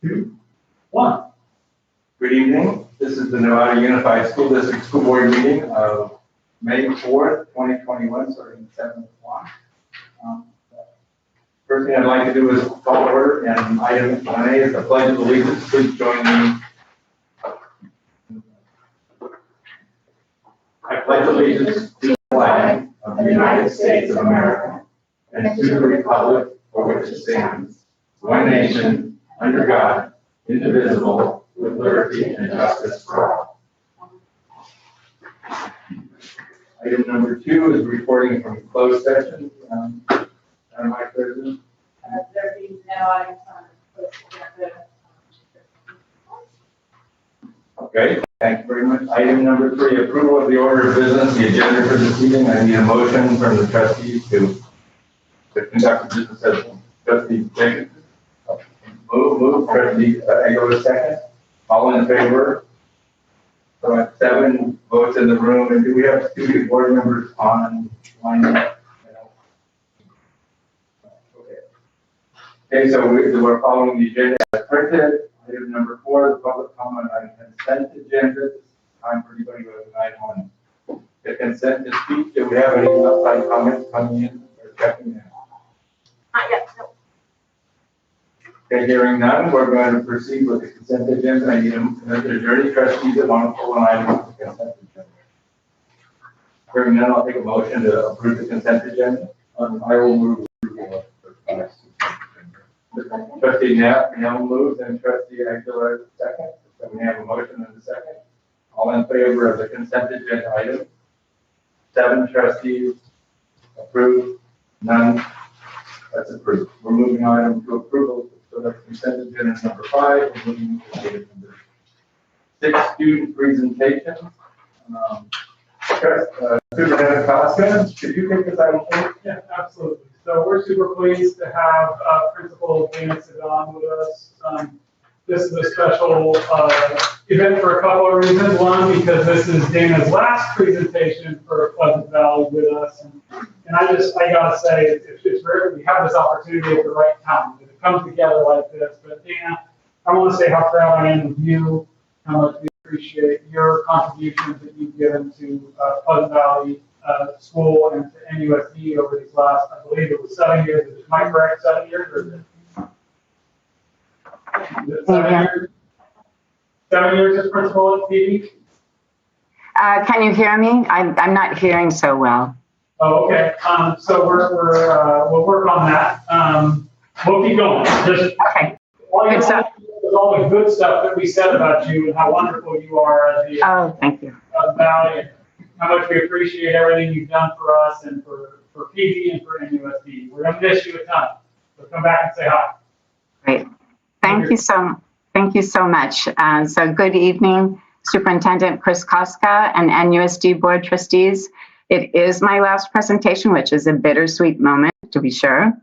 2, 1. Good evening. This is the Nevada Unified School District School Board meeting of May 4th, 2021, starting at 7 o'clock. First thing I'd like to do is call order, and item 1A is the Pledge of Allegiance. Please join me. I pledge allegiance to the flag of the United States of America and to the republic for which it stands, one nation, under God, indivisible, with liberty and justice for all. Item number 2 is reporting from closed session. Madam Vice President. There being no items on the closed agenda. Okay, thank you very much. Item number 3, approval of the order of business, the agenda for this meeting. I need a motion from the trustees to conduct the business as trustee Jenkins. Move, trustee Aguilar second. All in favor? So at 7 votes in the room, and do we have student board members online? Okay, so we're following the agenda as printed. Item number 4, the public comment on consent agenda. This is time for anybody who has an item on the consent to speak. Do we have any outside comments coming in or checking in? Not yet, no. Okay, hearing none, we're going to proceed with the consent agenda. I need is there any trustees that want to pull an item off the consent agenda? Hearing none, I'll take a motion to approve the consent agenda. I will move approval of the consent agenda. Trustee Now moves and trustee Aguilar second. So we have a motion and a second. All in favor of the consent agenda item? 7 trustees approved, none. That's approved. We're moving on to approval. So that's consent agenda number 5. We're moving to item number 6, student presentations. Superintendent Costa, could you take this item, please? Yeah, absolutely. So we're super pleased to have Principal Dana Sagan with us. This is a special event for a couple of reasons. One, because this is Dana's last presentation for Pleasant Valley with us. And I gotta say, it's rare we have this opportunity at the right time. It comes together like this. But Dana, I want to say how proud I am of you, how much we appreciate your contributions that you've given to Pleasant Valley School and to NUSD over these last, I believe it was 7 years. Am I correct, 7 years? Or is it 7 years? 7 years as principal at PD? Can you hear me? I'm not hearing so well. Oh, okay. So we'll work on that. We'll keep going. Just okay. All the good stuff that we said about you and how wonderful you are as the thank you. Valley, and how much we appreciate everything you've done for us and for PD and for NUSD. We're going to miss you a ton. So come back and say hi. Great. Thank you so much. So good evening, Superintendent Chris Koska and NUSD Board Trustees. It is my last presentation, which is a bittersweet moment, to be sure.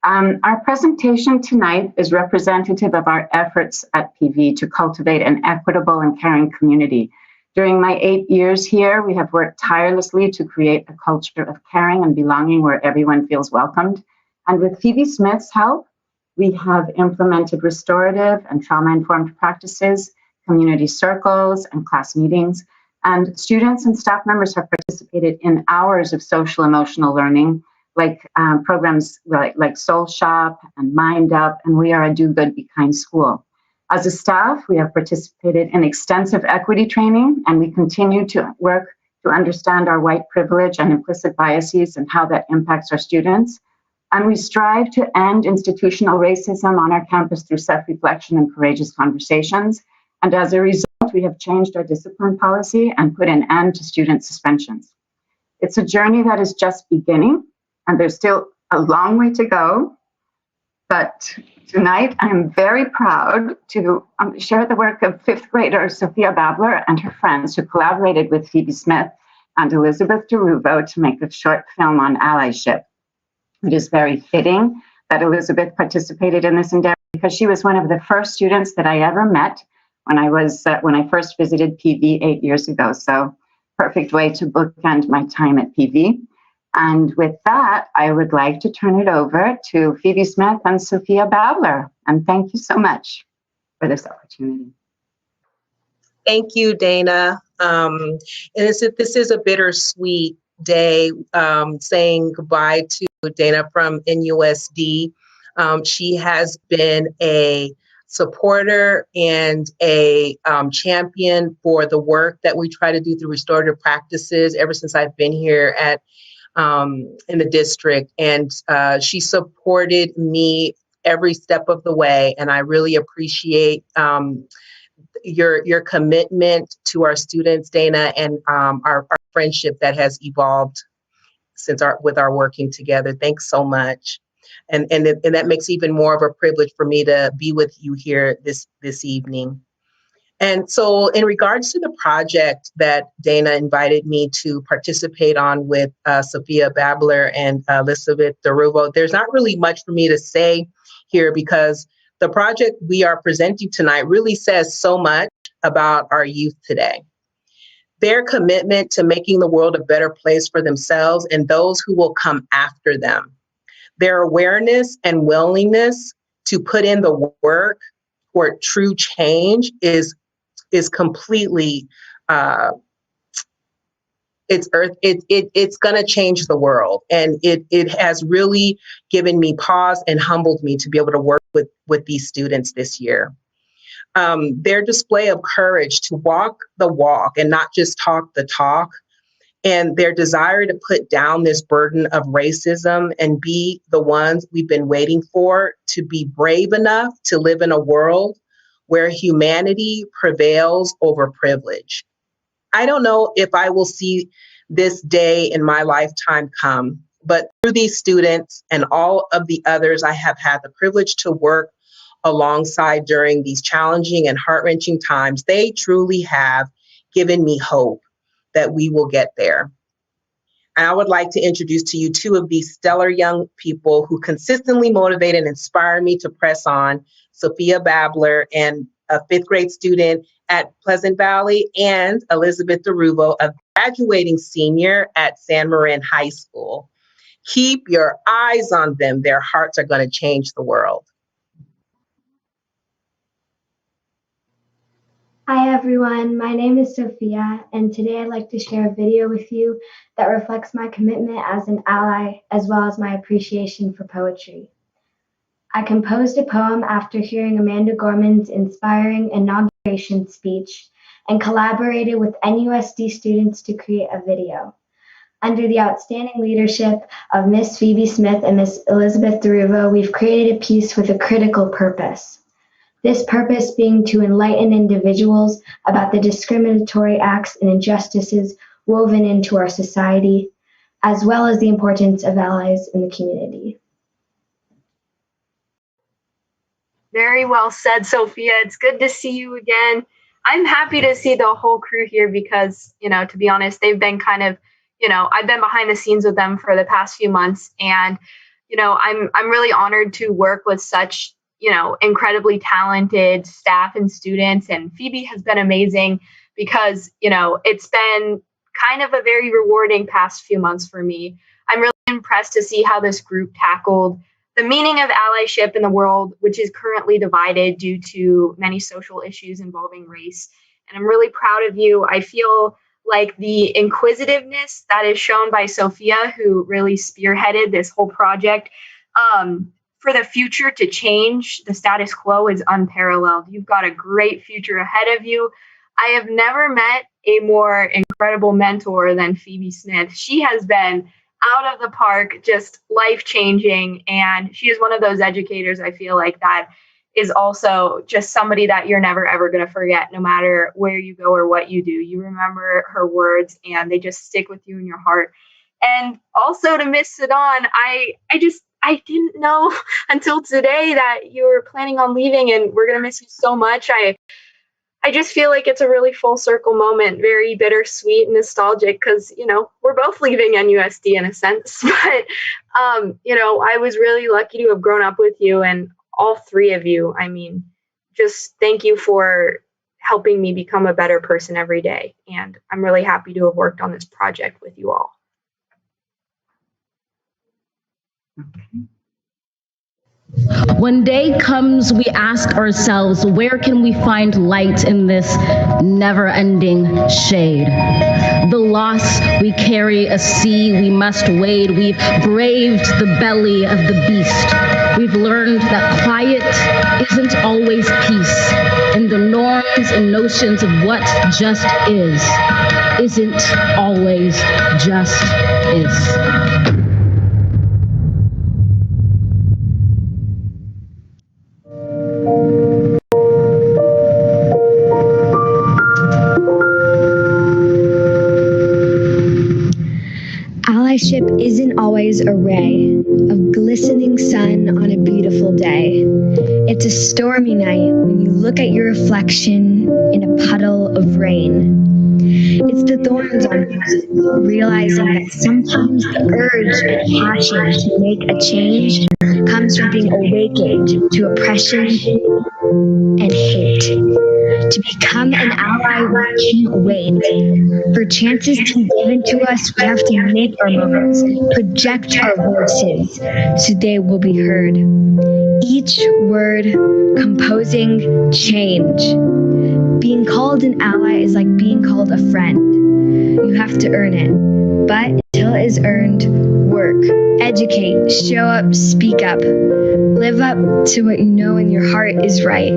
Our presentation tonight is representative of our efforts at PV to cultivate an equitable and caring community. During my 8 years here, we have worked tirelessly to create a culture of caring and belonging where everyone feels welcomed. And with Phoebe Smith's help, we have implemented restorative and trauma-informed practices, community circles, and class meetings. And students and staff members have participated in hours of social emotional learning, like programs like Soul Shop and Mind Up, and we are a Do Good, Be Kind school. As a staff, we have participated in extensive equity training, and we continue to work to understand our white privilege and implicit biases and how that impacts our students. And we strive to end institutional racism on our campus through self-reflection and courageous conversations. And as a result, we have changed our discipline policy and put an end to student suspensions. It's a journey that is just beginning, and there's still a long way to go. But tonight, I'm very proud to share the work of 5th grader Sophia Babler and her friends who collaborated with Phoebe Smith and Elizabeth DeRuvo to make a short film on allyship. It is very fitting that Elizabeth participated in this endeavor because she was one of the first students that I ever met when I first visited PV 8 years ago. So perfect way to bookend my time at PV. And with that, I would like to turn it over to Phoebe Smith and Sophia Babler. And thank you so much. for this opportunity. Thank you, Dana. This is a bittersweet day, saying goodbye to Dana from NUSD. She has been a supporter and a champion for the work that we try to do through restorative practices ever since I've been here at in the district. And she supported me every step of the way, and I really appreciate your commitment to our students, Dana, and our friendship that has evolved since with our working together. Thanks so much. And that makes even more of a privilege for me to be with you here this evening. And so in regards to the project that Dana invited me to participate on with Sophia Babler and Elizabeth DeRuvo, there's not really much for me to say here because the project we are presenting tonight really says so much about our youth today. Their commitment to making the world a better place for themselves and those who will come after them. Their awareness and willingness to put in the work for true change is completely it's going to change the world, and it has really given me pause and humbled me to be able to work with these students this year. Their display of courage to walk the walk and not just talk the talk, and their desire to put down this burden of racism and be the ones we've been waiting for, to be brave enough to live in a world where humanity prevails over privilege. I don't know if I will see this day in my lifetime come, but through these students and all of the others I have had the privilege to work alongside during these challenging and heart-wrenching times, they truly have given me hope that we will get there. And I would like to introduce to you two of these stellar young people who consistently motivate and inspire me to press on: Sophia Babler, and a fifth grade student at Pleasant Valley, and Elizabeth DeRuvo, a graduating senior at San Marin High School. Keep your eyes on them. Their hearts are going to change the world. Hi everyone, my name is Sophia, and today I'd like to share a video with you that reflects my commitment as an ally as well as my appreciation for poetry. I composed a poem after hearing Amanda Gorman's inspiring inauguration speech and collaborated with NUSD students to create a video. Under the outstanding leadership of Miss Phoebe Smith and Miss Elizabeth DeRuvo, we've created a piece with a critical purpose. This purpose being to enlighten individuals about the discriminatory acts and injustices woven into our society, as well as the importance of allies in the community. Very well said, Sophia. It's good to see you again. I'm happy to see the whole crew here because, to be honest, they've been kind of, I've been behind the scenes with them for the past few months, and, I'm really honored to work with such incredibly talented staff and students. And Phoebe has been amazing because, it's been kind of a very rewarding past few months for me. I'm really impressed to see how this group tackled the meaning of allyship in the world, which is currently divided due to many social issues involving race. And I'm really proud of you. I feel like the inquisitiveness that is shown by Sophia, who really spearheaded this whole project, for the future to change the status quo is unparalleled. You've got a great future ahead of you. I have never met a more incredible mentor than Phoebe Smith. She has been out of the park, just life-changing, and she is one of those educators, I feel like, that is also just somebody that you're never, ever going to forget, no matter where you go or what you do. You remember her words, and they just stick with you in your heart. And also to Miss Sidon, I didn't know until today that you were planning on leaving, and we're going to miss you so much. I just feel like it's a really full circle moment, very bittersweet and nostalgic because, we're both leaving NUSD in a sense. But, I was really lucky to have grown up with you, and all three of you. I mean, just thank you for helping me become a better person every day. And I'm really happy to have worked on this project with you all. Okay. When day comes, we ask ourselves, where can we find light in this never-ending shade? The loss we carry, a sea we must wade. We've braved the belly of the beast. We've learned that quiet isn't always peace, and the norms and notions of what just is isn't always just is. Allyship isn't always a ray of glistening sun on a beautiful day. It's a stormy night when you look at your reflection in a puddle of rain. It's the thorns on you, realizing that sometimes the urge and passion to make a change comes from being awakened to oppression and hate. To become an ally, we can't wait. For chances to be given to us, we have to make our moments, project our voices, so they will be heard. Each word composing change. Being called an ally is like being called a friend. You have to earn it. But until it is earned, work, educate, show up, speak up. Live up to what you know in your heart is right.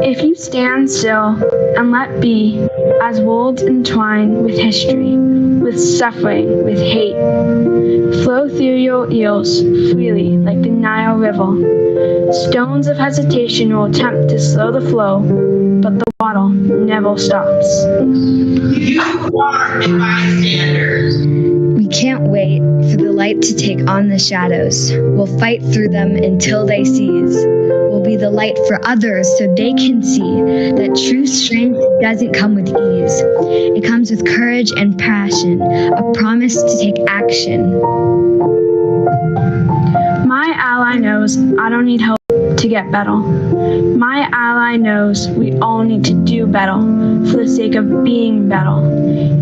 If you stand still and let be, as wolves entwine with history, with suffering, with hate, flow through your ears freely like the Nile River. Stones of hesitation will attempt to slow the flow, but the water never stops. You are a bystander. We can't wait for the light to take on the shadows. We'll fight through them until they cease. We'll be the light for others so they can see that true strength doesn't come with ease. It comes with courage and passion, a promise to take action. My ally knows I don't need help to get better. My ally knows we all need to do better for the sake of being better.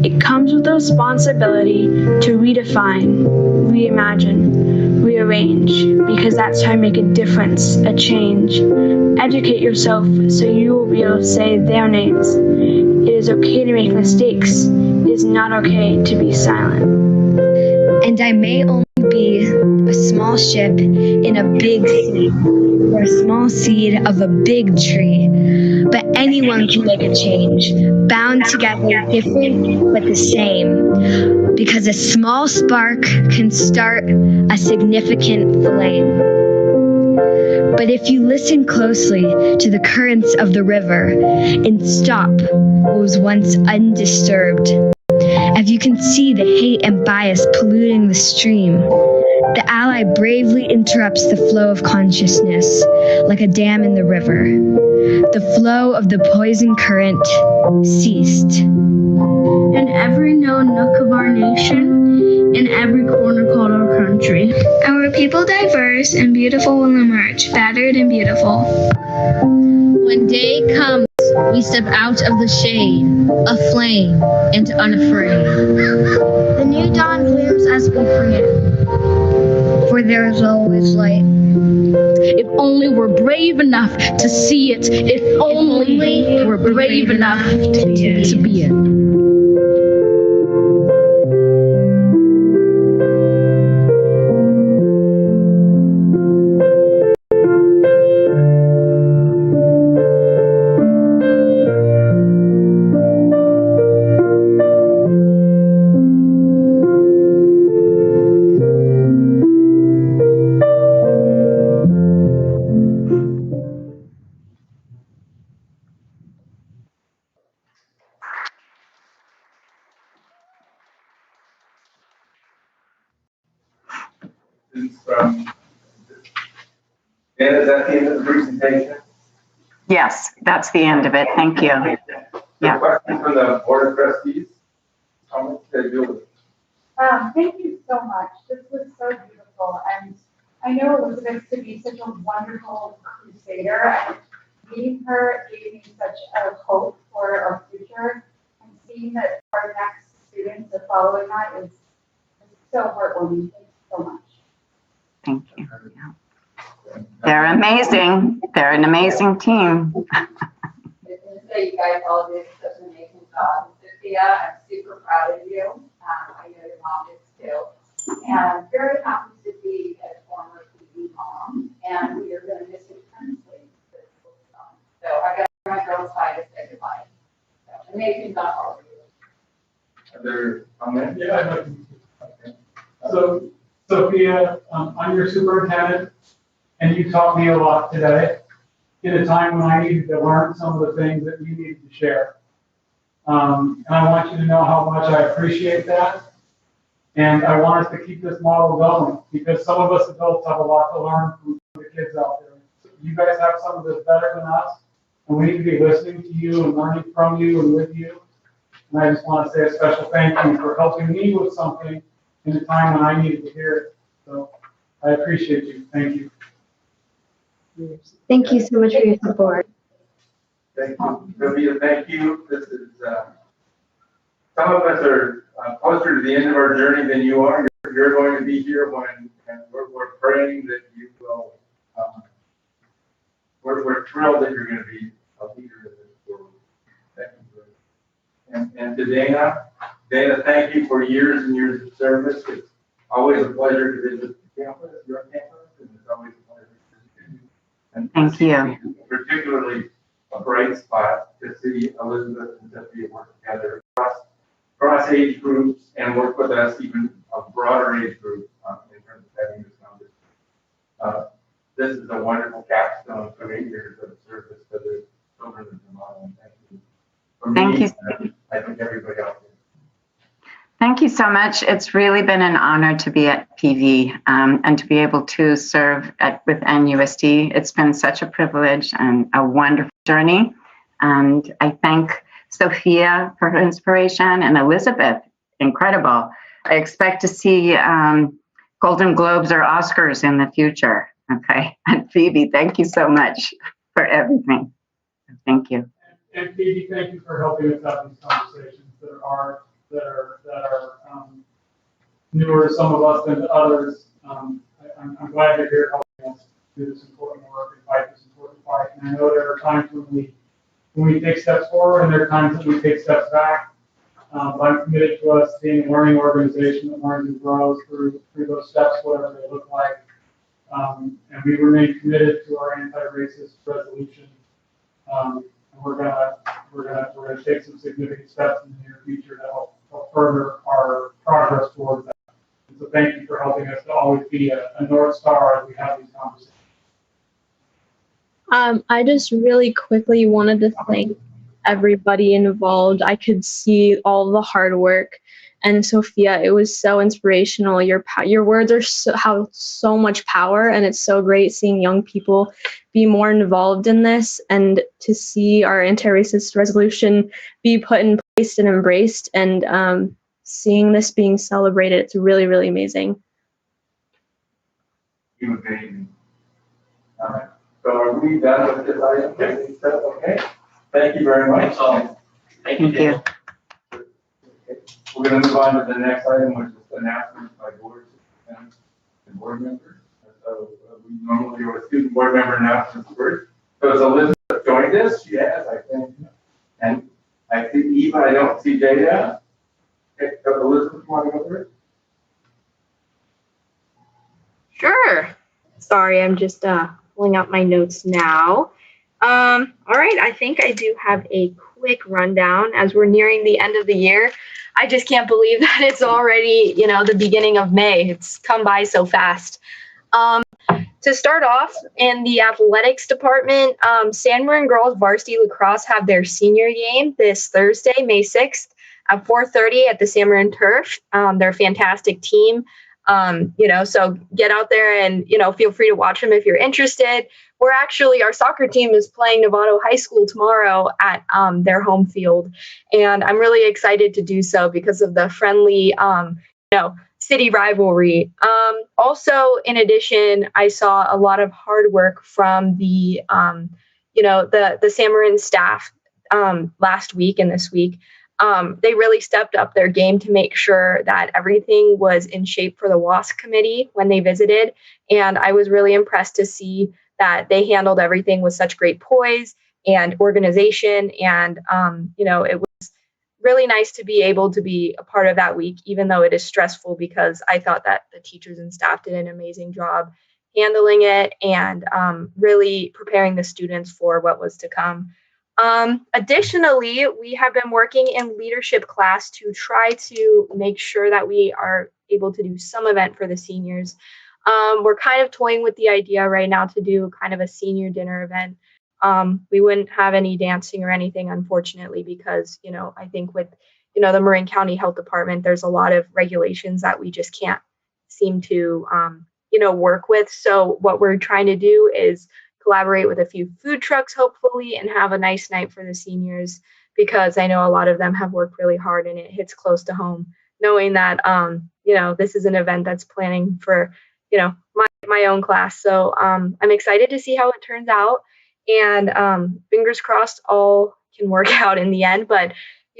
It comes with the responsibility to redefine, reimagine, rearrange, because that's how you make a difference, a change. Educate yourself so you will be able to say their names. It is okay to make mistakes. It is not okay to be silent. And I may only be a small ship in a big sea, or a small seed of a big tree. But anyone can make a change, bound together, different but the same. Because a small spark can start a significant flame. But if you listen closely to the currents of the river and stop what was once undisturbed, if you can see the hate and bias polluting the stream, the ally bravely interrupts the flow of consciousness like a dam in the river. The flow of the poison current ceased. In every known nook of our nation, in every corner called our country, our people diverse and beautiful will emerge, battered and beautiful. When day comes, we step out of the shade, aflame and unafraid. The new dawn blooms as we free it, for there is always light. If only we're brave enough to see it, if only we're brave enough to be it. From Dana, is that the end of the presentation? Yes, that's the end of it. Thank you. Yeah. Questions from the Board of Trustees? Comments that deal with? Thank you so much. This was so beautiful, and I know Elizabeth to be such a wonderful crusader, and meeting her gave me such a hope for our future, and seeing that our next students are following that is so heartwarming. Thank you so much. Thank you. Yeah. They're amazing. They're an amazing team. So you guys all did such an amazing job. Sophia, I'm super proud of you. I know your mom is too. And very happy to be a former TV mom. And we are going to miss you tremendously. So I got my girls' side to say goodbye. So amazing job, all of you. Other comments? Yeah, I'd like to. So, Sophia, I'm your superintendent, and you taught me a lot today in a time when I needed to learn some of the things that you needed to share. And I want you to know how much I appreciate that. And I want us to keep this model going because some of us adults have a lot to learn from the kids out there. You guys have some of this better than us, and we need to be listening to you and learning from you and with you. And I just want to say a special thank you for helping me with something in a time when I needed to hear it. So I appreciate you. Thank you. Thank you so much for your support. Thank you. Sylvia, thank you. This is, some of us are closer to the end of our journey than you are. You're going to be here when, and we're praying that you will, we're thrilled that you're going to be a leader in this world. Thank you. And to Dana, thank you for years and years of service. It's always a pleasure to visit the campus, your campus, and it's always a pleasure to visit you. And Thank you. Particularly a bright spot to see Elizabeth and Sophia work together across age groups and work with us, even a broader age group in terms of having this conversation. This is a wonderful capstone of 8 years of service to the children of the model. Thank you. For Thank me, you. I think everybody else. Thank you so much. It's really been an honor to be at PV and to be able to serve with NUSD. It's been such a privilege and a wonderful journey. And I thank Sophia for her inspiration and Elizabeth, incredible. I expect to see Golden Globes or Oscars in the future. Okay. And Phoebe, thank you so much for everything. Thank you. And Phoebe, thank you for helping us have these conversations that are newer to some of us than to others. I'm glad you're here helping us do this important work and fight this important fight. And I know there are times when we take steps forward and there are times that we take steps back. I'm committed to us being a learning organization that learns and grows through those steps, whatever they look like. And we remain committed to our anti-racist resolution. And we're gonna take some significant steps in the near future to help further our progress towards that. And so thank you for helping us to always be a North Star as we have these conversations. I just really quickly wanted to thank everybody involved. I could see all the hard work. And Sophia, it was so inspirational. Your words have so much power, and it's so great seeing young people be more involved in this and to see our anti-racist resolution be put in place and embraced, and seeing this being celebrated. It's really, really amazing. You amazing. All right. So are we done with this item? Okay. Thank you very much. Thank you. We're going to move on to the next item, which is announcements by board and board members. So we normally do a student board member announcements first. So has Elizabeth joined us? She has, I think. And I see Eva. I don't see Jada. Okay, so Elizabeth, you want to go first? Sure. Sorry, I'm just pulling out my notes now. All right, I think I do have a quick rundown as we're nearing the end of the year. I just can't believe that it's already, the beginning of May. It's come by so fast. To start off, in the athletics department, San Marin girls varsity lacrosse have their senior game this Thursday, May 6th at 4:30 at the San Marin Turf. They're a fantastic team. So get out there and, feel free to watch them if you're interested. Our soccer team is playing Novato High School tomorrow at their home field. And I'm really excited to do so because of the friendly, city rivalry. Also, in addition, I saw a lot of hard work from the San Marin staff last week and this week. They really stepped up their game to make sure that everything was in shape for the WASC committee when they visited. And I was really impressed to see that they handled everything with such great poise and organization. And, it was really nice to be able to be a part of that week, even though it is stressful, because I thought that the teachers and staff did an amazing job handling it and really preparing the students for what was to come. Additionally, we have been working in leadership class to try to make sure that we are able to do some event for the seniors. We're kind of toying with the idea right now to do kind of a senior dinner event. We wouldn't have any dancing or anything, unfortunately, because, I think with, the Marin County Health Department, there's a lot of regulations that we just can't seem to, work with. So what we're trying to do is collaborate with a few food trucks, hopefully, and have a nice night for the seniors, because I know a lot of them have worked really hard and it hits close to home, knowing that, this is an event that's planning for, my own class. So I'm excited to see how it turns out, and fingers crossed all can work out in the end. But,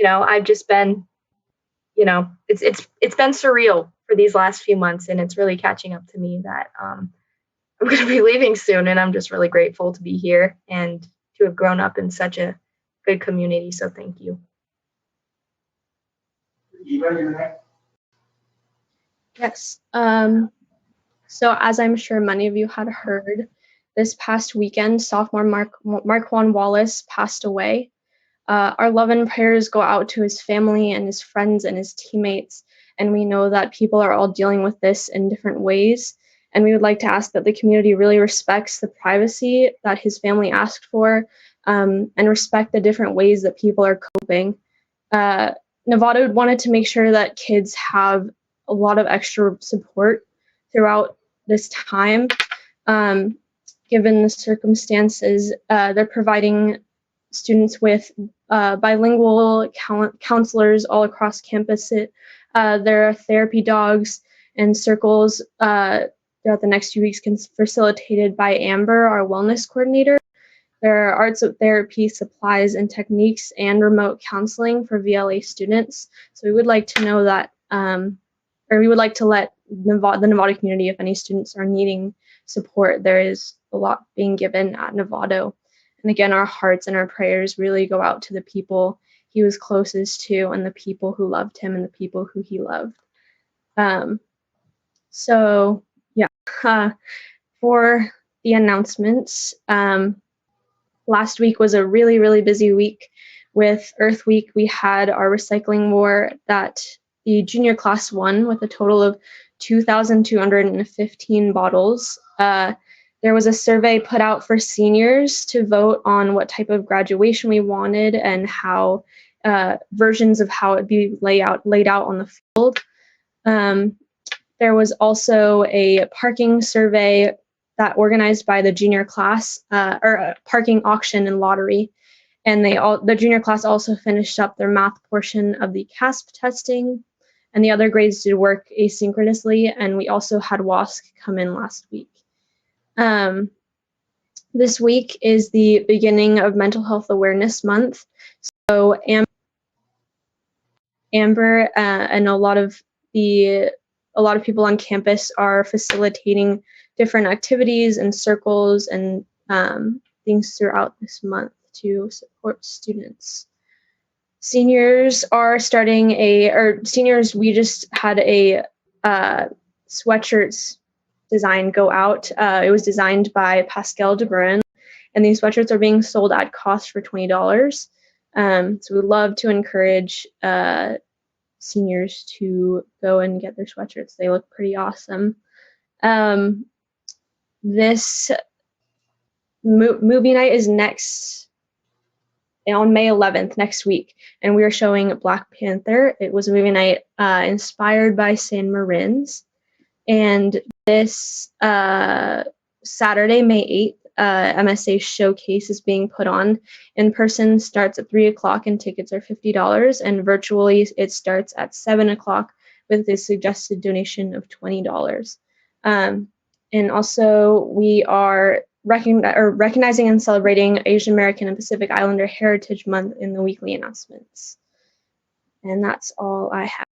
I've just been, it's been surreal for these last few months, and it's really catching up to me that I'm going to be leaving soon, and I'm just really grateful to be here and to have grown up in such a good community. So thank you. Eva, you're next. Yes. So as I'm sure many of you had heard, this past weekend, sophomore Marquand Wallace passed away. Our love and prayers go out to his family and his friends and his teammates, and we know that people are all dealing with this in different ways. And we would like to ask that the community really respects the privacy that his family asked for, and respect the different ways that people are coping. Nevada wanted to make sure that kids have a lot of extra support throughout this time. Given the circumstances, they're providing students with bilingual counselors all across campus. There are therapy dogs and circles throughout the next few weeks, facilitated by Amber, our wellness coordinator. There are arts of therapy supplies and techniques and remote counseling for VLA students. So we would like to know that, or we would like to let the Nevada community, if any students are needing support, there is a lot being given at Novato. And again, our hearts and our prayers really go out to the people he was closest to, and the people who loved him, and the people who he loved. So yeah, for the announcements, last week was a really, really busy week. With Earth Week, we had our recycling war that the junior class won with a total of 2,215 bottles. There was a survey put out for seniors to vote on what type of graduation we wanted and how versions of how it'd be laid out on the field. There was also a parking survey that organized by the junior class, or a parking auction and lottery. And the junior class also finished up their math portion of the CASP testing, and the other grades did work asynchronously. And we also had WASC come in last week. This week is the beginning of Mental Health Awareness Month. So Amber and a lot of people on campus are facilitating different activities and circles and things throughout this month to support students. Seniors are starting we just had a sweatshirts design go out. It was designed by Pascal DeBruin, and these sweatshirts are being sold at cost for $20. So we'd love to encourage seniors to go and get their sweatshirts. They look pretty awesome. This movie night is on May 11th, next week, and we are showing Black Panther. It was a movie night inspired by San Marin's. And this Saturday, May 8th, MSA Showcase is being put on. In person starts at 3 o'clock and tickets are $50, and virtually it starts at 7 o'clock with a suggested donation of $20. And also we are recognizing and celebrating Asian American and Pacific Islander Heritage Month in the weekly announcements. And that's all I have.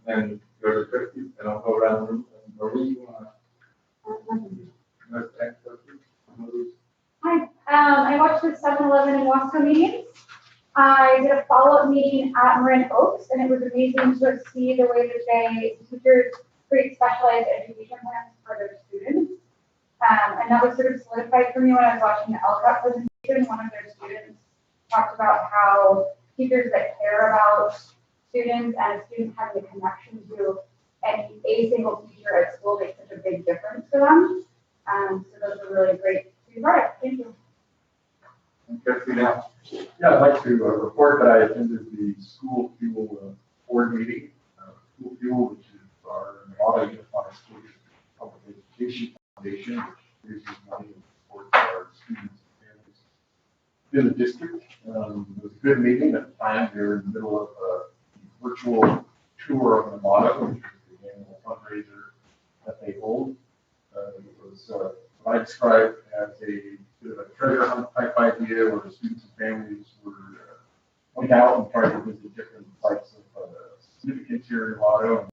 And go to Trustee, and I'll go around the room. Marie, you want to? Hi, I watched the 7-Eleven and Wasco meetings. I did a follow-up meeting at Marin Oaks, and it was amazing to see the way that teachers create specialized education plans for their students. And that was sort of solidified for me when I was watching the LCAP presentation. One of their students talked about how teachers that care about students and students having a connection to a single teacher at school makes such a big difference for them. So those are really great to be part of. Thank you. Now. Yeah, I'd like to report that I attended the school fuel board meeting. School fuel, which is our Nevada Unified School District Public Education Foundation, which raises money and supports our students and families in the district. It was a good meeting. At the time, we were in the middle of a virtual tour of Nevada, which is the annual fundraiser that they hold. It was what I described as a bit of a treasure hunt type idea where the students and families went out and tried to visit different sites of significance here in Nevada. And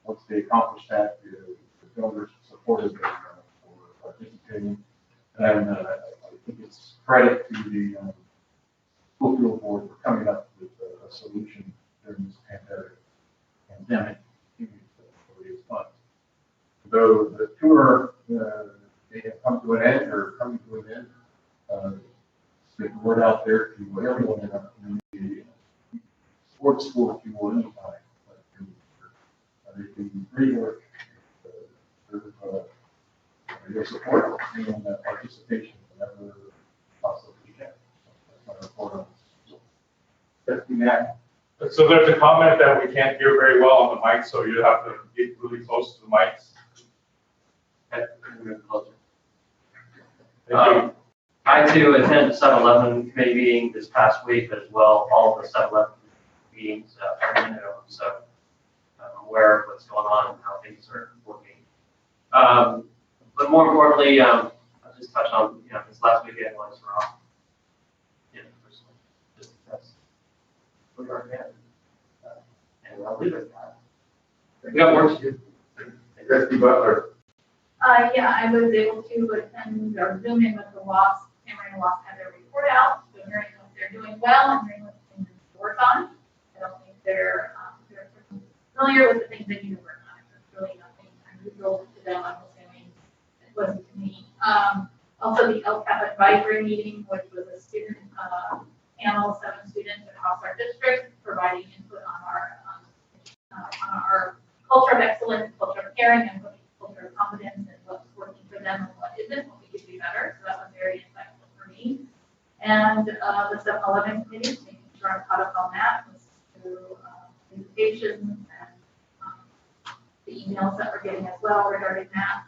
once they accomplished that, the donors supported them for participating. And I think it's credit to the school fuel board for coming up with a solution during this pandemic for these funds. Though the tour may have come to an end or coming to an end, get the word out there to everyone in our community. Support school if you will anytime. They can really work your support and participation whenever possible you can. That's my report on this. So there's a comment that we can't hear very well on the mic, so you have to get really close to the mics. I too attended 7-Eleven committee meeting this past week, but as well all of the 7-Eleven meetings from Minnesota, so I'm aware of what's going on and how things are working. But more importantly, I'll just touch on this last weekend was rough. Personally, just because we are again, and I'll leave it at that. We got work to do. Trustee Butler. Yeah, I was able to attend or Zoom in with the WASP. Cameron and WASP had their report out, so hearing what they're doing well and hearing what things to work on. I don't think they're familiar with the things they need to work on. It's really nothing unusual to them, I'm assuming. It wasn't to me. Also, the LCAP advisory meeting, which was a student panel, 7 students across our district, providing input on our culture of excellence, culture of caring, and culture of competence, and what's working for them and what isn't, what we could do better. So that was very insightful for me. And the 7-Eleven committee, making sure I'm caught up on that, was through invitations and the emails that we're getting as well regarding that.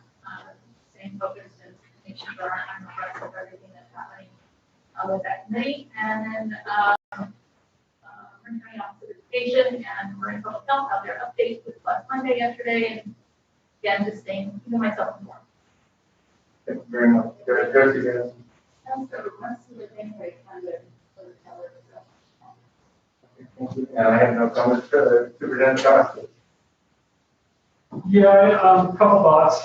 Same focus and making sure I'm abreast of everything that's happening with that committee. And then Marin County Office of Education and Marin Public Health have their updates with last Monday, yesterday, and again, just staying, keeping myself informed. Thank you very much. Trustee Gaines. And I have no comments. Superintendent Trustee. Yeah, a couple thoughts.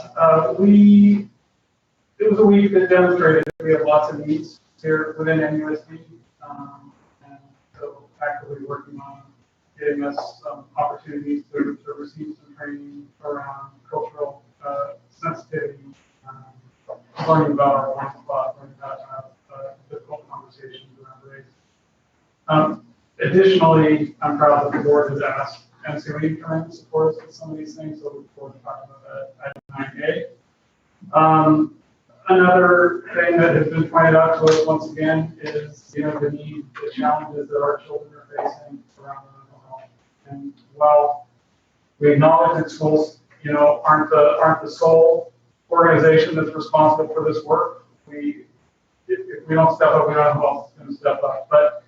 It was a week that demonstrated that we have lots of needs here within NUSD, and so actively working on getting us some opportunities to receive some training around cultural sensitivity, learning about our blind spot, learning how to have difficult conversations around race. Additionally, I'm proud that the board has asked NCOE to come in and support us with some of these things, so look forward to talking about that at 9A. Another thing that has been pointed out to us once again is, the need, the challenges that our children are facing around mental health. And while we acknowledge that schools, aren't the sole organization that's responsible for this work, if we don't step up, we don't know who else is going to step up. But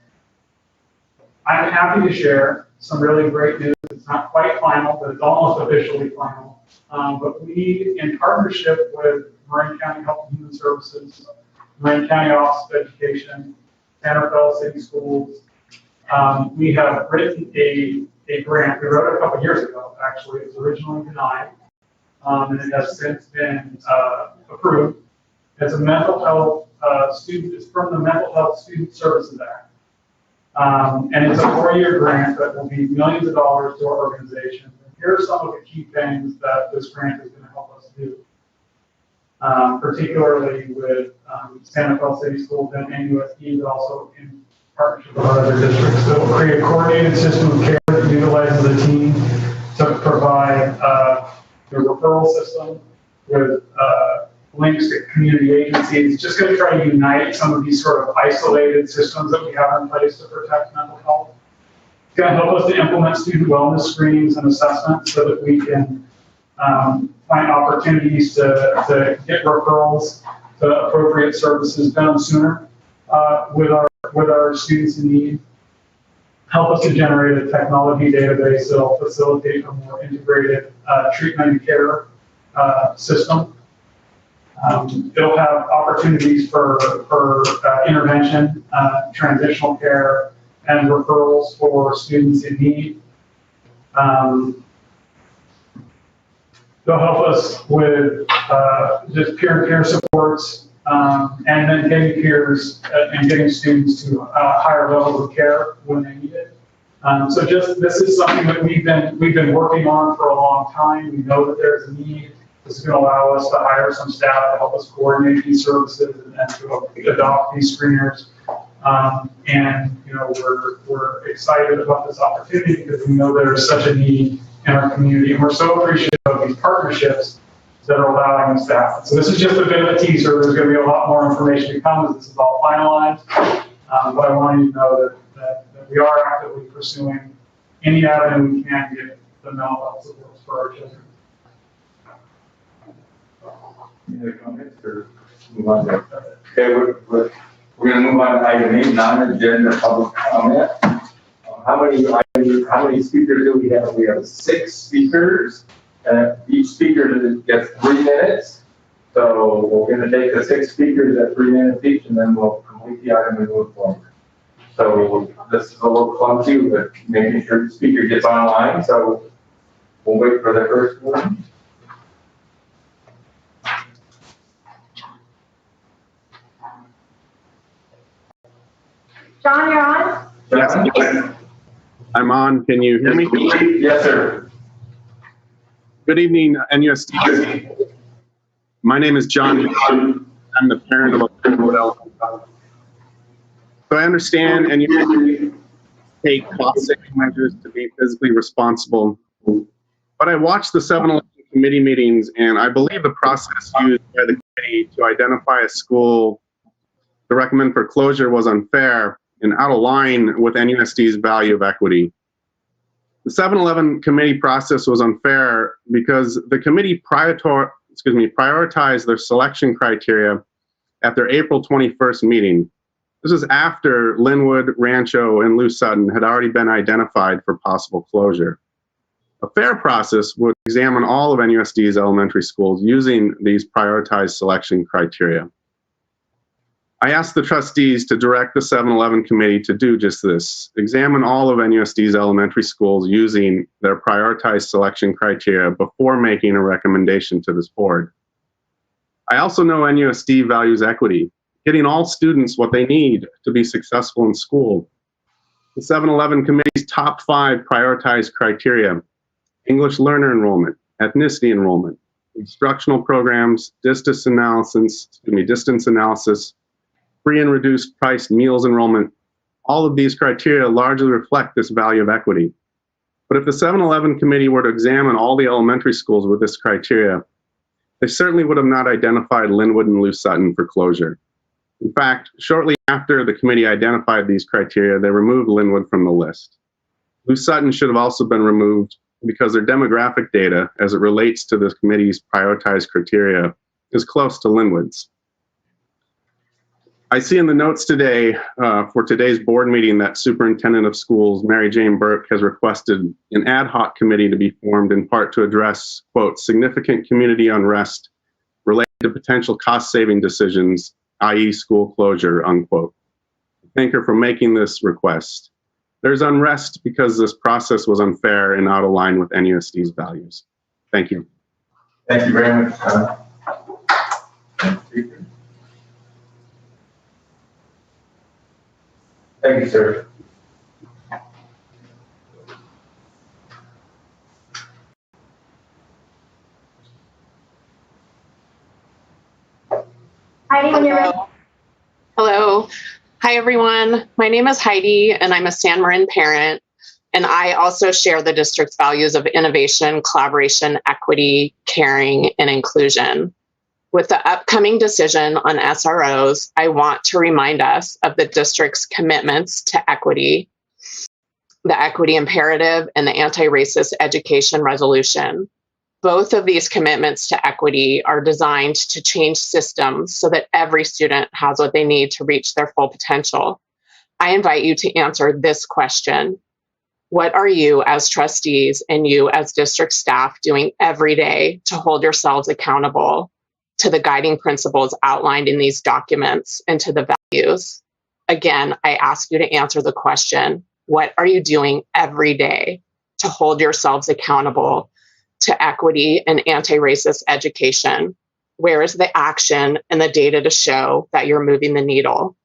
I'm happy to share some really great news. It's not quite final, but it's almost officially final. But we, in partnership with Marin County Health and Human Services, Marin County Office of Education, Santa Fe City Schools. We have written a grant. We wrote it a couple years ago, actually. It was originally denied, and it has since been approved. It's a mental health it's from the Mental Health Student Services Act. And it's a 4-year grant that will be millions of dollars to our organization. And here are some of the key things that this grant is going to help us do. Particularly with Santa Fe City Schools and NUSD, but also in partnership with other districts. So we'll create a coordinated system of care that utilizes a team to provide the referral system with links to community agencies. Just going to try to unite some of these sort of isolated systems that we have in place to protect mental health. It's going to help us to implement student wellness screenings and assessments so that we can find opportunities to get referrals to appropriate services done sooner with our students in need. Help us to generate a technology database that will facilitate a more integrated treatment and care system. It'll have opportunities for intervention, transitional care, and referrals for students in need. They'll help us with just peer-to-peer supports and then getting peers and getting students to higher levels of care when they need it. So this is something that we've been working on for a long time. We know that there's a need. This is going to allow us to hire some staff to help us coordinate these services and to adopt these screeners. And we're excited about this opportunity because we know there's such a need in our community, and we're so appreciative of these partnerships that are allowing us to happen. So this is just a bit of a teaser. There's going to be a lot more information to come as this is all finalized. But I want you to know that we are actively pursuing any avenue we can to get the mental health supports for our children. Any other comments or move on there? Okay, we're going to move on to item 8, non-agenda public comment. How many speakers do we have? We have 6 speakers. Each speaker gets 3 minutes. So we're going to take the 6 speakers at 3 minutes each, and then we'll complete the item and move forward. So this is a little clumsy, but making sure the speaker gets online. So we'll wait for the first one. John, you're on? Yes. I'm on. Can you hear me? Yes, sir. Good evening, NUSD. My name is John. I'm the parent of a so I understand NUSD take cost-saving measures to be physically responsible. But I watched the 7-Eleven committee meetings, and I believe the process used by the committee to identify a school to recommend for closure was unfair and out of line with NUSD's value of equity. The 7-Eleven committee process was unfair because the committee prioritized their selection criteria at their April 21st meeting. This is after Linwood, Rancho, and Lew Sutton had already been identified for possible closure. A fair process would examine all of NUSD's elementary schools using these prioritized selection criteria. I asked the trustees to direct the 7-Eleven committee to do just this, examine all of NUSD's elementary schools using their prioritized selection criteria before making a recommendation to this board. I also know NUSD values equity, getting all students what they need to be successful in school. The 7-Eleven committee's top 5 prioritized criteria: English learner enrollment, ethnicity enrollment, instructional programs, distance analysis, free and reduced price meals enrollment. All of these criteria largely reflect this value of equity. But if the 7-Eleven committee were to examine all the elementary schools with this criteria, they certainly would have not identified Linwood and Lew Sutton for closure. In fact, shortly after the committee identified these criteria, they removed Linwood from the list. Lew Sutton should have also been removed because their demographic data, as it relates to this committee's prioritized criteria, is close to Linwood's. I see in the notes today for today's board meeting that Superintendent of Schools, Mary Jane Burke, has requested an ad hoc committee to be formed in part to address, quote, significant community unrest related to potential cost-saving decisions, i.e. school closure, unquote. thank her for making this request. There's unrest because this process was unfair and out of line with NUSD's values. Thank you. Thank you very much, John. Thank you, sir. Heidi, when you're ready. Hello. Hi, everyone. My name is Heidi, and I'm a San Marin parent. And I also share the district's values of innovation, collaboration, equity, caring, and inclusion. With the upcoming decision on SROs, I want to remind us of the district's commitments to equity, the equity imperative, and the anti-racist education resolution. Both of these commitments to equity are designed to change systems so that every student has what they need to reach their full potential. I invite you to answer this question. What are you as trustees and you as district staff doing every day to hold yourselves accountable to the guiding principles outlined in these documents and to the values? Again, I ask you to answer the question, what are you doing every day to hold yourselves accountable to equity and anti-racist education? Where is the action and the data to show that you're moving the needle?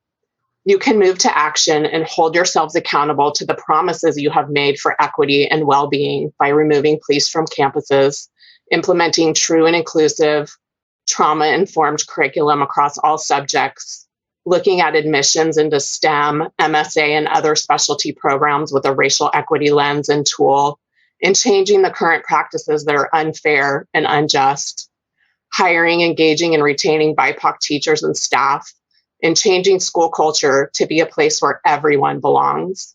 You can move to action and hold yourselves accountable to the promises you have made for equity and well-being by removing police from campuses, implementing true and inclusive, trauma-informed curriculum across all subjects, looking at admissions into STEM, MSA, and other specialty programs with a racial equity lens and tool, and changing the current practices that are unfair and unjust, hiring, engaging, and retaining BIPOC teachers and staff, and changing school culture to be a place where everyone belongs.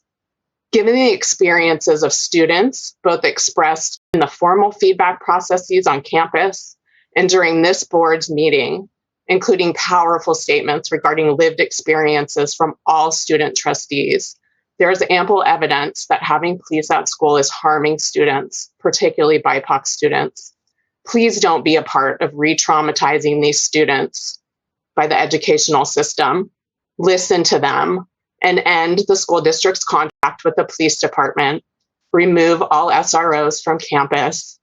Given the experiences of students, both expressed in the formal feedback processes on campus and during this board's meeting, including powerful statements regarding lived experiences from all student trustees, there is ample evidence that having police at school is harming students, particularly BIPOC students. Please don't be a part of re-traumatizing these students by the educational system. Listen to them and end the school district's contract with the police department. Remove all SROs from campus.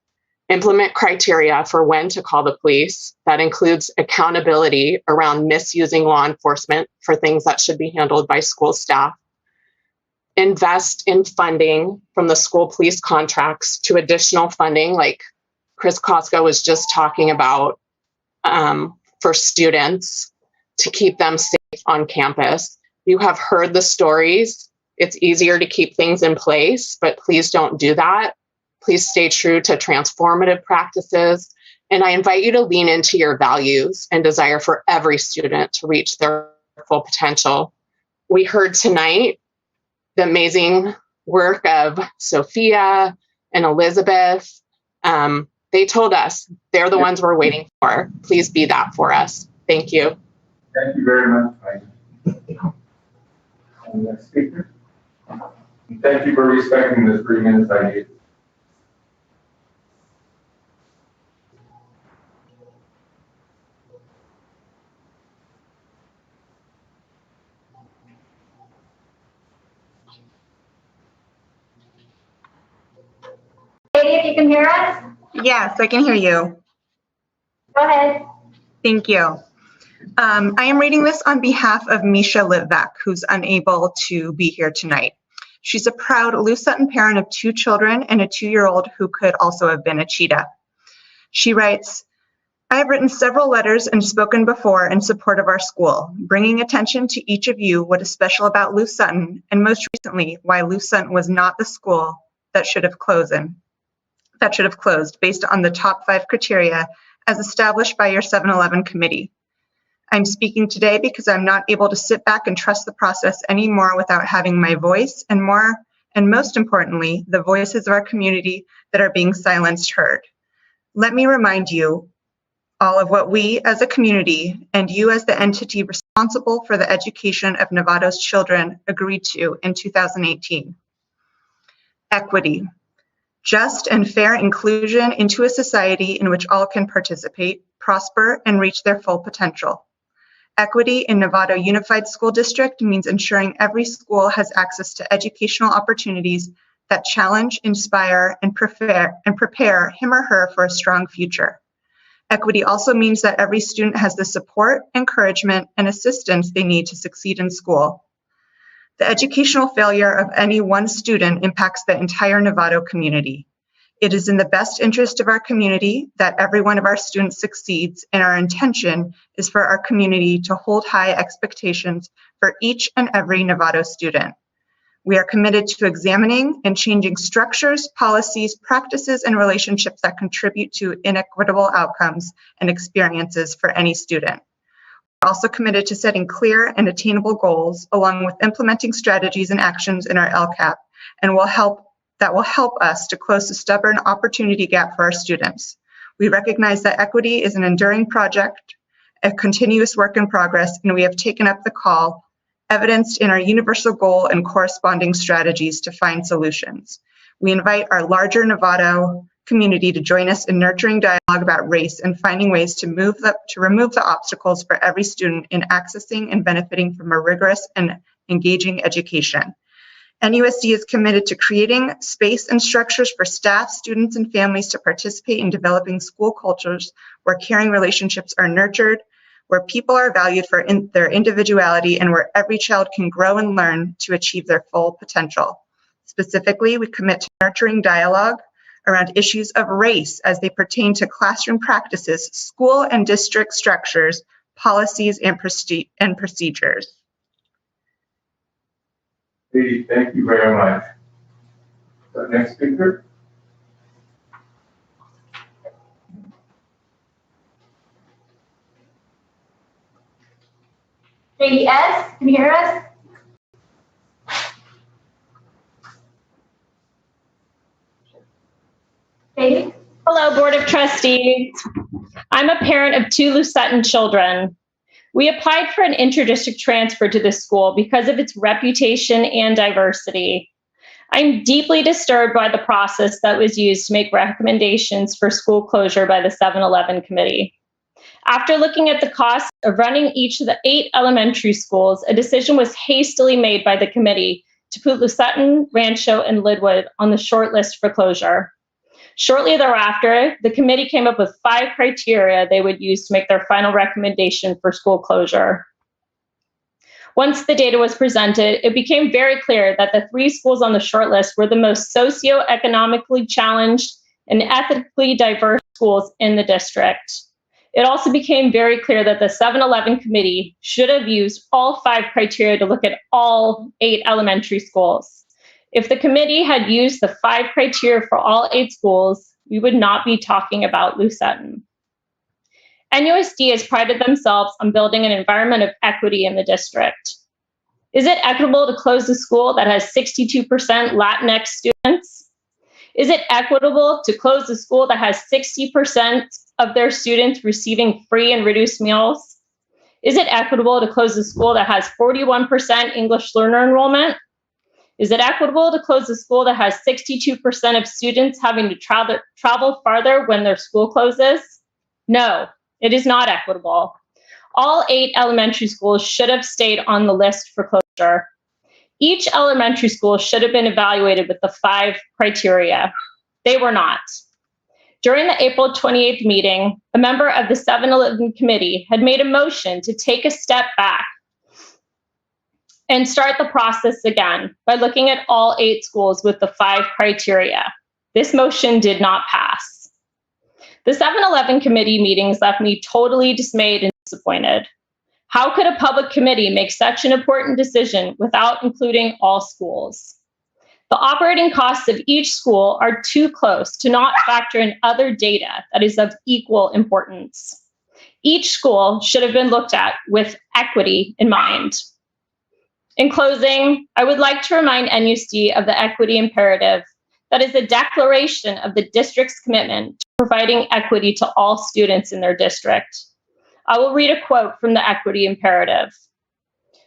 Implement criteria for when to call the police. That includes accountability around misusing law enforcement for things that should be handled by school staff. Invest in funding from the school police contracts to additional funding, like Chris Koska was just talking about, for students to keep them safe on campus. You have heard the stories. It's easier to keep things in place, but please don't do that. Please stay true to transformative practices. And I invite you to lean into your values and desire for every student to reach their full potential. We heard tonight the amazing work of Sophia and Elizabeth. They told us they're the ones we're waiting for. Please be that for us. Thank you. Thank you very much, Mike. And next speaker. And thank you for respecting the 3 minutes I gave. Katie, if you can hear us? Yes, I can hear you. Go ahead. Thank you. I am reading this on behalf of Misha Litvak, who's unable to be here tonight. She's a proud Lou Sutton parent of 2 children and a 2-year-old who could also have been a cheetah. She writes, I have written several letters and spoken before in support of our school, bringing attention to each of you what is special about Lou Sutton, and most recently, why Lou Sutton was not the school that should have closed based on the top 5 criteria as established by your 7-Eleven committee. I'm speaking today because I'm not able to sit back and trust the process anymore without having my voice and most importantly, the voices of our community that are being silenced heard. Let me remind you all of what we as a community and you as the entity responsible for the education of Novato's children agreed to in 2018. Equity. Just and fair inclusion into a society in which all can participate, prosper, and reach their full potential. Equity in Novato Unified School District means ensuring every school has access to educational opportunities that challenge, inspire, and prepare him or her for a strong future. Equity also means that every student has the support, encouragement, and assistance they need to succeed in school. The educational failure of any one student impacts the entire Novato community. It is in the best interest of our community that every one of our students succeeds, and our intention is for our community to hold high expectations for each and every Novato student. We are committed to examining and changing structures, policies, practices, and relationships that contribute to inequitable outcomes and experiences for any student. We're also committed to setting clear and attainable goals, along with implementing strategies and actions in our LCAP, and that will help us to close the stubborn opportunity gap for our students. We recognize that equity is an enduring project, a continuous work in progress, and we have taken up the call, evidenced in our universal goal and corresponding strategies to find solutions. We invite our larger Novato community to join us in nurturing dialogue about race and finding ways to remove the obstacles for every student in accessing and benefiting from a rigorous and engaging education. NUSD is committed to creating space and structures for staff, students, and families to participate in developing school cultures where caring relationships are nurtured, where people are valued for their individuality, and where every child can grow and learn to achieve their full potential. Specifically, we commit to nurturing dialogue around issues of race as they pertain to classroom practices, school and district structures, policies, and procedures. Katie, thank you very much. The next speaker. Katie S., can you hear us? Katie? Hello, Board of Trustees. I'm a parent of 2 Lucettan children. We applied for an interdistrict transfer to this school because of its reputation and diversity. I'm deeply disturbed by the process that was used to make recommendations for school closure by the 7-Eleven committee. After looking at the cost of running each of the 8 elementary schools, a decision was hastily made by the committee to put Lucettan, Rancho, and Lidwood on the short list for closure. Shortly thereafter, the committee came up with 5 criteria they would use to make their final recommendation for school closure. Once the data was presented, it became very clear that the 3 schools on the short list were the most socioeconomically challenged and ethnically diverse schools in the district. It also became very clear that the 7-Eleven committee should have used all 5 criteria to look at all 8 elementary schools. If the committee had used the 5 criteria for all 8 schools, we would not be talking about Lucettan. NUSD has prided themselves on building an environment of equity in the district. Is it equitable to close a school that has 62% Latinx students? Is it equitable to close a school that has 60% of their students receiving free and reduced meals? Is it equitable to close a school that has 41% English learner enrollment? Is it equitable to close a school that has 62% of students having to travel farther when their school closes? No, it is not equitable. All 8 elementary schools should have stayed on the list for closure. Each elementary school should have been evaluated with the 5 criteria. They were not. During the April 28th meeting, a member of the 7-Eleven committee had made a motion to take a step back and start the process again by looking at all 8 schools with the 5 criteria. This motion did not pass. The 7-Eleven committee meetings left me totally dismayed and disappointed. How could a public committee make such an important decision without including all schools? The operating costs of each school are too close to not factor in other data that is of equal importance. Each school should have been looked at with equity in mind. In closing, I would like to remind NUSD of the equity imperative that is a declaration of the district's commitment to providing equity to all students in their district. I will read a quote from the equity imperative.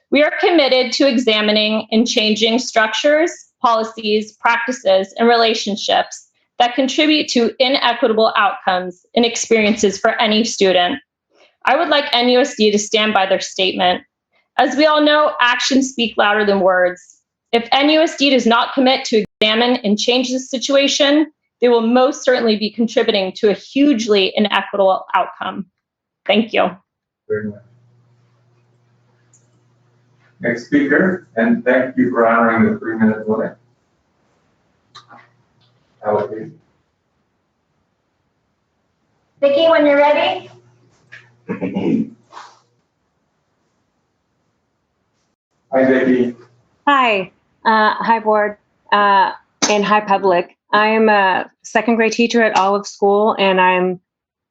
We are committed to examining and changing structures, policies, practices, and relationships that contribute to inequitable outcomes and experiences for any student. I would like NUSD to stand by their statement. As we all know, actions speak louder than words. If NUSD does not commit to examine and change this situation, they will most certainly be contributing to a hugely inequitable outcome. Thank you. Very much. Next speaker, and thank you for honoring the 3-minute limit. Ally. Vicki, when you're ready. Hi, Vicki. Hi. Hi, board, and hi, public. I am a second grade teacher at Olive School, and I'm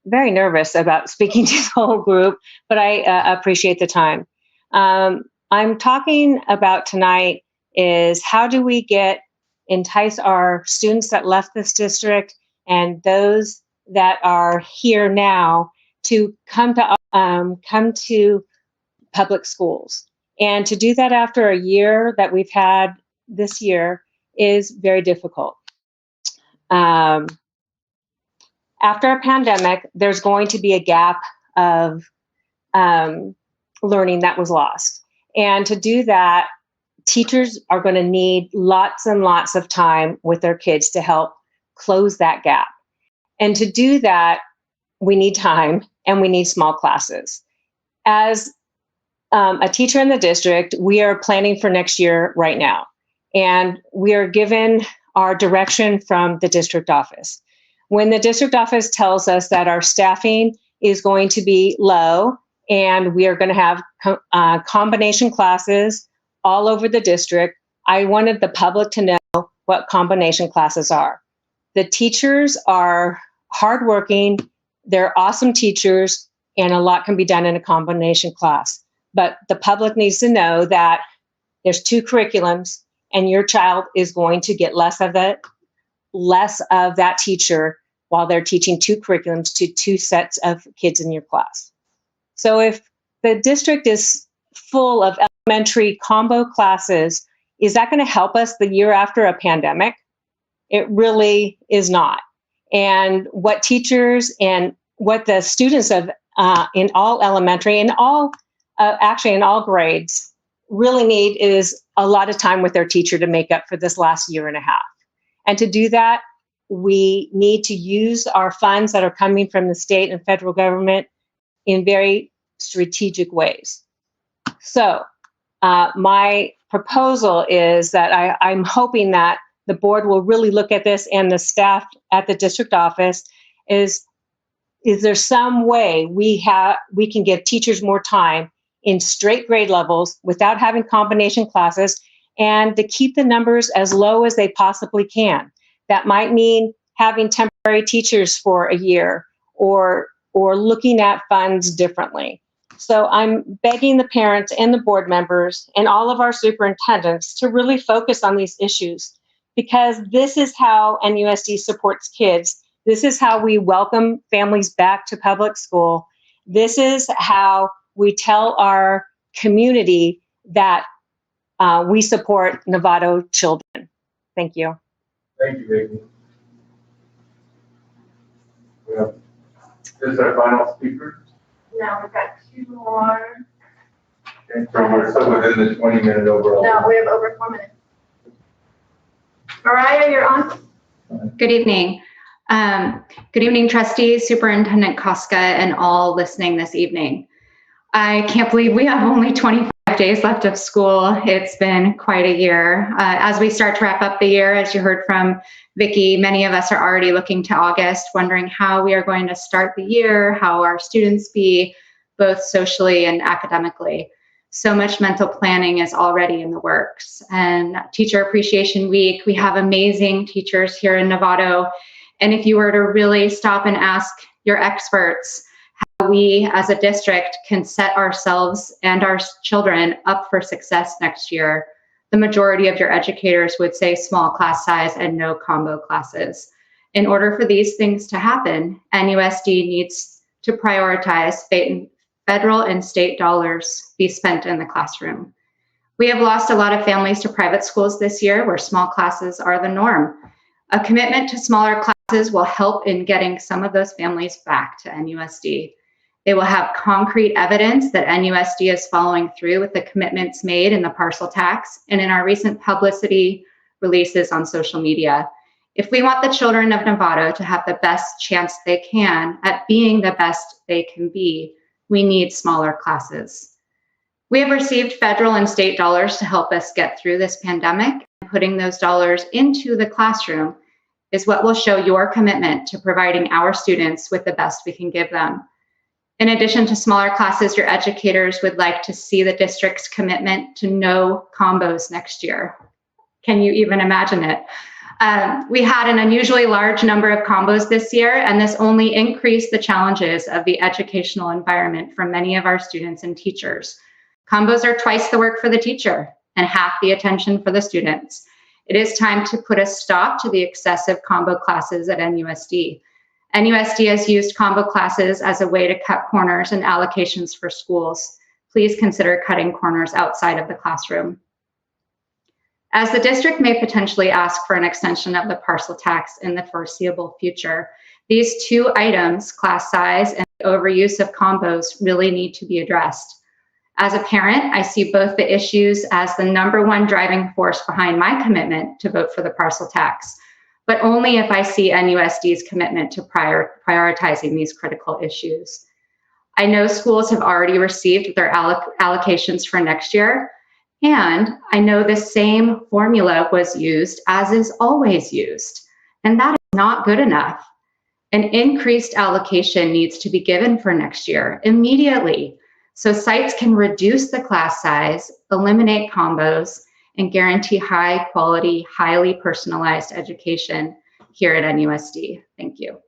very nervous about speaking to the whole group, but I appreciate the time. I'm talking about tonight is how do we entice our students that left this district and those that are here now to come to public schools. And to do that after a year that we've had this year is very difficult. After a pandemic, there's going to be a gap of learning that was lost. And to do that, teachers are going to need lots and lots of time with their kids to help close that gap. And to do that, we need time and we need small classes. As a teacher in the district, we are planning for next year right now. And we are given our direction from the district office. When the district office tells us that our staffing is going to be low and we are going to have combination classes all over the district, I wanted the public to know what combination classes are. The teachers are hardworking, they're awesome teachers, and a lot can be done in a combination class. But the public needs to know that there's 2 curriculums and your child is going to get less of that teacher while they're teaching 2 curriculums to 2 sets of kids in your class. So if the district is full of elementary combo classes, is that going to help us the year after a pandemic? It really is not. And what teachers and what the students of in all elementary and actually in all grades really need is a lot of time with their teacher to make up for this last year and a half. And to do that, we need to use our funds that are coming from the state and federal government in very strategic ways. So my proposal is that I'm hoping that the board will really look at this, and the staff at the district office is there some way we can give teachers more time in straight grade levels without having combination classes, and to keep the numbers as low as they possibly can. That might mean having temporary teachers for a year or looking at funds differently. So I'm begging the parents and the board members and all of our superintendents to really focus on these issues, because this is how NUSD supports kids. This is how we welcome families back to public school. This is how we tell our community that we support Novato children. Thank you. Thank you, Vicki. This is our final speaker. Now we've got 2 more. Okay, so we're still within the 20-minute overall. No, we have over 4 minutes. Mariah, you're on. Good evening. Good evening, trustees, Superintendent Koska, and all listening this evening. I can't believe we have only 25 days left of school. It's been quite a year. As we start to wrap up the year, as you heard from Vicki, many of us are already looking to August, wondering how we are going to start the year, how our students be, both socially and academically. So much mental planning is already in the works. And Teacher Appreciation Week, we have amazing teachers here in Novato. And if you were to really stop and ask your experts how we as a district can set ourselves and our children up for success next year, the majority of your educators would say small class size and no combo classes. In order for these things to happen, NUSD needs to prioritize federal and state dollars be spent in the classroom. We have lost a lot of families to private schools this year where small classes are the norm. A commitment to smaller classes will help in getting some of those families back to NUSD. They will have concrete evidence that NUSD is following through with the commitments made in the parcel tax and in our recent publicity releases on social media. If we want the children of Novato to have the best chance they can at being the best they can be, we need smaller classes. We have received federal and state dollars to help us get through this pandemic, and putting those dollars into the classroom is what will show your commitment to providing our students with the best we can give them. In addition to smaller classes, your educators would like to see the district's commitment to no combos next year. Can you even imagine it? We had an unusually large number of combos this year, and this only increased the challenges of the educational environment for many of our students and teachers. Combos are twice the work for the teacher and half the attention for the students. It is time to put a stop to the excessive combo classes at NUSD. NUSD has used combo classes as a way to cut corners and allocations for schools. Please consider cutting corners outside of the classroom. As the district may potentially ask for an extension of the parcel tax in the foreseeable future, these two items, class size and overuse of combos, really need to be addressed. As a parent, I see both the issues as the #1 driving force behind my commitment to vote for the parcel tax, but only if I see NUSD's commitment to prioritizing these critical issues. I know schools have already received their allocations for next year, and I know the same formula was used as is always used, and that is not good enough. An increased allocation needs to be given for next year immediately, so sites can reduce the class size, eliminate combos, and guarantee high quality, highly personalized education here at NUSD. Thank you.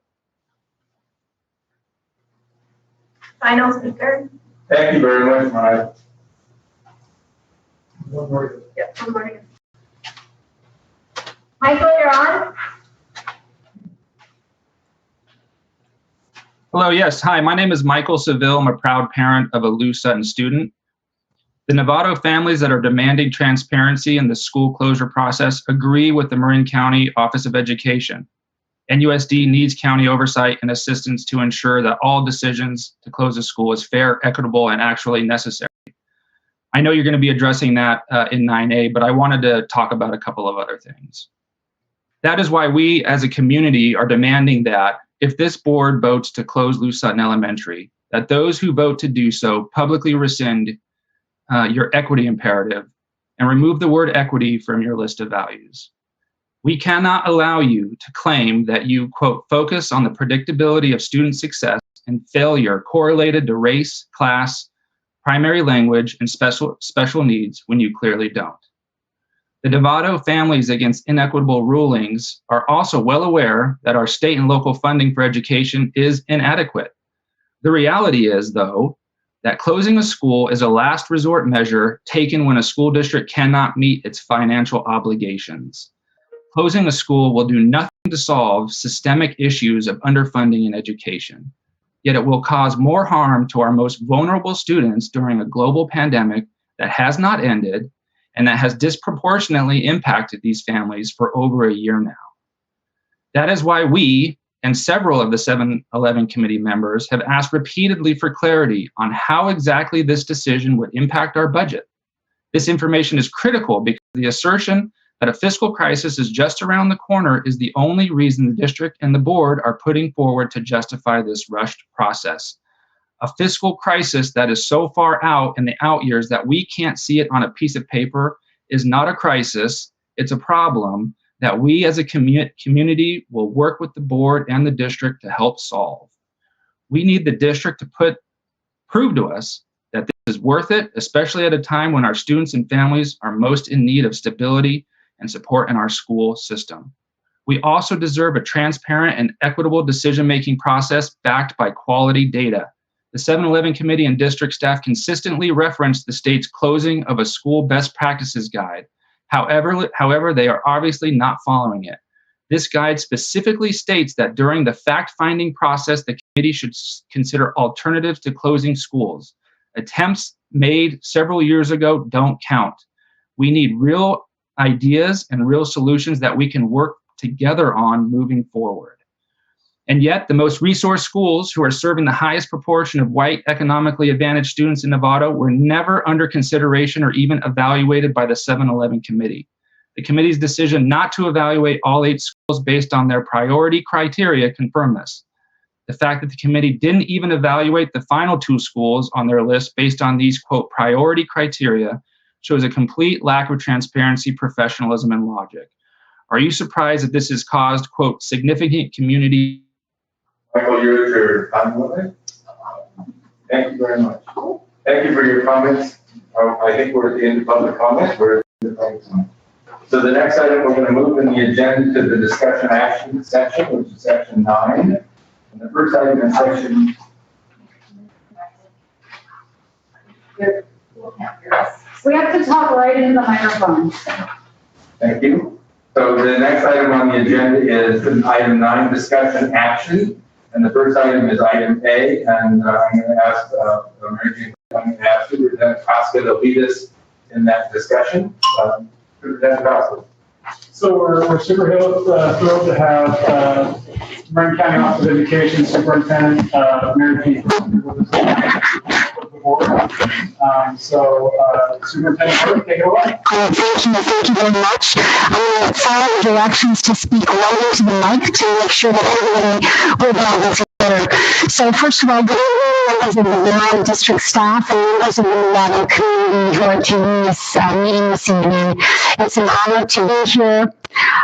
Final speaker. Thank you very much, Maya. One more. Yep, one more. Michael, you're on. Hello, yes. Hi, my name is Michael Seville. I'm a proud parent of a Lou Sutton student. The Novato families that are demanding transparency in the school closure process agree with the Marin County Office of Education. NUSD needs county oversight and assistance to ensure that all decisions to close a school is fair, equitable, and actually necessary. I know you're going to be addressing that in 9A, but I wanted to talk about a couple of other things. That is why we as a community are demanding that if this board votes to close Lou Sutton Elementary, that those who vote to do so publicly rescind your equity imperative and remove the word equity from your list of values. We cannot allow you to claim that you, quote, focus on the predictability of student success and failure correlated to race, class, primary language, and special needs when you clearly don't. The Novato Families Against Inequitable Rulings are also well aware that our state and local funding for education is inadequate. The reality is, though, that closing a school is a last resort measure taken when a school district cannot meet its financial obligations. Closing a school will do nothing to solve systemic issues of underfunding in education, yet it will cause more harm to our most vulnerable students during a global pandemic that has not ended and that has disproportionately impacted these families for over a year now. That is why we and several of the 7-11 committee members have asked repeatedly for clarity on how exactly this decision would impact our budget. This information is critical because the assertion that a fiscal crisis is just around the corner is the only reason the district and the board are putting forward to justify this rushed process. A fiscal crisis that is so far out in the out years that we can't see it on a piece of paper is not a crisis, it's a problem that we as a community will work with the board and the district to help solve. We need the district to prove to us that this is worth it, especially at a time when our students and families are most in need of stability and support in our school system. We also deserve a transparent and equitable decision-making process backed by quality data. The 7-11 committee and district staff consistently reference the state's closing of a school best practices guide. However, they are obviously not following it. This guide specifically states that during the fact-finding process, the committee should consider alternatives to closing schools. Attempts made several years ago don't count. We need real ideas and real solutions that we can work together on moving forward. And yet, the most resourced schools who are serving the highest proportion of white economically advantaged students in Nevada were never under consideration or even evaluated by the 711 committee. The committee's decision not to evaluate all 8 schools based on their priority criteria confirmed this. The fact that the committee didn't even evaluate the final 2 schools on their list based on these, quote, priority criteria shows a complete lack of transparency, professionalism, and logic. Are you surprised that this has caused, quote, significant community? Michael, you're at your time limit. Thank you very much. Thank you for your comments. I think we're at the end of public comments. We're at the end of public comment. So the next item, we're going to move in the agenda to the discussion action section, which is section 9. And the first item in section. We have to talk right into the microphone. Thank you. So the next item on the agenda is item 9, discussion action. And the first item is item A. And I'm going to ask Superintendent Koska to lead us in that discussion. Superintendent Koska. So we're super thrilled to have Marin County Office of Education Superintendent Mary P. with the board. Superintendent, take it away. Thank you very much. I'm going to follow directions to speak right into the mic to make sure that everybody will be better. So first of all, good evening, members of the Nevada District staff and members of the Nevada community who are attending this meeting this evening. It's an honor to be here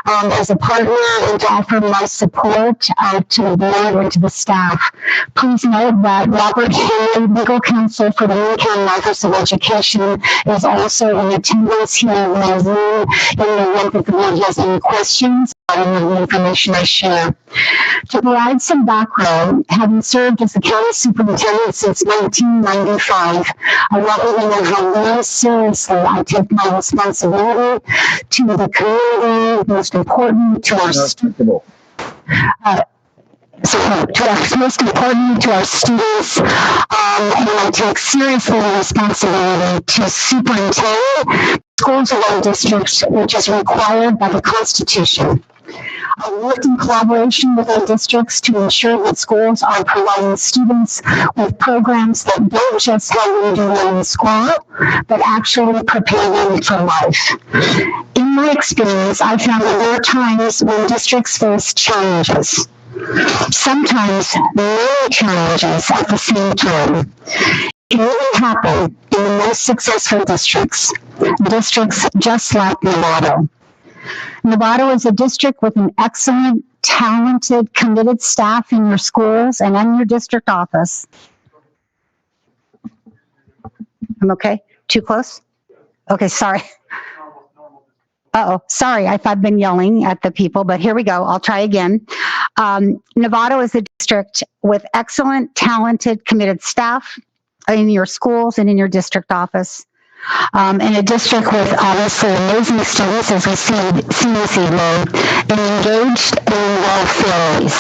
as a partner and to offer my support to the board and to the staff. Please note that Robert Henry, legal counsel for the Marin County Office of Education, is also in attendance here in my room in the event that the board has any questions on the information I share. To provide some background, having served as the county superintendent since 1995, I want you to know how very seriously I take my responsibility to the community, most important to our students. Most important to our students, and I take seriously the responsibility to superintend schools of our districts, which is required by the Constitution. I worked in collaboration with our districts to ensure that schools are providing students with programs that don't just help them do well in school, but actually prepare them for life. In my experience, I found that there are times when districts face challenges. Sometimes many challenges at the same time. It really happened in the most successful districts just like Nevada. Nevada is a district with an excellent, talented, committed staff in your schools and in your district office. I'm okay? Too close? Okay, sorry. Uh-oh, sorry if I've been yelling at the people, but here we go. I'll try again. Nevada is a district with excellent, talented, committed staff in your schools and in your district office. In a district with obviously amazing students, as we see this evening, and engaged and involved families.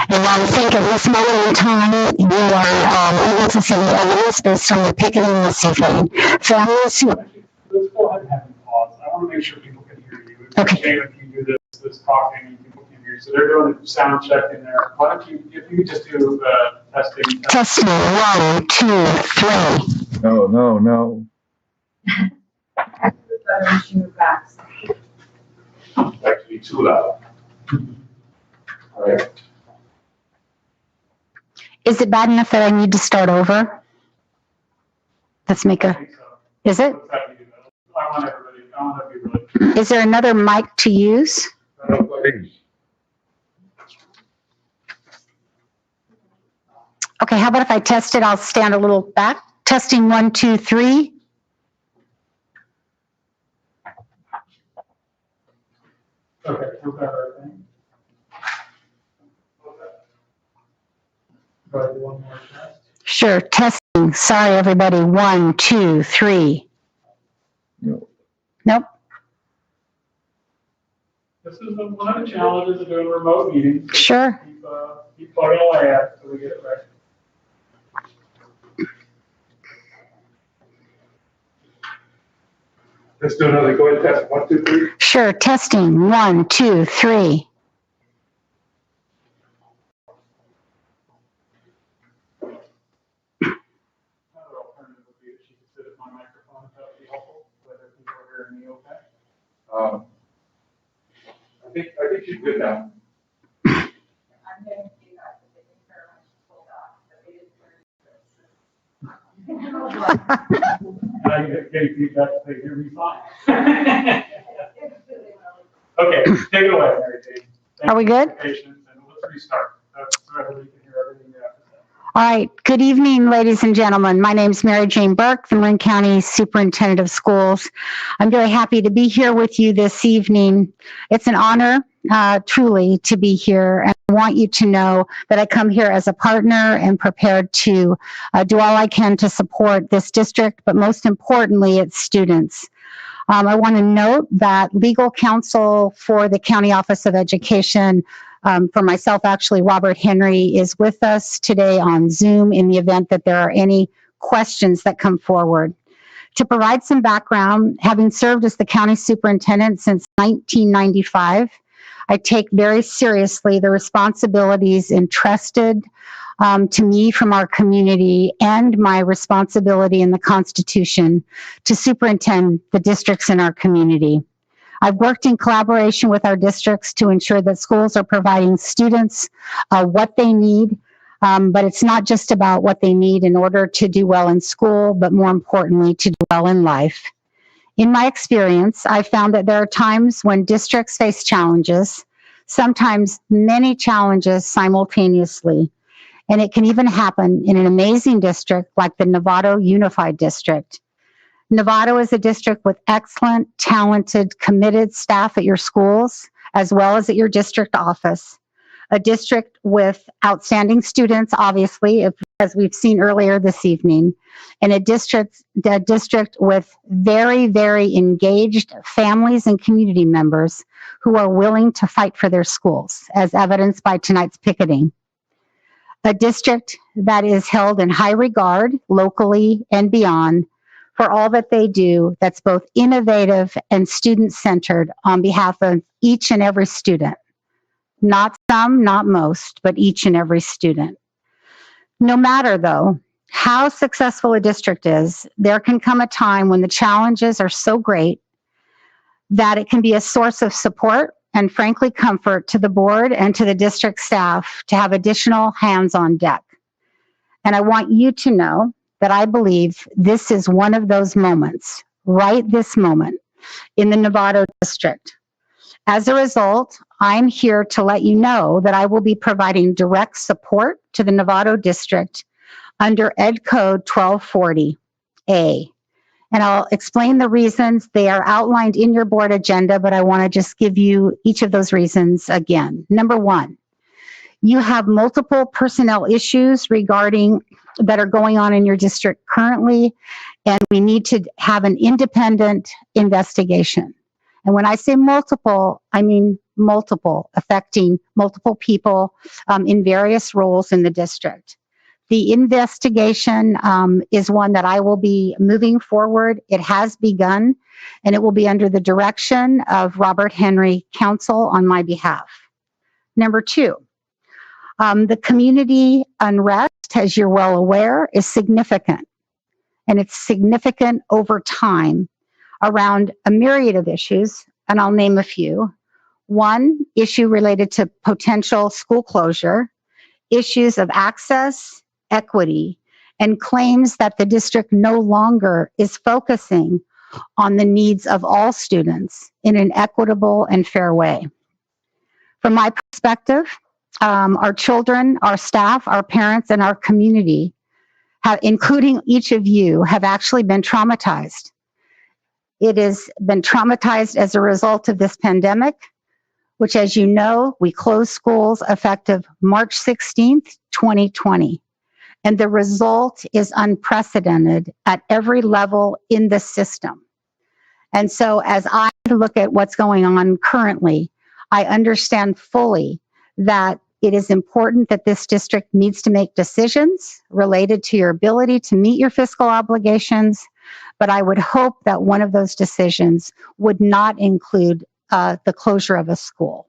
And I think at this moment in time, you are able to see the evidence based on the picketing this evening. Families who... Let's go ahead and have them pause. I want to make sure people can hear you. It's okay. A shame if you do this talking and people can hear you. So they're doing a sound check in there. Why don't you, if you could just do testing. Testing, 1, 2, 3. No. Actually too loud. All right. Is it bad enough that I need to start over? Let's make a... Is it? I want everybody. Is there another mic to use? Okay, how about if I test it? I'll stand a little back. Testing 1, 2, 3. Okay, we're better, I think. Probably one more test. Sure, testing. Sorry, everybody. 1, 2, 3. No. Nope. This is one of the challenges of doing remote meetings. Sure. Keep plugging away at it until we get it right. Let's do another, go ahead, test, 1, 2, 3. Sure, testing. 1, 2, 3. I think she's good now. I'm getting feedback that they think her when she's pulled off, but they didn't turn it. Now you get feedback, they hear me fine. Okay, take it away, Mary Jane. Are we good? Patience, and let's restart. So everybody can hear everything you have to say. All right. Good evening, ladies and gentlemen. My name is Mary Jane Burke, the Marin County Superintendent of Schools. I'm very happy to be here with you this evening. It's an honor, truly, to be here. And I want you to know that I come here as a partner and prepared to do all I can to support this district, but most importantly, its students. I want to note that legal counsel for the County Office of Education, for myself, actually, Robert Henry, is with us today on Zoom in the event that there are any questions that come forward. To provide some background, having served as the county superintendent since 1995, I take very seriously the responsibilities entrusted to me from our community and my responsibility in the Constitution to superintend the districts in our community. I've worked in collaboration with our districts to ensure that schools are providing students what they need, but it's not just about what they need in order to do well in school, but more importantly, to do well in life. In my experience, I've found that there are times when districts face challenges, sometimes many challenges simultaneously. And it can even happen in an amazing district like the Novato Unified District. Novato is a district with excellent, talented, committed staff at your schools, as well as at your district office. A district with outstanding students, obviously, as we've seen earlier this evening, and a district with very, very engaged families and community members who are willing to fight for their schools, as evidenced by tonight's picketing. A district that is held in high regard locally and beyond for all that they do that's both innovative and student-centered on behalf of each and every student. Not some, not most, but each and every student. No matter, though, how successful a district is, there can come a time when the challenges are so great that it can be a source of support and frankly comfort to the board and to the district staff to have additional hands on deck. And I want you to know that I believe this is one of those moments, right this moment, in the Novato district. As a result, I'm here to let you know that I will be providing direct support to the Novato district under Ed Code 1240A. And I'll explain the reasons. They are outlined in your board agenda, but I want to just give you each of those reasons again. Number one, you have multiple personnel issues that are going on in your district currently, and we need to have an independent investigation. And when I say multiple, I mean multiple, affecting multiple people in various roles in the district. The investigation is one that I will be moving forward. It has begun, and it will be under the direction of Robert Henry, counsel on my behalf. Number two, the community unrest, as you're well aware, is significant, and it's significant over time around a myriad of issues, and I'll name a few. One, issue related to potential school closure, issues of access, equity, and claims that the district no longer is focusing on the needs of all students in an equitable and fair way. From my perspective, our children, our staff, our parents, and our community, including each of you, have actually been traumatized. It has been traumatized as a result of this pandemic, which, as you know, we closed schools effective March 16th, 2020. And the result is unprecedented at every level in the system. And so as I look at what's going on currently, I understand fully that it is important that this district needs to make decisions related to your ability to meet your fiscal obligations, but I would hope that one of those decisions would not include the closure of a school.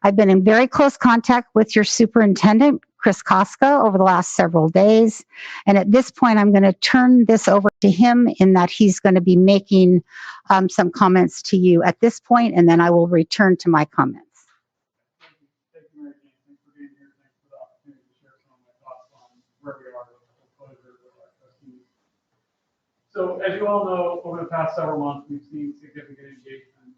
I've been in very close contact with your superintendent, Chris Koska over the last several days. And at this point, I'm going to turn this over to him in that he's going to be making some comments to you at this point, and then I will return to my comments. Thank you, Mary Jane. Thanks for being here. Thanks for the opportunity to share some of my thoughts on where we are with the closure with our trustees. So as you all know, over the past several months, we've seen significant engagement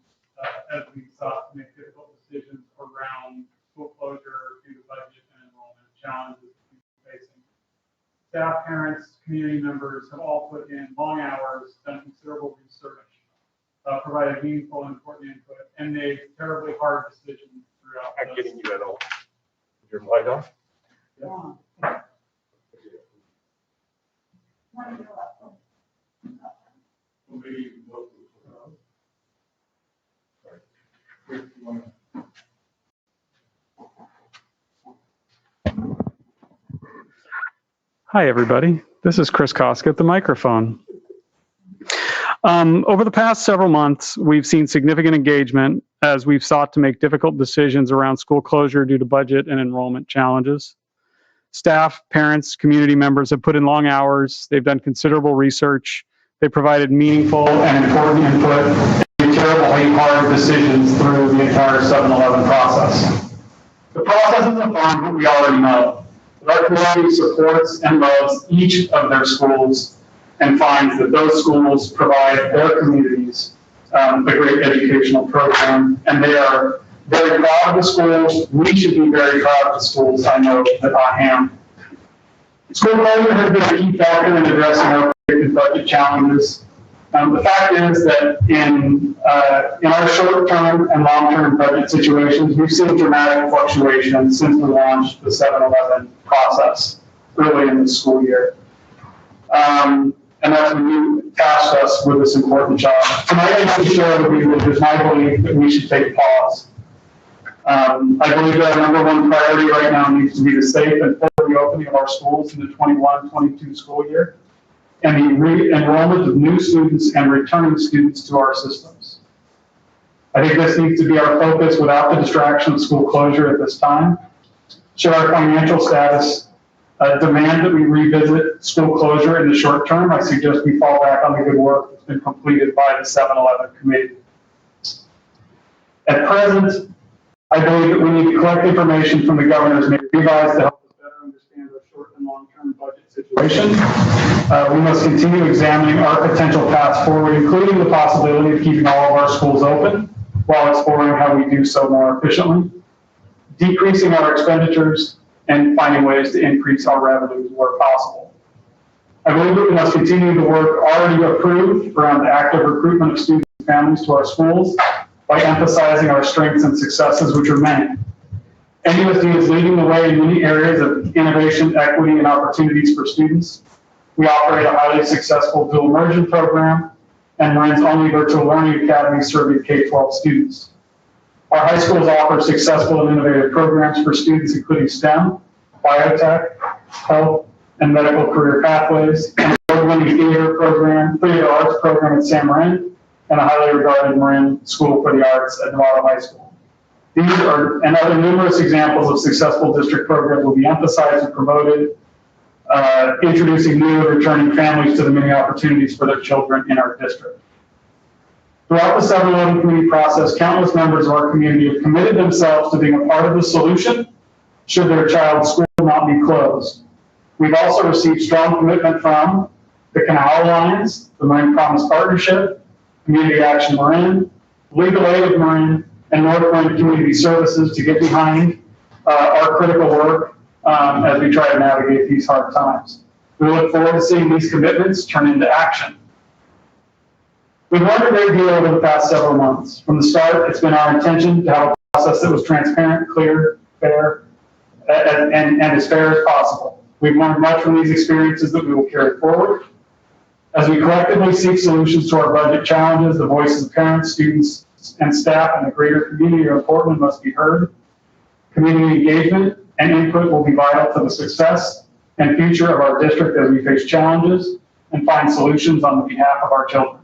as we sought to make difficult decisions around school closure due to budget and enrollment challenges we're facing. Staff, parents, community members have all put in long hours, done considerable research, provided meaningful and important input, and made terribly hard decisions throughout. I'm getting you at all. Is your light on? Yeah. Well, maybe you can vote for it. Hi, everybody. This is Chris Koska at the microphone. Over the past several months, we've seen significant engagement as we've sought to make difficult decisions around school closure due to budget and enrollment challenges. Staff, parents, community members have put in long hours. They've done considerable research. They provided meaningful and important input and made terribly hard decisions through the entire 7-11 process. The process isn't fun, but we already know. Our community supports and loves each of their schools and finds that those schools provide their communities a great educational program, and they are very proud of the schools. We should be very proud of the schools. I know that I am. School closure has been a key factor in addressing our budget challenges. The fact is that in our short-term and long-term budget situations, we've seen dramatic fluctuations since we launched the 7-11 process early in the school year. And that's when you tasked us with this important job. Tonight, I want to share with you that it is my belief that we should take pause. I believe that our number one priority right now needs to be the safe and full reopening of our schools in the 21-22 school year, and the re-enrollment of new students and returning students to our systems. I think this needs to be our focus without the distraction of school closure at this time. Should our financial status demand that we revisit school closure in the short term, I suggest we fall back on the good work that's been completed by the 7-11 committee. At present, I believe that we need to collect information from the governors and revise to help us better understand our short and long-term budget situation. We must continue examining our potential paths forward, including the possibility of keeping all of our schools open while exploring how we do so more efficiently, decreasing our expenditures, and finding ways to increase our revenues where possible. I believe that we must continue the work already approved around the active recruitment of students and families to our schools by emphasizing our strengths and successes, which are many. NUSD is leading the way in many areas of innovation, equity, and opportunities for students. We operate a highly successful dual immersion program and Marin's only virtual learning academy serving K-12 students. Our high schools offer successful and innovative programs for students, including STEM, biotech, health, and medical career pathways, an award-winning theater arts program at San Marin, and a highly regarded Marin School for the Arts at Novato High School. These and other numerous examples of successful district programs will be emphasized and promoted, introducing new and returning families to the many opportunities for their children in our district. Throughout the 7-11 community process, countless members of our community have committed themselves to being a part of the solution should their child's school not be closed. We've also received strong commitment from the Canal Alliance, the Marin Promise Partnership, Community Action Marin, Legal Aid of Marin, and North Marin Community Services to get behind our critical work as we try to navigate these hard times. We look forward to seeing these commitments turn into action. We've learned a great deal over the past several months. From the start, it's been our intention to have a process that was transparent, clear, fair, and as fair as possible. We've learned much from these experiences that we will carry forward. As we collectively seek solutions to our budget challenges, the voices of parents, students, and staff in the greater community are important and must be heard. Community engagement and input will be vital to the success and future of our district as we face challenges and find solutions on behalf of our children.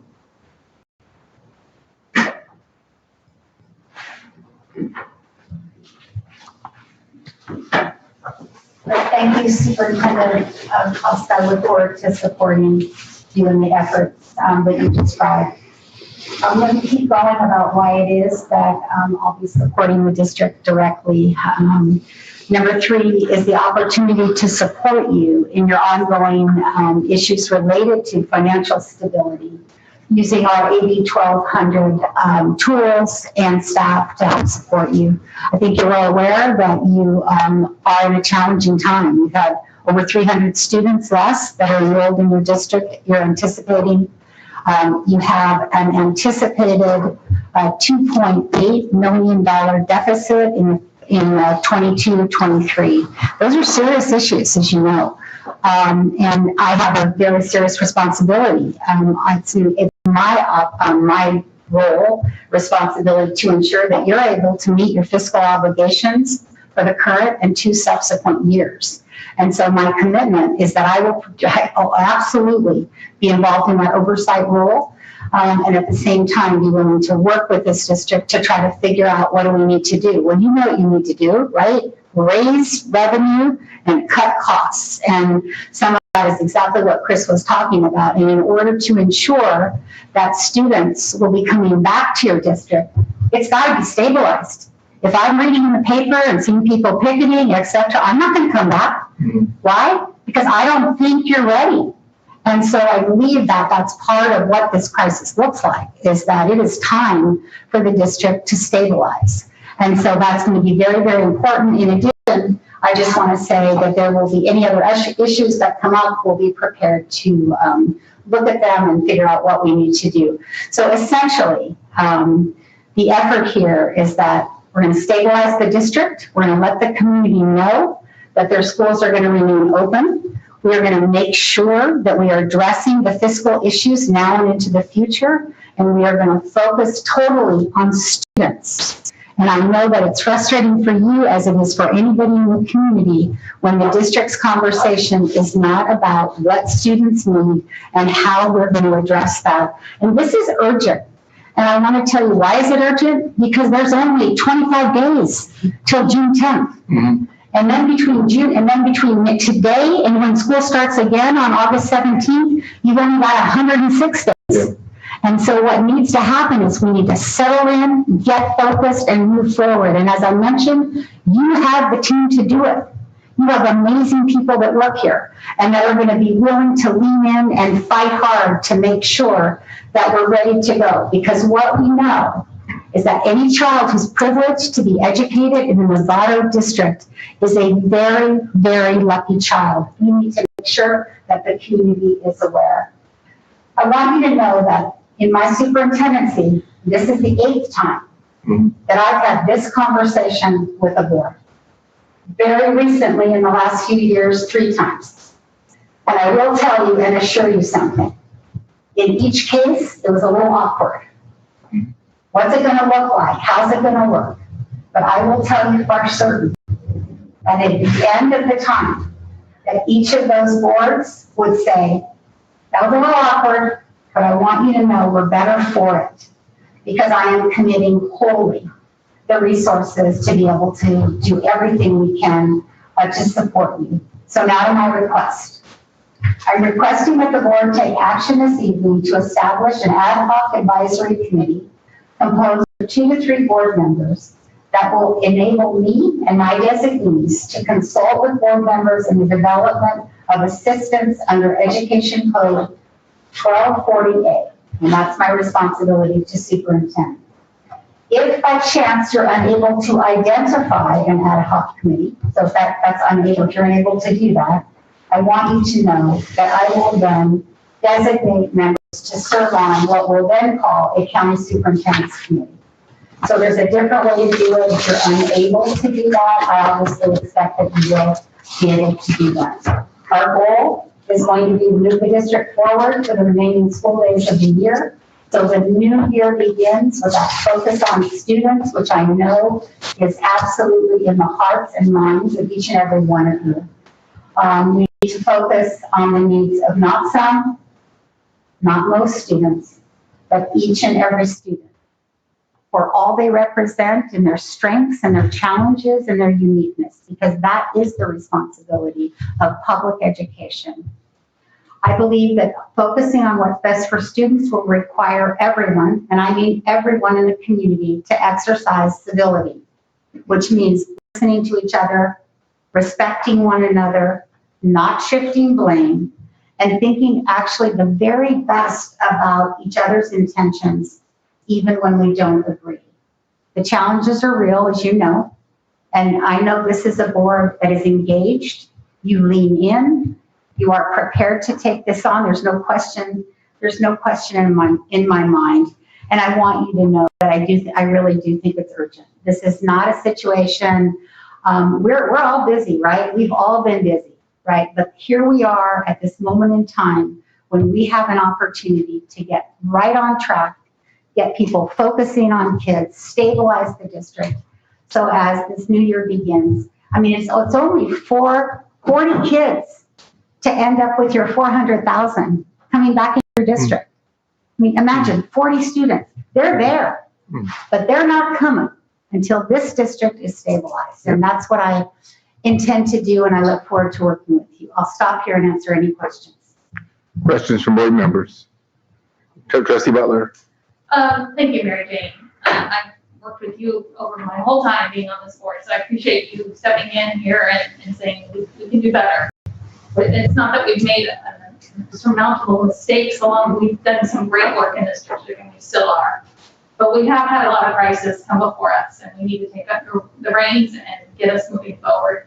Thank Thank you, Superintendent Costa. I look forward to supporting you in the efforts that you described. I'm going to keep going about why it is that I'll be supporting the district directly. Number 3 is the opportunity to support you in your ongoing issues related to financial stability, using our AB 1200 tools and staff to help support you. I think you're well aware that you are in a challenging time. You've had over 300 students less that are enrolled in your district. You're anticipating, you have an anticipated $2.8 million deficit in 22-23. Those are serious issues, as you know. And I have a very serious responsibility. It's my role, responsibility to ensure that you're able to meet your fiscal obligations for the current and 2 subsequent years. And so my commitment is that I will absolutely be involved in that oversight role, and at the same time be willing to work with this district to try to figure out what do we need to do. Well, you know what you need to do, right? Raise revenue and cut costs. And some of that is exactly what Chris was talking about. And in order to ensure that students will be coming back to your district, it's got to be stabilized. If I'm reading in the paper and seeing people picketing, etc., I'm not going to come back. Why? Because I don't think you're ready. And so I believe that that's part of what this crisis looks like, is that it is time for the district to stabilize. And so that's going to be very, very important. In addition, I just want to say that there will be any other issues that come up, we'll be prepared to look at them and figure out what we need to do. So essentially, the effort here is that we're going to stabilize the district. We're going to let the community know that their schools are going to remain open. We are going to make sure that we are addressing the fiscal issues now and into the future, and we are going to focus totally on students. And I know that it's frustrating for you as it is for anybody in the community when the district's conversation is not about what students need and how we're going to address that. And this is urgent. And I want to tell you, why is it urgent? Because there's only 25 days till June 10th. Mm-hmm. And then between today and when school starts again on August 17th, you've only got 106 days. Yeah. And so what needs to happen is we need to settle in, get focused, and move forward. And as I mentioned, you have the team to do it. You have amazing people that work here and that are going to be willing to lean in and fight hard to make sure that we're ready to go. Because what we know is that any child who's privileged to be educated in the Novato district is a very, very lucky child. We need to make sure that the community is aware. I want you to know that in my superintendency, this is the 8th time that I've had this conversation with a board. Very recently, in the last few years, 3 times. And I will tell you and assure you something. In each case, it was a little awkward. What's it going to look like? How's it going to work? But I will tell you for certain that at the end of the time, that each of those boards would say, that was a little awkward, but I want you to know we're better for it because I am committing wholly the resources to be able to do everything we can to support you. So now to my request. I'm requesting that the board take action this evening to establish an ad hoc advisory committee composed of 2 to 3 board members that will enable me and my designees to consult with board members in the development of assistance under Education Code 1240A. And that's my responsibility to superintend. If by chance you're unable to identify an ad hoc committee, so if that's unable, if you're unable to do that, I want you to know that I will then designate members to serve on what we'll then call a county superintendent's committee. So there's a different way to do it. If you're unable to do that, I obviously expect that you will be able to do that. Our goal is going to be to move the district forward for the remaining school days of the year. So the new year begins with that focus on students, which I know is absolutely in the hearts and minds of each and every one of you. We need to focus on the needs of not some, not most students, but each and every student. for all they represent and their strengths and their challenges and their uniqueness, because that is the responsibility of public education. I believe that focusing on what's best for students will require everyone, and I mean everyone in the community, to exercise civility, which means listening to each other, respecting one another, not shifting blame, and thinking actually the very best about each other's intentions, even when we don't agree. The challenges are real, as you know, and I know this is a board that is engaged. You lean in. You are prepared to take this on. There's no question in my mind. And I want you to know that I really do think it's urgent. This is not a situation, we're all busy, right? We've all been busy, right? But here we are at this moment in time when we have an opportunity to get right on track, get people focusing on kids, stabilize the district. So as this new year begins, I mean, it's only 40 kids to end up with your 400,000 coming back in your district. I mean, imagine 40 students, they're there, but they're not coming until this district is stabilized. And that's what I intend to do, and I look forward to working with you. I'll stop here and answer any questions. Questions from board members? Trustee Butler. Thank you, Mary Jane. I've worked with you over my whole time being on this board, so I appreciate you stepping in here and saying we can do better. But it's not that we've made surmountable mistakes along. We've done some great work in this district, and we still are. But we have had a lot of crises come before us, and we need to take up the reins and get us moving forward.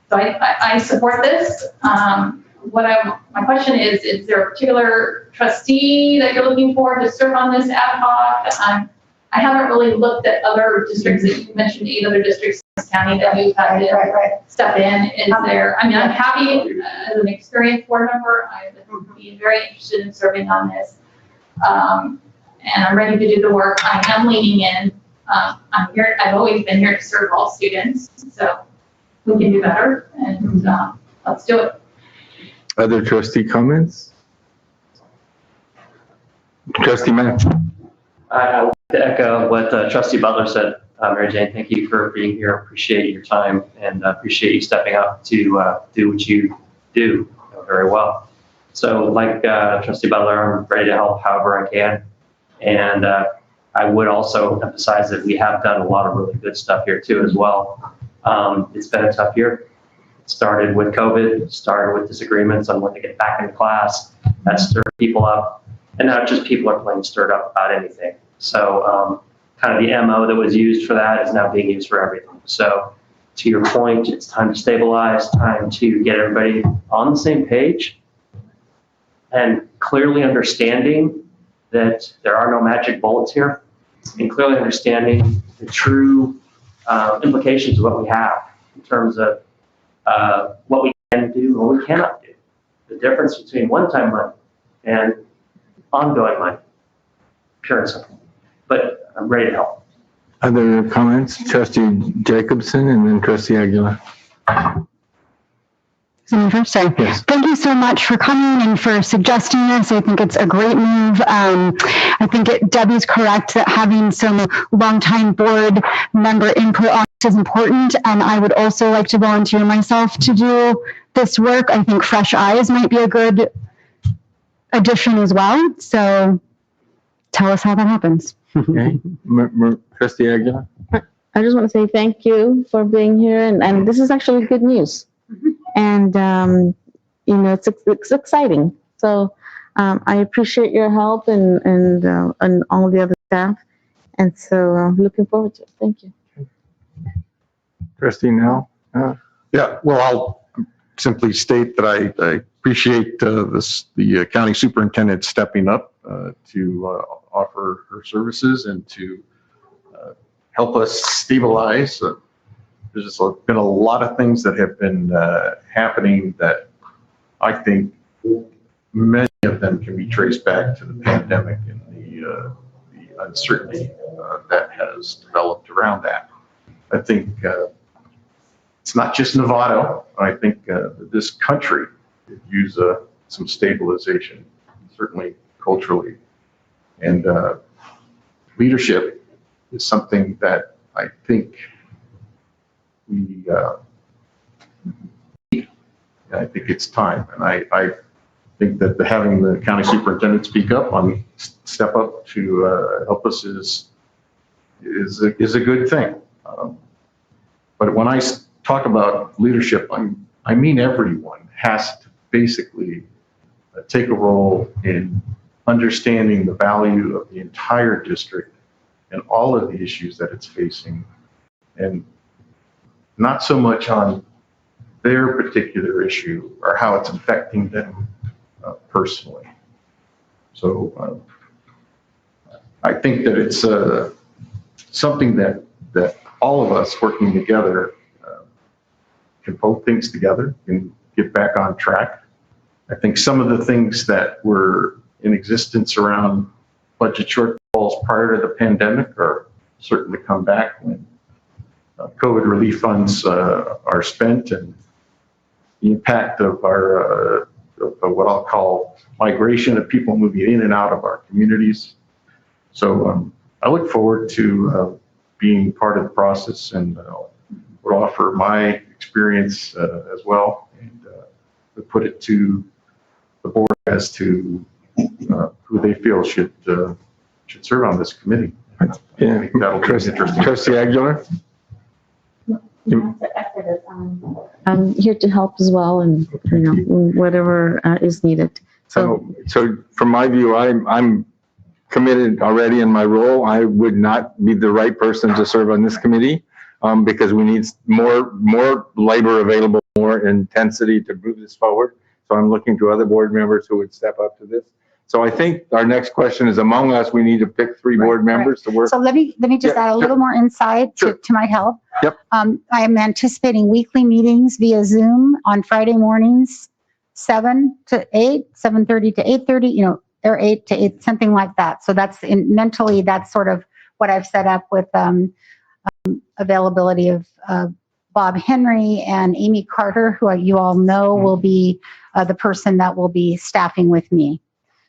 So I support this. My question is there a particular trustee that you're looking for to serve on this ad hoc? I haven't really looked at other districts. That you mentioned 8 other districts in this county that you've had to step in. Is there, I mean, I'm happy as an experienced board member. I would be very interested in serving on this. And I'm ready to do the work. I am leaning in. I'm here. I've always been here to serve all students. So we can do better, and let's do it. Other trustee comments? Trustee Matt. I would like to echo what Trustee Butler said. Mary Jane, thank you for being here. Appreciate your time, and appreciate you stepping up to do what you do very well. So like Trustee Butler, I'm ready to help however I can. And I would also emphasize that we have done a lot of really good stuff here too as well. It's been a tough year. It started with COVID, started with disagreements on when to get back into class. That stirred people up. And not just people are plain stirred up about anything. So kind of the MO that was used for that is now being used for everything. So to your point, it's time to stabilize, time to get everybody on the same page and clearly understanding that there are no magic bullets here, and clearly understanding the true implications of what we have in terms of what we can do and what we cannot do. The difference between one-time money and ongoing money, pure and simple. But I'm ready to help. Other comments? Trustee Jacobson and then Trustee Aguilar. Sorry. Yes. Thank you so much for coming and for suggesting this. I think it's a great move. I think Debbie's correct that having some longtime board member input on this is important. And I would also like to volunteer myself to do this work. I think fresh eyes might be a good addition as well. So tell us how that happens. Okay. Trustee Aguilar. I just want to say thank you for being here. And this is actually good news. And, you know, it's exciting. So I appreciate your help and all the other staff. And so I'm looking forward to it. Thank you. Trustee Nell. Yeah, well, I'll simply state that I appreciate the county superintendent stepping up to offer her services and to help us stabilize. There's been a lot of things that have been happening that I think many of them can be traced back to the pandemic and the uncertainty that has developed around that. I think it's not just Novato. I think this country could use some stabilization, certainly culturally. And leadership is something that I think we, I think it's time. And I think that having the county superintendent speak up step up to help us is a good thing. But when I talk about leadership, I mean everyone has to basically take a role in understanding the value of the entire district and all of the issues that it's facing, and not so much on their particular issue or how it's affecting them personally. So I think that it's something that all of us working together can pull things together and get back on track. I think some of the things that were in existence around budget shortfalls prior to the pandemic are certain to come back when COVID relief funds are spent, and the impact of our of what I'll call migration of people moving in and out of our communities. So I look forward to being part of the process, and would offer my experience as well, and put it to the board as to who they feel should serve on this committee. Yeah, I think that'll be interesting. Trustee Aguilar? I'm here to help as well, and whatever is needed. So from my view, I'm committed already in my role. I would not be the right person to serve on this committee because we need more labor available, more intensity to move this forward. So I'm looking to other board members who would step up to this. So I think our next question is, among us, we need to pick 3 board members to work. So let me just add a little more insight to my help. Yep. I am anticipating weekly meetings via Zoom on Friday mornings, 7 to 8, 7:30 to 8:30, or 8 to 8, something like that. So mentally, that's sort of what I've set up with availability of Bob Henry and Amy Carter, who you all know will be the person that will be staffing with me.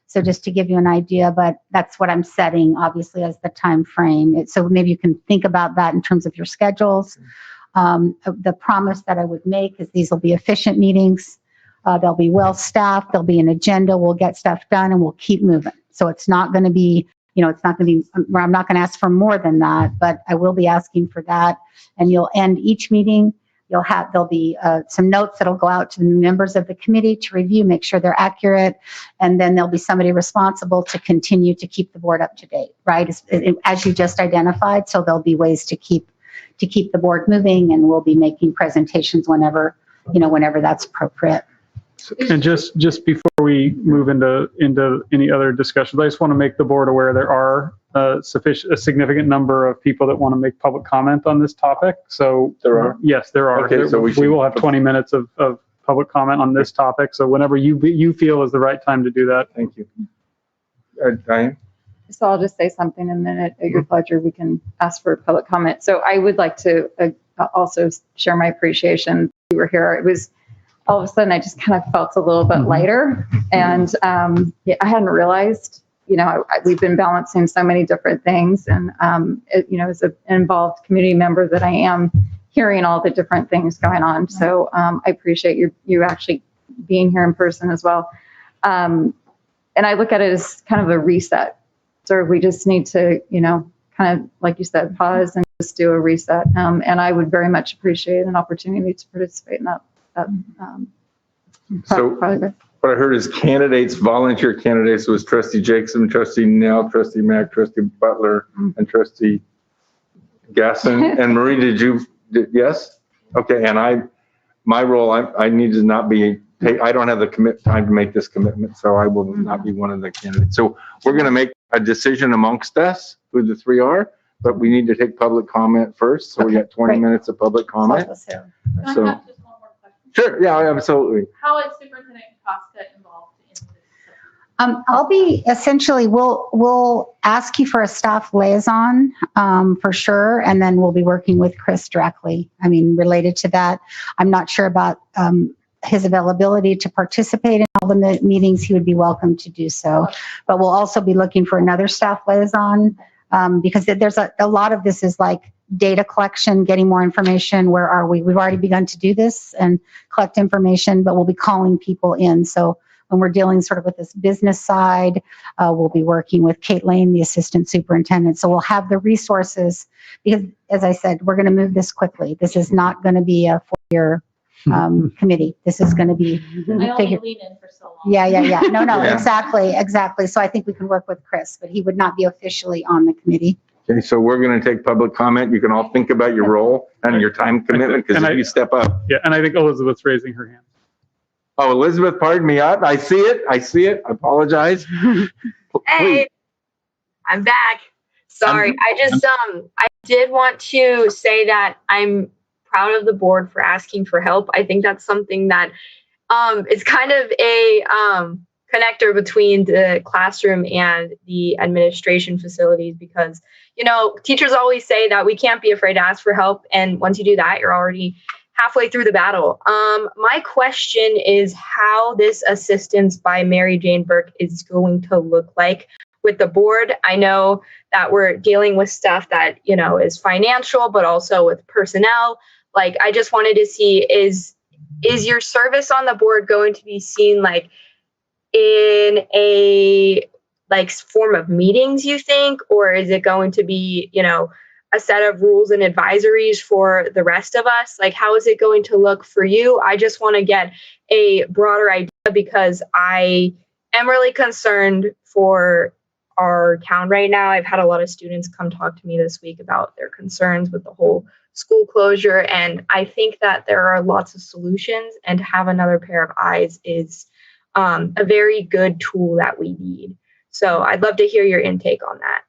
So just to give you an idea, but that's what I'm setting, obviously, as the time frame. So maybe you can think about that in terms of your schedules. The promise that I would make is these will be efficient meetings. They'll be well staffed. There'll be an agenda. We'll get stuff done, and we'll keep moving. So it's not going to be, it's not going to be, I'm not going to ask for more than that, but I will be asking for that. And you'll end each meeting. There'll be some notes that'll go out to the members of the committee to review, make sure they're accurate. And then there'll be somebody responsible to continue to keep the board up to date, right? As you just identified. So there'll be ways to keep the board moving, and we'll be making presentations whenever that's appropriate. And just before we move into any other discussions, I just want to make the board aware there are a significant number of people that want to make public comment on this topic. So there are? Yes, there are. Okay, so we will have 20 minutes of public comment on this topic. So whenever you feel is the right time to do that. Thank you. Diane? So I'll just say something and then at your pleasure, we can ask for public comment. So I would like to also share my appreciation. You were here. It was all of a sudden, I just kind of felt a little bit lighter. And I hadn't realized, we've been balancing so many different things. And, as an involved community member that I am, hearing all the different things going on. So I appreciate you actually being here in person as well. And I look at it as kind of a reset. So we just need to, kind of, like you said, pause and just do a reset. And I would very much appreciate an opportunity to participate in that. So what I heard is volunteer candidates was Trustee Jacobson, Trustee Nell, Trustee Mack, Trustee Butler, and Trustee Gasson. And Marie, yes? Okay, and my role, I need to not be, I don't have the time to make this commitment, so I will not be one of the candidates. So we're going to make a decision amongst us who the 3 are, but we need to take public comment first. So we got 20 minutes of public comment. So. Sure. Yeah, absolutely. How is Superintendent Costa involved in this? I'll be we'll ask you for a staff liaison for sure, and then we'll be working with Chris directly. Related to that, I'm not sure about his availability to participate in all the meetings. He would be welcome to do so, but we'll also be looking for another staff liaison because there's a lot of this is like data collection, getting more information. Where are we? We've already begun to do this and collect information, but we'll be calling people in. So when we're dealing sort of with this business side, we'll be working with Kate Lane, the assistant superintendent. So we'll have the resources because, as I said, we're going to move this quickly. This is not going to be a 4-year committee. This is going to be. I only lean in for so long. Yeah. No, Yeah. exactly. So I think we can work with Chris, but he would not be officially on the committee. Okay, so we're going to take public comment. You can all think about your role and your time commitment because if you step up. Yeah, and I think Elizabeth's raising her hand. Oh, Elizabeth, pardon me. I see it. I apologize. Hey, I'm back. Sorry. I did want to say that I'm proud of the board for asking for help. I think that's something that is kind of a connector between the classroom and the administration facilities because, you know, teachers always say that we can't be afraid to ask for help. And once you do that, you're already halfway through the battle. My question is how this assistance by Mary Jane Burke is going to look like with the board. I know that we're dealing with stuff that, you know, is financial, but also with personnel. Like, I just wanted to see, is your service on the board going to be seen like in a form of meetings, you think, or is it going to be, you know, a set of rules and advisories for the rest of us? Like, how is it going to look for you? I just want to get a broader idea because I am really concerned for our town right now. I've had a lot of students come talk to me this week about their concerns with the whole school closure. And I think that there are lots of solutions, and to have another pair of eyes is a very good tool that we need. So I'd love to hear your intake on that.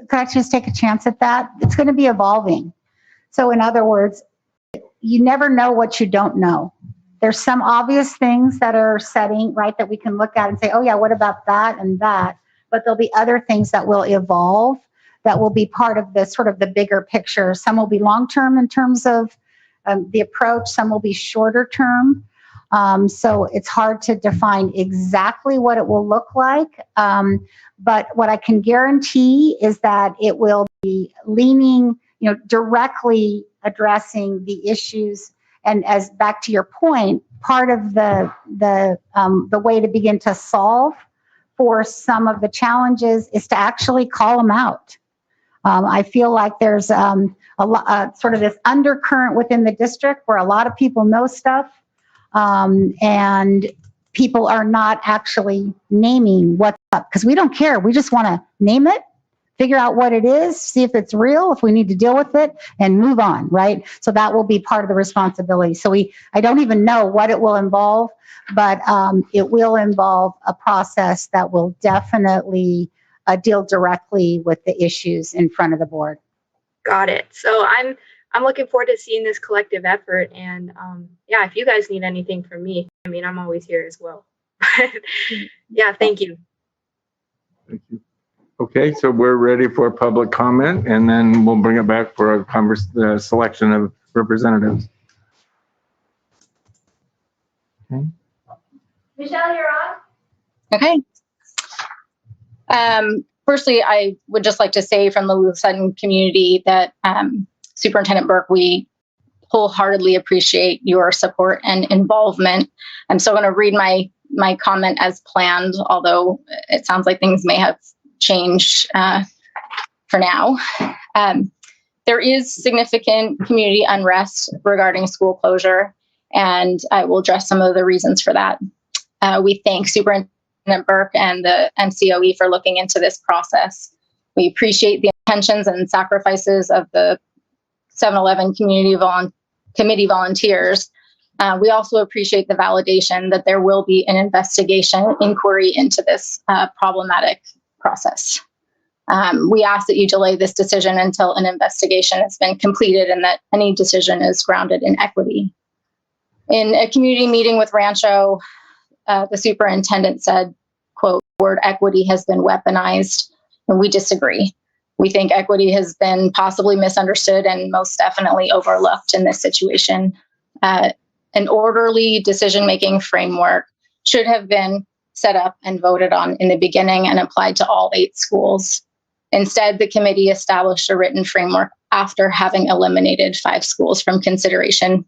Could I just take a chance at that? It's going to be evolving. So in other words, you never know what you don't know. There's some obvious things that are setting, right, that we can look at and say, oh yeah, what about that and that? But there'll be other things that will evolve that will be part of the sort of the bigger picture. Some will be long-term in terms of the approach. Some will be shorter term. So it's hard to define exactly what it will look like. But what I can guarantee is that it will be leaning, you know, directly addressing the issues. And as back to your point, part of the way to begin to solve for some of the challenges is to actually call them out. I feel like there's a lot, sort of this undercurrent within the district where a lot of people know stuff, and people are not actually naming what's up because we don't care. We just want to name it, figure out what it is, see if it's real, if we need to deal with it, and move on, right? So that will be part of the responsibility. So I don't even know what it will involve, but it will involve a process that will definitely deal directly with the issues in front of the board. Got it. So I'm looking forward to seeing this collective effort. And yeah, if you guys need anything from me, I mean, I'm always here as well. Yeah, thank you. Thank you. Okay, so we're ready for public comment, and then we'll bring it back for a selection of representatives. Okay. Michelle, you're on. Okay. Firstly, I would just like to say from the Lou-Sutton community that Superintendent Burke, we wholeheartedly appreciate your support and involvement. I'm still going to read my comment as planned, although it sounds like things may have changed for now. There is significant community unrest regarding school closure, and I will address some of the reasons for that. We thank Superintendent Burke and the MCOE for looking into this process. We appreciate the intentions and sacrifices of the 7-Eleven committee volunteers. We also appreciate the validation that there will be an inquiry into this problematic process. We ask that you delay this decision until an investigation has been completed and that any decision is grounded in equity. In a community meeting with Rancho, the superintendent said, quote, "Word equity has been weaponized," and we disagree. We think equity has been possibly misunderstood and most definitely overlooked in this situation. An orderly decision-making framework should have been set up and voted on in the beginning and applied to all 8 schools. Instead, the committee established a written framework after having eliminated 5 schools from consideration.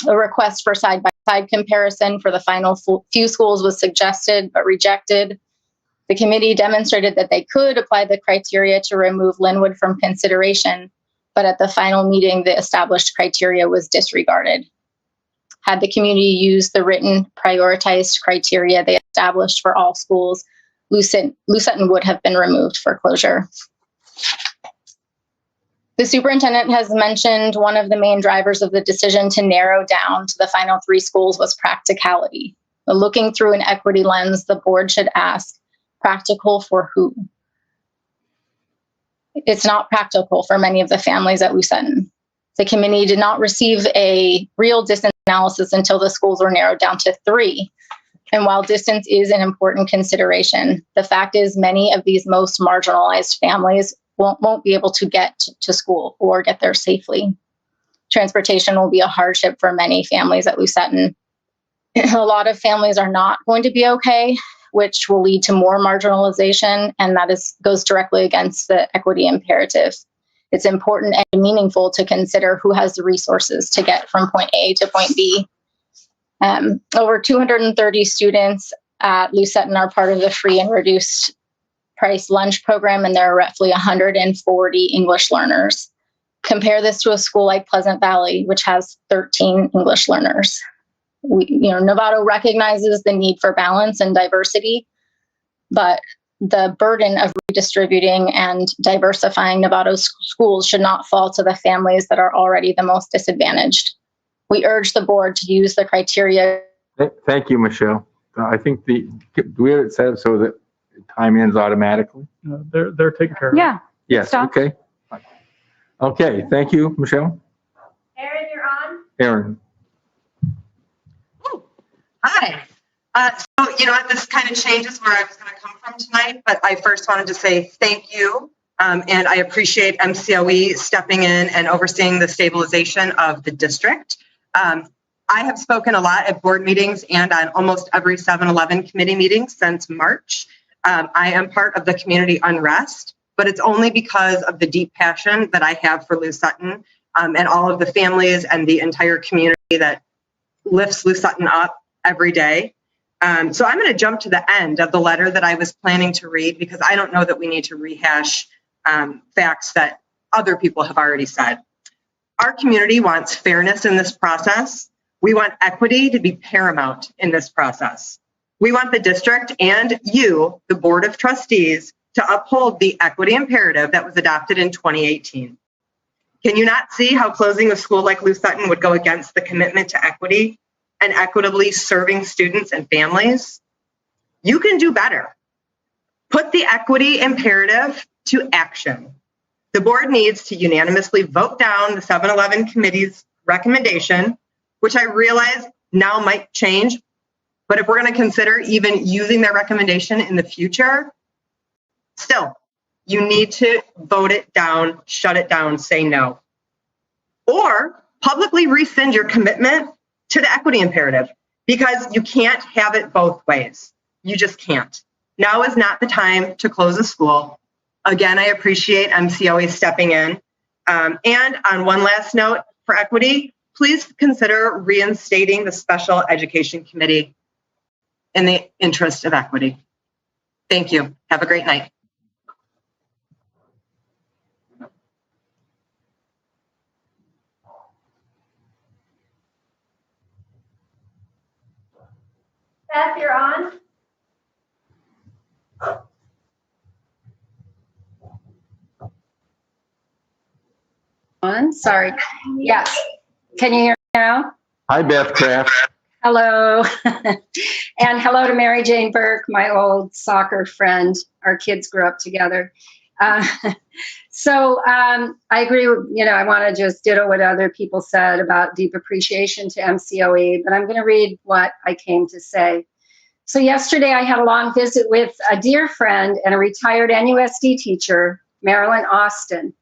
A request for side-by-side comparison for the final few schools was suggested but rejected. The committee demonstrated that they could apply the criteria to remove Linwood from consideration, but at the final meeting, the established criteria was disregarded. Had the community used the written prioritized criteria they established for all schools, Sutton would have been removed for closure. The superintendent has mentioned one of the main drivers of the decision to narrow down to the final 3 schools was practicality. But looking through an equity lens, the board should ask, practical for who? It's not practical for many of the families at Sutton. The committee did not receive a real distance analysis until the schools were narrowed down to 3. And while distance is an important consideration, the fact is many of these most marginalized families won't be able to get to school or get there safely. Transportation will be a hardship for many families at Sutton. A lot of families are not going to be okay, which will lead to more marginalization, and that goes directly against the equity imperative. It's important and meaningful to consider who has the resources to get from point A to point B. Over 230 students at Sutton are part of the free and reduced price lunch program, and there are roughly 140 English learners. Compare this to a school like Pleasant Valley, which has 13 English learners. Novato recognizes the need for balance and diversity, but the burden of redistributing and diversifying Novato schools should not fall to the families that are already the most disadvantaged. We urge the board to use the criteria. Thank you, Michelle. I think do we have it set up so that time ends automatically? They're taken care of. Yeah. Yes, Stop. okay. Okay, thank you, Michelle. Aaron, you're on. Aaron. Hi. This kind of changes where I was going to come from tonight, but I first wanted to say thank you. And I appreciate MCOE stepping in and overseeing the stabilization of the district. I have spoken a lot at board meetings and on almost every 7-Eleven committee meeting since March. I am part of the community unrest, but it's only because of the deep passion that I have for Sutton and all of the families and the entire community that lifts Sutton up every day. So I'm going to jump to the end of the letter that I was planning to read because I don't know that we need to rehash facts that other people have already said. Our community wants fairness in this process. We want equity to be paramount in this process. We want the district and you, the Board of Trustees, to uphold the equity imperative that was adopted in 2018. Can you not see how closing a school like Sutton would go against the commitment to equity and equitably serving students and families? You can do better. Put the equity imperative to action. The board needs to unanimously vote down the 7-Eleven committee's recommendation, which I realize now might change, but if we're going to consider even using their recommendation in the future, still, you need to vote it down, shut it down, say no. Or publicly rescind your commitment to the equity imperative because you can't have it both ways. You just can't. Now is not the time to close a school. Again, I appreciate MCOE stepping in. And on one last note for equity, please consider reinstating the Special Education Committee in the interest of equity. Thank you. Have a great night. Beth, you're on. Sorry. Yes. Can you hear me now? Hi, Beth Kraft. Hello. And hello to Mary Jane Burke, my old soccer friend. Our kids grew up together. So I agree with, I want to just ditto what other people said about deep appreciation to MCOE, but I'm going to read what I came to say. So yesterday I had a long visit with a dear friend and a retired NUSD teacher, Marilyn Austin.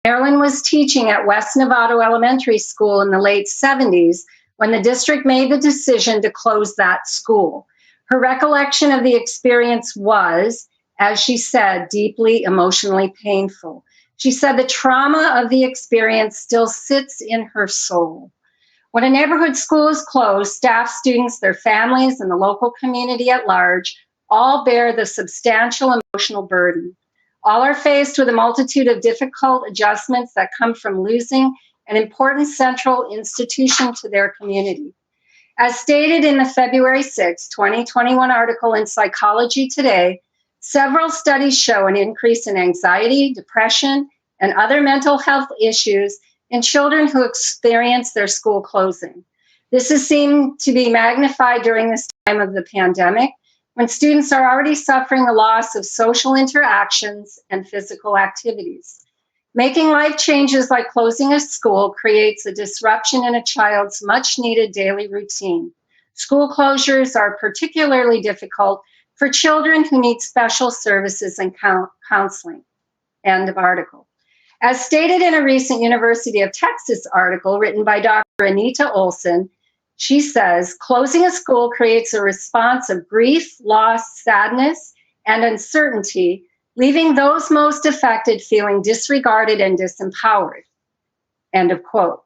Marilyn was teaching at West Novato Elementary School in the late 70s when the district made the decision to close that school. Her recollection of the experience was, as she said, deeply emotionally painful. She said the trauma of the experience still sits in her soul. When a neighborhood school is closed, staff, students, their families, and the local community at large all bear the substantial emotional burden. All are faced with a multitude of difficult adjustments that come from losing an important central institution to their community. As stated in the February 6, 2021 article in Psychology Today, several studies show an increase in anxiety, depression, and other mental health issues in children who experience their school closing. This is seen to be magnified during this time of the pandemic, when students are already suffering the loss of social interactions and physical activities. Making life changes like closing a school creates a disruption in a child's much-needed daily routine. School closures are particularly difficult for children who need special services and counseling. End of article. As stated in a recent University of Texas article written by Dr. Anita Olson, she says, closing a school creates a response of grief, loss, sadness, and uncertainty, leaving those most affected feeling disregarded and disempowered. End of quote.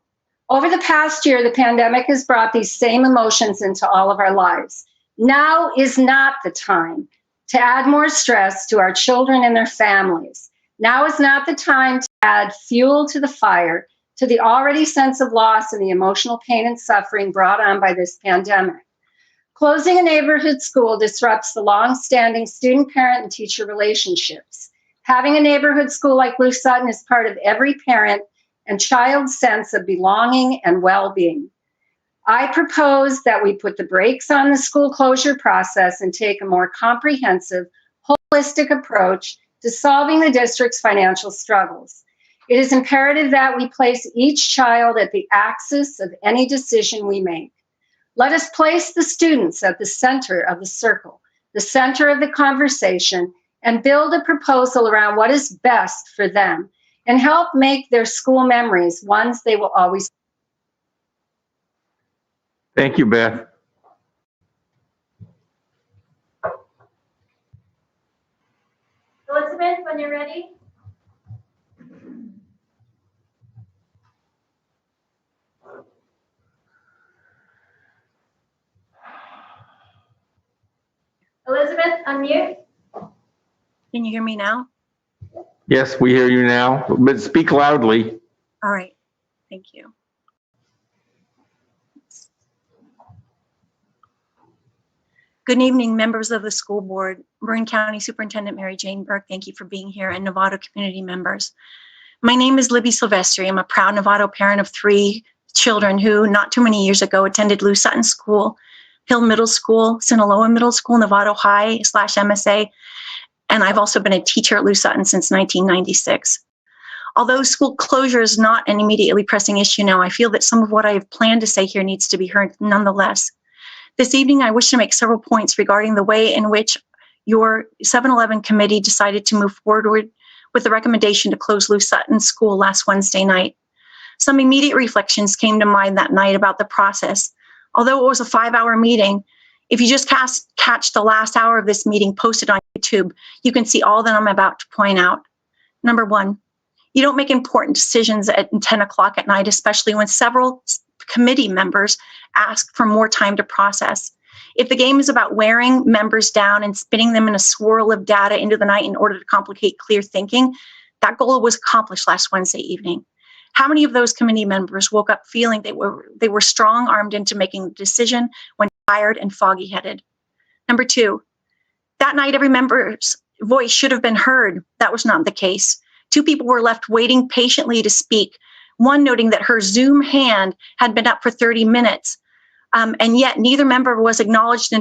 Over the past year, the pandemic has brought these same emotions into all of our lives. Now is not the time to add more stress to our children and their families. Now is not the time to add fuel to the fire, to the already sense of loss and the emotional pain and suffering brought on by this pandemic. Closing a neighborhood school disrupts the long-standing student, parent, and teacher relationships. Having a neighborhood school like Blue Sutton is part of every parent and child's sense of belonging and well-being. I propose that we put the brakes on the school closure process and take a more comprehensive, holistic approach to solving the district's financial struggles. It is imperative that we place each child at the axis of any decision we make. Let us place the students at the center of the circle, the center of the conversation, and build a proposal around what is best for them and help make their school memories ones they will always. Thank you, Beth. Elizabeth, when you're ready. Elizabeth, unmute. Can you hear me now? Yes, we hear you now, but speak loudly. All right, thank you. Good evening, members of the school board. Marin County Superintendent Mary Jane Burke, thank you for being here, and Novato community members. My name is Libby Silvestri. I'm a proud Novato parent of 3 children who not too many years ago attended Lou Sutton School, Hill Middle School, Sinaloa Middle School, Novato High / MSA, and I've also been a teacher at Lou Sutton since 1996. Although school closure is not an immediately pressing issue now, I feel that some of what I have planned to say here needs to be heard nonetheless. This evening, I wish to make several points regarding the way in which your 7-Eleven committee decided to move forward with the recommendation to close Lou Sutton School last Wednesday night. Some immediate reflections came to mind that night about the process. Although it was a 5-hour meeting, if you just catch the last hour of this meeting posted on YouTube, you can see all that I'm about to point out. Number 1, you don't make important decisions at 10 o'clock at night, especially when several committee members ask for more time to process. If the game is about wearing members down and spinning them in a swirl of data into the night in order to complicate clear thinking, that goal was accomplished last Wednesday evening. How many of those committee members woke up feeling they were strong-armed into making a decision when tired and foggy-headed? Number 2, that night every member's voice should have been heard. That was not the case. 2 people were left waiting patiently to speak, one noting that her Zoom hand had been up for 30 minutes, and yet neither member was acknowledged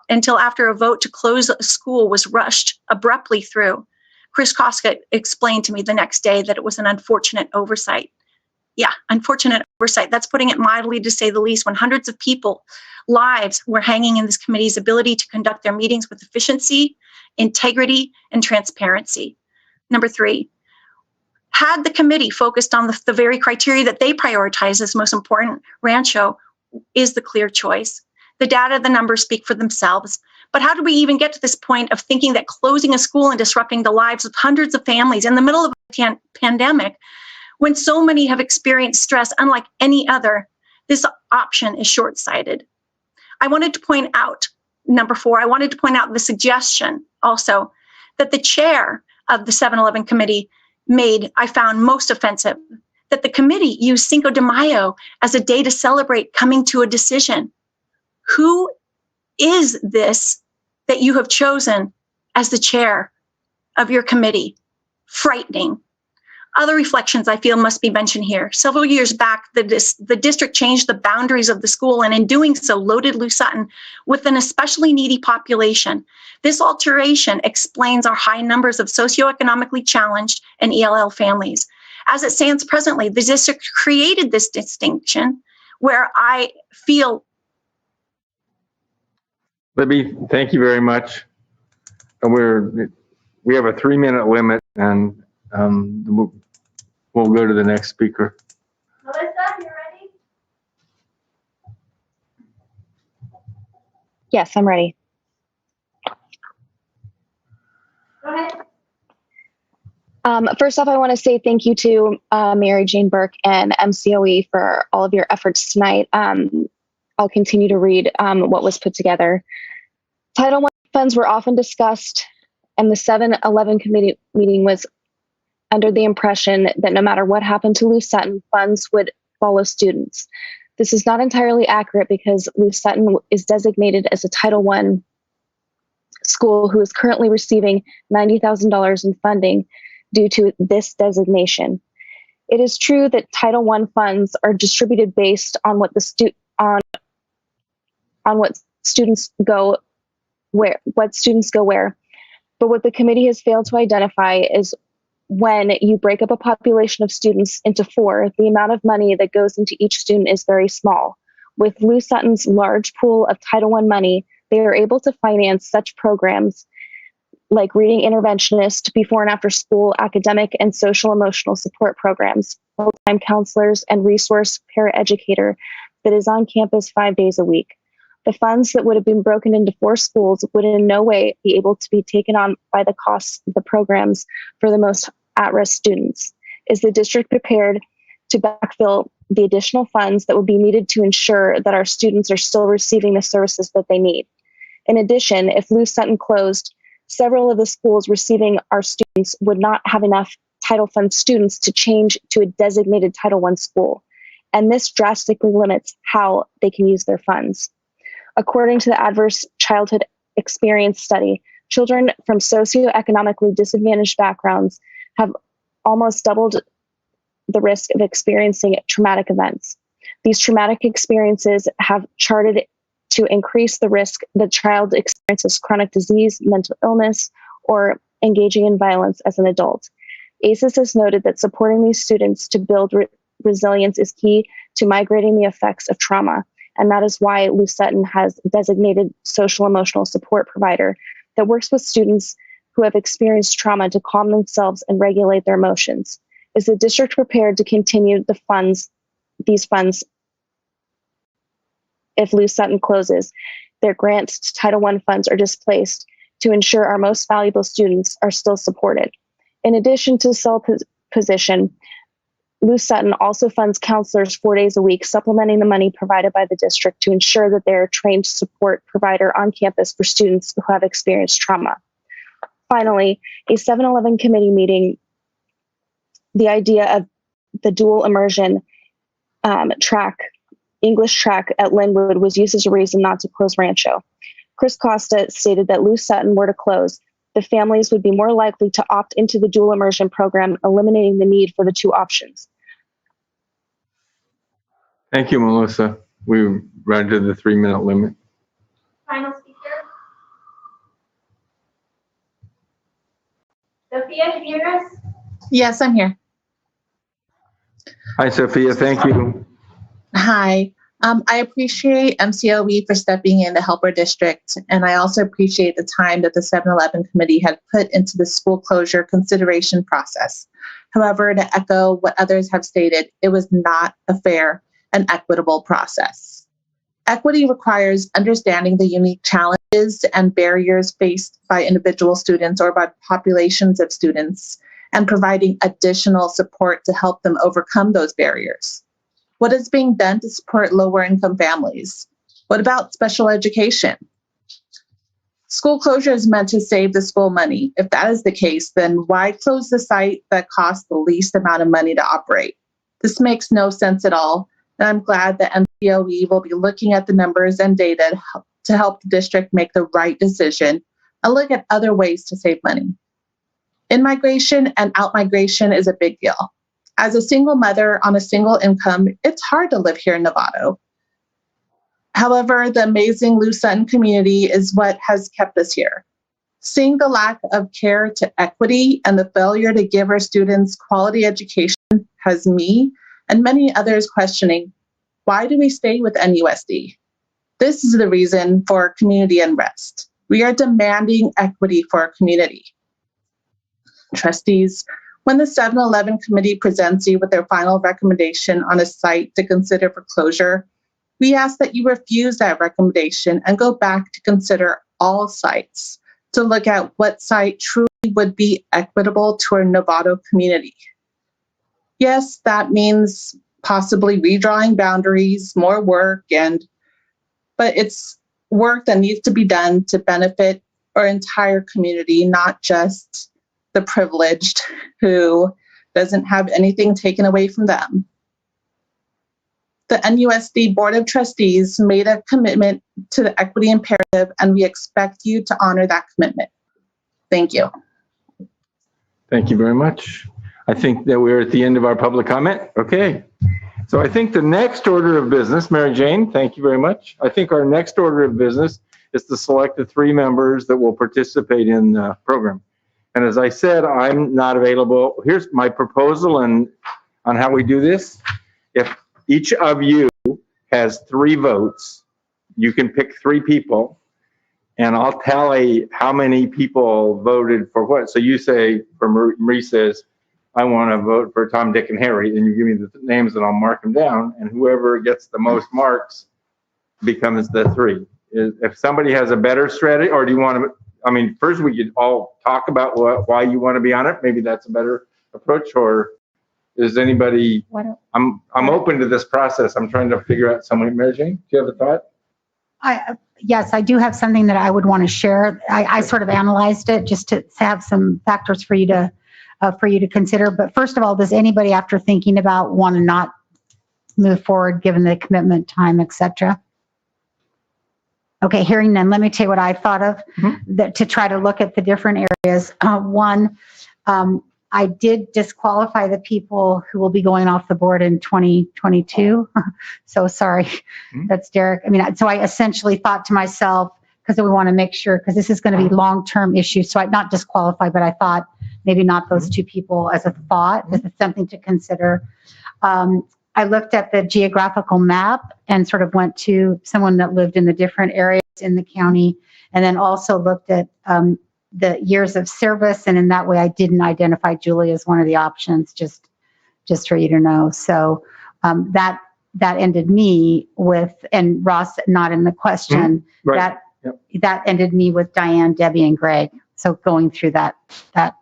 until after a vote to close the school was rushed abruptly through. Chris Koska explained to me the next day that it was an unfortunate oversight. Yeah, unfortunate oversight. That's putting it mildly, to say the least, when hundreds of people's lives were hanging in this committee's ability to conduct their meetings with efficiency, integrity, and transparency. Number 3, had the committee focused on the very criteria that they prioritize as most important, Rancho is the clear choice. The data, the numbers speak for themselves, But how did we even get to this point of thinking that closing a school and disrupting the lives of hundreds of families in the middle of a pandemic, when so many have experienced stress unlike any other, this option is short-sighted? I wanted to point out, number 4, I wanted to point out the suggestion also that the chair of the 7-Eleven committee made, I found most offensive, that the committee used Cinco de Mayo as a day to celebrate coming to a decision. Who is this that you have chosen as the chair of your committee? Frightening. Other reflections I feel must be mentioned here. Several years back, the district changed the boundaries of the school, and in doing so, loaded Lou Sutton with an especially needy population. This alteration explains our high numbers of socioeconomically challenged and ELL families. As it stands presently, the district created this distinction where I feel. Libby, thank you very much. And we have a 3-minute limit, and we'll go to the next speaker. Melissa, you ready? Yes, I'm ready. Go ahead. First off, I want to say thank you to Mary Jane Burke and MCOE for all of your efforts tonight. I'll continue to read what was put together. Title I funds were often discussed, and the 7-Eleven committee meeting was under the impression that no matter what happened to Lou Sutton, funds would follow students. This is not entirely accurate because Lou Sutton is designated as a Title I school who is currently receiving $90,000 in funding due to this designation. It is true that Title I funds are distributed based on what what students go where. But what the committee has failed to identify is when you break up a population of students into 4, the amount of money that goes into each student is very small. With Lou Sutton's large pool of Title I money, they are able to finance such programs like reading interventionist, before and after school academic and social emotional support programs, full-time counselors, and resource paraeducator that is on campus 5 days a week. The funds that would have been broken into 4 schools would in no way be able to be taken on by the costs of the programs for the most at-risk students. Is the district prepared to backfill the additional funds that would be needed to ensure that our students are still receiving the services that they need? In addition, if Lou Sutton closed, several of the schools receiving our students would not have enough Title Fund students to change to a designated Title I school, and this drastically limits how they can use their funds. According to the Adverse Childhood Experience Study, children from socioeconomically disadvantaged backgrounds have almost doubled the risk of experiencing traumatic events. These traumatic experiences have charted to increase the risk the child experiences chronic disease, mental illness, or engaging in violence as an adult. ACES has noted that supporting these students to build resilience is key to migrating the effects of trauma, and that is why Lou Sutton has designated social emotional support provider that works with students who have experienced trauma to calm themselves and regulate their emotions. Is the district prepared to continue these funds if Lou Sutton closes, their grants to Title I funds are displaced to ensure our most valuable students are still supported? In addition to the sole position, Lou Sutton also funds counselors 4 days a week, supplementing the money provided by the district to ensure that they're a trained support provider on campus for students who have experienced trauma. Finally, a 7-Eleven committee meeting, the idea of the dual immersion English track at Linwood was used as a reason not to close Rancho. Chris Costa stated that Lou Sutton were to close, the families would be more likely to opt into the dual immersion program, eliminating the need for the 2 options. Thank you, Melissa. We ran to the 3-minute limit. Final speaker. Sophia, can you hear us? Yes, I'm here. Hi, Sophia. Thank you. Hi. I appreciate MCOE for stepping in to help our district, and I also appreciate the time that the 7-Eleven committee had put into the school closure consideration process. However, to echo what others have stated, it was not a fair and equitable process. Equity requires understanding the unique challenges and barriers faced by individual students or by populations of students and providing additional support to help them overcome those barriers. What is being done to support lower income families? What about special education? School closure is meant to save the school money. If that is the case, then why close the site that costs the least amount of money to operate? This makes no sense at all, and I'm glad that MCOE will be looking at the numbers and data to help the district make the right decision and look at other ways to save money. In-migration and out-migration is a big deal. As a single mother on a single income, it's hard to live here in Novato. However, the amazing Lou Sutton community is what has kept us here. Seeing the lack of care to equity and the failure to give our students quality education has me and many others questioning, why do we stay with NUSD? This is the reason for community unrest. We are demanding equity for our community. Trustees, when the 7-Eleven committee presents you with their final recommendation on a site to consider for closure, we ask that you refuse that recommendation and go back to consider all sites to look at what site truly would be equitable to our Novato community. Yes, that means possibly redrawing boundaries, more work, but it's work that needs to be done to benefit our entire community, not just the privileged who doesn't have anything taken away from them. The NUSD Board of Trustees made a commitment to the equity imperative, and we expect you to honor that commitment. Thank you. Thank you very much. I think that we're at the end of our public comment. Okay. So I think the next order of business, Mary Jane, thank you very much. I think our next order of business is to select the 3 members that will participate in the program. And as I said, I'm not available. Here's my proposal on how we do this. If each of you has 3 votes, you can pick 3 people, and I'll tally how many people voted for what. So you say, for Marie says, I want to vote for Tom, Dick, and Harry, and you give me the names and I'll mark them down, and whoever gets the most marks becomes the 3. If somebody has a better strategy, or do you want to, first we could all talk about why you want to be on it. Maybe that's a better approach, or is anybody, I'm open to this process. I'm trying to figure out someone. Mary Jane, do you have a thought? Yes, I do have something that I would want to share. I sort of analyzed it just to have some factors for you to consider. But first of all, does anybody, after thinking about, want to not move forward given the commitment, time, etc.? Okay, hearing none, let me tell you what I thought of that to try to look at the different areas. One, I did disqualify the people who will be going off the board in 2022. So sorry, that's Derek. So I essentially thought to myself, because we want to make sure, because this is going to be long-term issues. So I not disqualified, but I thought maybe not those 2 people as a thought. This is something to consider. I looked at the geographical map and sort of went to someone that lived in the different areas in the county, and then also looked at the years of service. And in that way, I didn't identify Julie as one of the options, just for you to know. So that ended me with, and Ross not in the question, Right. that ended me with Diane, Debbie, and Greg. So going through that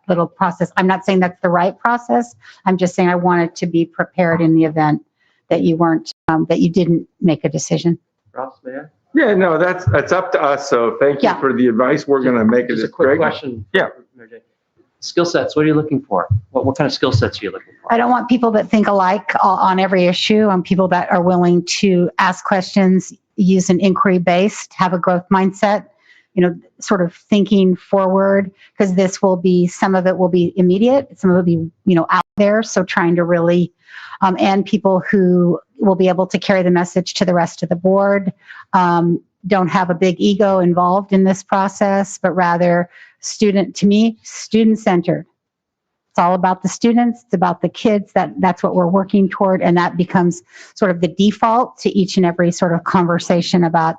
little process. I'm not saying that's the right process. I'm just saying I wanted to be prepared in the event that you weren't, that you didn't make a decision. Ross, may I? Yeah, no, that's up to us. So thank you for the advice. We're going to make it. Just a quick question. Yeah. Skill sets, what are you looking for? What kind of skill sets are you looking for? I don't want people that think alike on every issue. And people that are willing to ask questions, use an inquiry based, have a growth mindset, sort of thinking forward, because this will be, some of it will be immediate, some of it will be, out there. So trying to really, and people who will be able to carry the message to the rest of the board, don't have a big ego involved in this process, but rather student-centered. It's all about the students. It's about the kids. That's what we're working toward. And that becomes sort of the default to each and every sort of conversation about,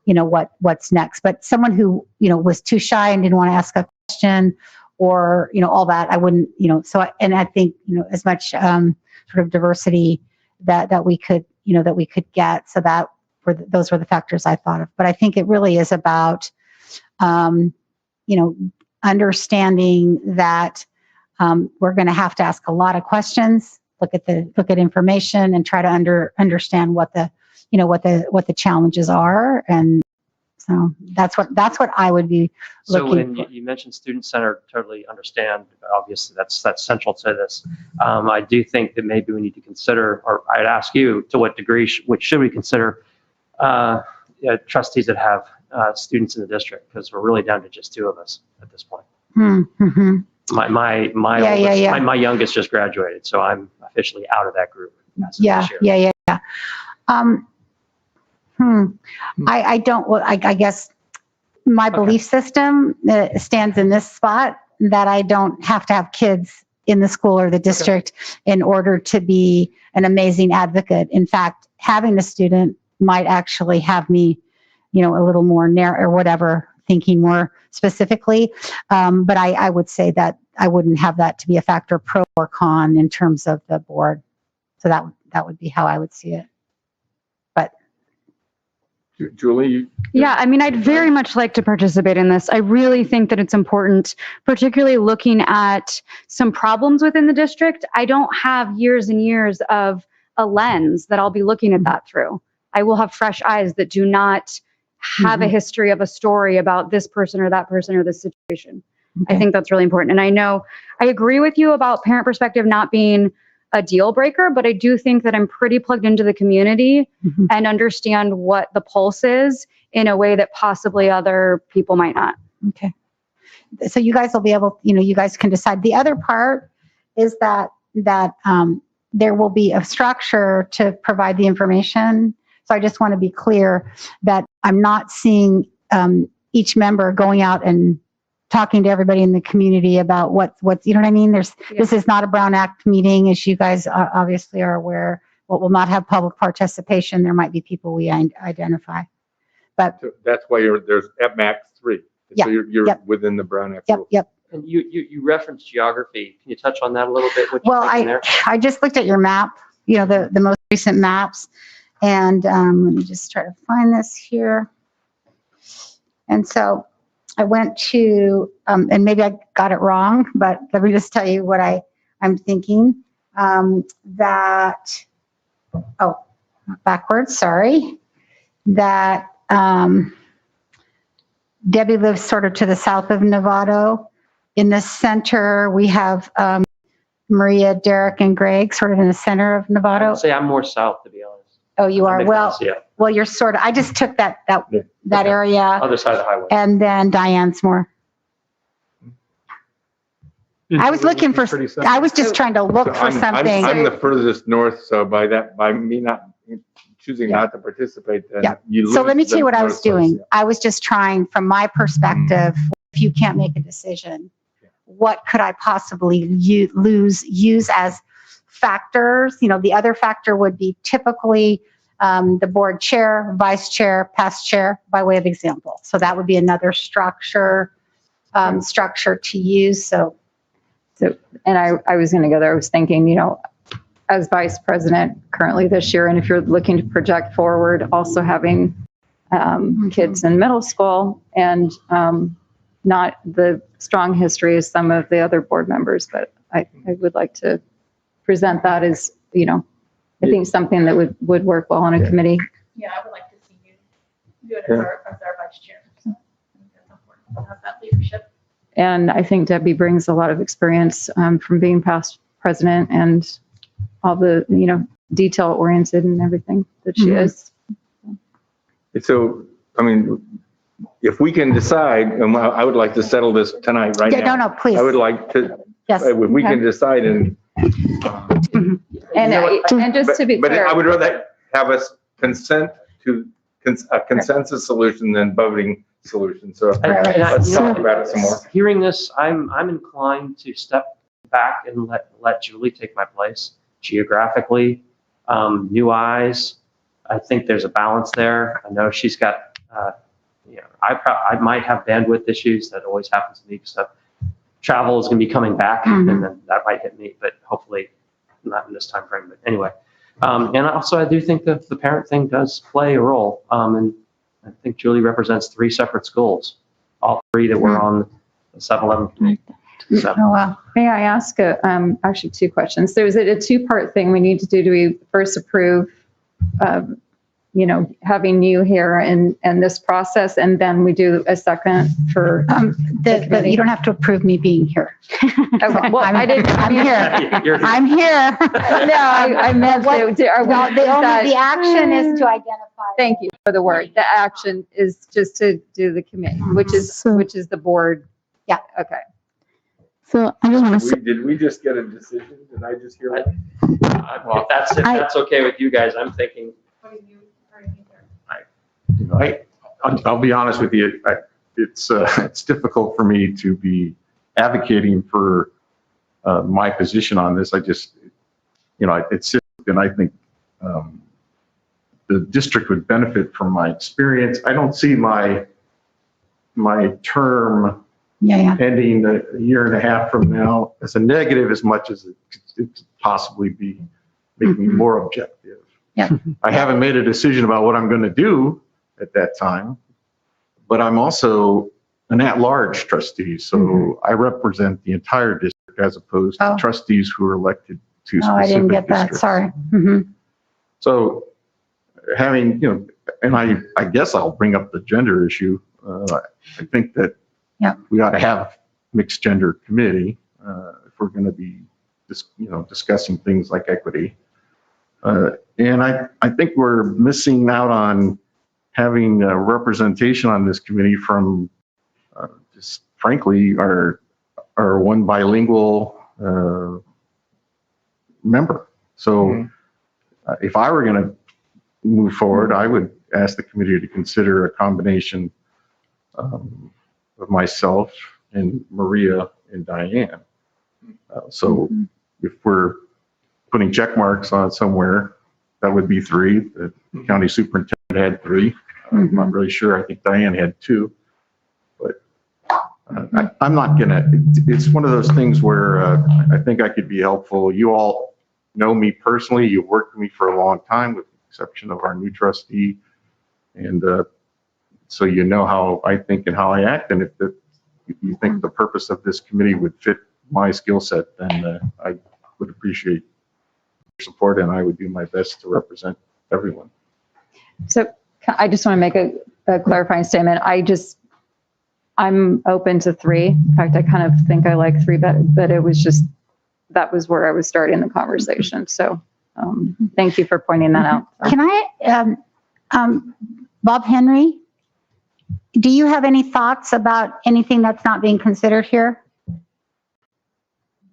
what's next. But someone who, was too shy and didn't want to ask a question or, all that, I wouldn't, and I think, as much sort of diversity that we could, that we could get. So those were the factors I thought of. But I think it really is about, understanding that we're going to have to ask a lot of questions, look at information, and try to understand what the challenges are. And so that's what I would be So looking when for. you mentioned student-centered, totally understand, obviously that's central to this. I do think that maybe we need to consider, or I'd ask you, to what degree should we consider trustees that have students in the district, because we're really down to just 2 of us at this point. Mm-hmm. My oldest, my youngest just graduated, so I'm officially out of that group. Yeah. I don't. Well, I guess my belief system stands in this spot that I don't have to have kids in the school or the district in order to be an amazing advocate. In fact, having a student might actually have me, a little more narrow or whatever, thinking more specifically. But I would say that I wouldn't have that to be a factor, pro or con, in terms of the board. So that would be how I would see it. But Julie? Yeah, I mean, I'd very much like to participate in this. I really think that it's important, particularly looking at some problems within the district. I don't have years and years of a lens that I'll be looking at that through. I will have fresh eyes that do not have a history of a story about this person or that person or this situation. Okay. I think that's really important. And I agree with you about parent perspective not being a deal breaker, but I do think that I'm pretty plugged into the community and understand what the pulse is in a way that possibly other people might not. Okay. So you guys will be able, you guys can decide. The other part is that there will be a structure to provide the information. So I just want to be clear that I'm not seeing each member going out and talking to everybody in the community about what's, you know what I mean? This is not a Brown Act meeting, as you guys obviously are aware. What will not have public participation. There might be people we identify, but So that's why there's at max 3. Yeah, So you're within the Brown Act. rules. Yep. And you referenced geography. Can you touch on that a little bit? Well, I just looked at your map, the most recent maps, and let me just try to find this here. And so I went to, and maybe I got it wrong, but let me just tell you what I'm thinking. Backwards, sorry. That Debbie lives sort of to the south of Novato. In the center, we have Maria, Derek, and Greg, sort of in the center of Novato. I'd say I'm more south, to be honest. Oh, you are? Yeah. Well, you're sort of, I just took that area. Other side of the highway. And then Diane's more. I was looking for, I was just trying to look for something. I'm the furthest north, so by me not choosing not to participate, then you lose. So let me tell you what I was north place, doing. I was just trying, from my perspective, if you can't make a decision, what could I possibly use as factors? The other factor would be typically the board chair, vice chair, past chair, by way of example. So that would be another structure to use. So, and I was going to go there. I was thinking, as vice president currently this year, and if you're looking to project forward, also having kids in middle school and not the strong history as some of the other board members, but I would like to present that as, I think something that would work well on a committee. Yeah, I would like to see you do it as our vice chair. So I think that's important to have that leadership. And I think Debbie brings a lot of experience from being past president and all the, detail oriented and everything that she is. So, if we can decide, and I would like to settle this tonight, right now. No, please. I would like to, yes. If we can decide and. And just to be But clear. I would rather have us consent to a consensus solution than voting solution. So let's talk about it some more. Hearing this, I'm inclined to step back and let Julie take my place geographically. New eyes. I think there's a balance there. I know she's got, I might have bandwidth issues. That always happens to me because travel is going to be coming back, and then that might hit me, but hopefully not in this time frame. But anyway, And also, I do think that the parent thing does play a role. And I think Julie represents 3 separate schools, all 3 that were on the 7-11 committee. So, Oh, wow. May I ask actually 2 questions? There's a 2-part thing we need to do. Do we first approve, having you here and this process, and then we do a second for the committee? You don't have to approve me being here. Okay, well, I'm here. I'm here. No, I meant the action is to identify. Thank you for the word. The action is just to do the committee, which is the board. Yeah. Okay. So I just want to say, Did we just get a decision? Did I just hear that? if that's okay with you guys, I'm thinking. I'll be honest with you. It's difficult for me to be advocating for my position on this. I just, it's, and I think the district would benefit from my experience. I don't see my term ending a year and a half from now as a negative as much as it could possibly be making me more objective. Yeah. I haven't made a decision about what I'm going to do at that time, but I'm also an at-large trustee, so I represent the entire district as opposed to trustees who are elected to specific I didn't get that. districts. Sorry. So having, and I guess I'll bring up the gender issue. I think that we ought to have mixed gender committee if we're going to be discussing things like equity. And I think we're missing out on having representation on this committee from just frankly our one bilingual member. So if I were going to move forward, I would ask the committee to consider a combination of myself and Maria and Diane. So if we're putting check marks on somewhere, that would be 3. The county superintendent had 3. I'm not really sure. I think Diane had 2. But I'm not gonna, it's one of those things where I think I could be helpful. You all know me personally. You've worked with me for a long time, with the exception of our new trustee. And so you know how I think and how I act. And if you think the purpose of this committee would fit my skill set, then I would appreciate your support, and I would do my best to represent everyone. So I just want to make a clarifying statement. I'm open to 3. In fact, I kind of think I like 3 better, but it was just, that was where I was starting the conversation. So thank you for pointing that out. Can I, Bob Henry, do you have any thoughts about anything that's not being considered here?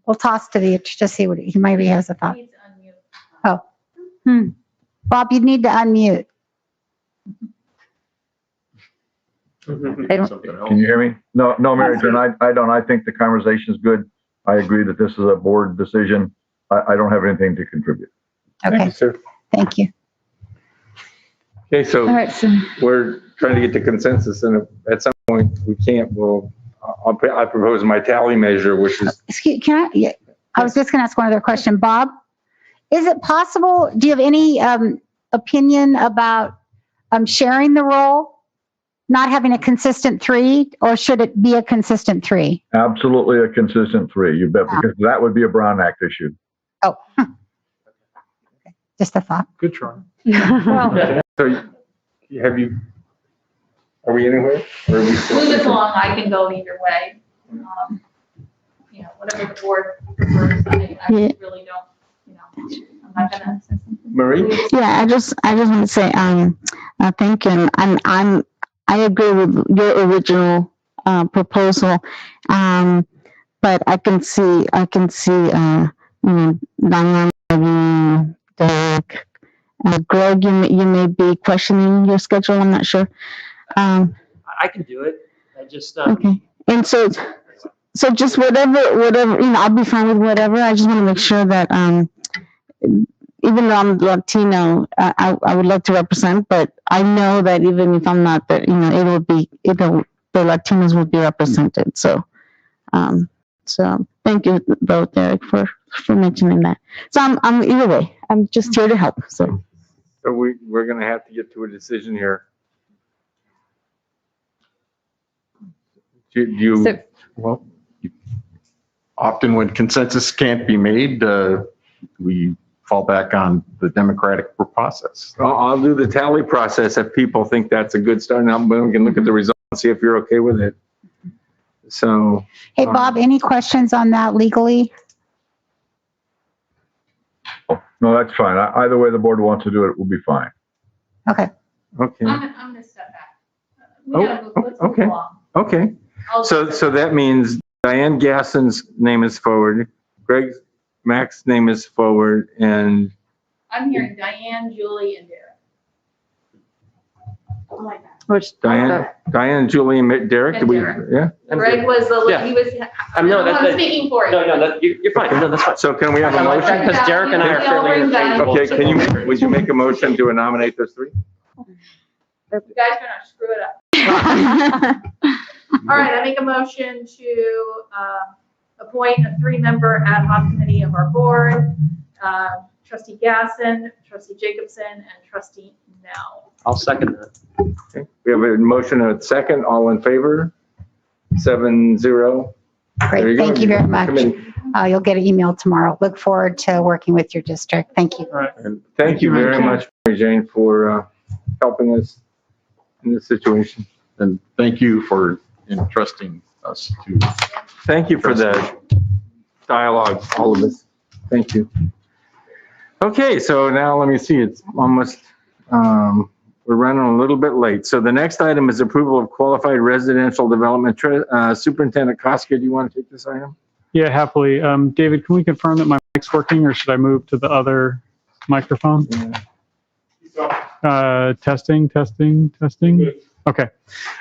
We'll toss to to see what he maybe has a thought. Oh, Bob, you need to unmute. Can you hear me? No, Mary Jane, I don't. I think the conversation is good. I agree that this is a board decision. I don't have anything to contribute. Okay. Thank you, sir. Thank you. Okay, so All right, so we're trying to get to consensus, and if at some point we can't, I propose my tally measure, which is. Excuse, I was just going to ask one other question. Bob, is it possible, do you have any opinion about sharing the role, not having a consistent 3, or should it be a consistent 3? Absolutely a consistent 3, you bet, because that would be a Brown Act issue. Oh, okay. Just a thought. Good try. well, So are we anywhere? Or are we still? Move this along, I can go either way. Whatever the board prefers, I really don't, I'm not gonna. Marie? yeah, I just want to say thank you, and I agree with your original proposal, but I can see Diane, Derek, Greg, you may be questioning your schedule. I'm not sure. I can do it. I just Okay, and so just whatever, I'll be fine with whatever. I just want to make sure that even though I'm Latino, I would like to represent, but I know that even if I'm not, that the Latinos will be represented. So So thank you, though, Derek, for mentioning that. So I'm either way. I'm just here to help. So we're going to have to get to a decision here. Well, often when consensus can't be made, we fall back on the democratic process. I'll do the tally process if people think that's a good start. Now we can look at the results and see if you're okay with it. So. Hey, Bob, any questions on that legally? No, that's fine. Either way the board wants to do it, will be fine. Okay. Okay. I'm gonna step back. Let's move Okay. along. Okay. So that means Diane Gasson's name is forward, Greg Mack's name is forward, and I'm hearing Diane, Julie, and Derek. Something like that. Which Diane, Julie, and Derek. And Do we? Derek. Yeah. Greg was the, Yeah. he was, I'm speaking for you. No, you're fine. No, that's fine. So can we have a I like that motion? because Derek and I are I'll fairly bring that. interchangeable. Okay. Would you make a motion to nominate those three? You guys better not screw it up. All right, I make a motion to appoint a 3-member ad hoc committee of our board. Trustee Gasson, Trustee Jacobson, and Trustee Nell. I'll second that. Okay. We have a motion and a second. All in favor? 7-0. There Great, go. thank you very much. Committee. You'll get an email tomorrow. Look forward to working with your district. Thank you. All right. And thank you very much, Mary Jane, for helping us in this situation. And thank you for entrusting us to. Thank you for the dialogue, all of us. Thank you. Okay, so now let me see, it's almost, we're running a little bit late. So the next item is approval of qualified residential development. Superintendent Koska, do you want to take this item? Yeah, happily. David, can we confirm that my mic's working, or should I move to the other microphone? Testing. Okay.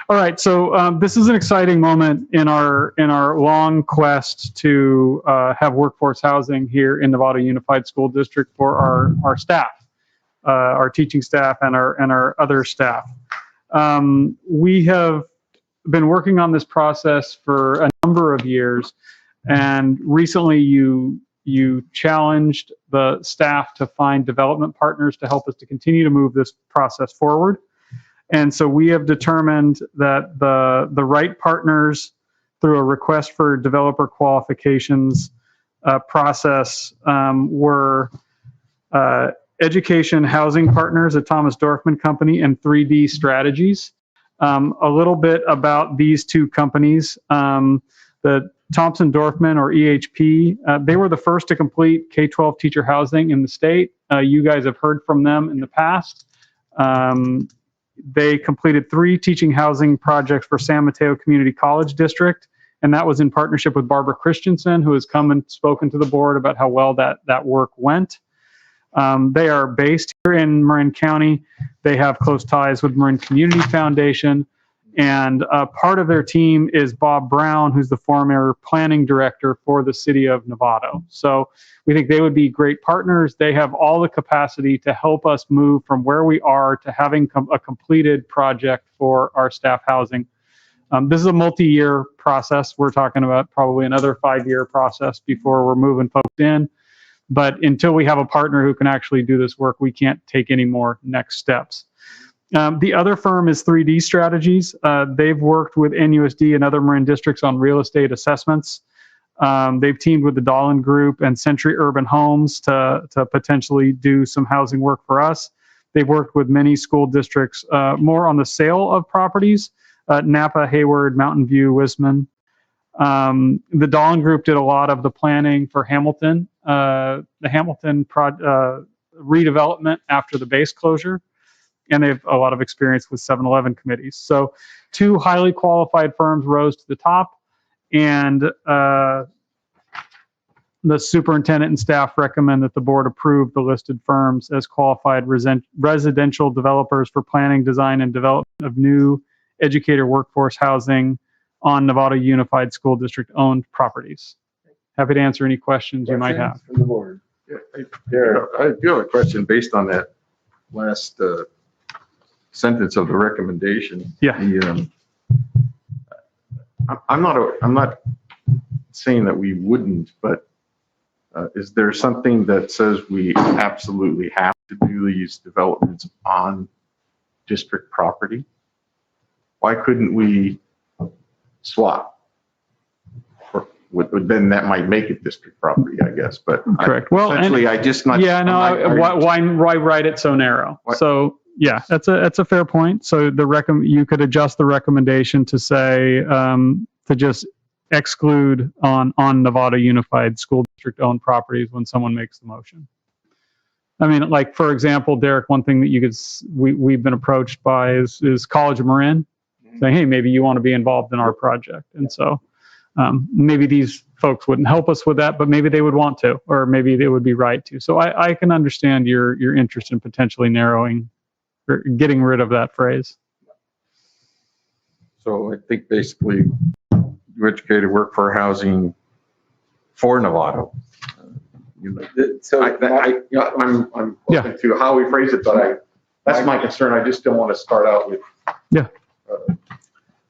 All right. So this is an exciting moment in our long quest to have workforce housing here in Nevada Unified School District for our staff, our teaching staff, and our other staff. We have been working on this process for a number of years, and recently you challenged the staff to find development partners to help us to continue to move this process forward. And so we have determined that the right partners through a request for developer qualifications process were Education Housing Partners, a Thomas Dorfman company, and 3D Strategies. A little bit about these two companies. The Thompson Dorfman, or EHP, they were the first to complete K-12 teacher housing in the state. You guys have heard from them in the past. They completed 3 teaching housing projects for San Mateo Community College District, and that was in partnership with Barbara Christensen, who has come and spoken to the board about how well that work went. They are based here in Marin County. They have close ties with Marin Community Foundation, and part of their team is Bob Brown, who's the former planning director for the city of Novato. So we think they would be great partners. They have all the capacity to help us move from where we are to having a completed project for our staff housing. This is a multi-year process. We're talking about probably another 5-year process before we're moving folks in. But until we have a partner who can actually do this work, we can't take any more next steps. The other firm is 3D Strategies. They've worked with NUSD and other Marin districts on real estate assessments. They've teamed with the Dahlin Group and Century Urban Homes to potentially do some housing work for us. They've worked with many school districts more on the sale of properties, Napa, Hayward, Mountain View, Wisman. The Dahlin Group did a lot of the planning for Hamilton, the Hamilton redevelopment after the base closure. And they have a lot of experience with 7-Eleven committees. So 2 highly qualified firms rose to the top, and the superintendent and staff recommend that the board approve the listed firms as qualified residential developers for planning, design, and development of new educator workforce housing on Nevada Unified School District owned properties. Happy to answer any questions you might have. From the board. Yeah, I do have a question based on that last sentence of the recommendation. Yeah. I'm not saying that we wouldn't, but is there something that says we absolutely have to do these developments on district property? Why couldn't we swap? Then that might make it district property, I guess, but Correct. Well, essentially, I just not. Yeah, no, why write it so narrow? So yeah, that's a fair point. So you could adjust the recommendation to say, to just exclude on Nevada Unified School District owned properties when someone makes the motion. I mean, like, for example, Derek, one thing that we've been approached by is College of Marin saying, hey, maybe you want to be involved in our project. And so maybe these folks wouldn't help us with that, but maybe they would want to, or maybe they would be right to. So I can understand your interest in potentially narrowing or getting rid of that phrase. So I think basically you educated workforce housing for Novato. So I'm open to how we phrase it, but that's my concern. I just don't want to start out with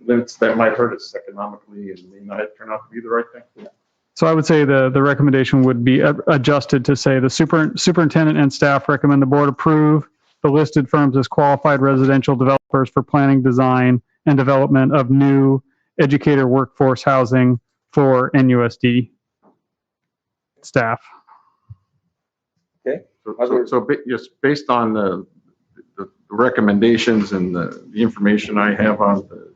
limits that might hurt us economically and may not turn out to be the right thing. So I would say the recommendation would be adjusted to say the superintendent and staff recommend the board approve the listed firms as qualified residential developers for planning, design, and development of new educator workforce housing for NUSD staff. Okay. So just based on the recommendations and the information I have on the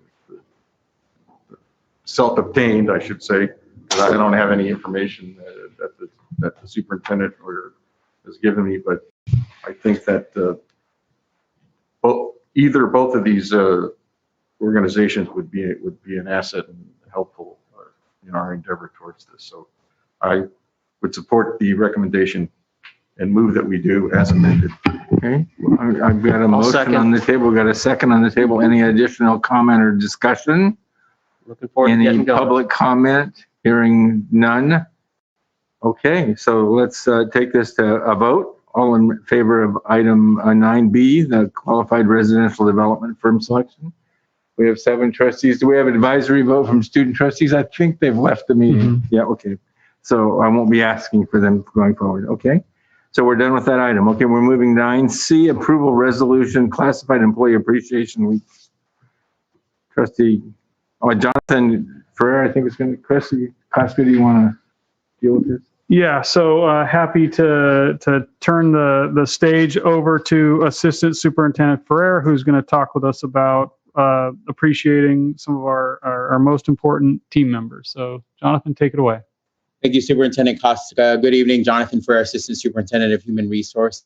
self-obtained, I should say, because I don't have any information that the superintendent has given me, but I think that both of these organizations would be an asset and helpful in our endeavor towards this. So I would support the recommendation and move that we do as amended. Okay, I've got a motion on the table, got a second on the table. Any additional comment or discussion? Looking forward to Any getting going. public comment? Hearing none. Okay, so let's take this to a vote. All in favor of item 9B, the qualified residential development firm selection. We have 7 trustees. Do we have advisory vote from student trustees? I think they've left the meeting. Yeah, okay. So I won't be asking for them going forward. Okay. So we're done with that item. Okay, we're moving 9C, approval resolution, classified employee appreciation week. Trustee, Jonathan Ferrer, I think it's going to, Costa, do you want to deal with this? Yeah, so happy to turn the stage over to Assistant Superintendent Ferrer, who's going to talk with us about appreciating some of our most important team members. So Jonathan, take it away. Thank you, Superintendent Costa. Good evening, Jonathan Ferrer, Assistant Superintendent of Human Resource.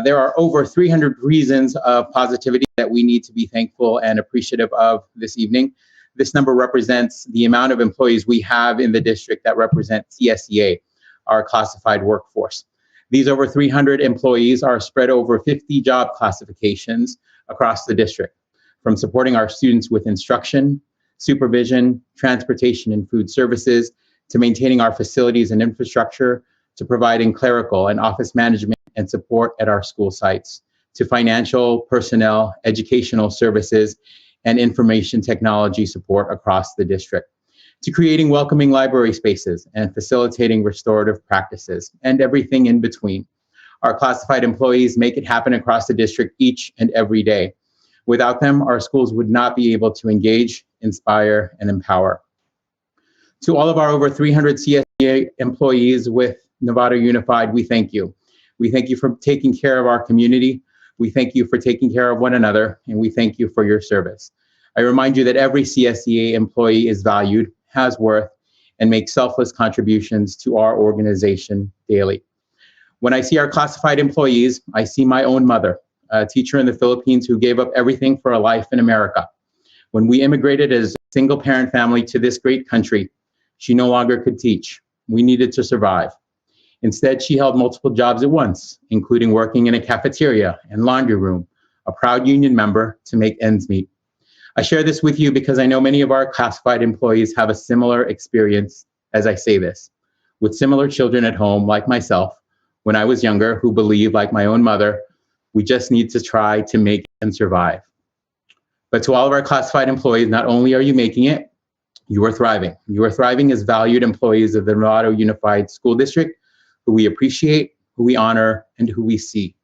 There are over 300 reasons of positivity that we need to be thankful and appreciative of this evening. This number represents the amount of employees we have in the district that represent CSEA, our classified workforce. These over 300 employees are spread over 50 job classifications across the district, from supporting our students with instruction, supervision, transportation, and food services, to maintaining our facilities and infrastructure, to providing clerical and office management and support at our school sites, to financial, personnel, educational services, and information technology support across the district, to creating welcoming library spaces and facilitating restorative practices, and everything in between. Our classified employees make it happen across the district each and every day. Without them, our schools would not be able to engage, inspire, and empower. To all of our over 300 CSEA employees with Nevada Unified, we thank you. We thank you for taking care of our community. We thank you for taking care of one another, and we thank you for your service. I remind you that every CSEA employee is valued, has worth, and makes selfless contributions to our organization daily. When I see our classified employees, I see my own mother, a teacher in the Philippines who gave up everything for a life in America. When we immigrated as a single-parent family to this great country, she no longer could teach. We needed to survive. Instead, she held multiple jobs at once, including working in a cafeteria and laundry room, a proud union member to make ends meet. I share this with you because I know many of our classified employees have a similar experience as I say this, with similar children at home like myself when I was younger who believed, like my own mother, we just need to try to make it and survive. But to all of our classified employees, not only are you making it, You are thriving. You are thriving as valued employees of the Novato Unified School District, who we appreciate, who we honor, and who we see.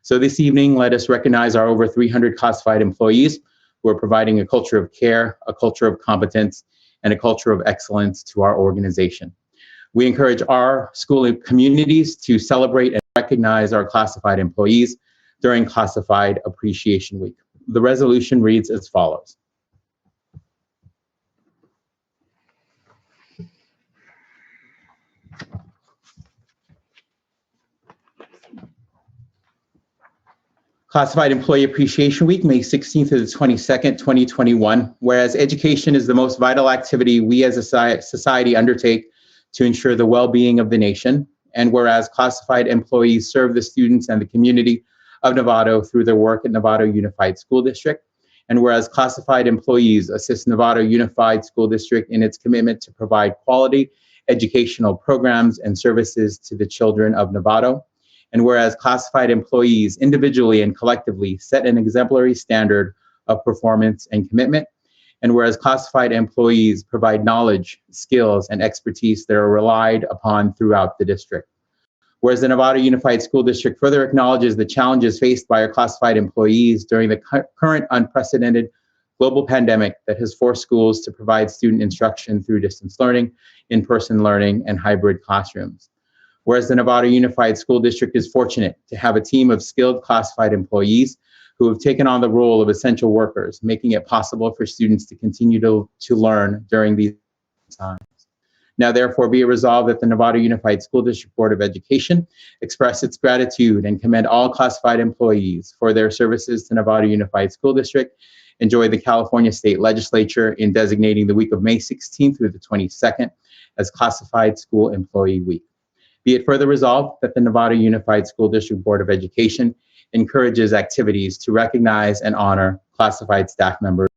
So this evening, let us recognize our over 300 classified employees who are providing a culture of care, a culture of competence, and a culture of excellence to our organization. We encourage our school communities to celebrate and recognize our classified employees during Classified Appreciation Week. The resolution reads as follows. Classified Employee Appreciation Week, May 16th to the 22nd, 2021. Whereas education is the most vital activity we as a society undertake to ensure the well-being of the nation, and whereas classified employees serve the students and the community of Novato through their work at Novato Unified School District, and whereas classified employees assist Novato Unified School District in its commitment to provide quality educational programs and services to the children of Novato, and whereas classified employees individually and collectively set an exemplary standard of performance and commitment, and whereas classified employees provide knowledge, skills, and expertise that are relied upon throughout the district. Whereas the Novato Unified School District further acknowledges the challenges faced by our classified employees during the current unprecedented global pandemic that has forced schools to provide student instruction through distance learning, in-person learning, and hybrid classrooms. Whereas the Novato Unified School District is fortunate to have a team of skilled classified employees who have taken on the role of essential workers, making it possible for students to continue to learn during these times. Now, therefore, be it resolved that the Novato Unified School District Board of Education express its gratitude and commend all classified employees for their services to Novato Unified School District. Enjoy the California State Legislature in designating the week of May 16th through the 22nd as Classified School Employee Week. Be it further resolved that the Novato Unified School District Board of Education encourages activities to recognize and honor classified staff members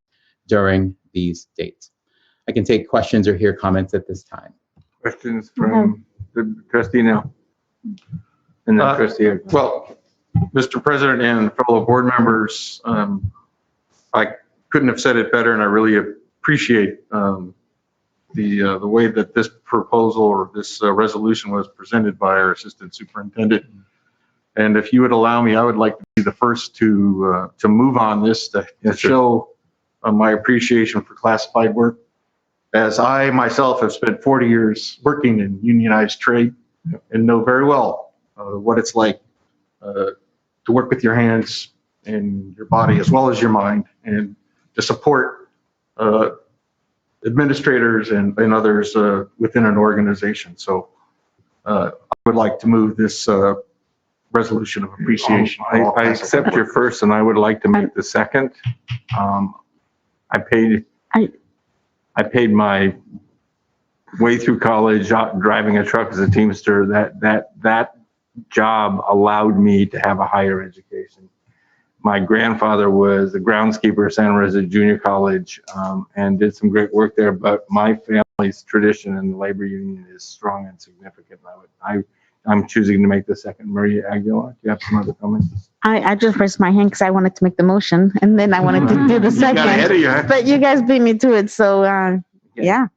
during these dates. I can take questions or hear comments at this time. Questions from the trustee now? And then trustee. Well, Mr. President and fellow board members, I couldn't have said it better, and I really appreciate the way that this proposal or this resolution was presented by our assistant superintendent. And if you would allow me, I would like to be the first to move on this to show my appreciation for classified work. As I myself have spent 40 years working in unionized trade and know very well what it's like to work with your hands and your body as well as your mind, and to support administrators and others within an organization. So I would like to move this resolution of appreciation. I accept your first, and I would like to make the second. I paid my way through college driving a truck as a Teamster. That job allowed me to have a higher education. My grandfather was the groundskeeper at Santa Rosa Junior College and did some great work there, but my family's tradition in the labor union is strong and significant. I'm choosing to make the second. Maria Aguilar, do you have some other comments? I just raised my hand because I wanted to make the motion, and then I wanted to do the second. But you guys beat me to it, so yeah.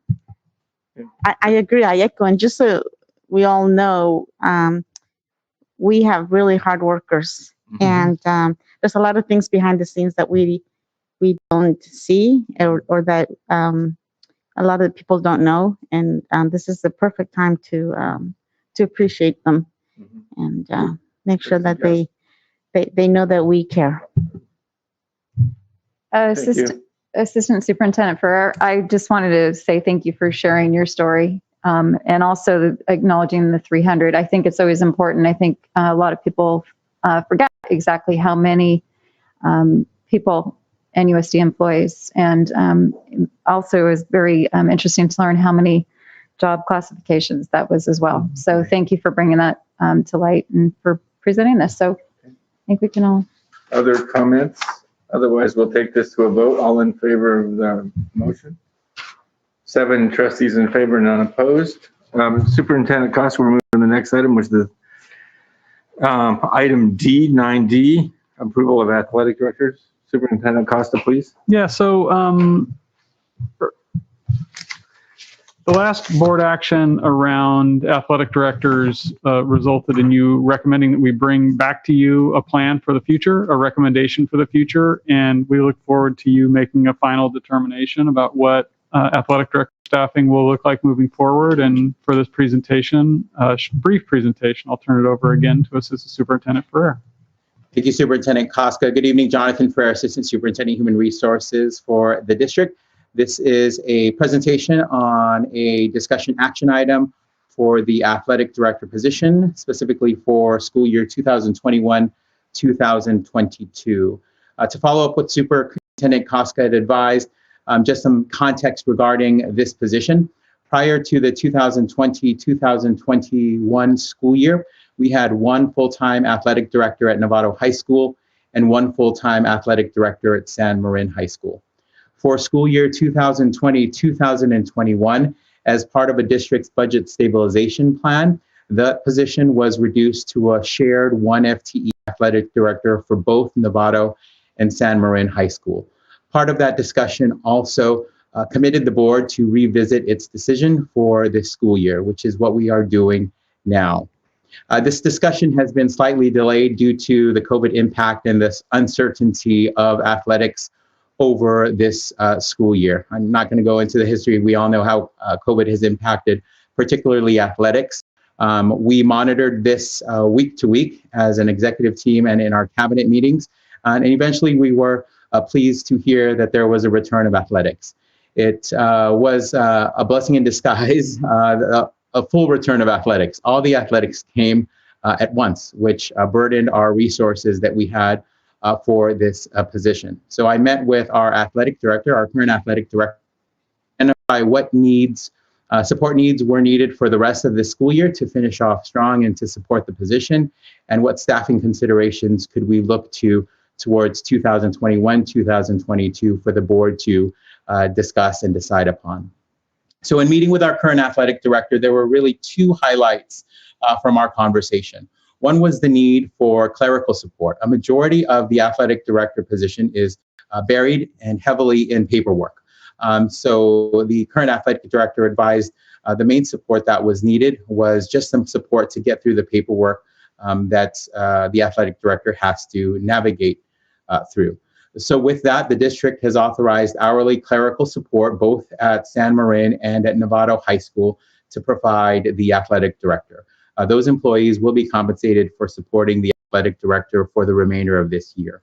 I agree. I echo, and just so we all know, we have really hard workers, and there's a lot of things behind the scenes that we don't see, or that a lot of people don't know, and this is the perfect time to appreciate them and make sure that they know that we care. Assistant Superintendent Ferrer, I just wanted to say thank you for sharing your story and also acknowledging the 300. I think it's always important. I think a lot of people forget exactly how many people NUSD employs, and also it was very interesting to learn how many job classifications that was as well. So thank you for bringing that to light and for presenting this. So I think we can all. Other comments? Otherwise, we'll take this to a vote. All in favor of the motion? 7 trustees in favor, none opposed. Superintendent Costa, we're moving to the next item, which is the item D, 9D, approval of athletic directors. Superintendent Costa, please. Yeah, so The last board action around athletic directors resulted in you recommending that we bring back to you a plan for the future, a recommendation for the future, and we look forward to you making a final determination about what athletic director staffing will look like moving forward. And for this presentation, brief presentation, I'll turn it over again to Assistant Superintendent Ferrer. Thank you, Superintendent Koska. Good evening, Jonathan Ferrer, Assistant Superintendent Human Resources for the district. This is a presentation on a discussion action item for the athletic director position, specifically for school year 2021-2022. To follow up what Superintendent Koska had advised, just some context regarding this position. Prior to the 2020-2021 school year, we had one full-time athletic director at Novato High School and one full-time athletic director at San Marin High School. For school year 2020-2021, as part of a district's budget stabilization plan, the position was reduced to a shared 1 FTE athletic director for both Novato and San Marin High School. Part of that discussion also committed the board to revisit its decision for this school year, which is what we are doing now. This discussion has been slightly delayed due to the COVID impact and this uncertainty of athletics over this school year. I'm not going to go into the history. We all know how COVID has impacted, particularly athletics. We monitored this week to week as an executive team and in our cabinet meetings. And eventually we were pleased to hear that there was a return of athletics. It was a blessing in disguise, a full return of athletics. All the athletics came at once, which burdened our resources that we had for this position. So I met with our athletic director, our current athletic director, and identify what needs, support needs were needed for the rest of the school year to finish off strong and to support the position, and what staffing considerations could we look to towards 2021-2022 for the board to discuss and decide upon. So in meeting with our current athletic director, there were really two highlights from our conversation. One was the need for clerical support. A majority of the athletic director position is buried and heavily in paperwork. So the current athletic director advised the main support that was needed was just some support to get through the paperwork that the athletic director has to navigate through. So with that, the district has authorized hourly clerical support both at San Marin and at Novato High School to provide the athletic director. Those employees will be compensated for supporting the athletic director for the remainder of this year.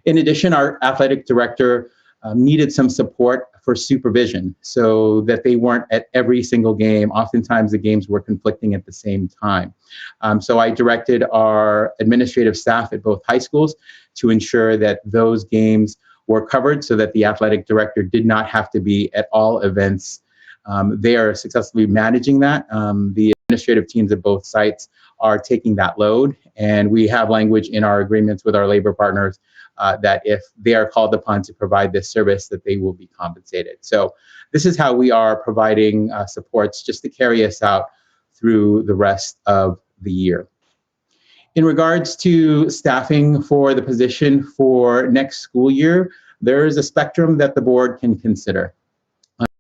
In addition, our athletic director needed some support for supervision so that they weren't at every single game. Oftentimes the games were conflicting at the same time. So I directed our administrative staff at both high schools to ensure that those games were covered so that the athletic director did not have to be at all events. They are successfully managing that. The administrative teams at both sites are taking that load, and we have language in our agreements with our labor partners that if they are called upon to provide this service, that they will be compensated. So this is how we are providing supports just to carry us out through the rest of the year. In regards to staffing for the position for next school year, there is a spectrum that the board can consider,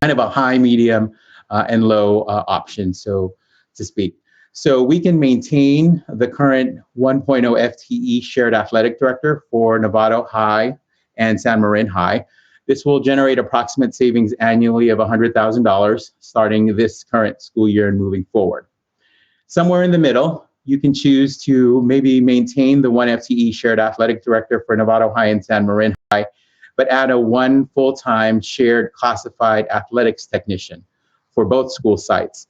kind of a high, medium, and low option, so to speak. So we can maintain the current 1.0 FTE shared athletic director for Novato High and San Marin High. This will generate approximate savings annually of $100,000 starting this current school year and moving forward. Somewhere in the middle, you can choose to maybe maintain the 1 FTE shared athletic director for Novato High and San Marin High, but add a 1 full-time shared classified athletics technician for both school sites.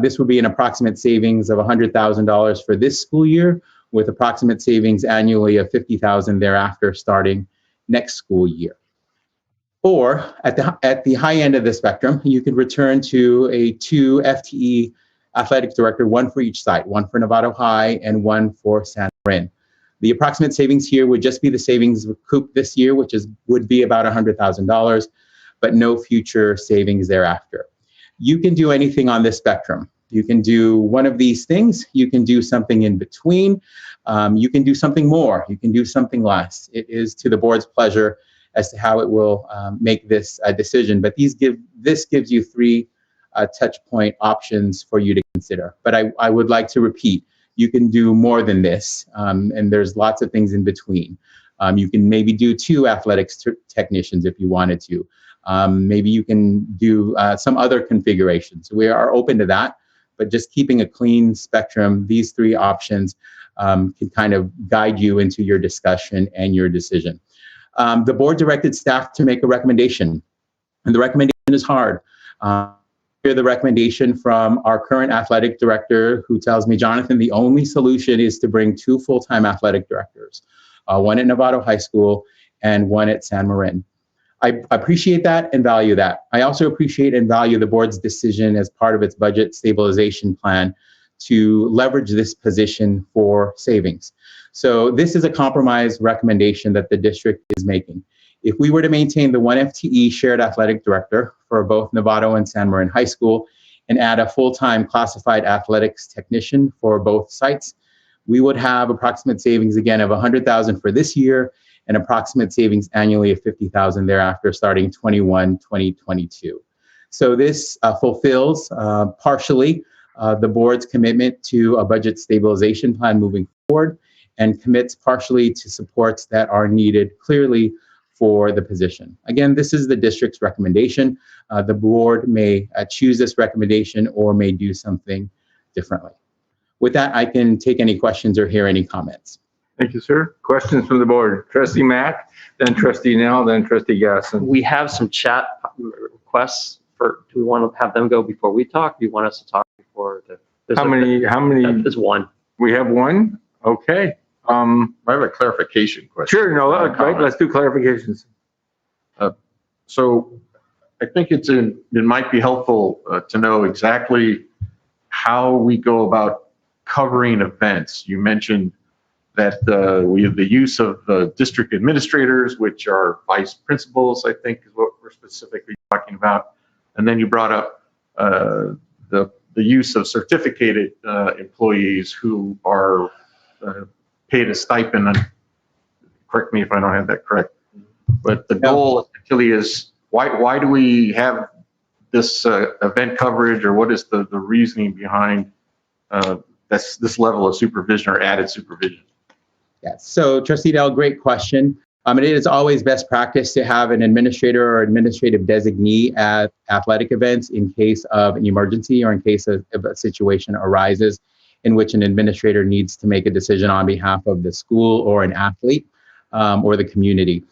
This would be an approximate savings of $100,000 for this school year, with approximate savings annually of $50,000 thereafter starting next school year. Or at the high end of the spectrum, you could return to a 2 FTE athletic director, 1 for each site, 1 for Novato High and 1 for San Marin. The approximate savings here would just be the savings recouped this year, which would be about $100,000, but no future savings thereafter. You can do anything on this spectrum. You can do one of these things. You can do something in between. You can do something more. You can do something less. It is to the board's pleasure as to how it will make this decision. But this gives you 3 touch point options for you to consider. But I would like to repeat, you can do more than this, and there's lots of things in between. You can maybe do 2 athletics technicians if you wanted to. Maybe you can do some other configurations. We are open to that, but just keeping a clean spectrum, these 3 options can kind of guide you into your discussion and your decision. The board directed staff to make a recommendation, and the recommendation is hard. Hear the recommendation from our current athletic director, who tells me, Jonathan, the only solution is to bring 2 full-time athletic directors, one at Novato High School and one at San Marin. I appreciate that and value that. I also appreciate and value the board's decision as part of its budget stabilization plan to leverage this position for savings. So this is a compromise recommendation that the district is making. If we were to maintain the 1 FTE shared athletic director for both Novato and San Marin High School and add a full-time classified athletics technician for both sites, we would have approximate savings again of $100,000 for this year and approximate savings annually of $50,000 thereafter starting 2022. So this fulfills partially the board's commitment to a budget stabilization plan moving forward and commits partially to supports that are needed clearly for the position. Again, this is the district's recommendation. The board may choose this recommendation or may do something differently. With that, I can take any questions or hear any comments. Thank you, sir. Questions from the board? Trustee Mack, then Trustee Nell, then Trustee Gasson. We have some chat requests do we want to have them go before we talk? Do you want us to talk before How many? There's one. We have one? Okay. I have a clarification question. Sure, no, let's do clarifications. So I think it might be helpful to know exactly how we go about covering events. You mentioned that we have the use of district administrators, which are vice principals, I think is what we're specifically talking about. And then you brought up the use of certificated employees who are paid a stipend. And correct me if I don't have that correct. But the goal actually is why do we have this event coverage, or what is the reasoning behind this level of supervision or added supervision? Yes. So Trustee Dell, great question. It is always best practice to have an administrator or administrative designee at athletic events in case of an emergency or in case of a situation arises in which an administrator needs to make a decision on behalf of the school or an athlete or the community.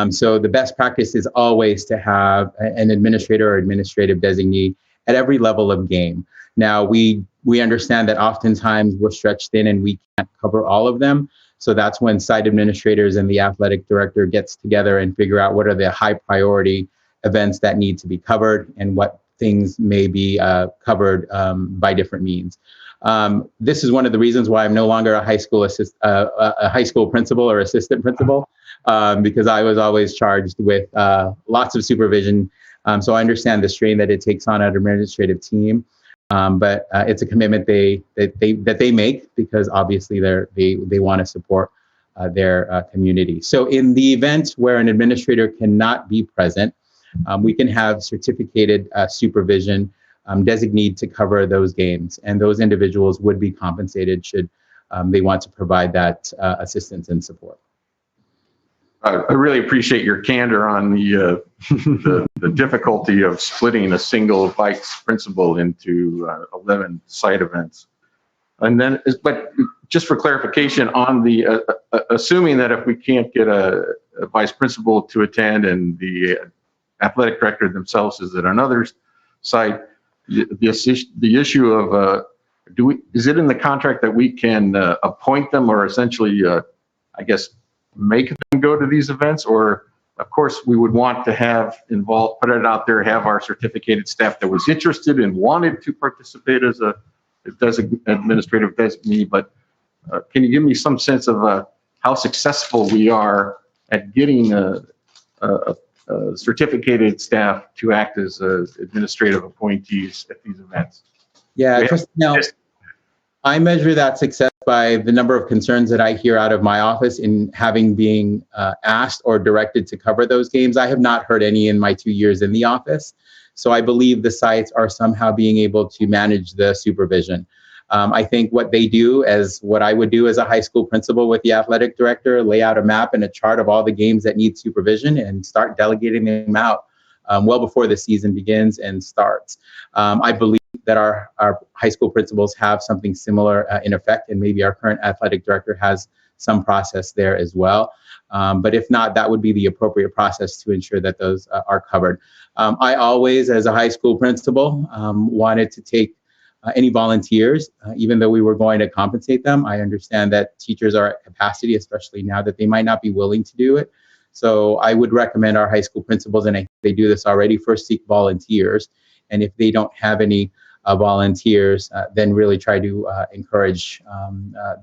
So the best practice is always to have an administrator or administrative designee at every level of game. Now, we understand that oftentimes we're stretched thin and we can't cover all of them. So that's when site administrators and the athletic director gets together and figure out what are the high priority events that need to be covered and what things may be covered by different means. This is one of the reasons why I'm no longer a high school principal or assistant principal, because I was always charged with lots of supervision. So I understand the strain that it takes on an administrative team. But it's a commitment that they make because obviously they want to support their community. So in the event where an administrator cannot be present, we can have certificated supervision designated to cover those games, and those individuals would be compensated should they want to provide that assistance and support. I really appreciate your candor on the difficulty of splitting a single vice principal into 11 site events. And then, but just for clarification on the, assuming that if we can't get a vice principal to attend and the athletic director themselves is at another site, the issue of, is it in the contract that we can appoint them or essentially, I guess, make them go to these events? Or of course we would want to have involved, put it out there, have our certificated staff that was interested and wanted to participate as a administrative designee. But can you give me some sense of how successful we are at getting a certificated staff to act as administrative appointees at these events? Yeah, now I measure that success by the number of concerns that I hear out of my office in having being asked or directed to cover those games. I have not heard any in my 2 years in the office. So I believe the sites are somehow being able to manage the supervision. I think what they do, as what I would do as a high school principal with the athletic director, lay out a map and a chart of all the games that need supervision and start delegating them out well before the season begins and starts. I believe that our high school principals have something similar in effect, and maybe our current athletic director has some process there as well. But if not, that would be the appropriate process to ensure that those are covered. I always, as a high school principal, wanted to take any volunteers, even though we were going to compensate them. I understand that teachers are at capacity, especially now that they might not be willing to do it. So I would recommend our high school principals, and they do this already, first seek volunteers. And if they don't have any volunteers, then really try to encourage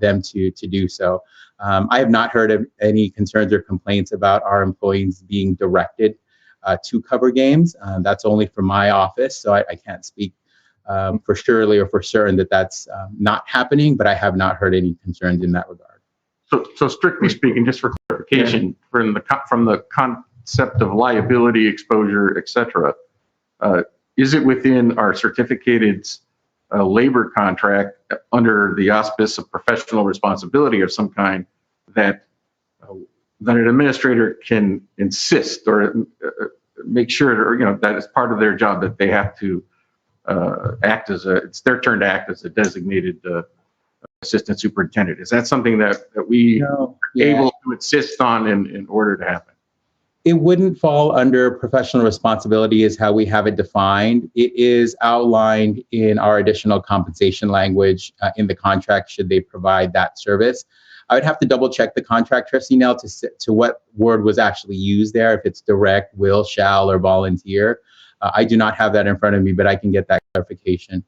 them to do so. I have not heard of any concerns or complaints about our employees being directed to cover games. That's only from my office, so I can't speak for surely or for certain that that's not happening, but I have not heard any concerns in that regard. So strictly speaking, just for clarification, from the concept of liability, exposure, et cetera, is it within our certificated labor contract under the auspice of professional responsibility of some kind that an administrator can insist or make sure, or that is part of their job, that they have to it's their turn to act as a designated assistant superintendent? Is that something that we are able to insist on in order to happen? It wouldn't fall under professional responsibility is how we have it defined. It is outlined in our additional compensation language in the contract should they provide that service. I would have to double check the contract, Trustee Nell, to what word was actually used there, if it's direct, will, shall, or volunteer. I do not have that in front of me, but I can get that clarification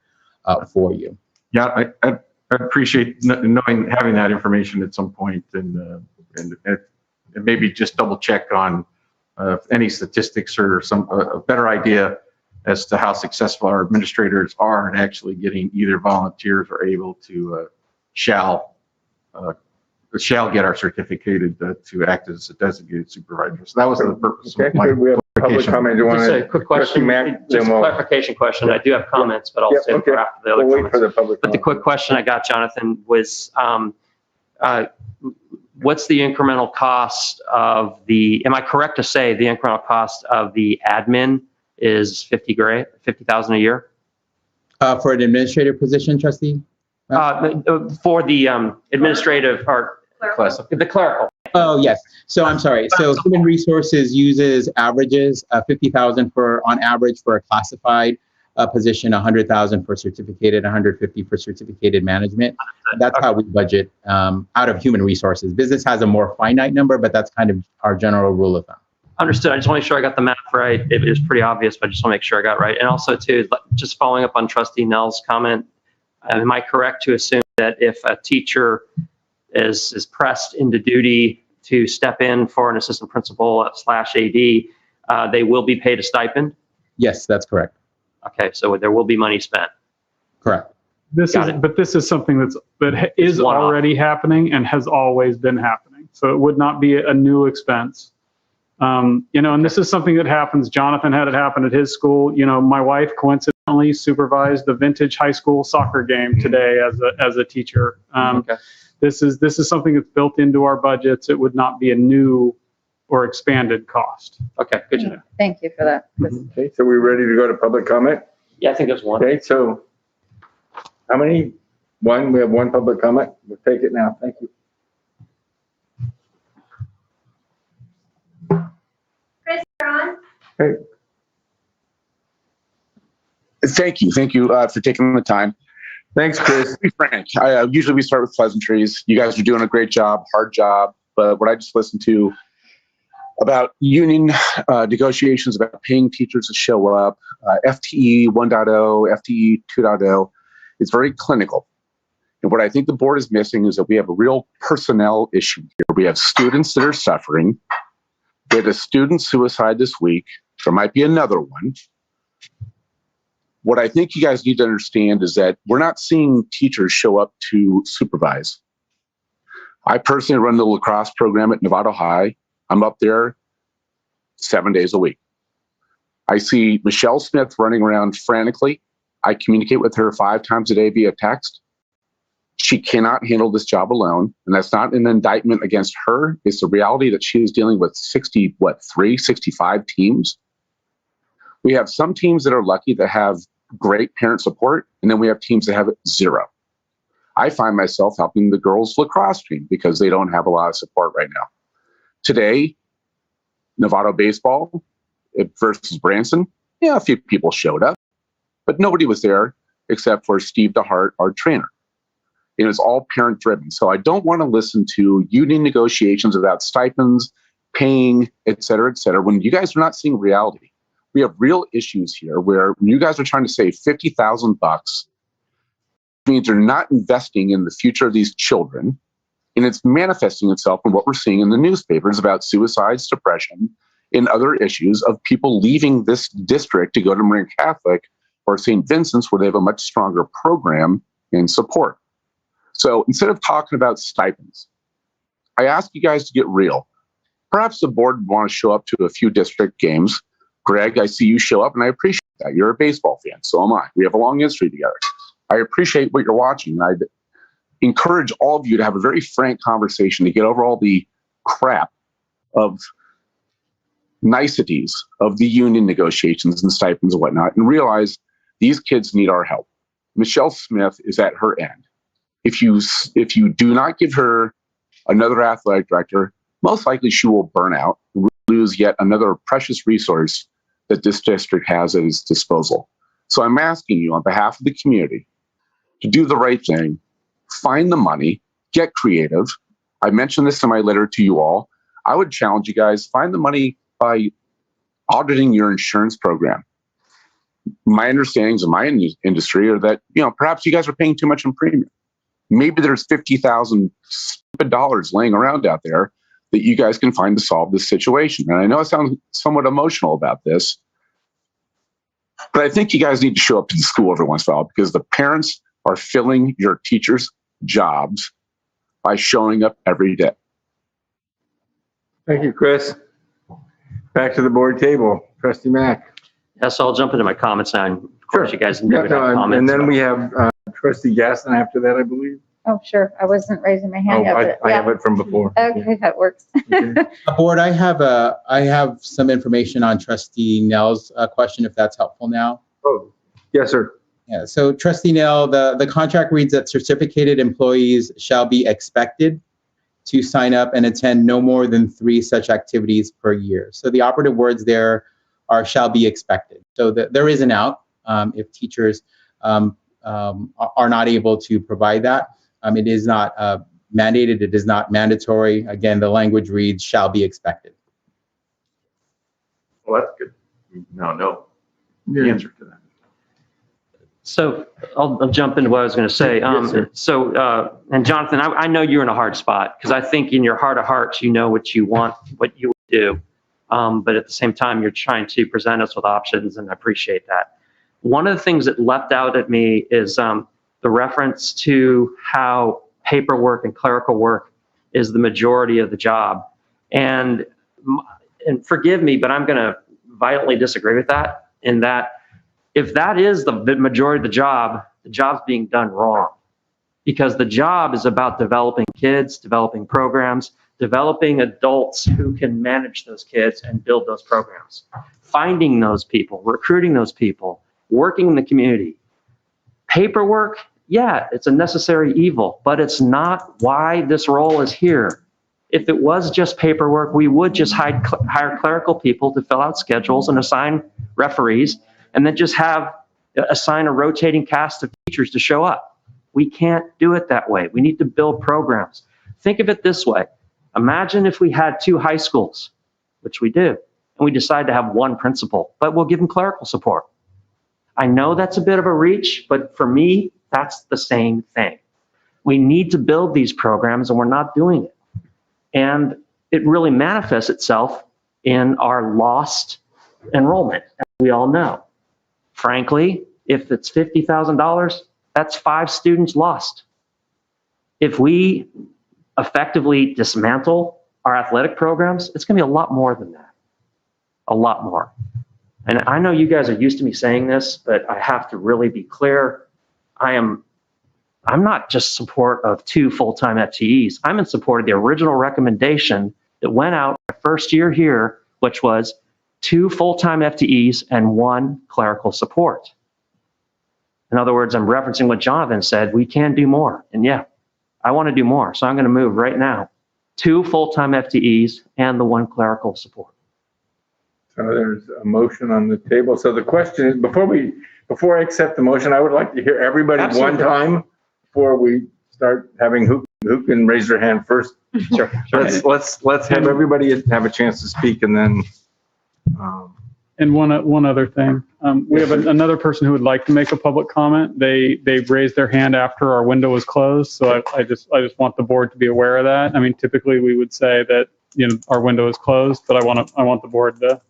for you. Yeah, I appreciate having that information at some point, and maybe just double check on any statistics or a better idea as to how successful our administrators are in actually getting either volunteers or able to shall get our certificated to act as a designated supervisor. So that was the purpose of my Public comment. You want Just a quick question, just a clarification question. I do have comments, but I'll save it for after the other We'll wait comments. for the public But the quick question I got, Jonathan, was what's the incremental cost of am I correct to say the incremental cost of the admin is $50,000 a year? For an administrative position, Trustee? For the administrative or the clerical. Oh, yes. So I'm sorry. So Human Resources uses averages, 50,000 on average for a classified position, 100,000 for certificated, 150 for certificated management. That's how we budget out of Human Resources. Business has a more finite number, but that's kind of our general rule of thumb. Understood. I just want to make sure I got the math right. It is pretty obvious, but I just want to make sure I got it right. And also, too, just following up on Trustee Nell's comment, am I correct to assume that if a teacher is pressed into duty to step in for an assistant principal / AD, they will be paid a stipend? Yes, that's correct. Okay, so there will be money spent. Correct. But this is something that is already happening and has always been happening. So it would not be a new expense. And this is something that happens. Jonathan had it happen at his school. My wife coincidentally supervised the vintage high school soccer game today as a teacher. This is something that's built into our budgets. It would not be a new or expanded cost. Okay, good to know. Thank you for that. Okay, so we're ready to go to public comment? Yeah, I think there's one. Okay, so how many? One, we have one public comment. We'll take it now. Thank you. Chris, you're on. Hey. Thank you for taking the time. Thanks, Chris. To be frank, usually we start with pleasantries. You guys are doing a great job, hard job. But what I just listened to about union negotiations about paying teachers to show up, FTE 1.0, FTE 2.0, it's very clinical. And what I think the board is missing is that we have a real personnel issue here. We have students that are suffering. We had a student suicide this week. There might be another one. What I think you guys need to understand is that we're not seeing teachers show up to supervise. I personally run the lacrosse program at Novato High. I'm up there 7 days a week. I see Michelle Smith running around frantically. I communicate with her 5 times a day via text. She cannot handle this job alone. And that's not an indictment against her. It's the reality that she is dealing with 65 teams. We have some teams that are lucky that have great parent support, and then we have teams that have 0. I find myself helping the girls lacrosse team because they don't have a lot of support right now. Today, Novato baseball versus Branson, a few people showed up, but nobody was there except for Steve DeHart, our trainer. It was all parent driven. So I don't want to listen to union negotiations about stipends, paying, et cetera, when you guys are not seeing reality. We have real issues here where you guys are trying to save $50,000, means you're not investing in the future of these children. And it's manifesting itself in what we're seeing in the newspapers about suicides, depression, and other issues of people leaving this district to go to Marin Catholic or St. Vincent's, where they have a much stronger program and support. So instead of talking about stipends, I ask you guys to get real. Perhaps the board would want to show up to a few district games. Greg, I see you show up, and I appreciate that. You're a baseball fan, so am I. We have a long history together. I appreciate what you're watching. I'd encourage all of you to have a very frank conversation to get over all the crap of niceties of the union negotiations and stipends and whatnot, and realize these kids need our help. Michelle Smith is at her end. If you do not give her another athletic director, most likely she will burn out and lose yet another precious resource that this district has at its disposal. So I'm asking you on behalf of the community to do the right thing, find the money, get creative. I mentioned this in my letter to you all. I would challenge you guys, find the money by auditing your insurance program. My understandings of my industry are that, perhaps you guys are paying too much in premium. Maybe there's $50,000 stupid dollars laying around out there that you guys can find to solve this situation. And I know I sound somewhat emotional about this, but I think you guys need to show up to the school every once in a while, because the parents are filling your teachers' jobs by showing up every day. Thank you, Chris. Back to the board table. Trustee Mack. Yes, I'll jump into my comments now. And of course, you guys can do comments. And then we have Trustee Gaston after that, I believe. Oh, sure. I wasn't raising my hand yet. I have it from before. Okay, that works. Board, I have some information on Trustee Nell's question, if that's helpful now. Oh, yes, sir. Yeah, so Trustee Nell, the contract reads that certificated employees shall be expected to sign up and attend no more than 3 such activities per year. So the operative words there are shall be expected. So there is an out if teachers are not able to provide that. It is not mandated. It is not mandatory. Again, the language reads shall be expected. Well, that's good. No. The answer to that. So I'll jump into what I was going to say. Yes, And Jonathan, I know you're in a hard spot, because I think in your heart of hearts, you know what you want, what you would do. But at the same time, you're trying to present us with options, and I appreciate that. One of the things that leapt out at me is the reference to how paperwork and clerical work is the majority of the job. And forgive me, but I'm going to violently disagree with that, in that if that is the majority of the job's being done wrong. Because the job is about developing kids, developing programs, developing adults who can manage those kids and build those programs. Finding those people, recruiting those people, working in the community. Paperwork, yeah, it's a necessary evil, but it's not why this role is here. If it was just paperwork, we would just hire clerical people to fill out schedules and assign referees, and then just assign a rotating cast of teachers to show up. We can't do it that way. We need to build programs. Think of it this way. Imagine if we had 2 high schools, which we do, and we decide to have 1 principal, but we'll give them clerical support. I know that's a bit of a reach, but for me, that's the same thing. We need to build these programs, and we're not doing it. And it really manifests itself in our lost enrollment, as we all know. Frankly, if it's $50,000, that's 5 students lost. If we effectively dismantle our athletic programs, it's going to be a lot more than that. A lot more. And I know you guys are used to me saying this, but I have to really be clear. I'm not just support of 2 full-time FTEs. I'm in support of the original recommendation that went out my first year here, which was 2 full-time FTEs and 1 clerical support. In other words, I'm referencing what Jonathan said, we can do more. And yeah, I want to do more. So I'm going to move right now. 2 full-time FTEs and the 1 clerical support. So there's a motion on the table. So the question is, before I accept the motion, I would like to hear everybody Absolutely. one time before we start having who can raise their hand first. Sure. Let's have everybody have a chance to speak, and then. And one other thing, we have another person who would like to make a public comment. They raised their hand after our window was closed, so I just want the board to be aware of that. I mean, typically we would say that our window is closed, but I want the board to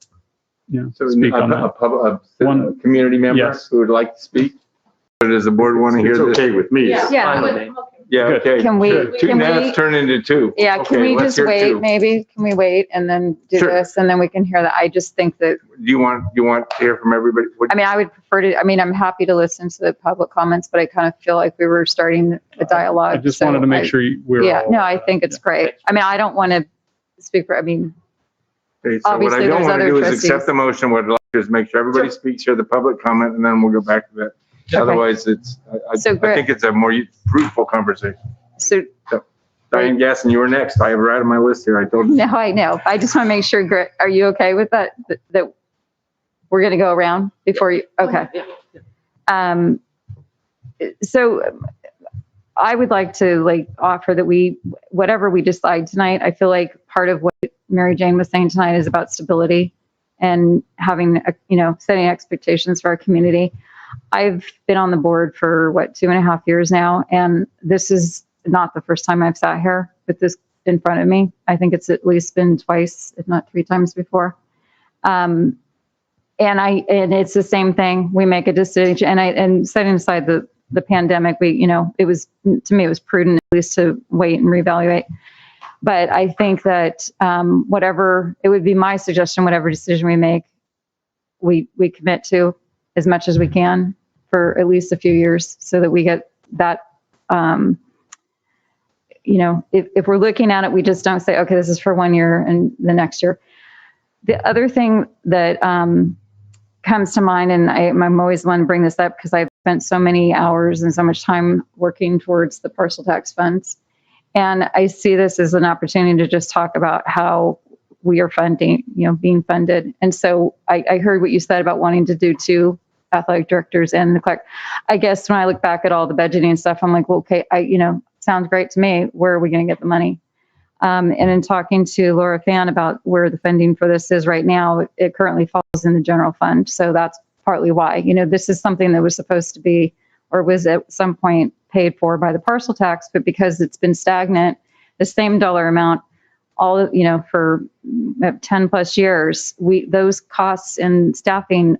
speak on that. A community member Yes. who would like to speak. Does the board want to hear It's this? okay with me. Yeah. Yeah. Okay. Can we- Good. can Now we- it's turned into 2. Yeah, can Okay, we let's just hear wait 2. maybe? Can we wait and then do Sure. this and then we can hear that? I just think that, Do you want to hear from everybody? I mean, I would prefer to, I mean, I'm happy to listen to the public comments, but I kind of feel like we were starting a dialogue. I just wanted to make sure we were. Yeah, all- no, I think it's great. I mean, I don't want to speak for, I mean, Okay, so what I Obviously, don't there's want to other do is trustees. accept the motion. What I'd like to do is make sure everybody speaks, hear the public comment, and then we'll go back to that. Okay. Otherwise, I think it's a more fruitful conversation. so, Diane Gasson, you were next. I have it right on my list here. I told you. no, I know. I just want to make sure, Greg, are you okay with that? That we're going to go around before you, okay. So I would like to offer that whatever we decide tonight, I feel like part of what Mary Jane was saying tonight is about stability and having, setting expectations for our community. I've been on the board for 2.5 years now, and this is not the first time I've sat here with this in front of me. I think it's at least been twice, if not 3 times before. And it's the same thing. We make a decision, and setting aside the pandemic, it was, to me, it was prudent at least to wait and reevaluate. But I think that it would be my suggestion, whatever decision we make, we commit to as much as we can for at least a few years so that we get that, if we're looking at it, we just don't say, okay, this is for 1 year and the next year. The other thing that comes to mind, and I'm always want to bring this up because I've spent so many hours and so much time working towards the parcel tax funds. And I see this as an opportunity to just talk about how we are funding, being funded. And so I heard what you said about wanting to do 2 athletic directors and the clerk. I guess when I look back at all the budgeting and stuff, I'm like, well, okay, sounds great to me. Where are we going to get the money? And in talking to Laura Fan about where the funding for this is right now, it currently falls in the general fund. So that's partly why, this is something that was supposed to be, or was at some point paid for by the parcel tax, but because it's been stagnant, the same dollar amount, for 10 plus years, those costs and staffing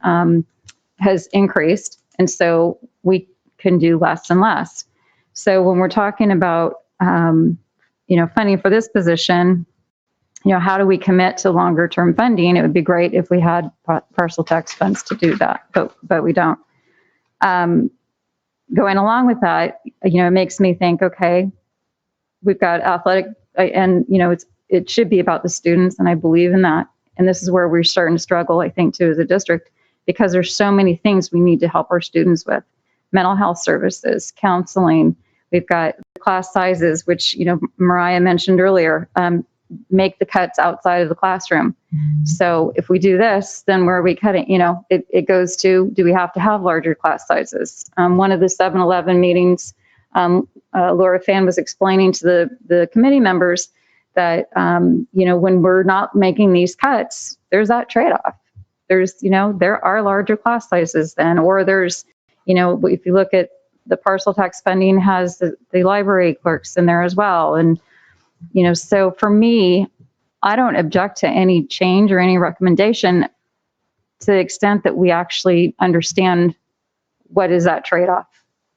has increased. And so we can do less and less. So when we're talking about, funding for this position, how do we commit to longer term funding? It would be great if we had parcel tax funds to do that, but we don't. Going along with that, it makes me think, okay, we've got athletic, and it should be about the students, and I believe in that. And this is where we're starting to struggle, I think, too, as a district, because there's so many things we need to help our students with: mental health services, counseling. We've got class sizes, which Mariah mentioned earlier, make the cuts outside of the classroom. So if we do this, then where are we cutting? It goes to, do we have to have larger class sizes? One of the 7-Eleven meetings, Laura Fan was explaining to the committee members that, when we're not making these cuts, there's that trade-off. There's, there are larger class sizes then, or there's, if you look at the parcel tax funding has the library clerks in there as well. And, so for me, I don't object to any change or any recommendation to the extent that we actually understand what is that trade-off.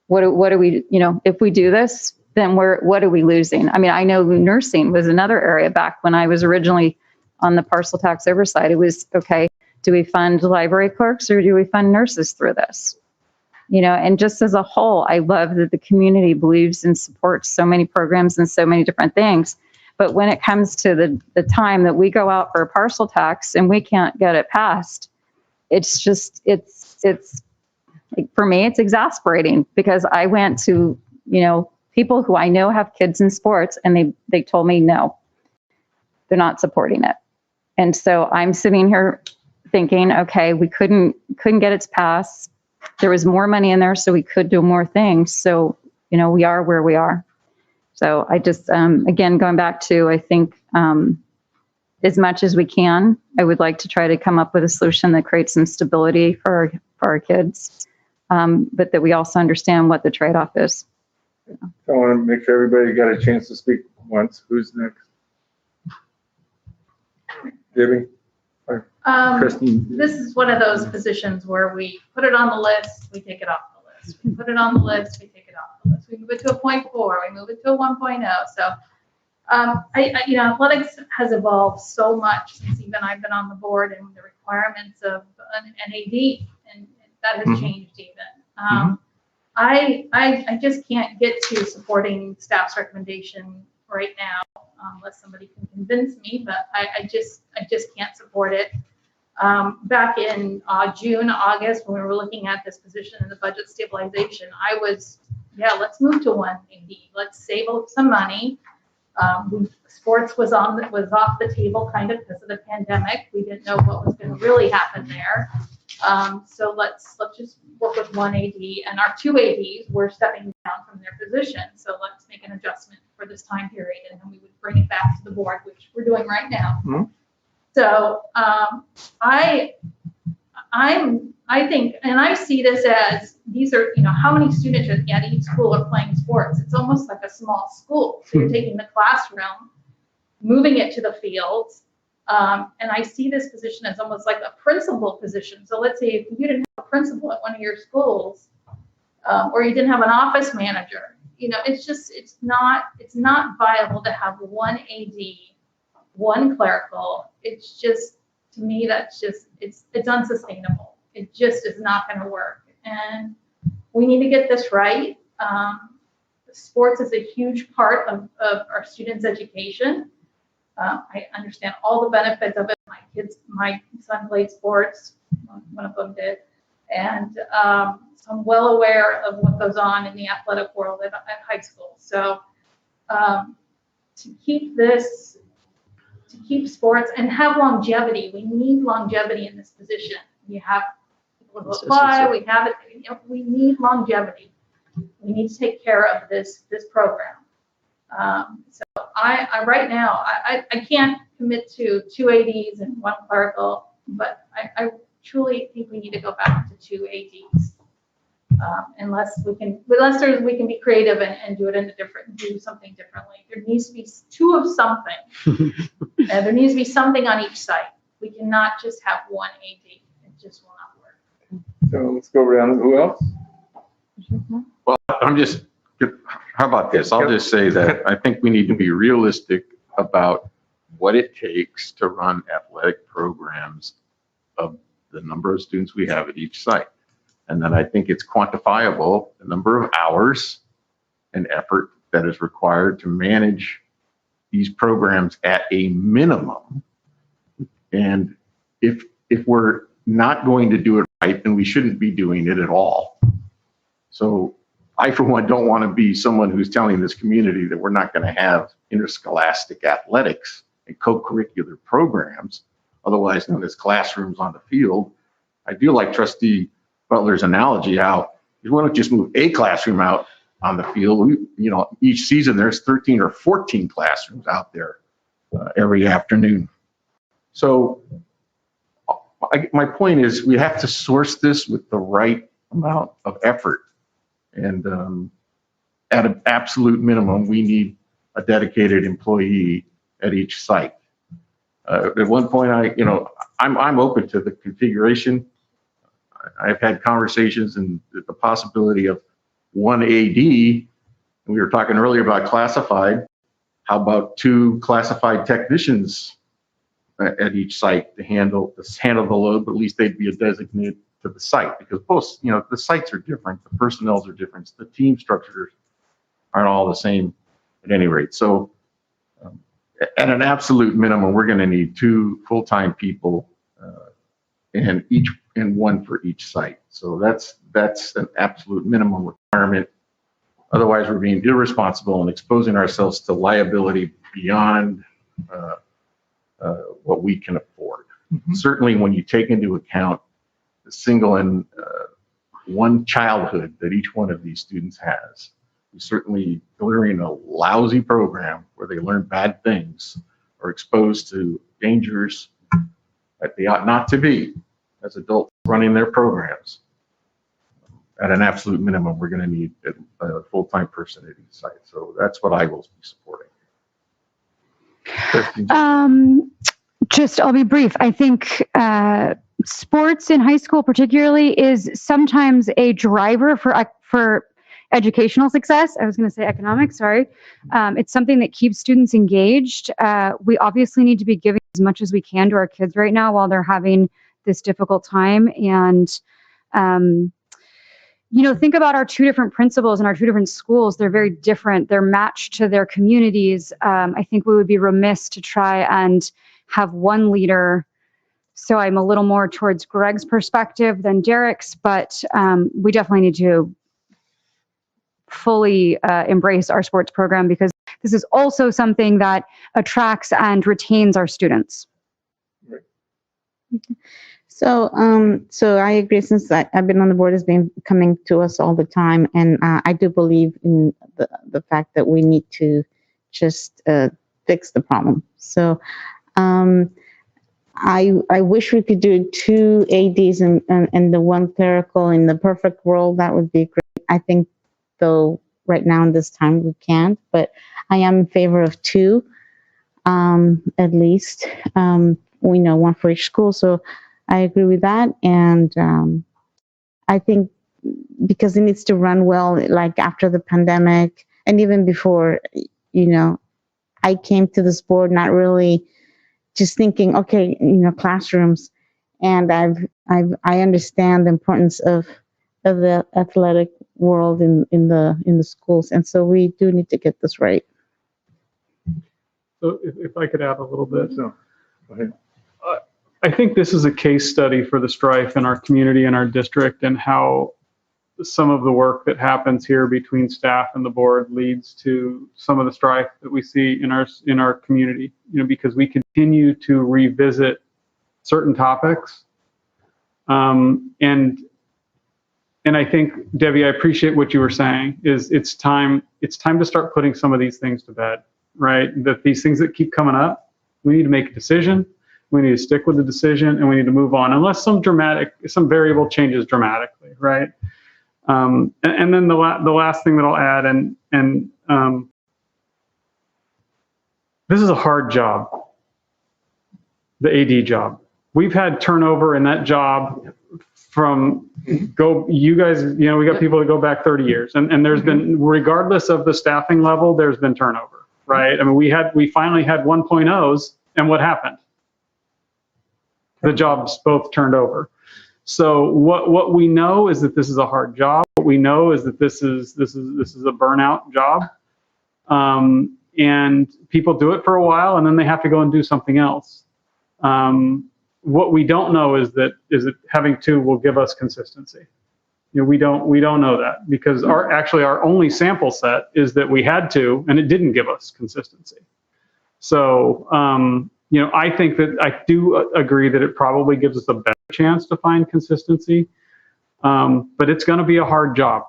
What are we, if we do this, then what are we losing? I mean, I know nursing was another area back when I was originally on the parcel tax oversight. It was, okay, Do we fund library clerks or do we fund nurses through this? You know, and just as a whole, I love that the community believes and supports so many programs and so many different things. But when it comes to the time that we go out for a parcel tax and we can't get it passed, it's just, it's for me, it's exasperating, because I went to, you know, people who I know have kids in sports, and they told me no, they're not supporting it. And so I'm sitting here thinking, okay, we couldn't get it passed. There was more money in there, so we could do more things. So, you know, we are where we are. So I just, again, going back to, I think, as much as we can, I would like to try to come up with a solution that creates some stability for our kids, but that we also understand what the trade-off is. I want to make sure everybody got a chance to speak once. Who's next? Debbie? Kristen? This is one of those positions where we put it on the list, we take it off the list. We put it on the list, we take it off the list. We move it to a 0.4, we move it to a 1.0. So, you know, athletics has evolved so much since even I've been on the board, and the requirements of an NAD, and that has changed even. I just can't get to supporting staff's recommendation right now, unless somebody can convince me, but I just can't support it. Back in June, August, when we were looking at this position in the budget stabilization, I was, yeah, let's move to 180. Let's save some money. Sports was off the table kind of because of the pandemic. We didn't know what was going to really happen there. So let's just work with 180, and our 2 ADs were stepping down from their position. So let's make an adjustment for this time period, and then we would bring it back to the board, which we're doing right now. So I think, and I see this as, these are, you know, how many students at each school are playing sports? It's almost like a small school. So you're taking the classroom, moving it to the fields. And I see this position as almost like a principal position. So let's say if you didn't have a principal at one of your schools, or you didn't have an office manager, you know, it's not viable to have one AD, one clerical. It's just, to me, that's just, it's unsustainable. It just is not going to work. And we need to get this right. Sports is a huge part of our students' education. I understand all the benefits of it. My son played sports, one of them did. And so I'm well aware of what goes on in the athletic world at high school. So to keep sports and have longevity, we need longevity in this position. You have people who apply, we have it, you know, we need longevity. We need to take care of this program. So I right now, I can't commit to 2 ADs and 1 clerical, but I truly think we need to go back to 2 ADs. Unless we can be creative and do something differently. There needs to be 2 of something. There needs to be something on each site. We cannot just have 1 AD. It just will not work. So let's go around. Who else? Well, how about this? I'll just say that I think we need to be realistic about what it takes to run athletic programs of the number of students we have at each site. And then I think it's quantifiable, the number of hours and effort that is required to manage these programs at a minimum. And if we're not going to do it right, then we shouldn't be doing it at all. So I, for one, don't want to be someone who's telling this community that we're not going to have interscholastic athletics and co-curricular programs, otherwise known as classrooms on the field. I do like Trustee Butler's analogy how you want to just move a classroom out on the field. You know, each season there's 13 or 14 classrooms out there every afternoon. So my point is we have to source this with the right amount of effort. And at an absolute minimum, we need a dedicated employee at each site. At one point, I'm open to the configuration. I've had conversations and the possibility of 1 AD. And we were talking earlier about classified. How about 2 classified technicians at each site to handle the load, but at least they'd be a designate to the site, because both, the sites are different, the personnels are different, the team structures aren't all the same at any rate. So at an absolute minimum, we're going to need 2 full-time people and one for each site. So that's an absolute minimum requirement. Otherwise, we're being irresponsible and exposing ourselves to liability beyond what we can afford. Certainly, when you take into account the single and one childhood that each one of these students has, we certainly delivering a lousy program where they learn bad things or exposed to dangers that they ought not to be as adults running their programs. At an absolute minimum, we're going to need a full-time person at each site. So that's what I will be supporting. I'll be brief. I think sports in high school particularly is sometimes a driver for educational success. I was going to say economics, sorry. It's something that keeps students engaged. We obviously need to be giving as much as we can to our kids right now while they're having this difficult time. And, think about our 2 different principals in our 2 different schools. They're very different. They're matched to their communities. I think we would be remiss to try and have one leader. So I'm a little more towards Greg's perspective than Derek's, but we definitely need to fully embrace our sports program, because this is also something that attracts and retains our students. So, I agree, since I've been on the board, has been coming to us all the time. And I do believe in the fact that we need to just fix the problem. So I wish we could do 2 ADs and the 1 clerical. In the perfect world, that would be great. I think, though, right now in this time we can't, but I am in favor of 2, at least. We know 1 for each school, so I agree with that. And I think because it needs to run well, like after the pandemic and even before, I came to this board not really just thinking, okay, classrooms, and I understand the importance of the athletic world in the schools, and so we do need to get this right. So if I could add a little bit. So, go ahead. I think this is a case study for the strife in our community and our district, and how some of the work that happens here between staff and the board leads to some of the strife that we see in our community. Because we continue to revisit certain topics, and I think, Debbie, I appreciate what you were saying. It's time to start putting some of these things to bed, right? That these things that keep coming up, we need to make a decision. We need to stick with the decision, and we need to move on, unless some variable changes dramatically, right? And then the last thing that I'll add, and this is a hard job, the AD job. We've had turnover in that job you guys, we got people that go back 30 years, and there's been, regardless of the staffing level, there's been turnover, right? I mean, we finally had 1.0s, and what happened? The jobs both turned over. So what we know is that this is a hard job. What we know is that this is a burnout job, and people do it for a while, and then they have to go and do something else. What we don't know is that having 2 will give us consistency. We don't know that, because our only sample set is that we had 2, and it didn't give us consistency. So I think that I do agree that it probably gives us a better chance to find consistency, but it's going to be a hard job,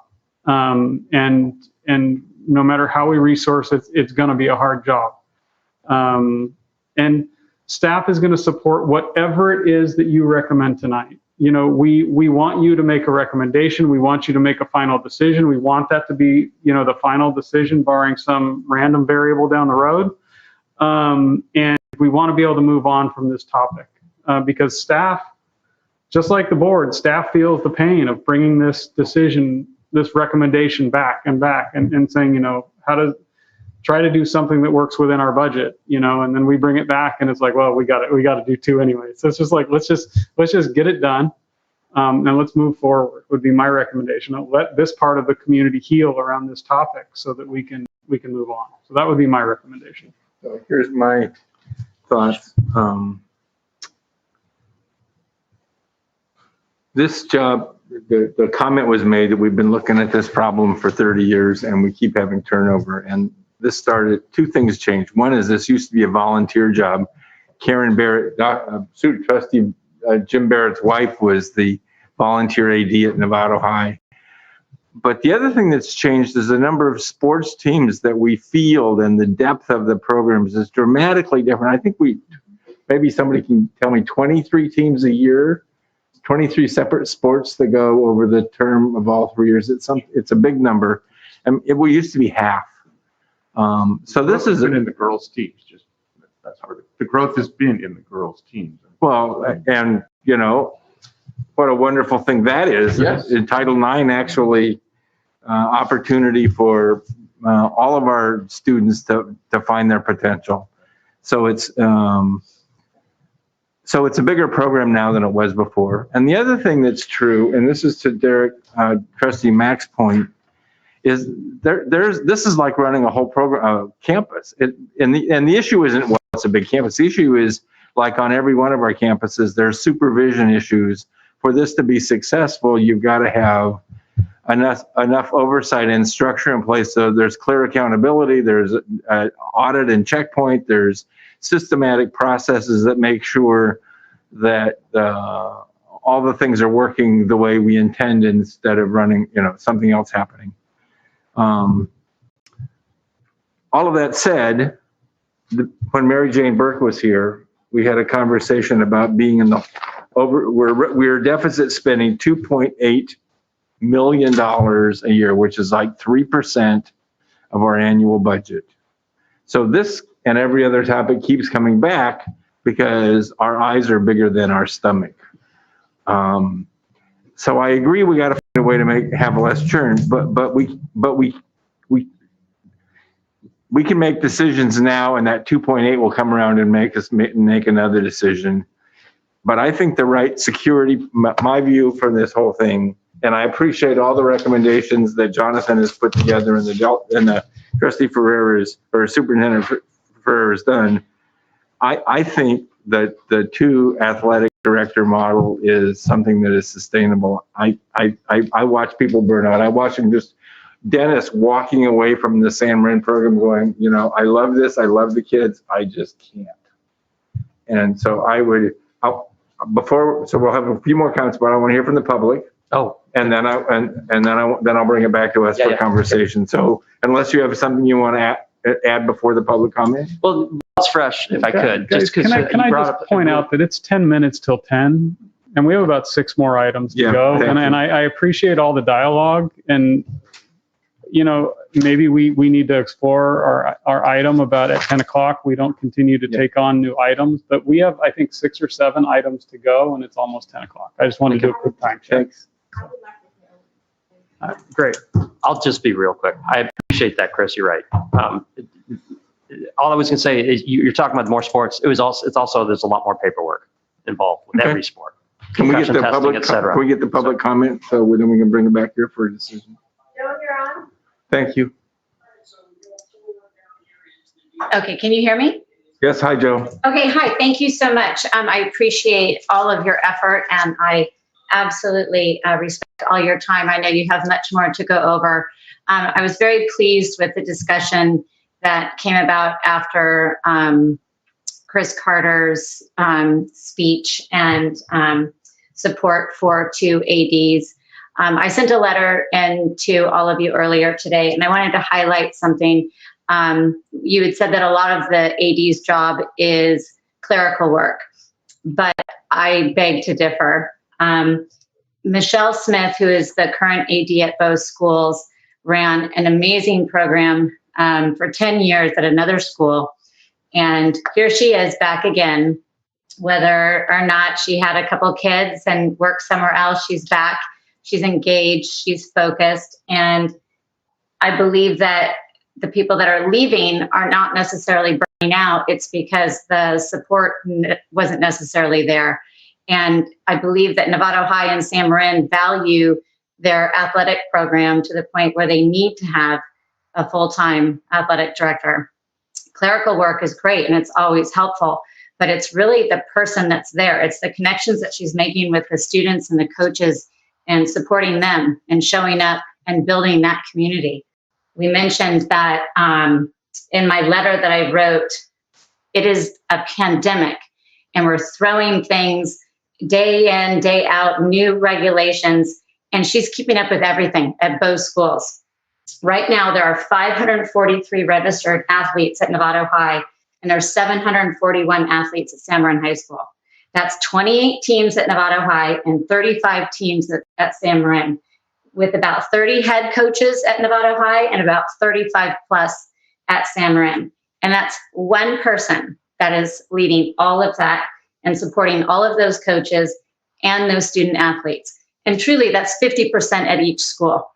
and no matter how we resource it, it's going to be a hard job, and staff is going to support whatever it is that you recommend tonight. We want you to make a recommendation. We want you to make a final decision. We want that to be the final decision, barring some random variable down the road, and we want to be able to move on from this topic, because staff, just like the board, staff feels the pain of bringing this decision, this recommendation back and saying, try to do something that works within our budget, and then we bring it back and it's like, well, we got to do 2 anyway. So it's just like, let's just get it done. And let's move forward would be my recommendation. Let this part of the community heal around this topic so that we can move on. So that would be my recommendation. So here's my thoughts. This job, the comment was made that we've been looking at this problem for 30 years and we keep having turnover. And this started, 2 things changed. One is this used to be a volunteer job. Karen Barrett, Trustee Jim Barrett's wife was the volunteer AD at Novato High. But the other thing that's changed is the number of sports teams that we field and the depth of the programs is dramatically different. I think maybe somebody can tell me 23 teams a year, 23 separate sports that go over the term of all 3 years. It's a big number. And we used to be half. So this is in the girls' teams. That's hard. The growth has been in the girls' teams. Well, and what a wonderful thing that is. Yes. In Title IX, actually, opportunity for all of our students to find their potential. So it's a bigger program now than it was before. And the other thing that's true, and this is to Derek, Trustee Mack's point, is this is like running a whole program campus. And the issue isn't, well, it's a big campus. The issue is, like on every one of our campuses, there's supervision issues. For this to be successful, you've got to have enough oversight and structure in place so there's clear accountability, there's audit and checkpoint, there's systematic processes that make sure that all the things are working the way we intend instead of running, something else happening. All of that said, when Mary Jane Burke was here, we had a conversation about being in the we're deficit spending $2.8 million a year, which is like 3% of our annual budget. So this and every other topic keeps coming back because our eyes are bigger than our stomach. So I agree we got to find a way to have less churn, but we can make decisions now, and that 2.8 will come around and make us make another decision. But I think the right security, my view from this whole thing, and I appreciate all the recommendations that Jonathan has put together and the Trustee Ferreira's or Superintendent Ferreira has done. I think that the 2 athletic director model is something that is sustainable. I watch people burn out. I watch them Dennis walking away from the San Marin program going, I love this. I love the kids. I just can't. And so we'll have a few more comments, but I want to hear from the public. Oh, and then I'll bring it back to us for conversation. So unless you have something you want to add before the public comment. Well, it's fresh, if I could. Guys, can I just point out that it's 10 minutes till 10, and we have about 6 more items to go. And I appreciate all the dialogue, and maybe we need to explore our item about at 10 o'clock. We don't continue to take on new items, but we have, I think, 6 or 7 items to go, and it's almost 10 o'clock. I just want to do a quick time check. Great. I'll just be real quick. I appreciate that, Chris. You're right. All I was going to say is you're talking about more sports. It's also there's a lot more paperwork involved with every sport. Can we get the Testing, public? etc. Can we get the public comment so then we can bring it back here for a decision? Joe, you're on. Thank you. Okay, can you hear me? Yes, hi, Joe. Okay, hi, thank you so much. I appreciate all of your effort, and I absolutely respect all your time. I know you have much more to go over. I was very pleased with the discussion that came about after Chris Carter's speech and support for 2 ADs. I sent a letter in to all of you earlier today, and I wanted to highlight something. You had said that a lot of the AD's job is clerical work, but I beg to differ. Michelle Smith, who is the current AD at both schools, ran an amazing program for 10 years at another school. And here she is back again, whether or not she had a couple kids and worked somewhere else, she's back. She's engaged, she's focused. And I believe that the people that are leaving are not necessarily burning out. It's because the support wasn't necessarily there. And I believe that Novato High and San Marin value their athletic program to the point where they need to have a full-time athletic director. Clerical work is great and it's always helpful, but it's really the person that's there. It's the connections that she's making with the students and the coaches and supporting them and showing up and building that community. We mentioned that in my letter that I wrote, it is a pandemic and we're throwing things day in, day out, new regulations, and she's keeping up with everything at both schools. Right now, there are 543 registered athletes at Novato High, and there's 741 athletes at San Marin High School. That's 28 teams at Novato High and 35 teams at San Marin, with about 30 head coaches at Novato High and about 35 plus at San Marin. And that's one person that is leading all of that and supporting all of those coaches and those student athletes. And truly, that's 50% at each school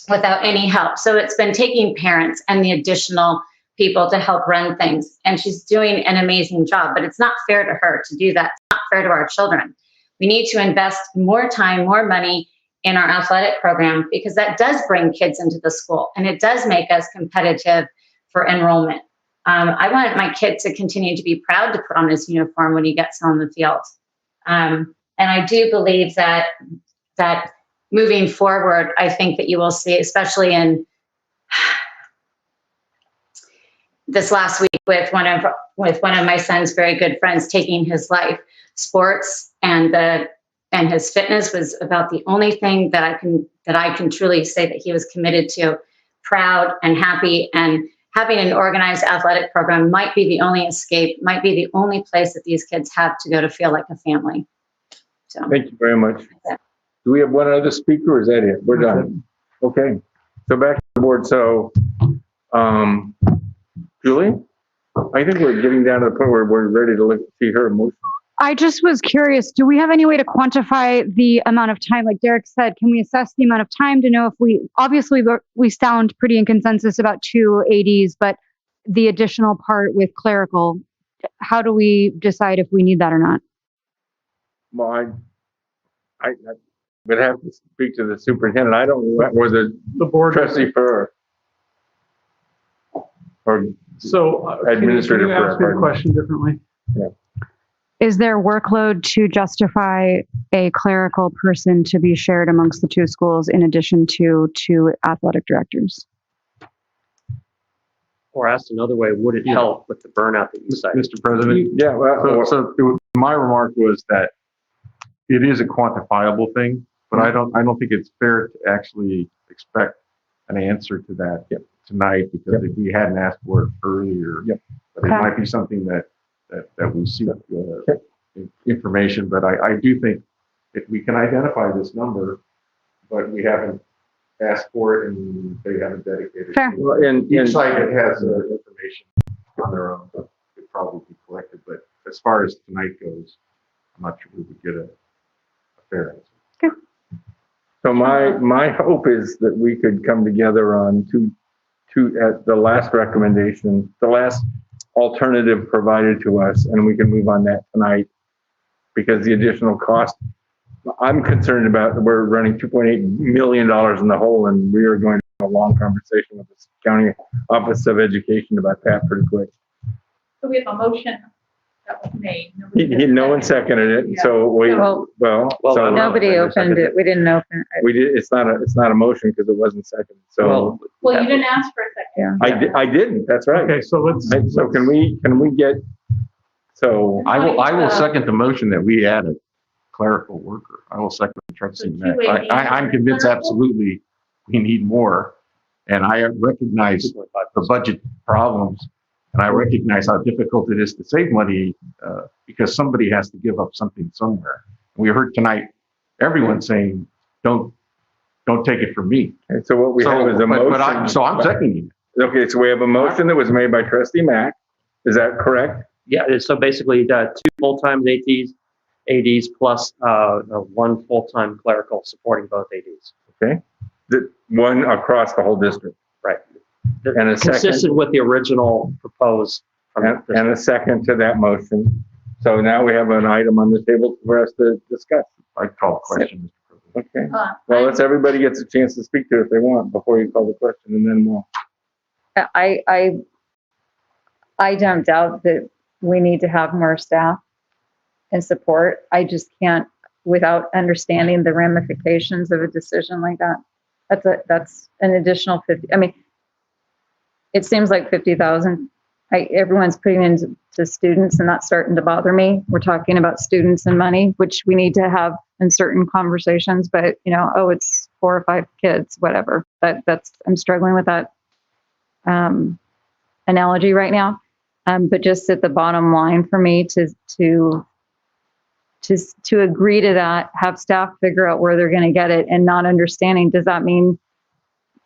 without any help. So it's been taking parents and the additional people to help run things. And she's doing an amazing job, but it's not fair to her to do that. It's not fair to our children. We need to invest more time, more money in our athletic program, because that does bring kids into the school and it does make us competitive for enrollment. I want my kid to continue to be proud to put on his uniform when he gets on the field. And I do believe that moving forward, I think that you will see, especially in this last week with one of my son's very good friends taking his life, sports and his fitness was about the only thing that I can truly say that he was committed to, proud and happy, and having an organized athletic program might be the only escape, might be the only place that these kids have to go to feel like a family. So Thank you very much. Do we have one other speaker or is that it? We're done. Okay. So back to the board. So, Julie, I think we're getting down to the point where we're ready to see her emotion. I just was curious, do we have any way to quantify the amount of time? Like Derek said, can we assess the amount of time to know if obviously we sound pretty in consensus about 2 ADs, but the additional part with clerical, how do we decide if we need that or not? Well, I would have to speak to the superintendent. I don't know whether the board trustee for or administrator can you ask me the question differently? Yeah. Is there workload to justify a clerical person to be shared amongst the 2 schools in addition to 2 athletic directors? Or asked another way, would it help with the burnout that you cited? Mr. President? Yeah. Well, My remark was that it is a quantifiable thing, but I don't think it's fair to actually expect an answer to that tonight, because if we hadn't asked for it earlier, but it might be something that we seek information. But I do think if we can identify this number, but we haven't asked for it and they haven't dedicated. Fair. Well, and each site that has information on their own could probably be collected. But as far as tonight goes, I'm not sure we would get a fair answer. Okay. So my hope is that we could come together on two at the last recommendation, the last alternative provided to us, and we can move on that tonight, because the additional cost, I'm concerned about, we're running $2.8 million in the hole, and we are going to have a long conversation with the County Office of Education about that pretty quick. So we have a motion that was made. No one seconded it, so Nobody opened it. We didn't open it. we did. It's not a motion because it wasn't seconded. So Well, you didn't ask for a second. I didn't. That's right. Okay, so So can we get? So I will second the motion that we added clerical worker. I will second the trustee. I'm convinced absolutely we need more, and I recognize the budget problems. And I recognize how difficult it is to save money because somebody has to give up something somewhere. We heard tonight everyone saying, "Don't take it from me." And so what we have is a motion. So I'm seconding it. Okay, so we have a motion that was made by Trustee Mack. Is that correct? Yeah. So basically, 2 full-time ADs plus 1 full-time clerical supporting both ADs. Okay. One across the whole district. Right. And a second. Consistent with the original proposed. And a second to that motion. So now we have an item on the table for us to discuss. I call a question, Mr. President. Okay. Well, let's everybody gets a chance to speak to it if they want before you call the question, and then we'll. I don't doubt that we need to have more staff and support. I just can't, without understanding the ramifications of a decision like that. That's an additional 50. I mean, it seems like 50,000. Everyone's putting into students, and that's starting to bother me. We're talking about students and money, which we need to have in certain conversations. But it's 4 or 5 kids, whatever. I'm struggling with that analogy right now. But just at the bottom line for me to agree to that, have staff figure out where they're going to get it, and not understanding, does that mean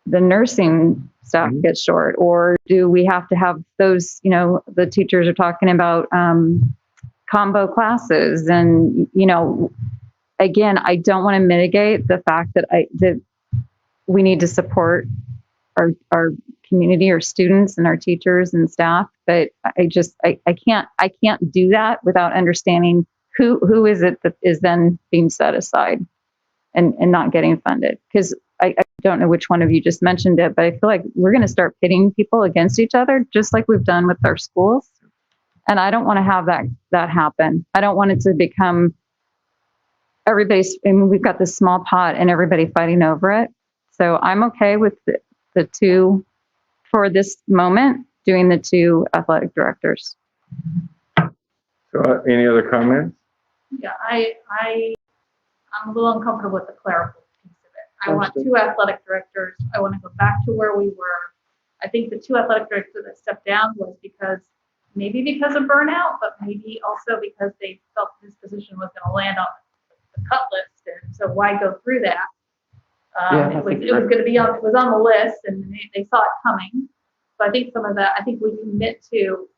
the nursing staff gets short, or do we have to have those, the teachers are talking about combo classes, and again, I don't want to mitigate the fact that we need to support our community, our students and our teachers and staff, but I can't do that without understanding who is it that is then being set aside and not getting funded. Because I don't know which one of you just mentioned it, but I feel like we're going to start pitting people against each other, just like we've done with our schools. And I don't want to have that happen. I don't want it to become we've got this small pot and everybody fighting over it. So I'm okay with the 2, for this moment, doing the 2 athletic directors. So any other comments? Yeah, I'm a little uncomfortable with the clerical piece of it. I want 2 athletic directors. I want to go back to where we were. I think the 2 athletic directors that stepped down was maybe because of burnout, but maybe also because they felt this position was going to land on the cut list. And so why go through that? It was on the list, and they saw it coming. So I think some of that, we commit to,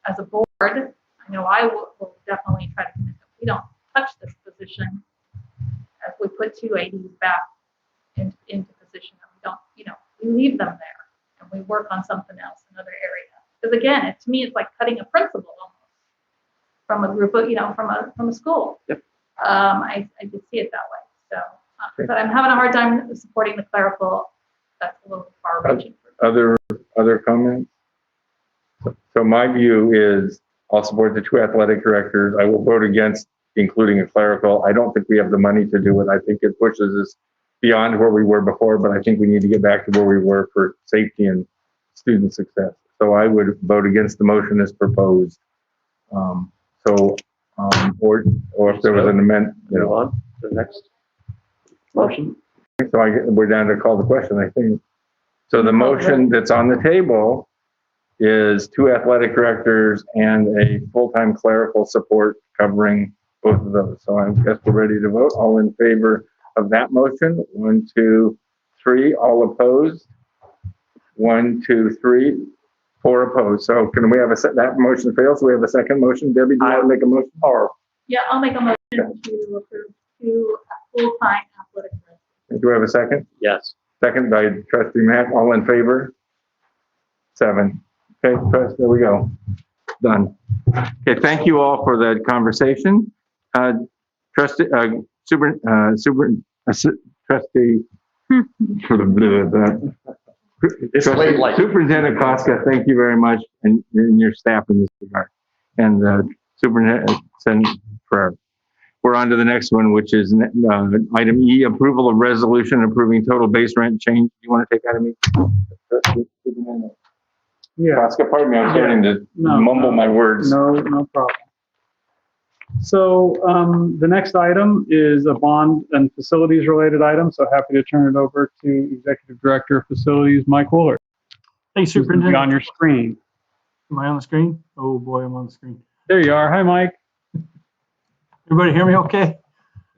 as a board, I know I will definitely try to commit that we don't touch this position as we put 2 ADs back into position, and we don't, we leave them there and we work on something else, another area. Because again, to me, it's like cutting a principal almost from a group of, from a school. Yep. I did see it that way. So, but I'm having a hard time supporting the clerical. That's a little far reaching. Other comments? So my view is I'll support the 2 athletic directors. I will vote against including a clerical. I don't think we have the money to do it. I think it pushes us beyond where we were before, but I think we need to get back to where we were for safety and student success. So I would vote against the motion as proposed. Or if there was an amendment, On to the next motion. So we're down to call the question, I think. So the motion that's on the table is 2 athletic directors and a full-time clerical support covering both of those. So I guess we're ready to vote. All in favor of that motion? 1, 2, 3. All opposed? 1, 2, 3. 4 opposed. So can we have that motion fails? So we have a second motion. Debbie, do you want to make a motion? Yeah, I'll make a motion to approve 2 full-time athletic directors. Do we have a second? Yes. Second by Trustee Mack. All in favor? 7. Okay, there we go. Done. Okay, thank you all for that conversation. Trustee, Trustee, Superintendent Koska, thank you very much, and your staff in this regard. And Superintendent Ferrer. We're on to the next one, which is item E, approval of resolution approving total base rent change. Do you want to take item E? Yeah. Koska, pardon me, I'm starting to mumble my words. No problem. So the next item is a bond and facilities related item. So happy to turn it over to Executive Director of Facilities, Mike Wooler. Thanks, Superintendent. On your screen. Am I on the screen? Oh boy, I'm on the screen. There you are. Hi, Mike. Everybody hear me okay?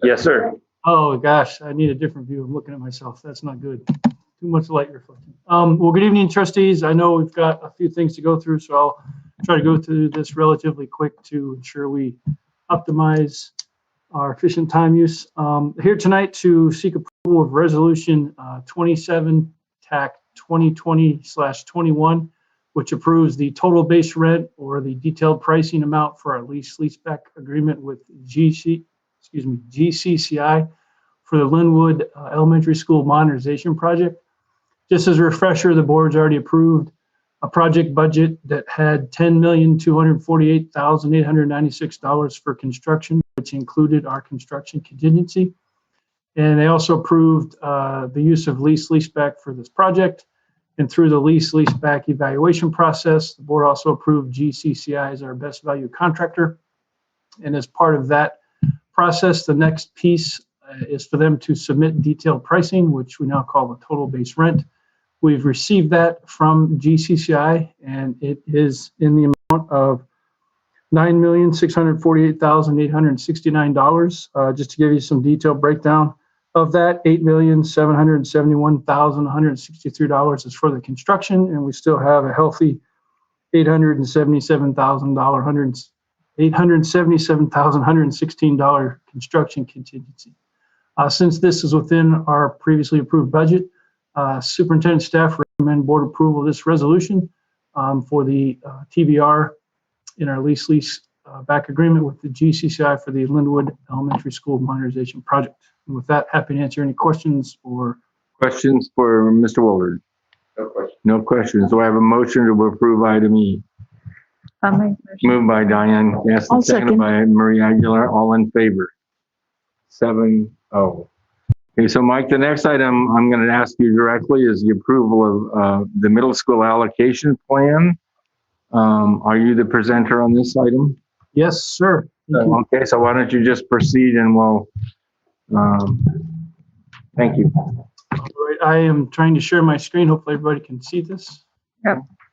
Yes, sir. Oh gosh, I need a different view. I'm looking at myself. That's not good. Too much light reflecting. Well, good evening, trustees. I know we've got a few things to go through, so I'll try to go through this relatively quick to ensure we optimize our efficient time use. Here tonight to seek approval of resolution 27 TAC 2020/21, which approves the total base rent or the detailed pricing amount for our leaseback agreement with GCCI for the Linwood Elementary School Modernization Project. Just as a refresher, the board's already approved a project budget that had $10,248,896 for construction, which included our construction contingency. And they also approved the use of leaseback for this project. And through the leaseback evaluation process, the board also approved GCCI as our best value contractor. And as part of that process, the next piece is for them to submit detailed pricing, which we now call the total base rent. We've received that from GCCI, and it is in the amount of $9,648,869. Just to give you some detailed breakdown of that, $8,771,163 is for the construction, and we still have a healthy $877,116 construction contingency. Since this is within our previously approved budget, superintendent staff recommend board approval of this resolution for the TBR in our lease back agreement with the GCCI for the Linwood Elementary School Modernization Project. And with that, happy to answer any questions or Questions for Mr. Willard? No question. No questions. Do I have a motion to approve item E? Moved by Diane Gaston, I'll seconded second. by Marie Aguilar. All in favor? 7-0. Okay, so Mike, the next item I'm going to ask you directly is the approval of the middle school allocation plan. Are you the presenter on this item? yes, sir. Okay, so why don't you just proceed and we'll, thank you. All right, I am trying to share my screen. Hopefully everybody can see this.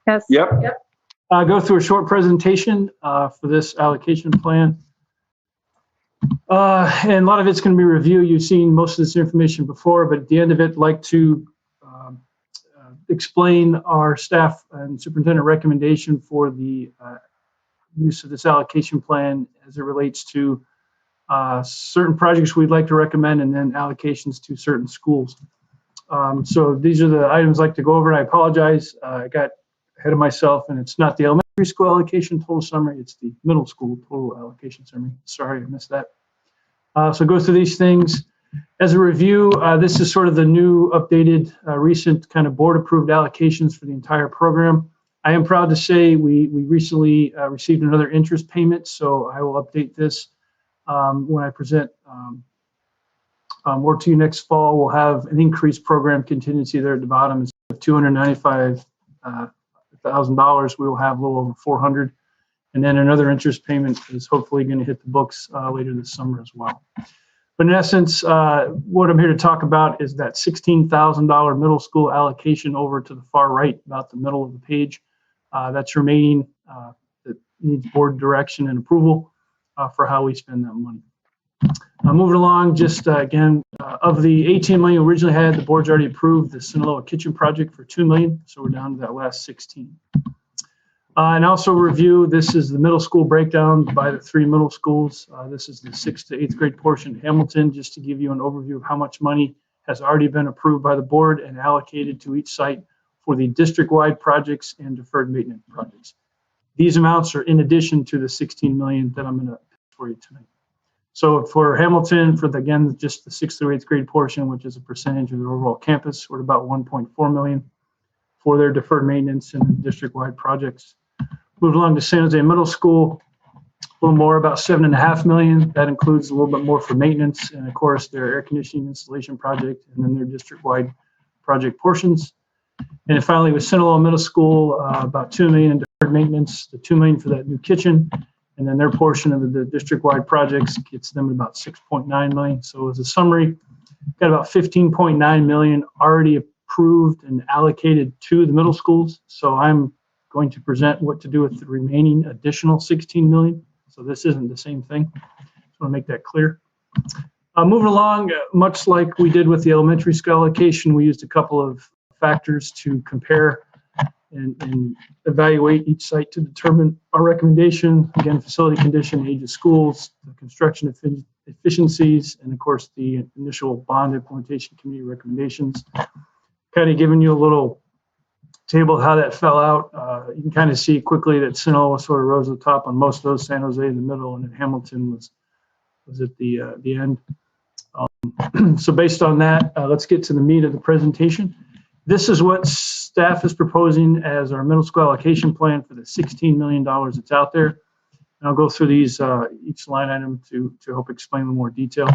Yes. Yep. Go through a short presentation for this allocation plan. And a lot of it's going to be review. You've seen most of this information before, but at the end of it, I'd like to explain our staff and superintendent recommendation for the use of this allocation plan as it relates to certain projects we'd like to recommend and then allocations to certain schools. So these are the items I'd like to go over. And I apologize, I got ahead of myself, and it's not the elementary school allocation total summary, it's the middle school total allocation summary. Sorry, I missed that. So go through these things. As a review, this is sort of the new updated recent kind of board approved allocations for the entire program. I am proud to say we recently received another interest payment, so I will update this when I present more to you next fall. We'll have an increased program contingency there at the bottom. Instead of $295,000, we will have a little over 400. And then another interest payment is hopefully going to hit the books later this summer as well. But in essence, what I'm here to talk about is that $16,000 middle school allocation over to the far right, about the middle of the page. That's remaining, that needs board direction and approval for how we spend that money. Moving along, just again, of the $18 million originally had, the board's already approved the Sinaloa kitchen project for $2 million, so we're down to that last 16. And also review, this is the middle school breakdown by the three middle schools. This is the 6th to 8th grade portion in Hamilton, just to give you an overview of how much money has already been approved by the board and allocated to each site for the district-wide projects and deferred maintenance projects. These amounts are in addition to the $16 million that I'm going to pitch for you tonight. So for Hamilton, for the, again, just the 6th through 8th grade portion, which is a percentage of the overall campus, we're at about $1.4 million for their deferred maintenance and district-wide projects. Move along to San Jose Middle School, a little more, about $7.5 million. That includes a little bit more for maintenance and, of course, their air conditioning installation project and then their district-wide project portions. And finally, with Sinaloa Middle School, about $2 million in deferred maintenance, the $2 million for that new kitchen, and then their portion of the district-wide projects gets them about $6.9 million. So as a summary, got about $15.9 million already approved and allocated to the middle schools. So I'm going to present what to do with the remaining additional $16 million. So this isn't the same thing. Just want to make that clear. Moving along, much like we did with the elementary school allocation, we used a couple of factors to compare and evaluate each site to determine our recommendation. Again, facility condition, age of schools, the construction efficiencies, and of course the initial bond implementation committee recommendations. Kind of giving you a little table how that fell out. You can kind of see quickly that Sinaloa sort of rose to the top on most of those, San Jose in the middle, and then Hamilton was at the end. So based on that, let's get to the meat of the presentation. This is what staff is proposing as our middle school allocation plan for the $16 million that's out there. And I'll go through these each line item to help explain in more detail.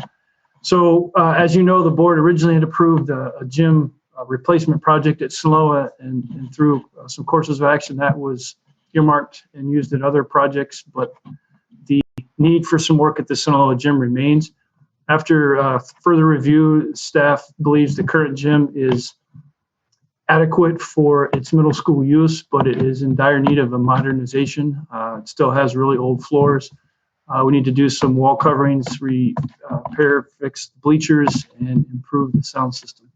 So as you know, the board originally had approved a gym replacement project at Sinaloa, and through some courses of action that was earmarked and used in other projects, but the need for some work at the Sinaloa gym remains. After further review, staff believes the current gym is adequate for its middle school use, but it is in dire need of a modernization. It still has really old floors. We need to do some wall coverings, repair, fix bleachers, and improve the sound system.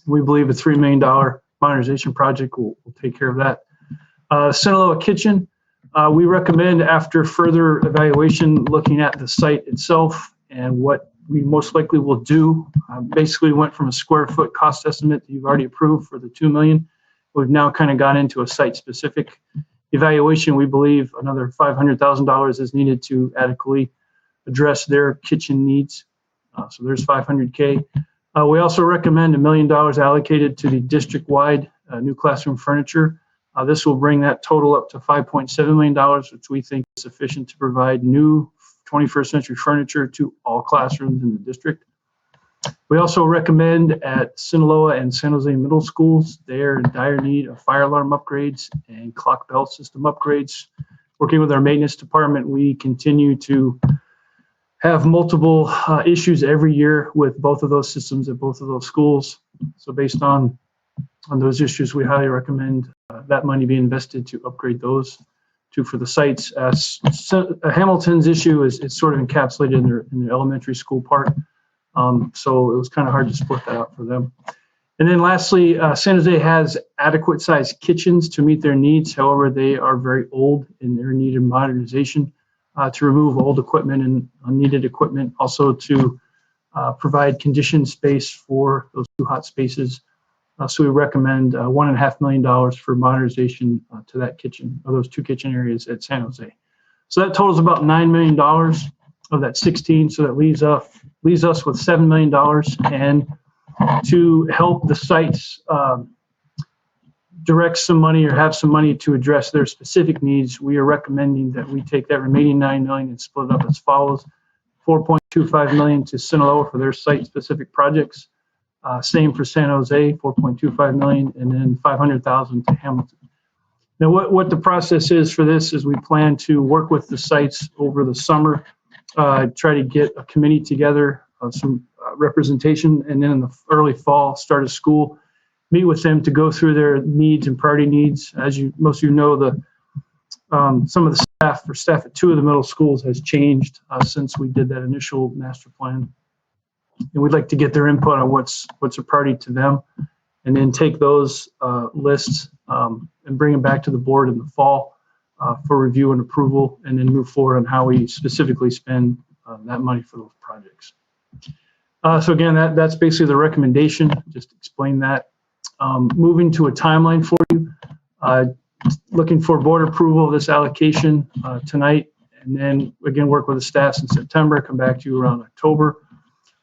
We believe a $3 million modernization project will take care of that. Sinaloa kitchen, we recommend after further evaluation, looking at the site itself and what we most likely will do. Basically went from a square foot cost estimate that you've already approved for the $2 million. We've now kind of gone into a site specific evaluation. We believe another $500,000 is needed to adequately address their kitchen needs. So there's $500K. We also recommend $1 million allocated to the district-wide new classroom furniture. This will bring that total up to $5.7 million, which we think is sufficient to provide new 21st century furniture to all classrooms in the district. We also recommend at Sinaloa and San Jose middle schools, they're in dire need of fire alarm upgrades and clock bell system upgrades. Working with our maintenance department, we continue to have multiple issues every year with both of those systems at both of those schools. So based on those issues, we highly recommend that money be invested to upgrade those two for the sites. Hamilton's issue is it's sort of encapsulated in their elementary school part. So it was kind of hard to split that out for them. And then lastly, San Jose has adequate sized kitchens to meet their needs. However, they are very old and they're in need of modernization to remove old equipment and unneeded equipment. Also to provide conditioned space for those two hot spaces. So we recommend $1.5 million for modernization to that kitchen, or those two kitchen areas at San Jose. So that totals about $9 million of that 16. So that leaves us with $7 million. And to help the sites direct some money or have some money to address their specific needs, we are recommending that we take that remaining $9 million and split it up as follows: $4.25 million to Sinaloa for their site-specific projects. Same for San Jose, $4.25 million, and then $500,000 to Hamilton. Now, what the process is for this is we plan to work with the sites over the summer, try to get a committee together, some representation, and then in the early fall, start of school, meet with them to go through their needs and priority needs. As most of you know, some of the staff at two of the middle schools has changed since we did that initial master plan. And we'd like to get their input on what's a priority to them, and then take those lists and bring them back to the board in the fall for review and approval, and then move forward on how we specifically spend that money for those projects. So again, that's basically the recommendation, just explain that. Moving to a timeline for you, looking for board approval of this allocation tonight, and then again work with the staffs in September, come back to you around October.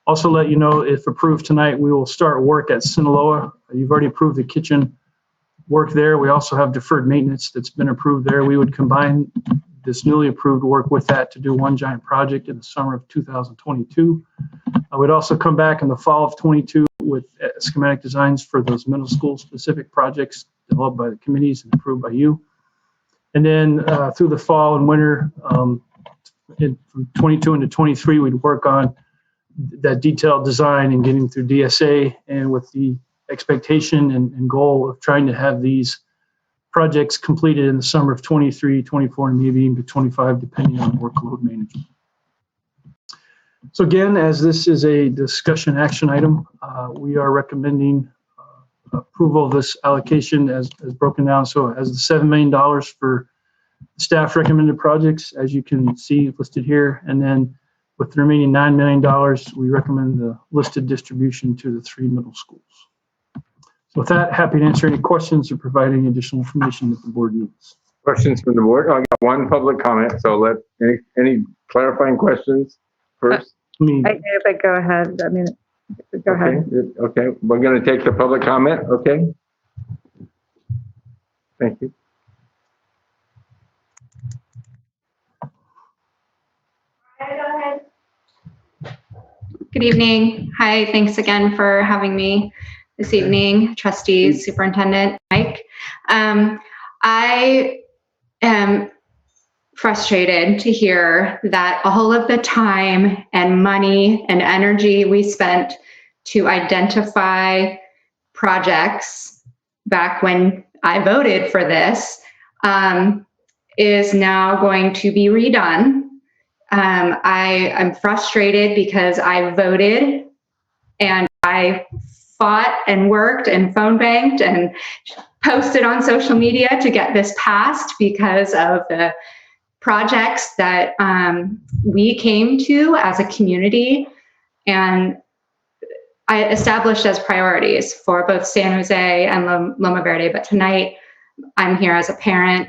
Also let you know, if approved tonight, we will start work at Sinaloa. You've already approved the kitchen work there. We also have deferred maintenance that's been approved there. We would combine this newly approved work with that to do one giant project in the summer of 2022. I would also come back in the fall of 22 with schematic designs for those middle school specific projects developed by the committees and approved by you. And then through the fall and winter, from 22 into 23, we'd work on that detailed design and getting through DSA, and with the expectation and goal of trying to have these projects completed in the summer of 23, 24, and maybe into 25, depending on workload management. So again, as this is a discussion action item, we are recommending approval of this allocation as broken down. So as the $7 million for staff recommended projects, as you can see listed here, and then with the remaining $9 million, we recommend the listed distribution to the three middle schools. With that, happy to answer any questions or provide any additional information that the board needs. Questions from the board? I got one public comment, so let any clarifying questions first? But go ahead. I mean, go ahead. Okay, we're going to take the public comment, okay? Thank you. Go ahead. Good evening. Hi, thanks again for having me this evening, trustees, superintendent, Mike. I am frustrated to hear that all of the time and money and energy we spent to identify projects back when I voted for this is now going to be redone. I'm frustrated because I voted and I fought and worked and phone banked and posted on social media to get this passed because of the projects that we came to as a community and I established as priorities for both San Jose and Loma Verde. But tonight I'm here as a parent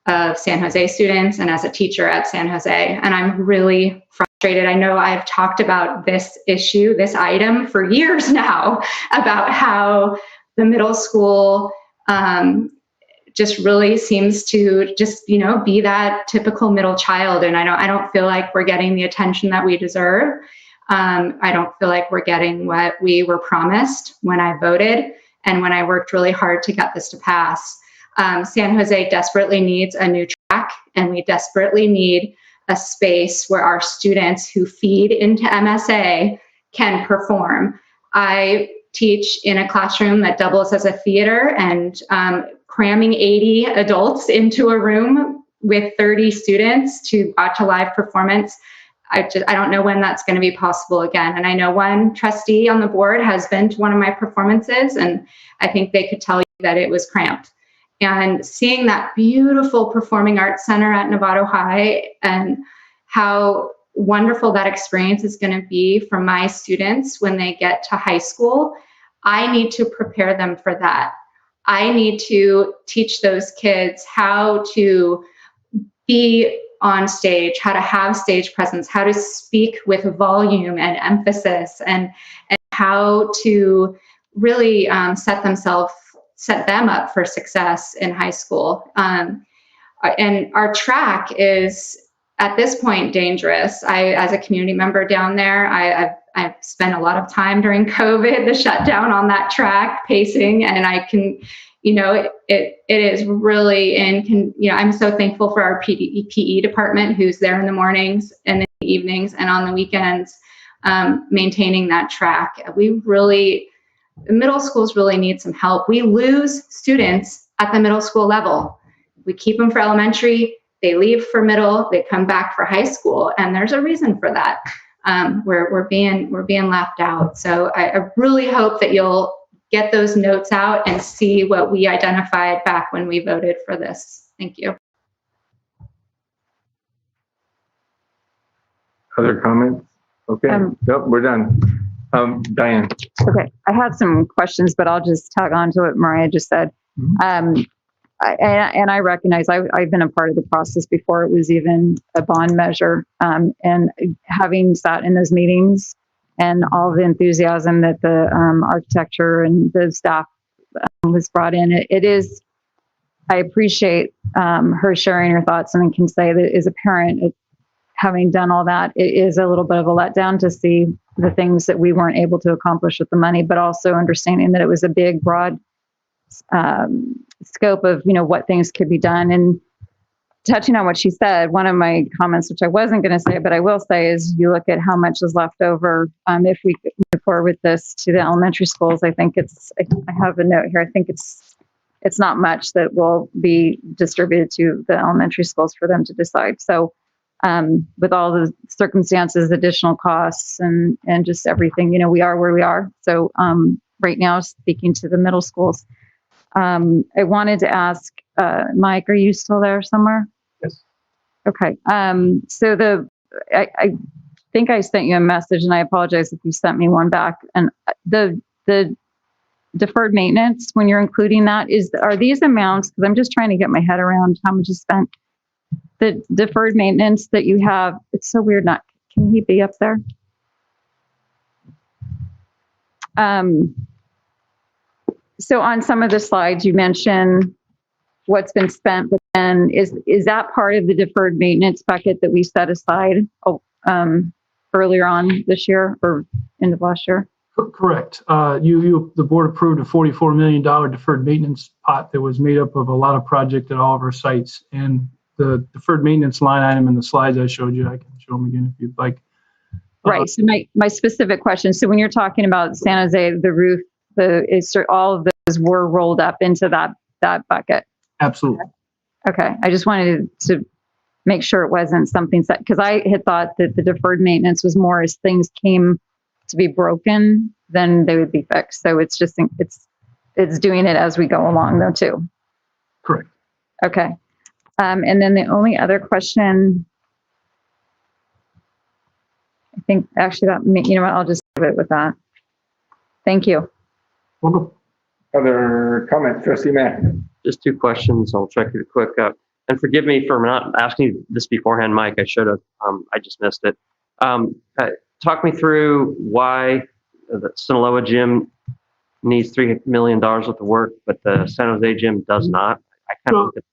of San Jose students and as a teacher at San Jose, and I'm really frustrated. I know I've talked about this issue, this item for years now, about how the middle school just really seems to just, be that typical middle child. And I don't feel like we're getting the attention that we deserve. I don't feel like we're getting what we were promised when I voted and when I worked really hard to get this to pass. San Jose desperately needs a new track, and we desperately need a space where our students who feed into MSA can perform. I teach in a classroom that doubles as a theater, and cramming 80 adults into a room with 30 students to watch a live performance, I don't know when that's going to be possible again. And I know one trustee on the board has been to one of my performances, and I think they could tell you that it was cramped. And seeing that beautiful performing arts center at Novato High and how wonderful that experience is going to be for my students when they get to high school, I need to prepare them for that. I need to teach those kids how to be on stage, how to have stage presence, how to speak with volume and emphasis, and how to really set them up for success in high school. And our track is at this point dangerous. As a community member down there, I've spent a lot of time during COVID, the shutdown on that track, pacing, and I can, it is really I'm so thankful for our PE department who's there in the mornings and in the evenings and on the weekends, maintaining that track. The middle schools really need some help. We lose students at the middle school level. We keep them for elementary, they leave for middle, they come back for high school, and there's a reason for that. We're being left out. So I really hope that you'll get those notes out and see what we identified back when we voted for this. Thank you. Other comments? Okay, nope, we're done. Diane. Okay, I have some questions, but I'll just tag on to what Mariah just said. I recognize I've been a part of the process before it was even a bond measure, and having sat in those meetings and all the enthusiasm that the architecture and the staff was brought in, I appreciate her sharing her thoughts, and I can say that as a parent, having done all that, it is a little bit of a letdown to see the things that we weren't able to accomplish with the money, but also understanding that it was a big, broad scope of, what things could be done. And touching on what she said, one of my comments, which I wasn't going to say, but I will say, is you look at how much is left over. If we move forward with this to the elementary schools, I think I have a note here. I think it's not much that will be distributed to the elementary schools for them to decide. So with all the circumstances, additional costs, and just everything, we are where we are. So right now, speaking to the middle schools, I wanted to ask, Mike, are you still there somewhere? Yes. Okay. So I think I sent you a message, and I apologize if you sent me one back. And the deferred maintenance, when you're including that, are these amounts, because I'm just trying to get my head around how much is spent, the deferred maintenance that you have, it's so weird not, can he be up there? So on some of the slides, you mentioned what's been spent, but then is that part of the deferred maintenance bucket that we set aside earlier on this year or end of last year? Correct. The board approved a $44 million deferred maintenance pot that was made up of a lot of projects at all of our sites. And the deferred maintenance line item in the slides I showed you, I can show them again if you'd like. Right. So my specific question, so when you're talking about San Jose, the roof, all of those were rolled up into that bucket? Absolutely. Okay. I just wanted to make sure it wasn't something set, because I had thought that the deferred maintenance was more as things came to be broken, then they would be fixed. So it's just, it's doing it as we go along though too. Correct. Okay. And then the only other question, I think actually that, you know what, I'll just leave it with that. Thank you. Welcome. Other comments, Trustee Mack? Just 2 questions. I'll try to keep it quick. And forgive me for not asking you this beforehand, Mike. I should have. I just missed it. Talk me through why the Sinaloa gym needs $3 million worth of work, but the San Jose gym does not. I kind of look at.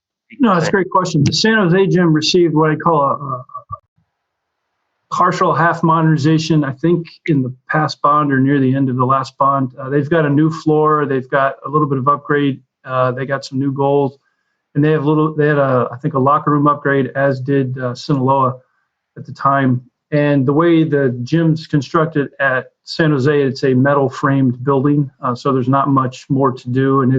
No, that's a great question. The San Jose gym received what I call a partial half modernization, I think in the past bond or near the end of the last bond. They've got a new floor. They've got a little bit of upgrade. They got some new goals, and they had I think a locker room upgrade, as did Sinaloa at the time. And the way the gym's constructed at San Jose, it's a metal framed building. So there's not much more to do. And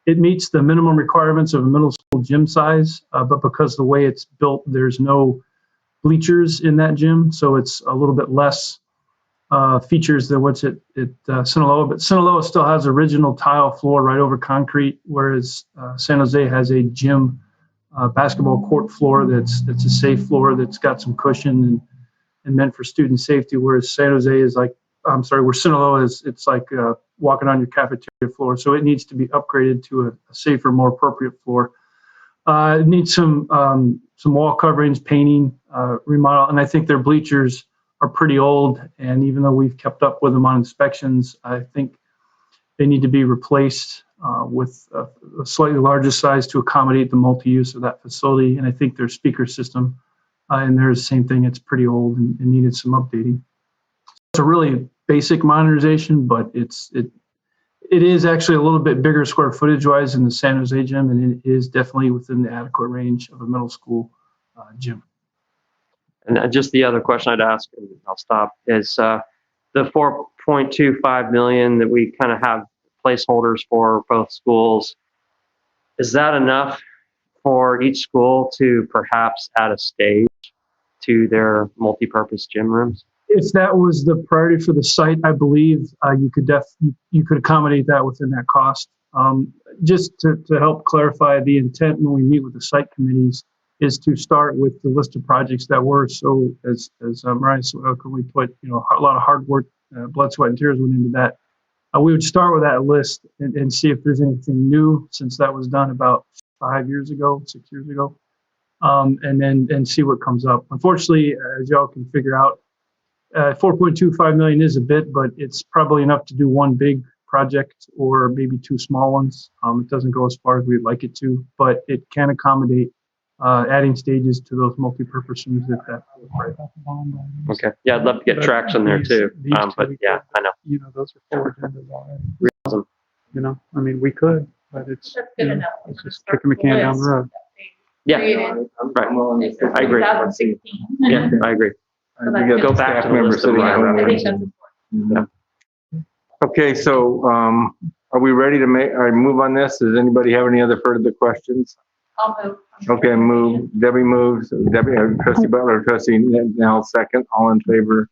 it meets the minimum requirements of a middle school gym size. But because the way it's built, there's no bleachers in that gym. So it's a little bit less features than what's at Sinaloa. But Sinaloa still has original tile floor right over concrete, whereas San Jose has a gym basketball court floor that's a safe floor that's got some cushion and meant for student safety, whereas San Jose is like, where Sinaloa is, it's like walking on your cafeteria floor. So it needs to be upgraded to a safer, more appropriate floor. It needs some wall coverings, painting, remodel, and I think their bleachers are pretty old. And even though we've kept up with them on inspections, I think they need to be replaced with a slightly larger size to accommodate the multi-use of that facility. And I think their speaker system and there's the same thing. It's pretty old and needed some updating. It's a really basic modernization, but it is actually a little bit bigger square footage wise than the San Jose gym, and it is definitely within the adequate range of a middle school gym. And just the other question I'd ask, and I'll stop, is the $4.25 million that we kind of have placeholders for both schools. Is that enough for each school to perhaps add a stage to their multi-purpose gym rooms? If that was the priority for the site, I believe you could accommodate that within that cost. Just to help clarify, the intent when we meet with the site committees is to start with the list of projects that were, so as Mariah so eloquently put, a lot of hard work, blood, sweat, and tears went into that. We would start with that list and see if there's anything new, since that was done about 6 years ago, and then see what comes up. Unfortunately, as y'all can figure out, 4.25 million is a bit, but it's probably enough to do one big project or maybe 2 small ones. It doesn't go as far as we'd like it to, but it can accommodate adding stages to those multi-purpose rooms if that. Okay. Yeah, I'd love to get traction there too. But yeah, I know. Those are forward agendas already. Awesome. We could, but it's good enough. it's just kicking the can down the road. Yeah, Created. right. I agree. 2016. Yeah, I agree. We got Go back staff to the members list of sitting at home. I think that's important. Okay, so are we ready to move on this? Does anybody have any other further questions? I'll move. Okay, move. Debbie moves. Trustee Butler, Trustee Nell second. All in favor?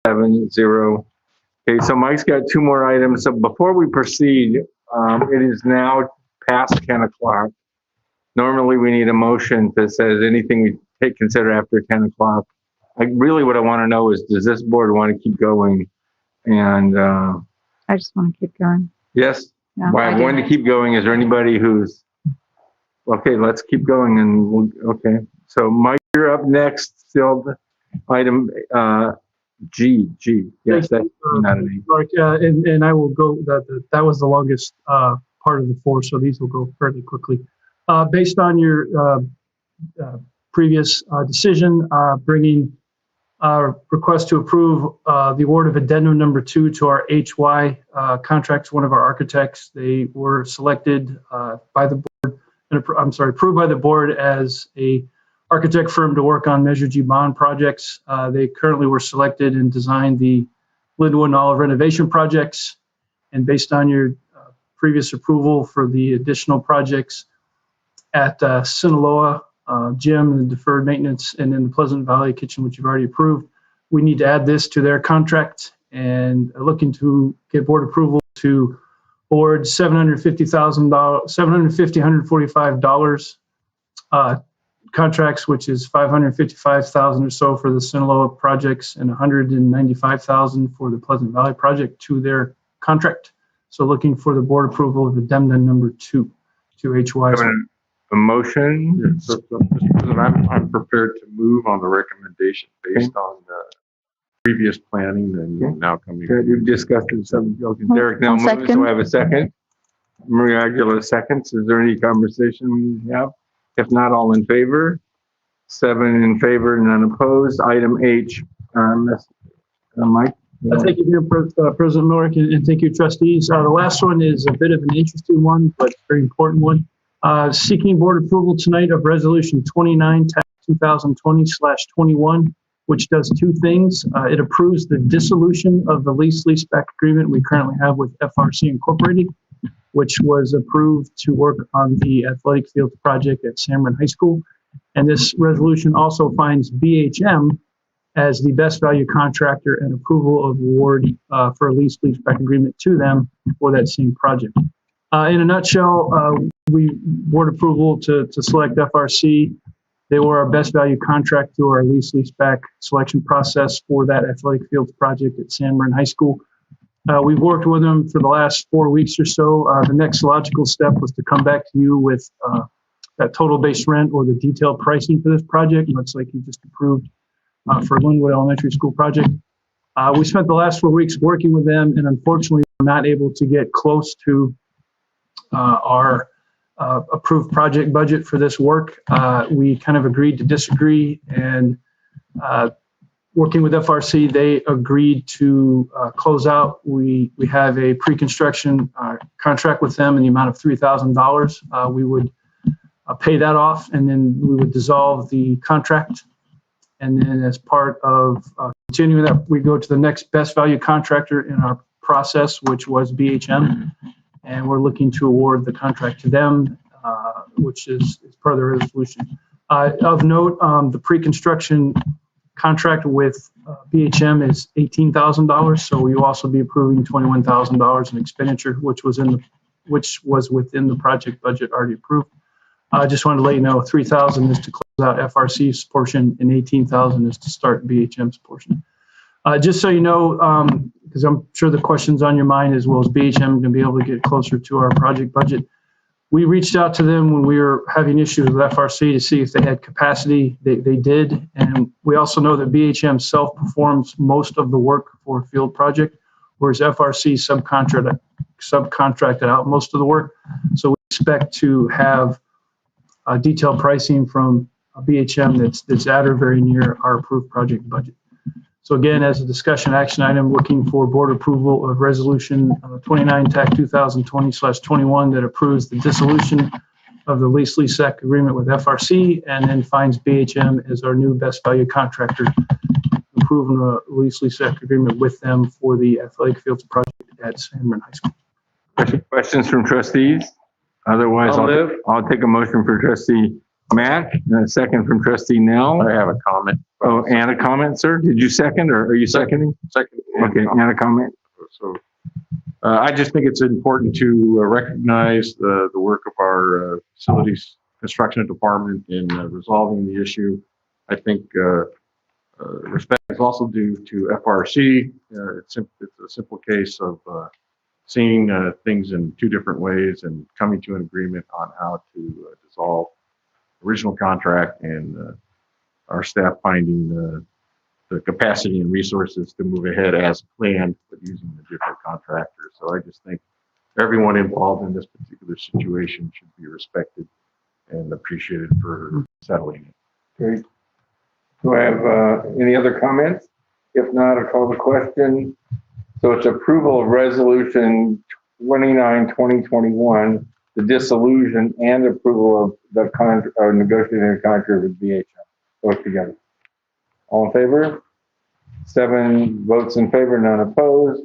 7-0. Okay, so Mike's got 2 more items. So before we proceed, it is now past 10 o'clock. Normally we need a motion that says anything we consider after 10 o'clock. What I want to know is, does this board want to keep going? And I just want to keep going. Yes. No, Well, I I'm do going to not. keep going. Is there anybody who's, okay, let's keep going and okay. So Mike, you're up next, still item G. Yes, that's not an E. Mark, and I will go, that was the longest part of the four, so these will go fairly quickly. Based on your previous decision, bringing request to approve the award of addendum number 2 to our HY contracts, one of our architects. They were selected by the board, approved by the board as a architect firm to work on Measure G bond projects. They currently were selected and designed the Linwood and Olive renovation projects. And based on your previous approval for the additional projects at Sinaloa, gym and deferred maintenance, and then the Pleasant Valley kitchen, which you've already approved, we need to add this to their contract and looking to get board approval to award $145 contracts, which is $555,000 or so for the Sinaloa projects and $195,000 for the Pleasant Valley project to their contract. So looking for the board approval of addendum number 2 to HY. A motion? Mr. President, I'm prepared to move on the recommendation based on the previous planning and now coming. Okay, you've discussed it, so okay, Derek now moves, Second. so I have a second. Maria Aguilar seconds. Is there any conversation we need to have? If not, all in favor? 7 in favor, none opposed. Item H, Mike? Thank you, dear President Norick, and thank you, trustees. The last one is a bit of an interesting one, but very important one. Seeking board approval tonight of resolution 29/2020/21, which does two things. It approves the dissolution of the lease-leaseback agreement we currently have with FRC Incorporated, which was approved to work on the athletic field project at Cameron High School. And this resolution also finds BHM as the best value contractor and approval of award for a lease-leaseback agreement to them for that same project. In a nutshell, we board approval to select FRC. They were our best value contract through our lease-leaseback selection process for that athletic fields project at San Marin High School. We've worked with them for the last 4 weeks or so. The next logical step was to come back to you with that total base rent or the detailed pricing for this project. Looks like you just approved for Linwood Elementary School project. We spent the last 4 weeks working with them, and unfortunately, we're not able to get close to our approved project budget for this work. We kind of agreed to disagree, and working with FRC, they agreed to close out. We have a pre-construction contract with them in the amount of $3,000. We would pay that off, and then we would dissolve the contract. And then as part of continuing that, we go to the next best value contractor in our process, which was BHM. And we're looking to award the contract to them, which is part of the resolution. Of note, the pre-construction contract with BHM is $18,000. So we will also be approving $21,000 in expenditure, which was within the project budget already approved. I just wanted to let you know, $3,000 is to close out FRC's portion and $18,000 is to start BHM's portion. Just so you know, because I'm sure the question's on your mind as well as BHM going to be able to get closer to our project budget. We reached out to them when we were having issues with FRC to see if they had capacity. They did. And we also know that BHM self-performs most of the work for a field project, whereas FRC subcontracted out most of the work. So we expect to have detailed pricing from BHM that's at or very near our approved project budget. So again, as a discussion action item, looking for board approval of resolution 29/2020/21 that approves the dissolution of the lease-leaseback agreement with FRC and then finds BHM as our new best value contractor, approving a lease-leaseback agreement with them for the athletic fields project at San Marin High School. Questions from trustees? Otherwise, I'll take a motion for trustee Mack and a second from trustee Nell. I have a comment. Oh, and a comment, sir? Did you second or are you seconding? Second. Okay, and a comment. So I just think it's important to recognize the work of our facilities construction department in resolving the issue. I think respect is also due to FRC. It's a simple case of seeing things in two different ways and coming to an agreement on how to dissolve original contract, and our staff finding the capacity and resources to move ahead as planned, but using the different contractors. So I just think everyone involved in this particular situation should be respected and appreciated for settling it. Great. Do I have any other comments? If not, I'll call the question. So it's approval of resolution 29/2021, the dissolution and approval of the negotiated contract with BHM. Both together. All in favor? 7 votes in favor, none opposed.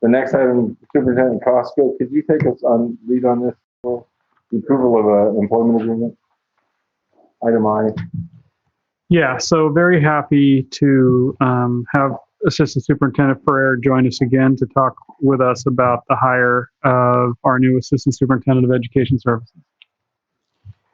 The next item, Superintendent Costco, could you take us on lead on this? The approval of an employment agreement? Item I. Yeah, so very happy to have Assistant Superintendent Ferrer join us again to talk with us about the hire of our new Assistant Superintendent of Education Services.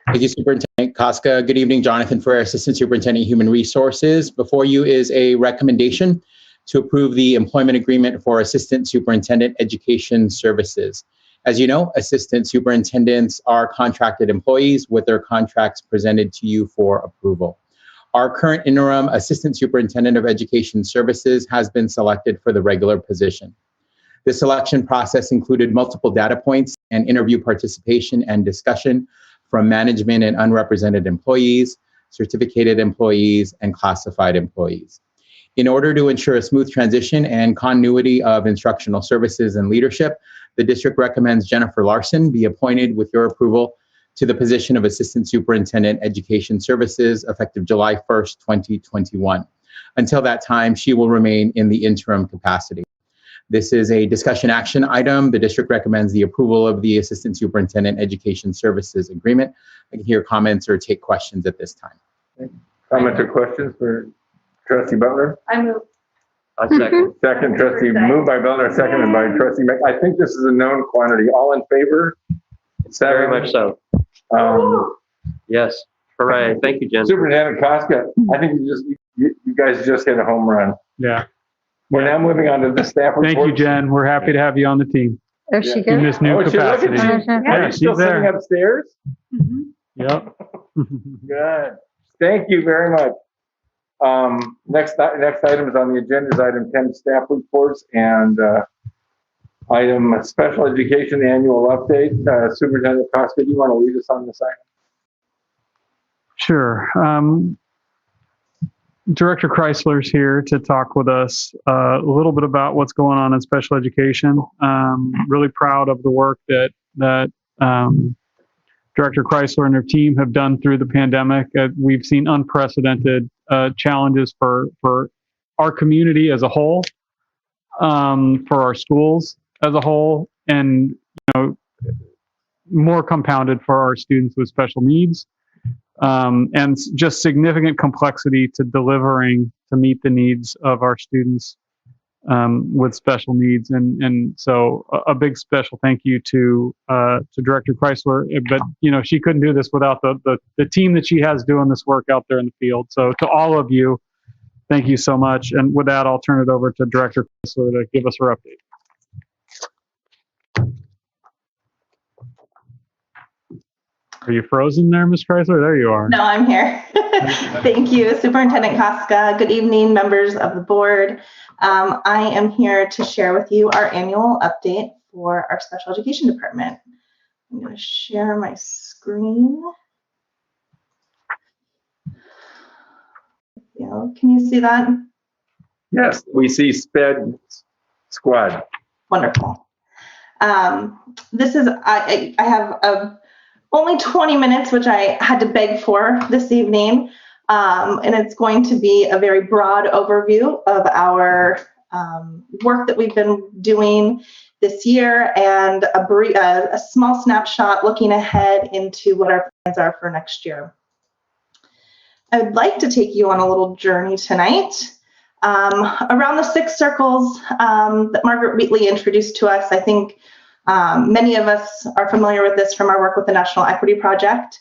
Thank you, Superintendent Koska. Good evening, Jonathan Ferrer, Assistant Superintendent, Human Resources. Before you is a recommendation to approve the employment agreement for Assistant Superintendent Education Services. As you know, Assistant Superintendents are contracted employees with their contracts presented to you for approval. Our current interim Assistant Superintendent of Education Services has been selected for the regular position. The selection process included multiple data points and interview participation and discussion from management and unrepresented employees, certificated employees, and classified employees. In order to ensure a smooth transition and continuity of instructional services and leadership, the district recommends Jennifer Larson be appointed with your approval to the position of Assistant Superintendent Education Services effective July 1st, 2021. Until that time, she will remain in the interim capacity. This is a discussion action item. The district recommends the approval of the Assistant Superintendent Education Services Agreement. I can hear comments or take questions at this time. Comments or questions for Trustee Butler? I move. I second. Second, Trustee, moved by Butler, seconded by Trustee Mack. I think this is a known quantity. All in favor? Very much so. Yes. Hooray. Thank you, Jen. Superintendent Koska, I think you guys just hit a home run. Yeah. We're now moving on to the staff report. Thank you, Jen. We're happy to have you on the team There she in goes. this new capacity. Are you still sitting upstairs? Yep. Good. Thank you very much. Next item is on the agenda is item 10, staff reports, and item special education annual update. Superintendent Koska, do you want to lead us on this item? Sure. Director Chrysler's here to talk with us a little bit about what's going on in special education. Really proud of the work that Director Chrysler and her team have done through the pandemic. We've seen unprecedented challenges for our community as a whole, for our schools as a whole, and more compounded for our students with special needs. And just significant complexity to delivering to meet the needs of our students with special needs. And so a big special thank you to Director Chrysler. But, she couldn't do this without the team that she has doing this work out there in the field. So to all of you, thank you so much. And with that, I'll turn it over to Director Chrysler to give us her update. Are you frozen there, Ms. Chrysler? There you are. No, I'm here. Thank you, Superintendent Koska. Good evening, members of the board. I am here to share with you our annual update for our special education department. I'm going to share my screen. Can you see that? Yes, we see SPED squad. Wonderful. This is, I have only 20 minutes, which I had to beg for this evening. And it's going to be a very broad overview of our work that we've been doing this year and a small snapshot looking ahead into what our plans are for next year. I would like to take you on a little journey tonight around the 6 circles that Margaret Wheatley introduced to us. I think many of us are familiar with this from our work with the National Equity Project.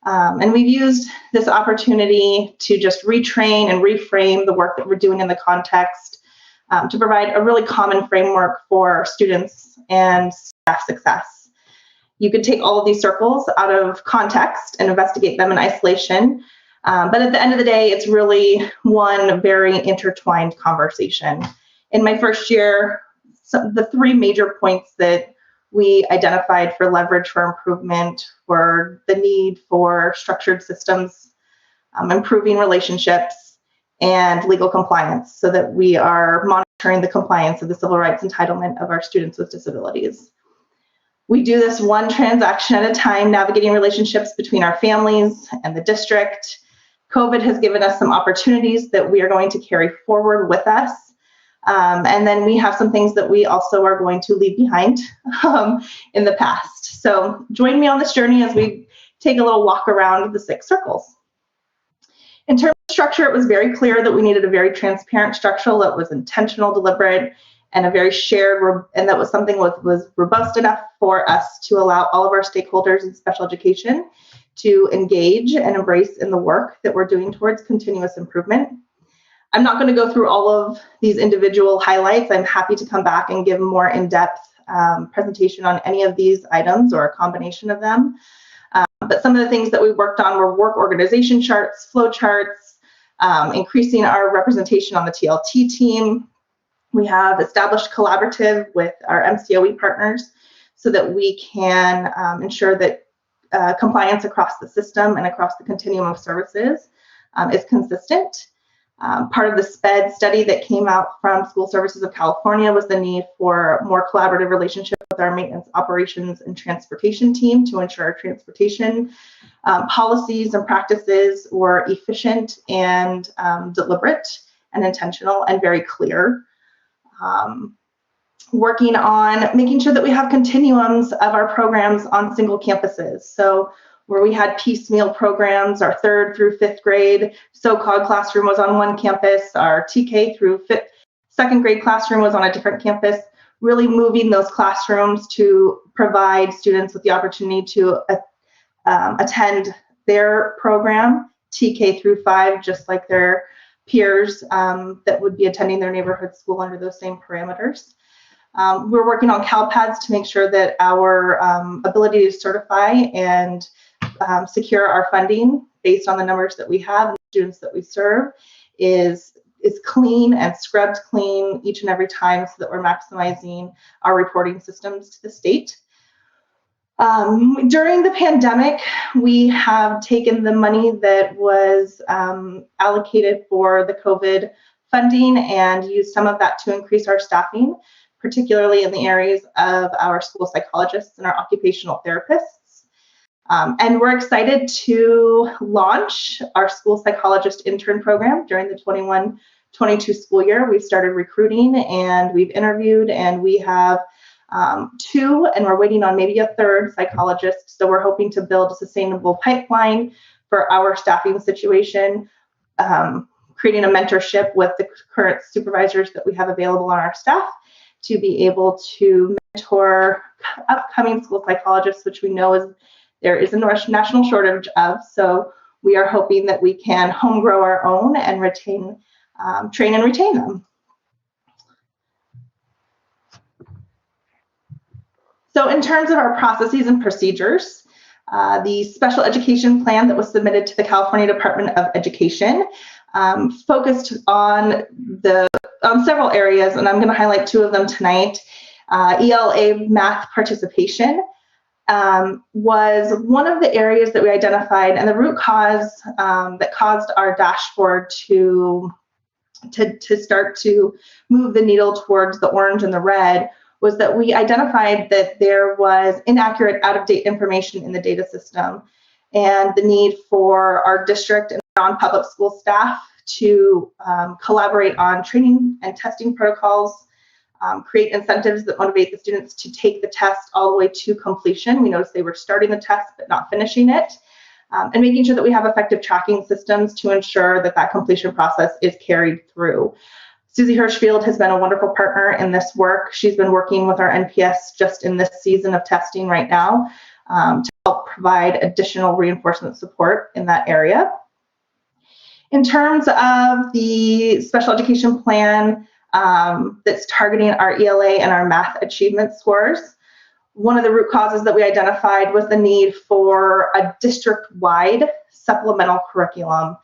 And we've used this opportunity to just retrain and reframe the work that we're doing in the context to provide a really common framework for students and staff success. You could take all of these circles out of context and investigate them in isolation, but at the end of the day, it's really one very intertwined conversation. In my first year, the three major points that we identified for leverage for improvement were the need for structured systems, improving relationships, and legal compliance, so that we are monitoring the compliance of the civil rights entitlement of our students with disabilities. We do this one transaction at a time, navigating relationships between our families and the district. COVID has given us some opportunities that we are going to carry forward with us. And then we have some things that we also are going to leave behind in the past. So join me on this journey as we take a little walk around the 6 circles. In terms of structure, it was very clear that we needed a very transparent structure that was intentional, deliberate, and a very shared, and that was something that was robust enough for us to allow all of our stakeholders in special education to engage and embrace in the work that we're doing towards continuous improvement. I'm not going to go through all of these individual highlights. I'm happy to come back and give a more in-depth presentation on any of these items or a combination of them. But some of the things that we worked on were work organization charts, flow charts, increasing our representation on the TLT team. We have established collaborative with our MCOE partners so that we can ensure that compliance across the system and across the continuum of services is consistent. Part of the SPED study that came out from School Services of California was the need for more collaborative relationship with our maintenance, operations, and transportation team to ensure our transportation policies and practices were efficient and deliberate and intentional and very clear. Working on making sure that we have continuums of our programs on single campuses. So where we had piecemeal programs, our 3rd through 5th grade so-called classroom was on one campus, our TK through 2nd grade classroom was on a different campus, really moving those classrooms to provide students with the opportunity to attend their program, TK through 5, just like their peers that would be attending their neighborhood school under those same parameters. We're working on CalPads to make sure that our ability to certify and secure our funding based on the numbers that we have and the students that we serve is clean and scrubbed clean each and every time so that we're maximizing our reporting systems to the state. During the pandemic, we have taken the money that was allocated for the COVID funding and used some of that to increase our staffing, particularly in the areas of our school psychologists and our occupational therapists. And we're excited to launch our school psychologist intern program during the 21-22 school year. We've started recruiting and we've interviewed and we have 2 and we're waiting on maybe a 3rd psychologist. So we're hoping to build a sustainable pipeline for our staffing situation, creating a mentorship with the current supervisors that we have available on our staff to be able to mentor upcoming school psychologists, which we know there is a national shortage of. So we are hoping that we can home grow our own and train and retain them. So in terms of our processes and procedures, the special education plan that was submitted to the California Department of Education focused on several areas, and I'm going to highlight 2 of them tonight. ELA math participation was one of the areas that we identified, and the root cause that caused our dashboard to start to move the needle towards the orange and the red was that we identified that there was inaccurate, out-of-date information in the data system and the need for our district and non-public school staff to collaborate on training and testing protocols, create incentives that motivate the students to take the test all the way to completion. We noticed they were starting the test but not finishing it, and making sure that we have effective tracking systems to ensure that that completion process is carried through. Susie Hirschfield has been a wonderful partner in this work. She's been working with our NPS just in this season of testing right now to help provide additional reinforcement support in that area. In terms of the special education plan, that's targeting our ELA and our math achievement scores. One of the root causes that we identified was the need for a district-wide supplemental curriculum.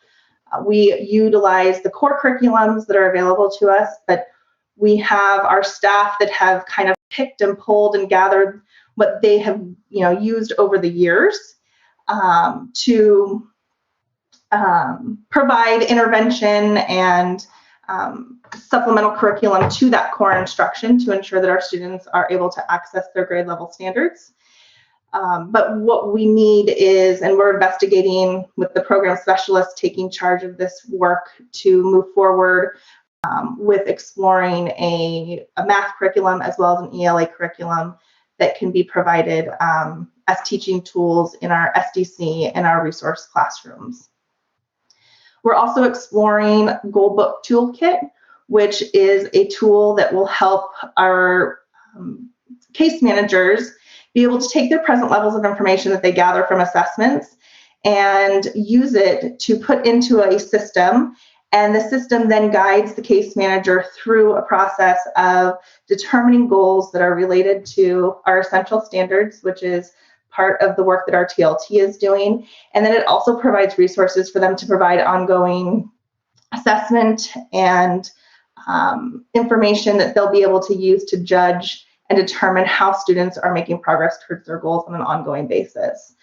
We utilize the core curriculums that are available to us, but we have our staff that have kind of picked and pulled and gathered what they have, used over the years to provide intervention and supplemental curriculum to that core instruction to ensure that our students are able to access their grade level standards. But what we need is, and we're investigating with the program specialist taking charge of this work to move forward with exploring a math curriculum as well as an ELA curriculum that can be provided as teaching tools in our SDC and our resource classrooms. We're also exploring Goal Book Toolkit, which is a tool that will help our case managers be able to take their present levels of information that they gather from assessments and use it to put into a system. And the system then guides the case manager through a process of determining goals that are related to our essential standards, which is part of the work that our TLT is doing. And then it also provides resources for them to provide ongoing assessment and information that they'll be able to use to judge and determine how students are making progress towards their goals on an ongoing basis.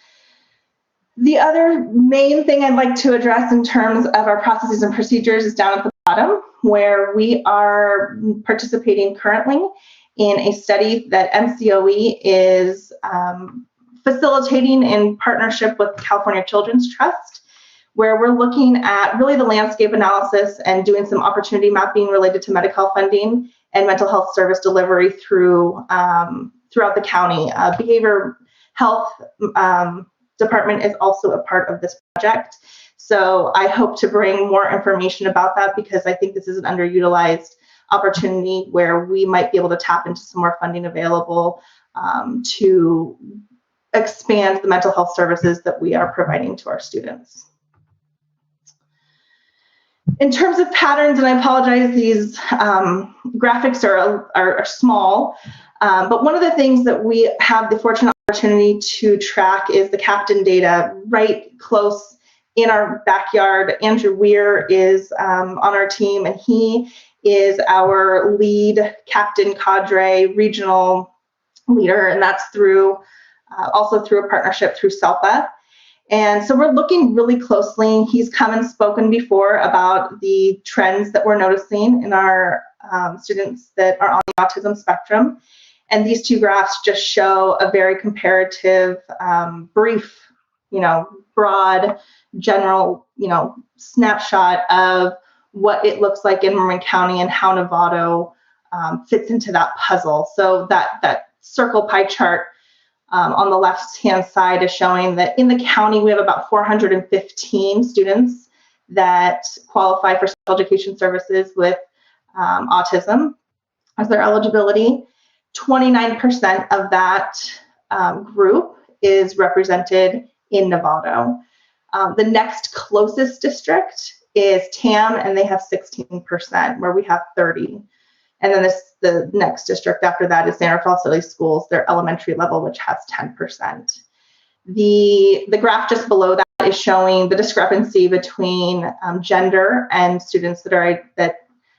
The other main thing I'd like to address in terms of our processes and procedures is down at the bottom, where we are participating currently in a study that MCOE is facilitating in partnership with California Children's Trust, where we're looking at really the landscape analysis and doing some opportunity mapping related to medical funding and mental health service delivery throughout the county. Behavior health department is also a part of this project. So I hope to bring more information about that because I think this is an underutilized opportunity where we might be able to tap into some more funding available to expand the mental health services that we are providing to our students. In terms of patterns, and I apologize, these graphics are small, but one of the things that we have the fortunate opportunity to track is the captain data right close in our backyard. Andrew Weir is on our team, and he is our lead captain cadre regional leader, and that's through also through a partnership through SELPA. And so we're looking really closely. He's come and spoken before about the trends that we're noticing in our students that are on the autism spectrum. And these two graphs just show a very comparative, brief, broad, general, snapshot of what it looks like in Marin County and how Novato fits into that puzzle. So that circle pie chart on the left-hand side is showing that in the county, we have about 415 students that qualify for special education services with autism as their eligibility. 29% of that group is represented in Novato. The next closest district is TAM, and they have 16%, where we have 30. And then the next district after that is San Rafael City Schools, their elementary level, which has 10%. The graph just below that is showing the discrepancy between gender and students that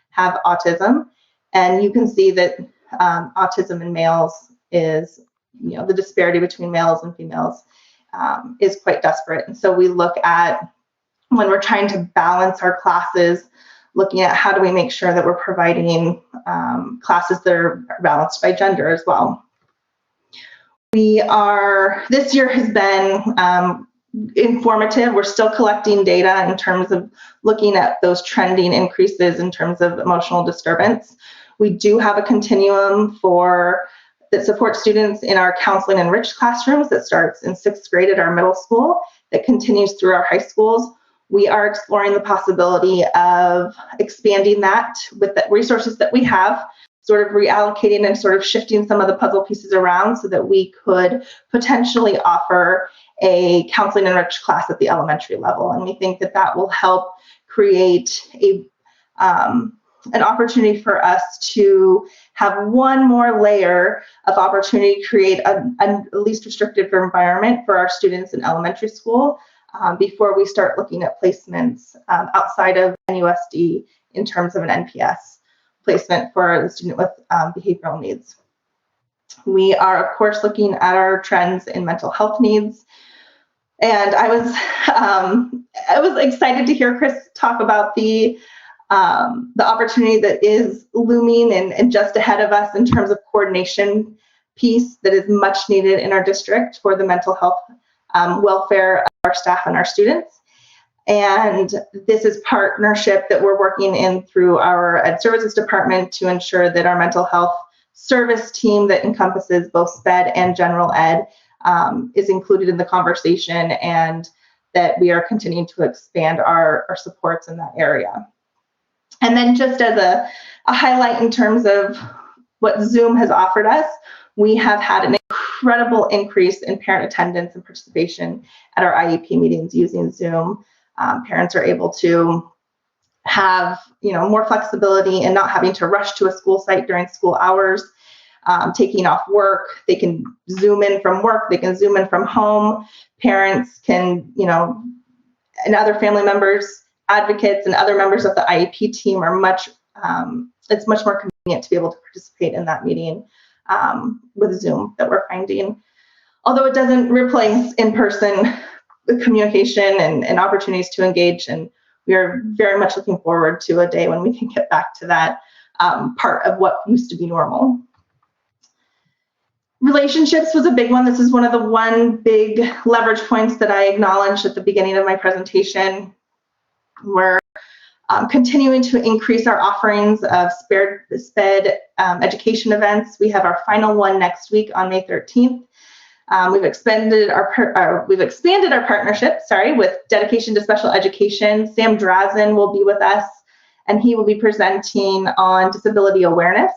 have autism. And you can see that autism in males is, the disparity between males and females is quite desperate. And so we look at, when we're trying to balance our classes, looking at how do we make sure that we're providing classes that are balanced by gender as well. This year has been informative. We're still collecting data in terms of looking at those trending increases in terms of emotional disturbance. We do have a continuum that supports students in our counseling enriched classrooms that starts in 6th grade at our middle school, that continues through our high schools. We are exploring the possibility of expanding that with the resources that we have, sort of reallocating and sort of shifting some of the puzzle pieces around so that we could potentially offer a counseling enriched class at the elementary level. And we think that that will help create an opportunity for us to have one more layer of opportunity to create a least restrictive environment for our students in elementary school before we start looking at placements outside of NUSD in terms of an NPS placement for the student with behavioral needs. We are, of course, looking at our trends in mental health needs. And I was excited to hear Chris talk about the opportunity that is looming and just ahead of us in terms of coordination piece that is much needed in our district for the mental health welfare of our staff and our students. And this is partnership that we're working in through our Ed Services Department to ensure that our mental health service team that encompasses both SPED and general ed is included in the conversation, and that we are continuing to expand our supports in that area. And then just as a highlight in terms of what Zoom has offered us, we have had an incredible increase in parent attendance and participation at our IEP meetings using Zoom. Parents are able to have more flexibility and not having to rush to a school site during school hours, taking off work. They can Zoom in from work, they can Zoom in from home. Parents can, and other family members, advocates, and other members of the IEP team are it's much more convenient to be able to participate in that meeting with Zoom that we're finding. Although it doesn't replace in-person communication and opportunities to engage, and we are very much looking forward to a day when we can get back to that part of what used to be normal. Relationships was a big one. This is one of the big leverage points that I acknowledged at the beginning of my presentation. We're continuing to increase our offerings of SPED education events. We have our final one next week on May 13th. We've expanded our partnership, with Dedication to Special Education. Sam Drazen will be with us, and he will be presenting on disability awareness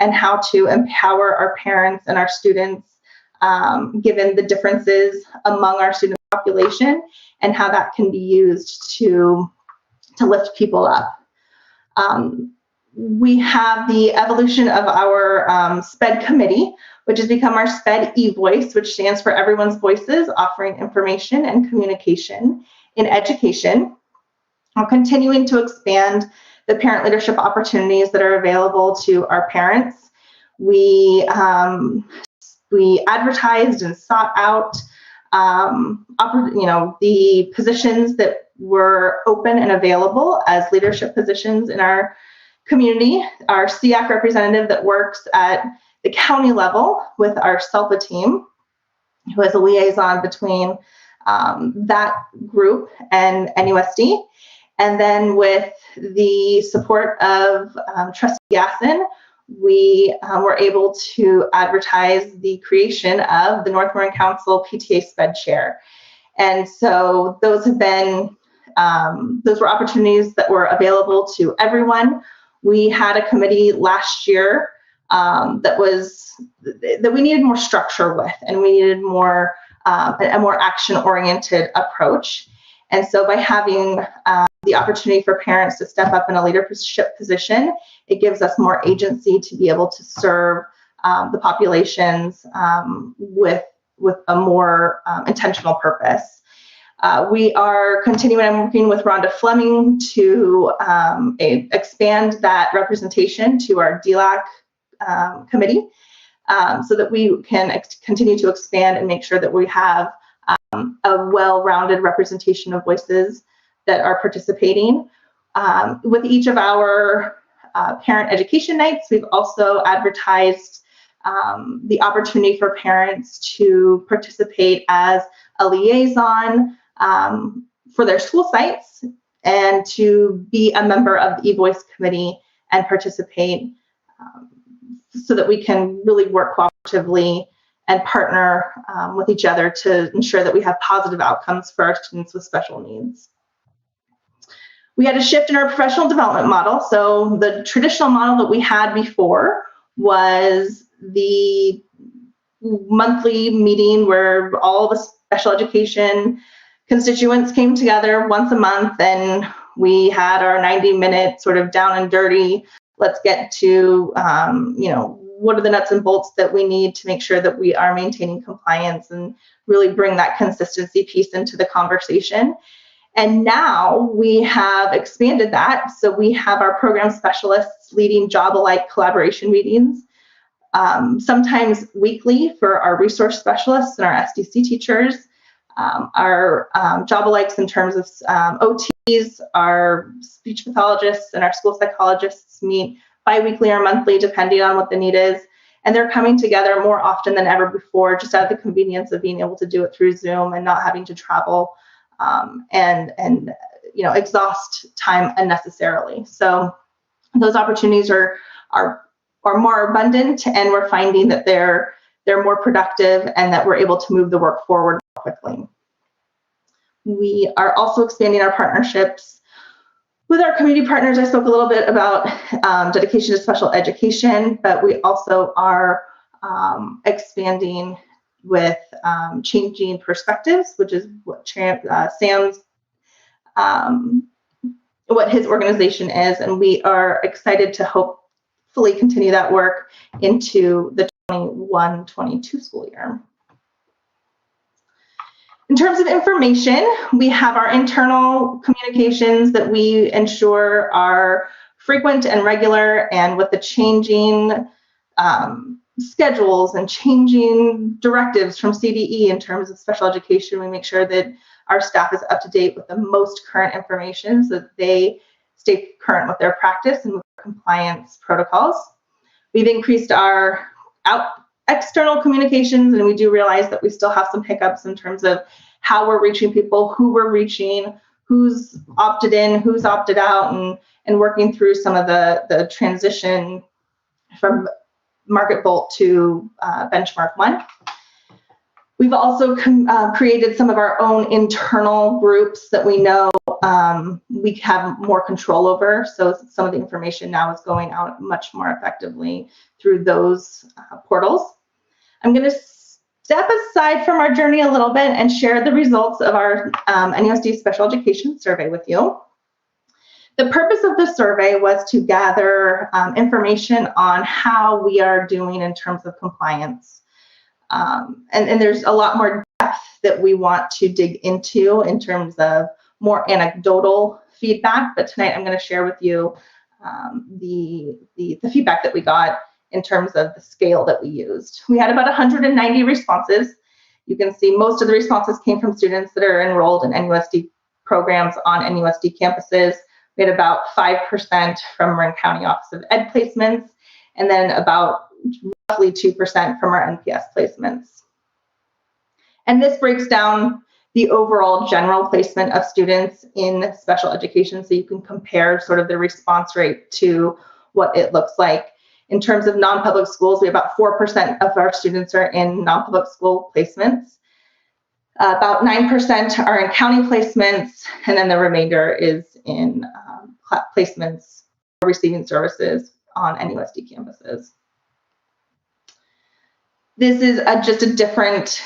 and how to empower our parents and our students, given the differences among our student population, and how that can be used to lift people up. We have the evolution of our SPED committee, which has become our SPED e-voice, which stands for Everyone's Voices, offering information and communication in education. We're continuing to expand the parent leadership opportunities that are available to our parents. We advertised and sought out the positions that were open and available as leadership positions in our community. Our SEAC representative that works at the county level with our SELPA team, who is a liaison between that group and NUSD. And then with the support of Trustee Gasson, we were able to advertise the creation of the North Warren Council PTA SPED Chair. And so those have been, those were opportunities that were available to everyone. We had a committee last year that we needed more structure with, and we needed more a more action-oriented approach. And so by having the opportunity for parents to step up in a leadership position, it gives us more agency to be able to serve the populations with a more intentional purpose. We are continuing and working with Rhonda Fleming to expand that representation to our DLAC committee so that we can continue to expand and make sure that we have a well-rounded representation of voices that are participating. With each of our parent education nights, we've also advertised the opportunity for parents to participate as a liaison for their school sites and to be a member of the eVoice committee and participate so that we can really work cooperatively and partner with each other to ensure that we have positive outcomes for our students with special needs. We had a shift in our professional development model. So the traditional model that we had before was the monthly meeting where all the special education constituents came together once a month and We had our 90-minute sort of down and dirty, let's get to, what are the nuts and bolts that we need to make sure that we are maintaining compliance and really bring that consistency piece into the conversation. And now we have expanded that. So we have our program specialists leading job-alike collaboration meetings, sometimes weekly for our resource specialists and our SDC teachers. Our job-alikes in terms of OTs, our speech pathologists and our school psychologists meet bi-weekly or monthly, depending on what the need is. And they're coming together more often than ever before, just out of the convenience of being able to do it through Zoom and not having to travel and exhaust time unnecessarily. So those opportunities are more abundant, and we're finding that they're more productive and that we're able to move the work forward quickly. We are also expanding our partnerships with our community partners. I spoke a little bit about dedication to special education, but we also are expanding with changing perspectives, which is what Sam's, what his organization is, and we are excited to hopefully continue that work into the 21-22 school year. In terms of information, we have our internal communications that we ensure are frequent and regular, and with the changing schedules and changing directives from CDE in terms of special education, we make sure that our staff is up to date with the most current information so that they stay current with their practice and with compliance protocols. We've increased our external communications, and we do realize that we still have some hiccups in terms of how we're reaching people, who we're reaching, who's opted in, who's opted out, and working through some of the transition from Market Bolt to Benchmark 1. We've also created some of our own internal groups that we know we have more control over. So some of the information now is going out much more effectively through those portals. I'm going to step aside from our journey a little bit and share the results of our NUSD Special Education Survey with you. The purpose of the survey was to gather information on how we are doing in terms of compliance. And there's a lot more depth that we want to dig into in terms of more anecdotal feedback, but tonight I'm going to share with you the feedback that we got in terms of the scale that we used. We had about 190 responses. You can see most of the responses came from students that are enrolled in NUSD programs on NUSD campuses. We had about 5% from Marin County Office of Ed placements, and then about roughly 2% from our NPS placements. And this breaks down the overall general placement of students in special education, so you can compare sort of the response rate to what it looks like. In terms of non-public schools, we have about 4% of our students are in non-public school placements. About 9% are in county placements, and then the remainder is in placements receiving services on NUSD campuses. This is just a different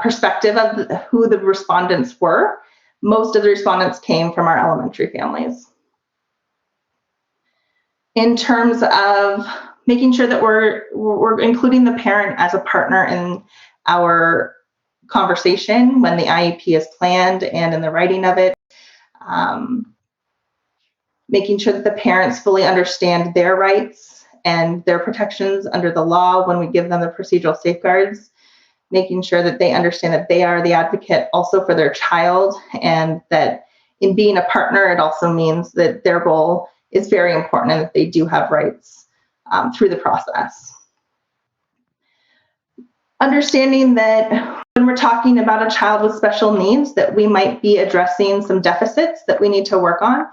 perspective of who the respondents were. Most of the respondents came from our elementary families. In terms of making sure that we're including the parent as a partner in our conversation when the IEP is planned and in the writing of it, making sure that the parents fully understand their rights and their protections under the law when we give them the procedural safeguards, making sure that they understand that they are the advocate also for their child, and that in being a partner, it also means that their role is very important and that they do have rights through the process. Understanding that when we're talking about a child with special needs, that we might be addressing some deficits that we need to work on,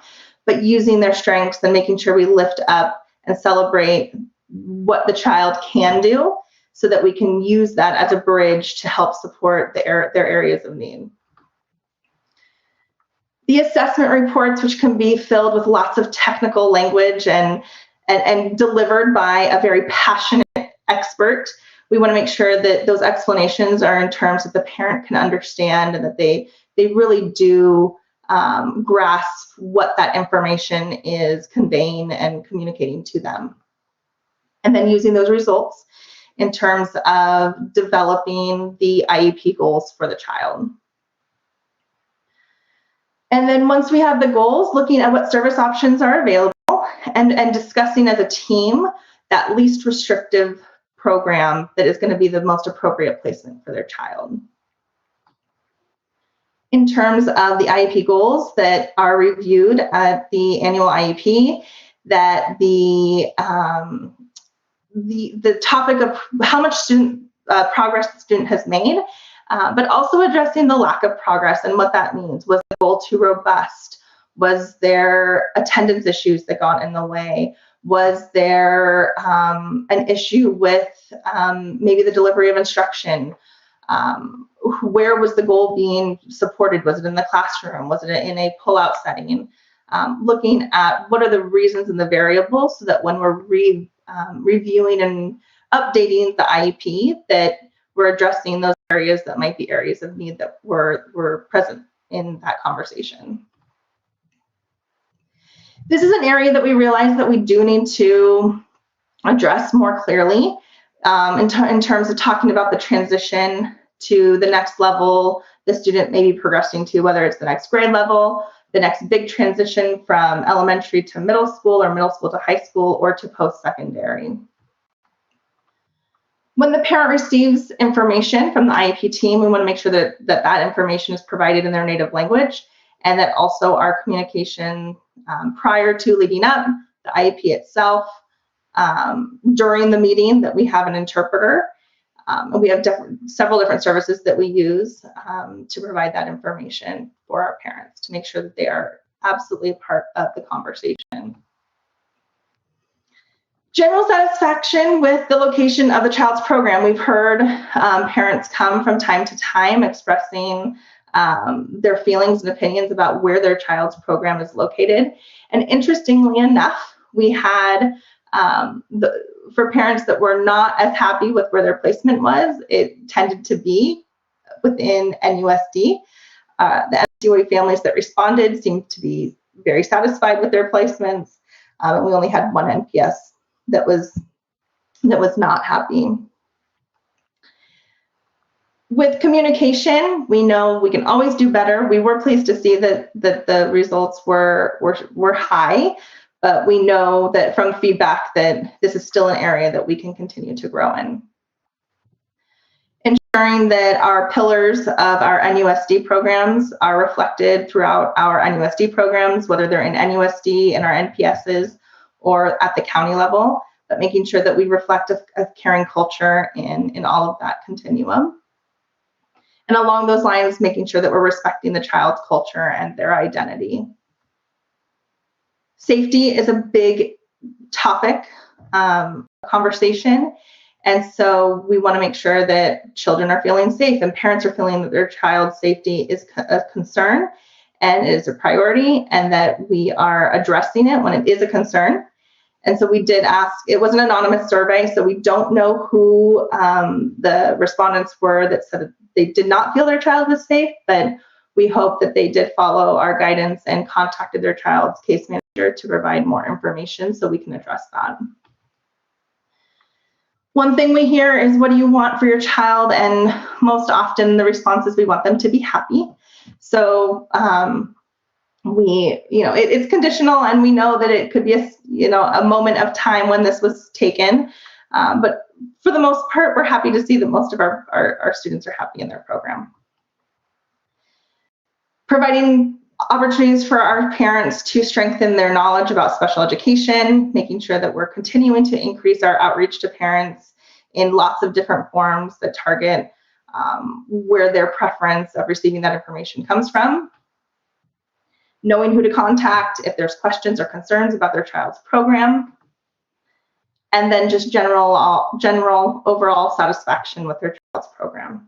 but using their strengths and making sure we lift up and celebrate what the child can do so that we can use that as a bridge to help support their areas of need. The assessment reports, which can be filled with lots of technical language and delivered by a very passionate expert, we want to make sure that those explanations are in terms that the parent can understand and that they really do grasp what that information is conveying and communicating to them. And then using those results in terms of developing the IEP goals for the child. And then once we have the goals, looking at what service options are available and discussing as a team that least restrictive program that is going to be the most appropriate placement for their child. In terms of the IEP goals that are reviewed at the annual IEP, that the topic of how much student progress the student has made, but also addressing the lack of progress and what that means. Was the goal too robust? Was there attendance issues that got in the way? Was there an issue with maybe the delivery of instruction? Where was the goal being supported? Was it in the classroom? Was it in a pull-out setting? Looking at what are the reasons and the variables so that when we're reviewing and updating the IEP, that we're addressing those areas that might be areas of need that were present in that conversation. This is an area that we realize that we do need to address more clearly in terms of talking about the transition to the next level the student may be progressing to, whether it's the next grade level, the next big transition from elementary to middle school or middle school to high school or to post-secondary. When the parent receives information from the IEP team, we want to make sure that information is provided in their native language, and that also our communication prior to leading up, the IEP itself, during the meeting, that we have an interpreter. And we have several different services that we use to provide that information for our parents to make sure that they are absolutely a part of the conversation. General satisfaction with the location of the child's program. We've heard parents come from time to time expressing their feelings and opinions about where their child's program is located. And interestingly enough, we had for parents that were not as happy with where their placement was, it tended to be within NUSD. The NCOE families that responded seemed to be very satisfied with their placements. And we only had one NPS that was not happy. With communication, we know we can always do better. We were pleased to see that the results were high, but we know that from feedback that this is still an area that we can continue to grow in. Ensuring that our pillars of our NUSD programs are reflected throughout our NUSD programs, whether they're in NUSD, in our NPSs, or at the county level, but making sure that we reflect a caring culture in all of that continuum. And along those lines, making sure that we're respecting the child's culture and their identity. Safety is a big topic, conversation. And so we want to make sure that children are feeling safe and parents are feeling that their child's safety is a concern and is a priority, and that we are addressing it when it is a concern. And so we did ask, it was an anonymous survey, so we don't know who the respondents were that said that they did not feel their child was safe, but we hope that they did follow our guidance and contacted their child's case manager to provide more information so we can address that. One thing we hear is, what do you want for your child? And most often the response is, we want them to be happy. So it's conditional, and we know that it could be a moment of time when this was taken. But for the most part, we're happy to see that most of our students are happy in their program. Providing opportunities for our parents to strengthen their knowledge about special education, making sure that we're continuing to increase our outreach to parents in lots of different forms that target where their preference of receiving that information comes from. Knowing who to contact if there's questions or concerns about their child's program. And then just general overall satisfaction with their child's program.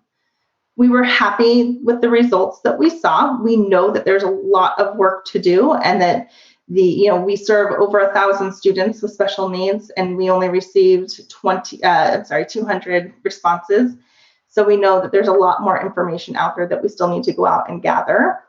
We were happy with the results that we saw. We know that there's a lot of work to do, and that we serve over 1,000 students with special needs, and we only received 200 responses. So we know that there's a lot more information out there that we still need to go out and gather.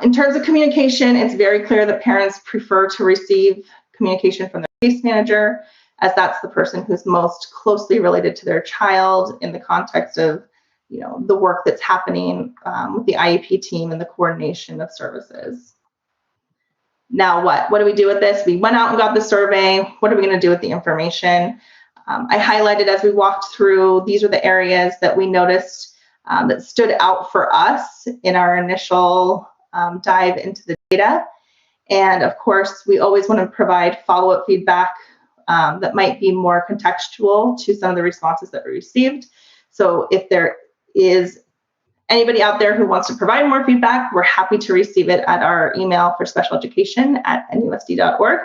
In terms of communication, it's very clear that parents prefer to receive communication from their case manager, as that's the person who's most closely related to their child in the context of, the work that's happening with the IEP team and the coordination of services. Now what? What do we do with this? We went out and got the survey. What are we going to do with the information? I highlighted as we walked through, these are the areas that we noticed that stood out for us in our initial dive into the data. And of course, we always want to provide follow-up feedback that might be more contextual to some of the responses that we received. So if there is anybody out there who wants to provide more feedback, we're happy to receive it at our email for specialeducation@nusd.org.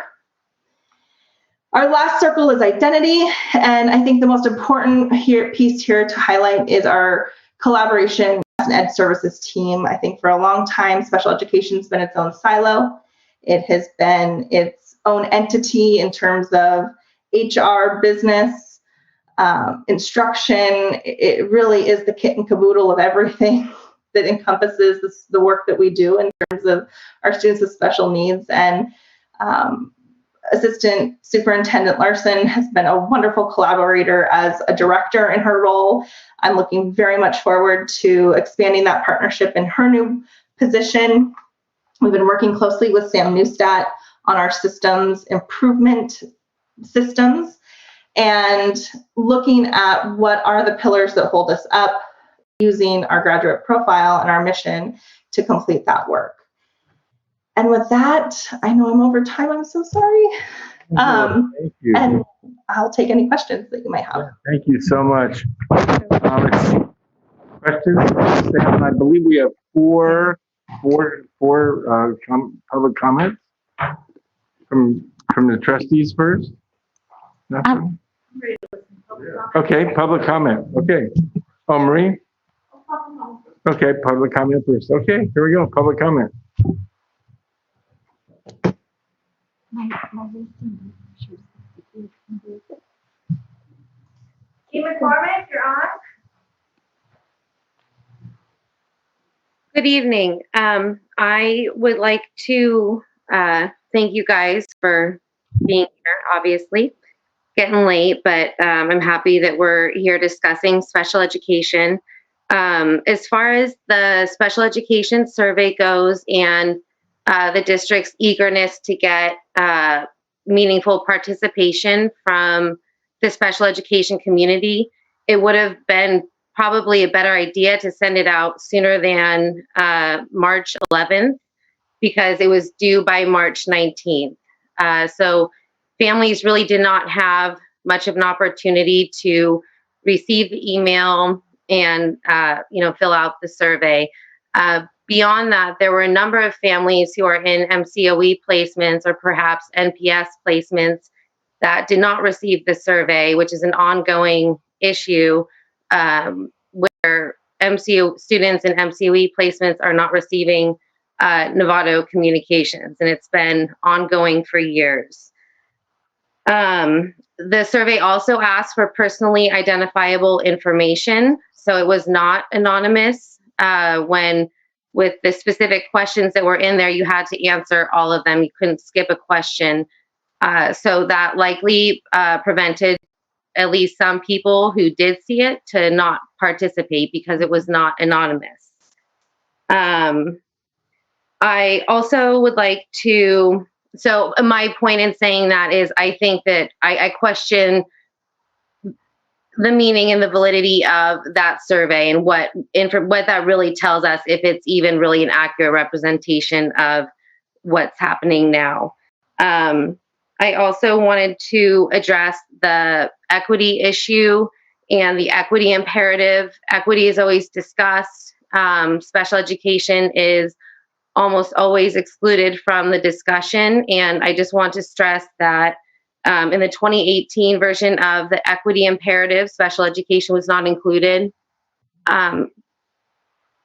Our last circle is identity, and I think the most important piece here to highlight is our collaboration as an ed services team. I think for a long time, special education has been its own silo. It has been its own entity in terms of HR, business, instruction. It really is the kit and caboodle of everything that encompasses the work that we do in terms of our students with special needs. And Assistant Superintendent Larson has been a wonderful collaborator as a director in her role. I'm looking very much forward to expanding that partnership in her new position. We've been working closely with Sam Neustadt on our systems improvement systems and looking at what are the pillars that hold us up, using our graduate profile and our mission to complete that work. And with that, I know I'm over time. I'm so sorry. Thank you. And I'll take any questions that you might have. Thank you so much. Questions? Sam, I believe we have four public comments from the trustees first. Nothing? Okay, public comment. Okay. Oh, Marie? Okay, public comment first. Okay, here we go. Public comment. Team McCormick, you're on. Good evening. I would like to thank you guys for being here, obviously. Getting late, but I'm happy that we're here discussing special education. As far as the special education survey goes and the district's eagerness to get meaningful participation from the special education community, it would have been probably a better idea to send it out sooner than March 11th because it was due by March 19th. So families really did not have much of an opportunity to receive the email and fill out the survey. Beyond that, there were a number of families who are in MCOE placements or perhaps NPS placements that did not receive the survey, which is an ongoing issue where students in MCOE placements are not receiving Novato communications, and it's been ongoing for years. The survey also asked for personally identifiable information, so it was not anonymous. When with the specific questions that were in there, you had to answer all of them. You couldn't skip a question. So that likely prevented at least some people who did see it to not participate because it was not anonymous. I also would like to, so my point in saying that is I think that I question the meaning and the validity of that survey and what that really tells us, if it's even really an accurate representation of what's happening now. I also wanted to address the equity issue and the equity imperative. Equity is always discussed. Special education is almost always excluded from the discussion. And I just want to stress that in the 2018 version of the equity imperative, special education was not included. And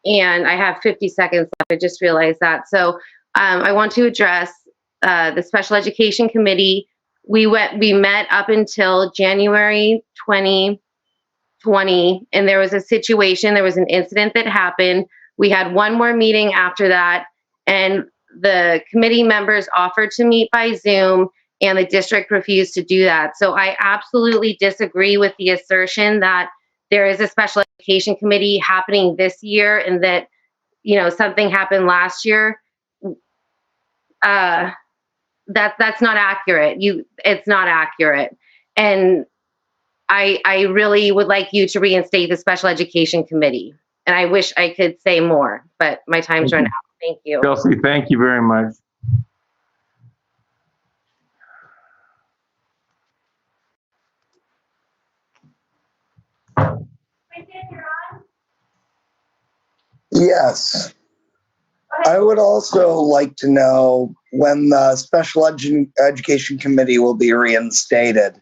I have 50 seconds left. I just realized that. So I want to address the Special Education Committee. We met up until January 2020, and there was a situation, there was an incident that happened. We had one more meeting after that, And the committee members offered to meet by Zoom, and the district refused to do that. So I absolutely disagree with the assertion that there is a special education committee happening this year and that, something happened last year. That's not accurate. It's not accurate. And I really would like you to reinstate the special education committee. And I wish I could say more, but my time's run out. Thank you. Chelsea, thank you very much. Yes. I would also like to know when the Special Education Committee will be reinstated.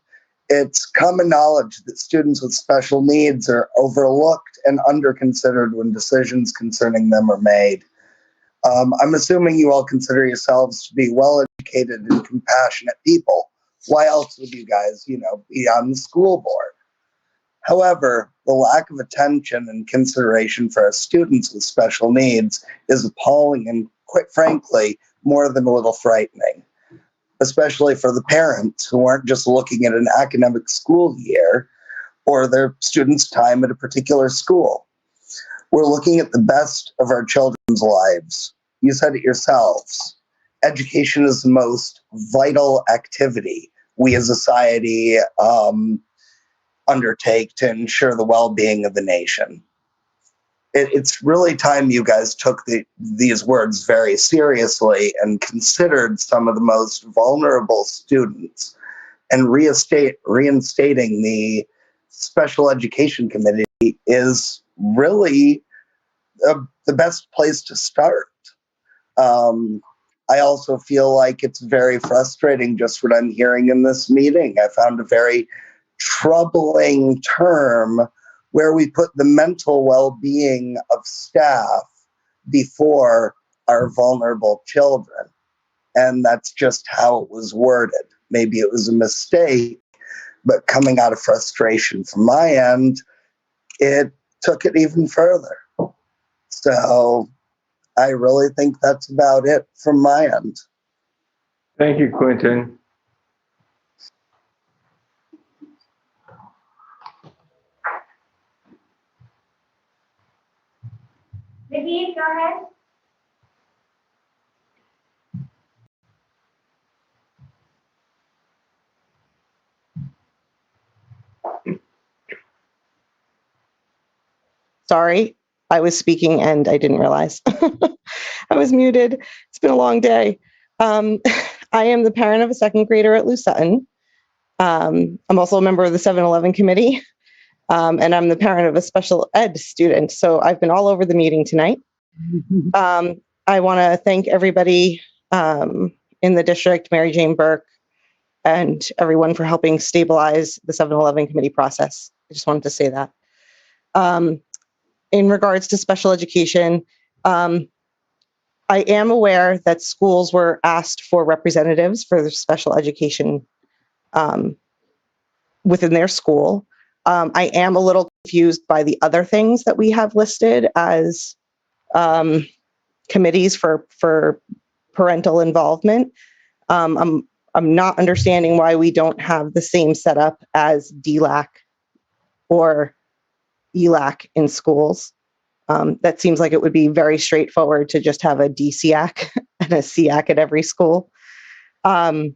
It's common knowledge that students with special needs are overlooked and underconsidered when decisions concerning them are made. I'm assuming you all consider yourselves to be well-educated and compassionate people. Why else would you guys, be on the school board? However, the lack of attention and consideration for our students with special needs is appalling and, quite frankly, more than a little frightening, especially for the parents who aren't just looking at an academic school year or their students' time at a particular school. We're looking at the best of our children's lives. You said it yourselves. Education is the most vital activity we as a society undertake to ensure the well-being of the nation. It's really time you guys took these words very seriously and considered some of the most vulnerable students, and reinstating the Special Education Committee is really the best place to start. I also feel like it's very frustrating just what I'm hearing in this meeting. I found a very troubling term where we put the mental well-being of staff before our vulnerable children. And that's just how it was worded. Maybe it was a mistake, but coming out of frustration from my end, it took it even further. So I really think that's about it from my end. Thank you, Quentin. Vicky, go ahead. Sorry, I was speaking and I didn't realize I was muted. It's been a long day. I am the parent of a second grader at Lou Sutton. I'm also a member of the 7-Eleven committee, and I'm the parent of a special ed student. So I've been all over the meeting tonight. I want to thank everybody in the district, Mary Jane Burke, and everyone for helping stabilize the 7-Eleven committee process. I just wanted to say that. In regards to special education, I am aware that schools were asked for representatives for the special education within their school. I am a little confused by the other things that we have listed as committees for parental involvement. I'm not understanding why we don't have the same setup as DLAC or ELAC in schools. That seems like it would be very straightforward to just have a DCAC and a CAC at every school. But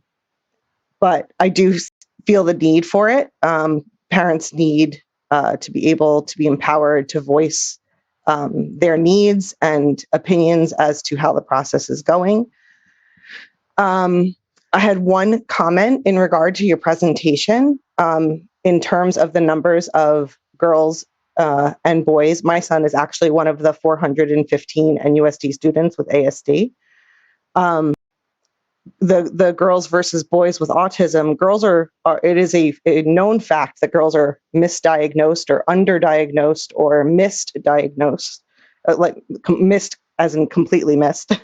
I do feel the need for it. Parents need to be able to be empowered to voice their needs and opinions as to how the process is going. I had one comment in regard to your presentation in terms of the numbers of girls and boys. My son is actually one of the 415 NUSD students with ASD. The girls versus boys with autism, girls are it is a known fact that girls are misdiagnosed or underdiagnosed or misdiagnosed, missed as in completely missed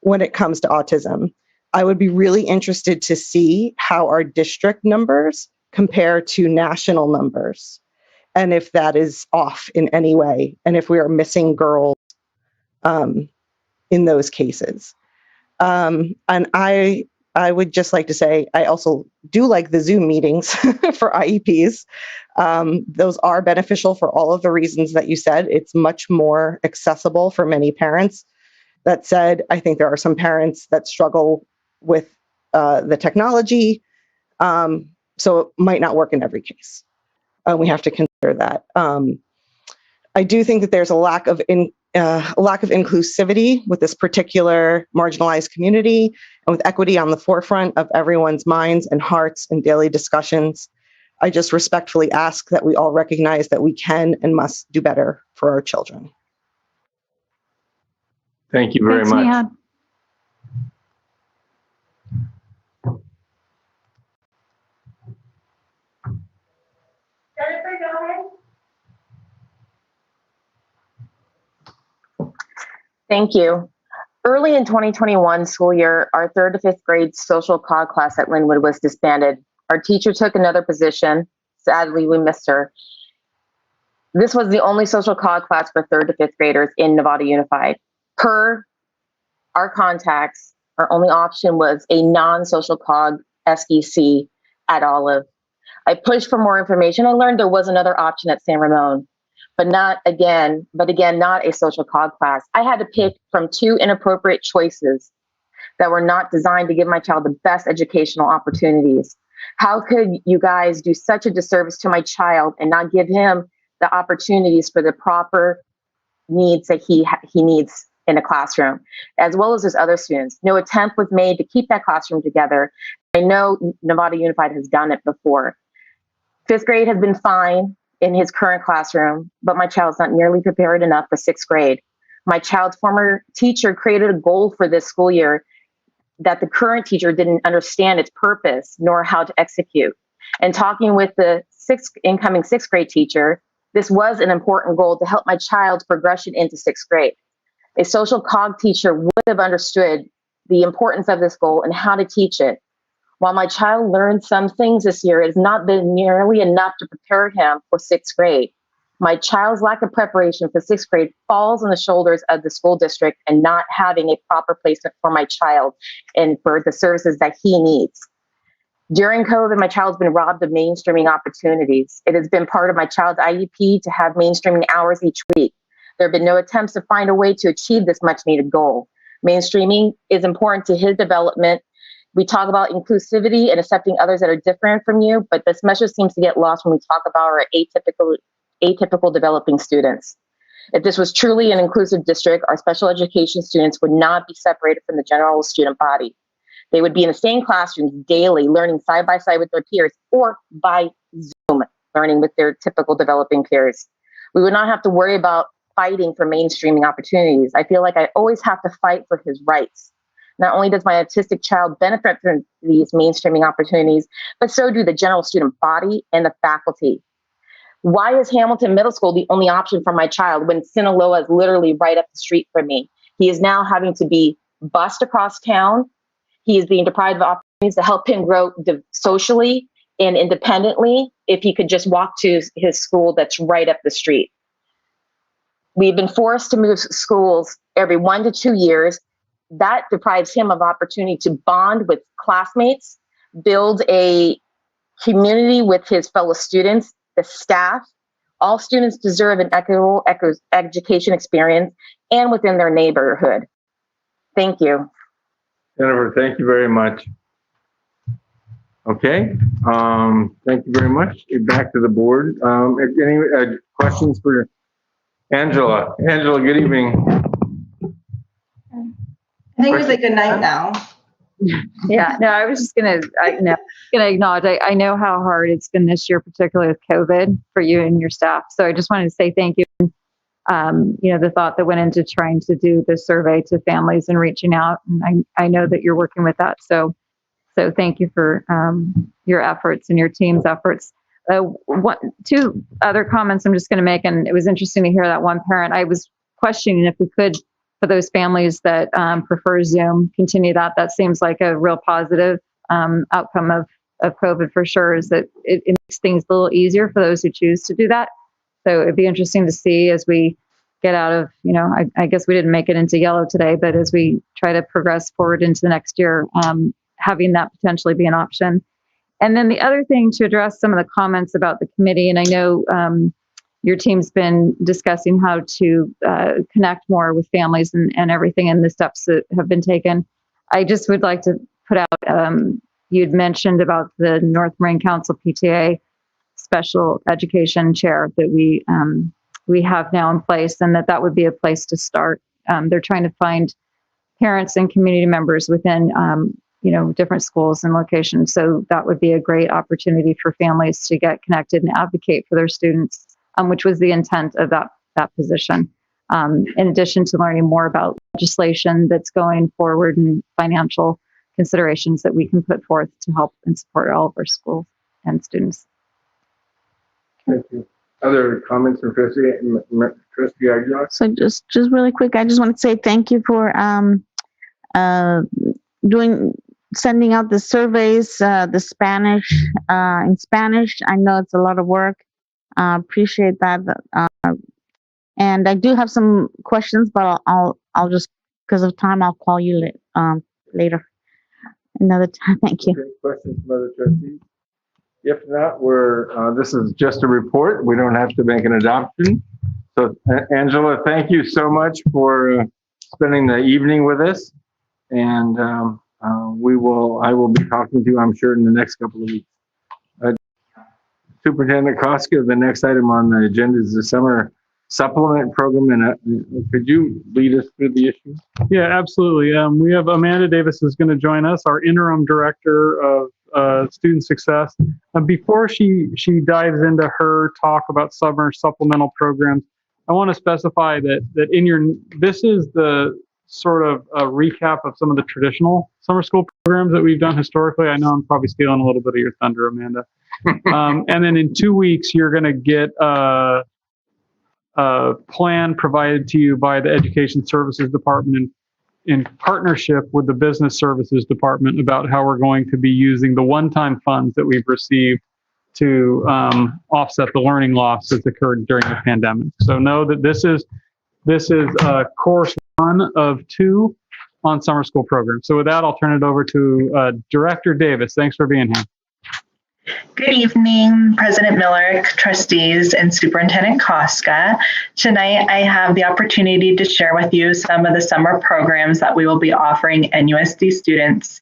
when it comes to autism. I would be really interested to see how our district numbers compare to national numbers, and if that is off in any way, and if we are missing girls in those cases. And I would just like to say, I also do like the Zoom meetings for IEPs. Those are beneficial for all of the reasons that you said. It's much more accessible for many parents. That said, I think there are some parents that struggle with the technology, so it might not work in every case. We have to consider that. I do think that there's a lack of inclusivity with this particular marginalized community, and with equity on the forefront of everyone's minds and hearts in daily discussions. I just respectfully ask that we all recognize that we can and must do better for our children. Thank you very Thanks, much. Neha. Jennifer, go ahead. Thank you. Early in 2021 school year, our 3rd to 5th grade social cog class at Linwood was disbanded. Our teacher took another position. Sadly, we missed her. This was the only social cog class for 3rd to 5th graders in Nevada Unified. Per our contacts, our only option was a non-social cog SEC at Olive. I pushed for more information. I learned there was another option at San Ramon, but again, not a social cog class. I had to pick from 2 inappropriate choices that were not designed to give my child the best educational opportunities. How could you guys do such a disservice to my child and not give him the opportunities for the proper needs that he needs in a classroom, as well as his other students? No attempt was made to keep that classroom together. I know Nevada Unified has done it before. 5th grade has been fine in his current classroom, but my child's not nearly prepared enough for 6th grade. My child's former teacher created a goal for this school year that the current teacher didn't understand its purpose nor how to execute. And talking with the incoming 6th grade teacher, this was an important goal to help my child's progression into 6th grade. A social cog teacher would have understood the importance of this goal and how to teach it. While my child learned some things this year, it has not been nearly enough to prepare him for 6th grade. My child's lack of preparation for 6th grade falls on the shoulders of the school district and not having a proper placement for my child and for the services that he needs. During COVID, my child's been robbed of mainstreaming opportunities. It has been part of my child's IEP to have mainstreaming hours each week. There have been no attempts to find a way to achieve this much needed goal. Mainstreaming is important to his development. We talk about inclusivity and accepting others that are different from you, but this message seems to get lost when we talk about our atypical developing students. If this was truly an inclusive district, our special education students would not be separated from the general student body. They would be in the same classrooms daily, learning side by side with their peers, or by Zoom, learning with their typical developing peers. We would not have to worry about fighting for mainstreaming opportunities. I feel like I always have to fight for his rights. Not only does my autistic child benefit from these mainstreaming opportunities, but so do the general student body and the faculty. Why is Hamilton Middle School the only option for my child when Sinaloa is literally right up the street from me? He is now having to be bused across town. He is being deprived of opportunities to help him grow socially and independently if he could just walk to his school that's right up the street. We've been forced to move schools every 1 to 2 years. That deprives him of opportunity to bond with classmates, build a community with his fellow students, the staff. All students deserve an equitable education experience and within their neighborhood. Thank you. Jennifer, thank you very much. Okay, thank you very much. Back to the board. Any questions for Angela? Angela, good evening. I think we say good night now. Yeah, no, I was just gonna acknowledge. I know how hard it's been this year, particularly with COVID for you and your staff. So I just wanted to say thank you. The thought that went into trying to do the survey to families and reaching out, and I know that you're working with that. So thank you for your efforts and your team's efforts. 2 other comments I'm just going to make, and it was interesting to hear that one parent. I was questioning if we could, for those families that prefer Zoom, continue that. That seems like a real positive outcome of COVID for sure, is that it makes things a little easier for those who choose to do that. So it'd be interesting to see as we get out of, I guess we didn't make it into yellow today, but as we try to progress forward into the next year, having that potentially be an option. And then the other thing, to address some of the comments about the committee, and I know your team's been discussing how to connect more with families and everything, and the steps that have been taken. I just would like to put out, you'd mentioned about the North Marin Council PTA special education chair that we have now in place, and that would be a place to start. They're trying to find parents and community members within different schools and locations. So that would be a great opportunity for families to get connected and advocate for their students, which was the intent of that position. In addition to learning more about legislation that's going forward and financial considerations that we can put forth to help and support all of our schools and students. Thank you. Other comments from Trustee Aguilar? So just really quick, I just want to say thank you for sending out the surveys, the Spanish, in Spanish. I know it's a lot of work. Appreciate that. And I do have some questions, but I'll just, because of time, I'll call you later, another time. Thank you. Okay, questions from other trustees? If not, this is just a report. We don't have to make an adoption. So Angela, thank you so much for spending the evening with us. And I will be talking to you, I'm sure, in the next couple of weeks. Superintendent Koska, the next item on the agenda is the summer supplement program. And could you lead us through the issue? Yeah, absolutely. We have Amanda Davis is going to join us, our interim director of student success. Before she dives into her talk about summer supplemental programs, I want to specify that this is the sort of a recap of some of the traditional summer school programs that we've done historically. I know I'm probably stealing a little bit of your thunder, Amanda. And then in 2 weeks, you're going to get a plan provided to you by the Education Services Department in partnership with the Business Services Department about how we're going to be using the one-time funds that we've received to offset the learning loss that's occurred during the pandemic. So know that this is course 1 of 2 on summer school programs. So with that, I'll turn it over to Director Davis. Thanks for being here. Good evening, President Miller, trustees, and Superintendent Koska. Tonight, I have the opportunity to share with you some of the summer programs that we will be offering NUSD students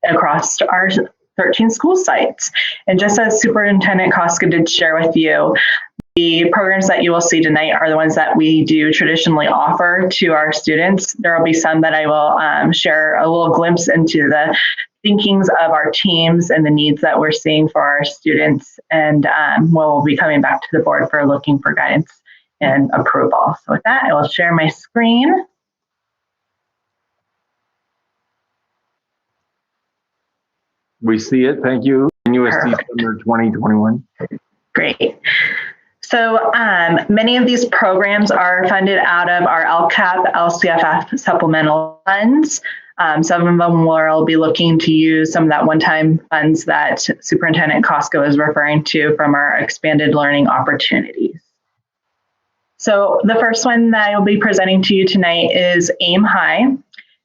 across our 13 school sites. And just as Superintendent Koska did share with you, the programs that you will see tonight are the ones that we do traditionally offer to our students. There will be some that I will share a little glimpse into the thinkings of our teams and the needs that we're seeing for our students. And we'll be coming back to the board for looking for guidance and approval. So with that, I will share my screen. We see it. Thank you. NUSD Summer 2021. Great. So many of these programs are funded out of our LCAP, LCFF supplemental funds. Some of them will be looking to use some of that one-time funds that Superintendent Koska was referring to from our expanded learning opportunities. So the first one that I will be presenting to you tonight is Aim High.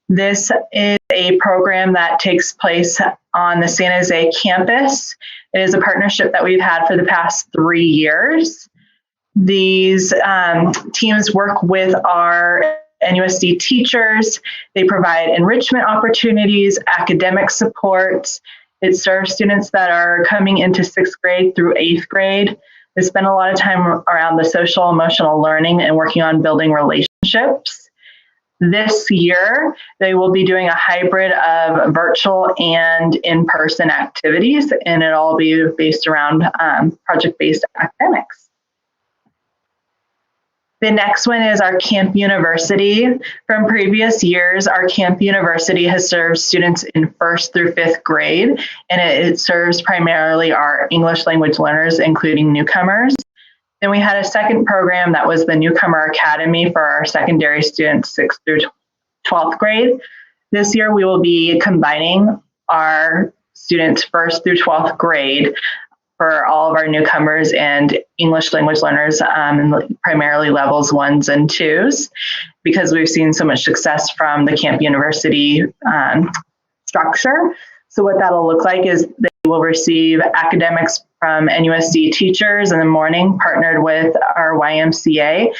This is a program that takes place on the San Jose campus. It is a partnership that we've had for the past 3 years. These teams work with our NUSD teachers. They provide enrichment opportunities, academic support. It serves students that are coming into 6th grade through 8th grade. They spend a lot of time around the social emotional learning and working on building relationships. This year, they will be doing a hybrid of virtual and in-person activities, and it'll all be based around project-based academics. The next one is our Camp University. From previous years, our Camp University has served students in 1st through 5th grade, and it serves primarily our English language learners, including newcomers. Then we had a second program that was the Newcomer Academy for our secondary students 6th through 12th grade. This year, we will be combining our students 1st through 12th grade for all of our newcomers and English language learners, primarily levels 1s and 2s, because we've seen so much success from the Camp University structure. So what that'll look like is they will receive academics from NUSD teachers in the morning, partnered with our YMCA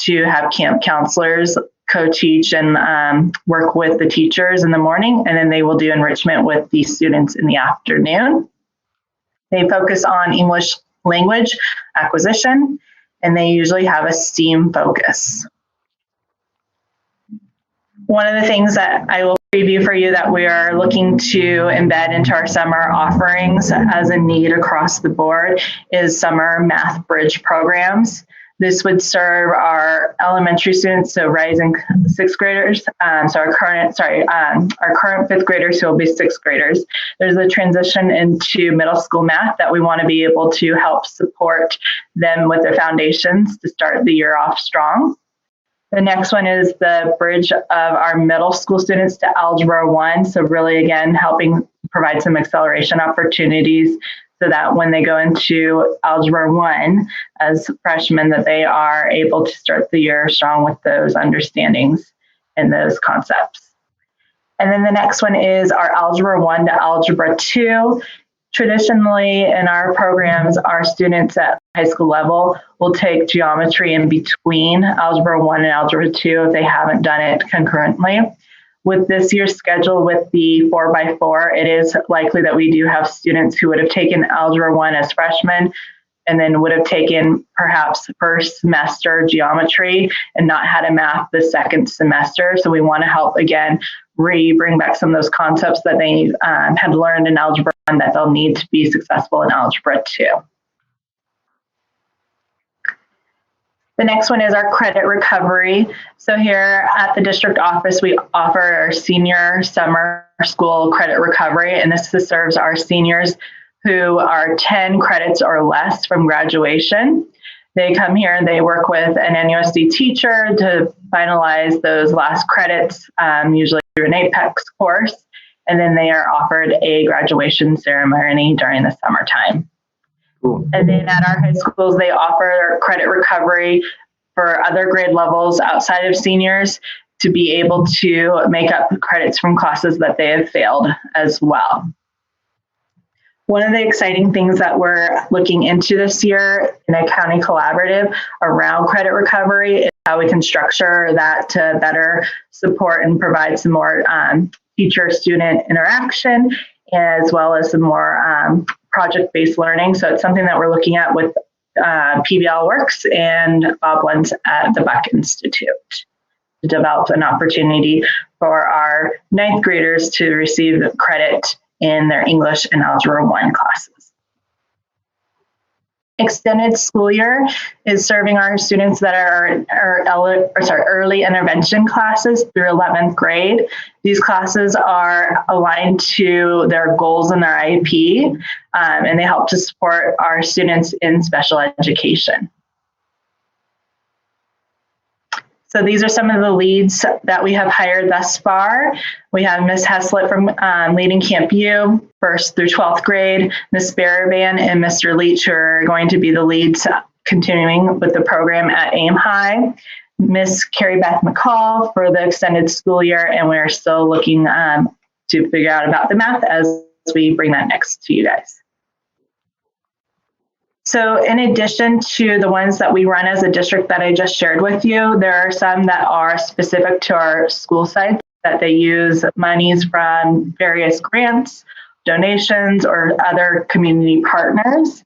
to have camp counselors co-teach and work with the teachers in the morning, and then they will do enrichment with the students in the afternoon. They focus on English language acquisition, and they usually have a STEAM focus. One of the things that I will preview for you that we are looking to embed into our summer offerings as a need across the board is summer math bridge programs. This would serve our elementary students, so rising sixth graders. Our current fifth graders who will be sixth graders. There's a transition into middle school math that we want to be able to help support them with their foundations to start the year off strong. The next one is the bridge of our middle school students to Algebra 1. So really, again, helping provide some acceleration opportunities so that when they go into Algebra 1 as freshmen, that they are able to start the year strong with those understandings and those concepts. And then the next one is our Algebra 1 to Algebra 2. Traditionally, in our programs, our students at high school level will take geometry in between Algebra 1 and Algebra 2 if they haven't done it concurrently. With this year's schedule with the 4x4, it is likely that we do have students who would have taken Algebra 1 as freshmen and then would have taken perhaps first semester geometry and not had a math the second semester. So we want to help, again, bring back some of those concepts that they had learned in Algebra 1 that they'll need to be successful in Algebra 2. The next one is our credit recovery. So here at the district office, we offer our senior summer school credit recovery, and this serves our seniors who are 10 credits or less from graduation. They come here and they work with an NUSD teacher to finalize those last credits, usually through an APEX course, and then they are offered a graduation ceremony during the summertime. Cool. And then at our high schools, they offer credit recovery for other grade levels outside of seniors to be able to make up credits from classes that they have failed as well. One of the exciting things that we're looking into this year in a county collaborative around credit recovery is how we can structure that to better support and provide some more teacher-student interaction, as well as some more project-based learning. So it's something that we're looking at with PBL Works and Bob Lenz at the Buck Institute to develop an opportunity for our ninth graders to receive credit in their English and Algebra 1 classes. Extended school year is serving our students that are early intervention classes through 11th grade. These classes are aligned to their goals in their IEP, and they help to support our students in special education. So these are some of the leads that we have hired thus far. We have Ms. Heslett from leading Camp U, 1st through 12th grade, Ms. Baraban and Mr. Leach, who are going to be the leads continuing with the program at Aim High. Ms. Carrie Beth McCall for the extended school year, and we're still looking to figure out about the math as we bring that next to you guys. So in addition to the ones that we run as a district that I just shared with you, there are some that are specific to our school sites that they use monies from various grants, donations, or other community partners.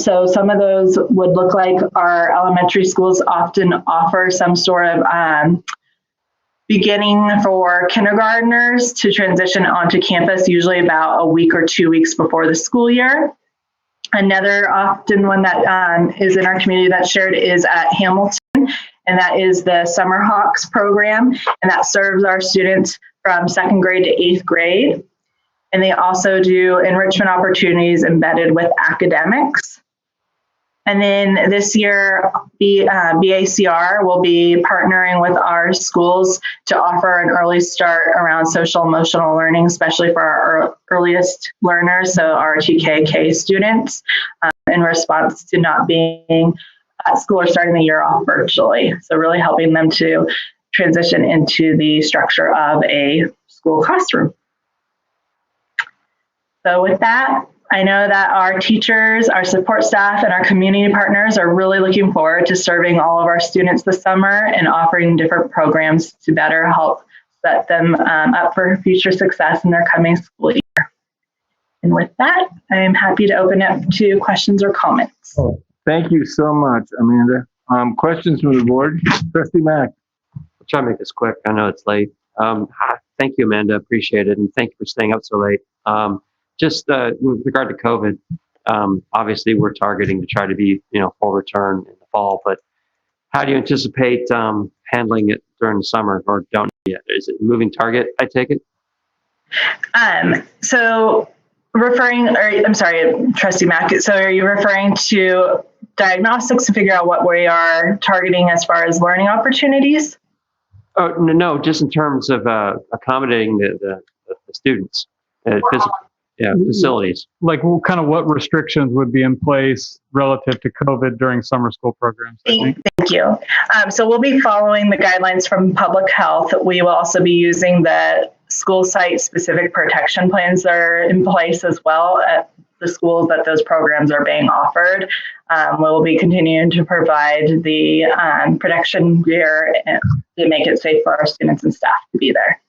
So some of those would look like our elementary schools often offer some sort of beginning for kindergartners to transition onto campus, usually about a week or 2 weeks before the school year. Another often one that is in our community that's shared is at Hamilton, and that is the Summer Hawks program, and that serves our students from 2nd grade to 8th grade. And they also do enrichment opportunities embedded with academics. And then this year, BACR will be partnering with our schools to offer an early start around social emotional learning, especially for our earliest learners, so our TKK students, in response to not being at school or starting the year off virtually. So really helping them to transition into the structure of a school classroom. So with that, I know that our teachers, our support staff, and our community partners are really looking forward to serving all of our students this summer and offering different programs to better help set them up for future success in their coming school year. And with that, I am happy to open up to questions or comments. Oh, thank you so much, Amanda. Questions from the board? Trustee Mack. I'll try to make this quick. I know it's late. Thank you, Amanda. Appreciate it. And thank you for staying up so late. Just with regard to COVID, obviously we're targeting to try to be, full return in the fall, but how do you anticipate handling it during the summer, or don't yet? Is it a moving target, I take it? So I'm sorry, Trustee Mack, so are you referring to diagnostics to figure out what we are targeting as far as learning opportunities? Oh, no, just in terms of accommodating the students, facilities. Like what restrictions would be in place relative to COVID during summer school programs? Thank you. So we'll be following the guidelines from public health. We will also be using the school site specific protection plans that are in place as well at the schools that those programs are being offered. We will be continuing to provide the protection gear to make it safe for our students and staff to be there.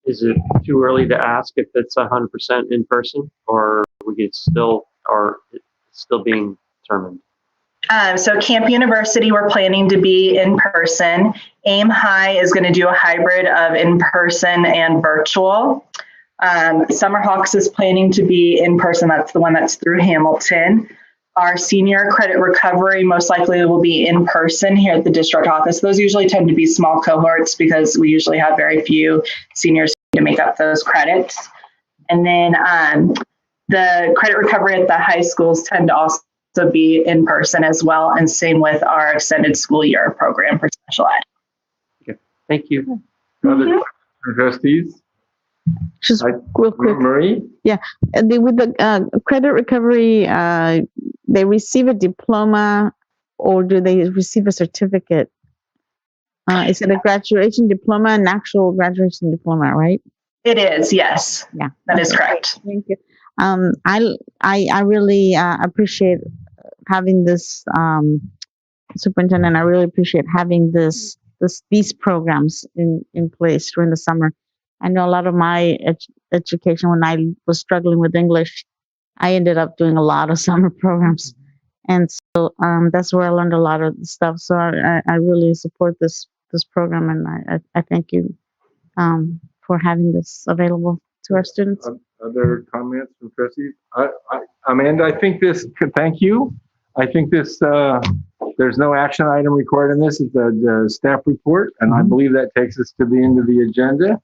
Is it too early to ask if it's 100% in person, or it's still being determined? So Camp University, we're planning to be in person. Aim High is going to do a hybrid of in-person and virtual. Summerhawks is planning to be in person. That's the one that's through Hamilton. Our senior credit recovery most likely will be in person here at the district office. Those usually tend to be small cohorts because we usually have very few seniors to make up those credits. And then the credit recovery at the high schools tend to also be in person as well, and same with our extended school year program for special ed. Okay, thank you. Other trustees? Just real quick. Marie? Yeah, with the credit recovery, they receive a diploma, or do they receive a certificate? Is it a graduation diploma, an actual graduation diploma, right? It is, yes. Yeah, that is correct. Thank you. I really appreciate having this, superintendent. I really appreciate having these programs in place during the summer. I know a lot of my education, when I was struggling with English, I ended up doing a lot of summer programs. And so that's where I learned a lot of stuff. So I really support this program, and I thank you for having this available to our students. Other comments from trustees? Amanda, thank you. I think this, there's no action item recorded in this. It's the staff report, and I believe that takes us to the end of the agenda.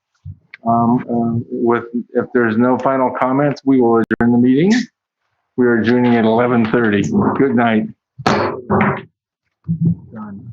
If there's no final comments, we will adjourn the meeting. We are adjourning at 11:30. Good night. Done.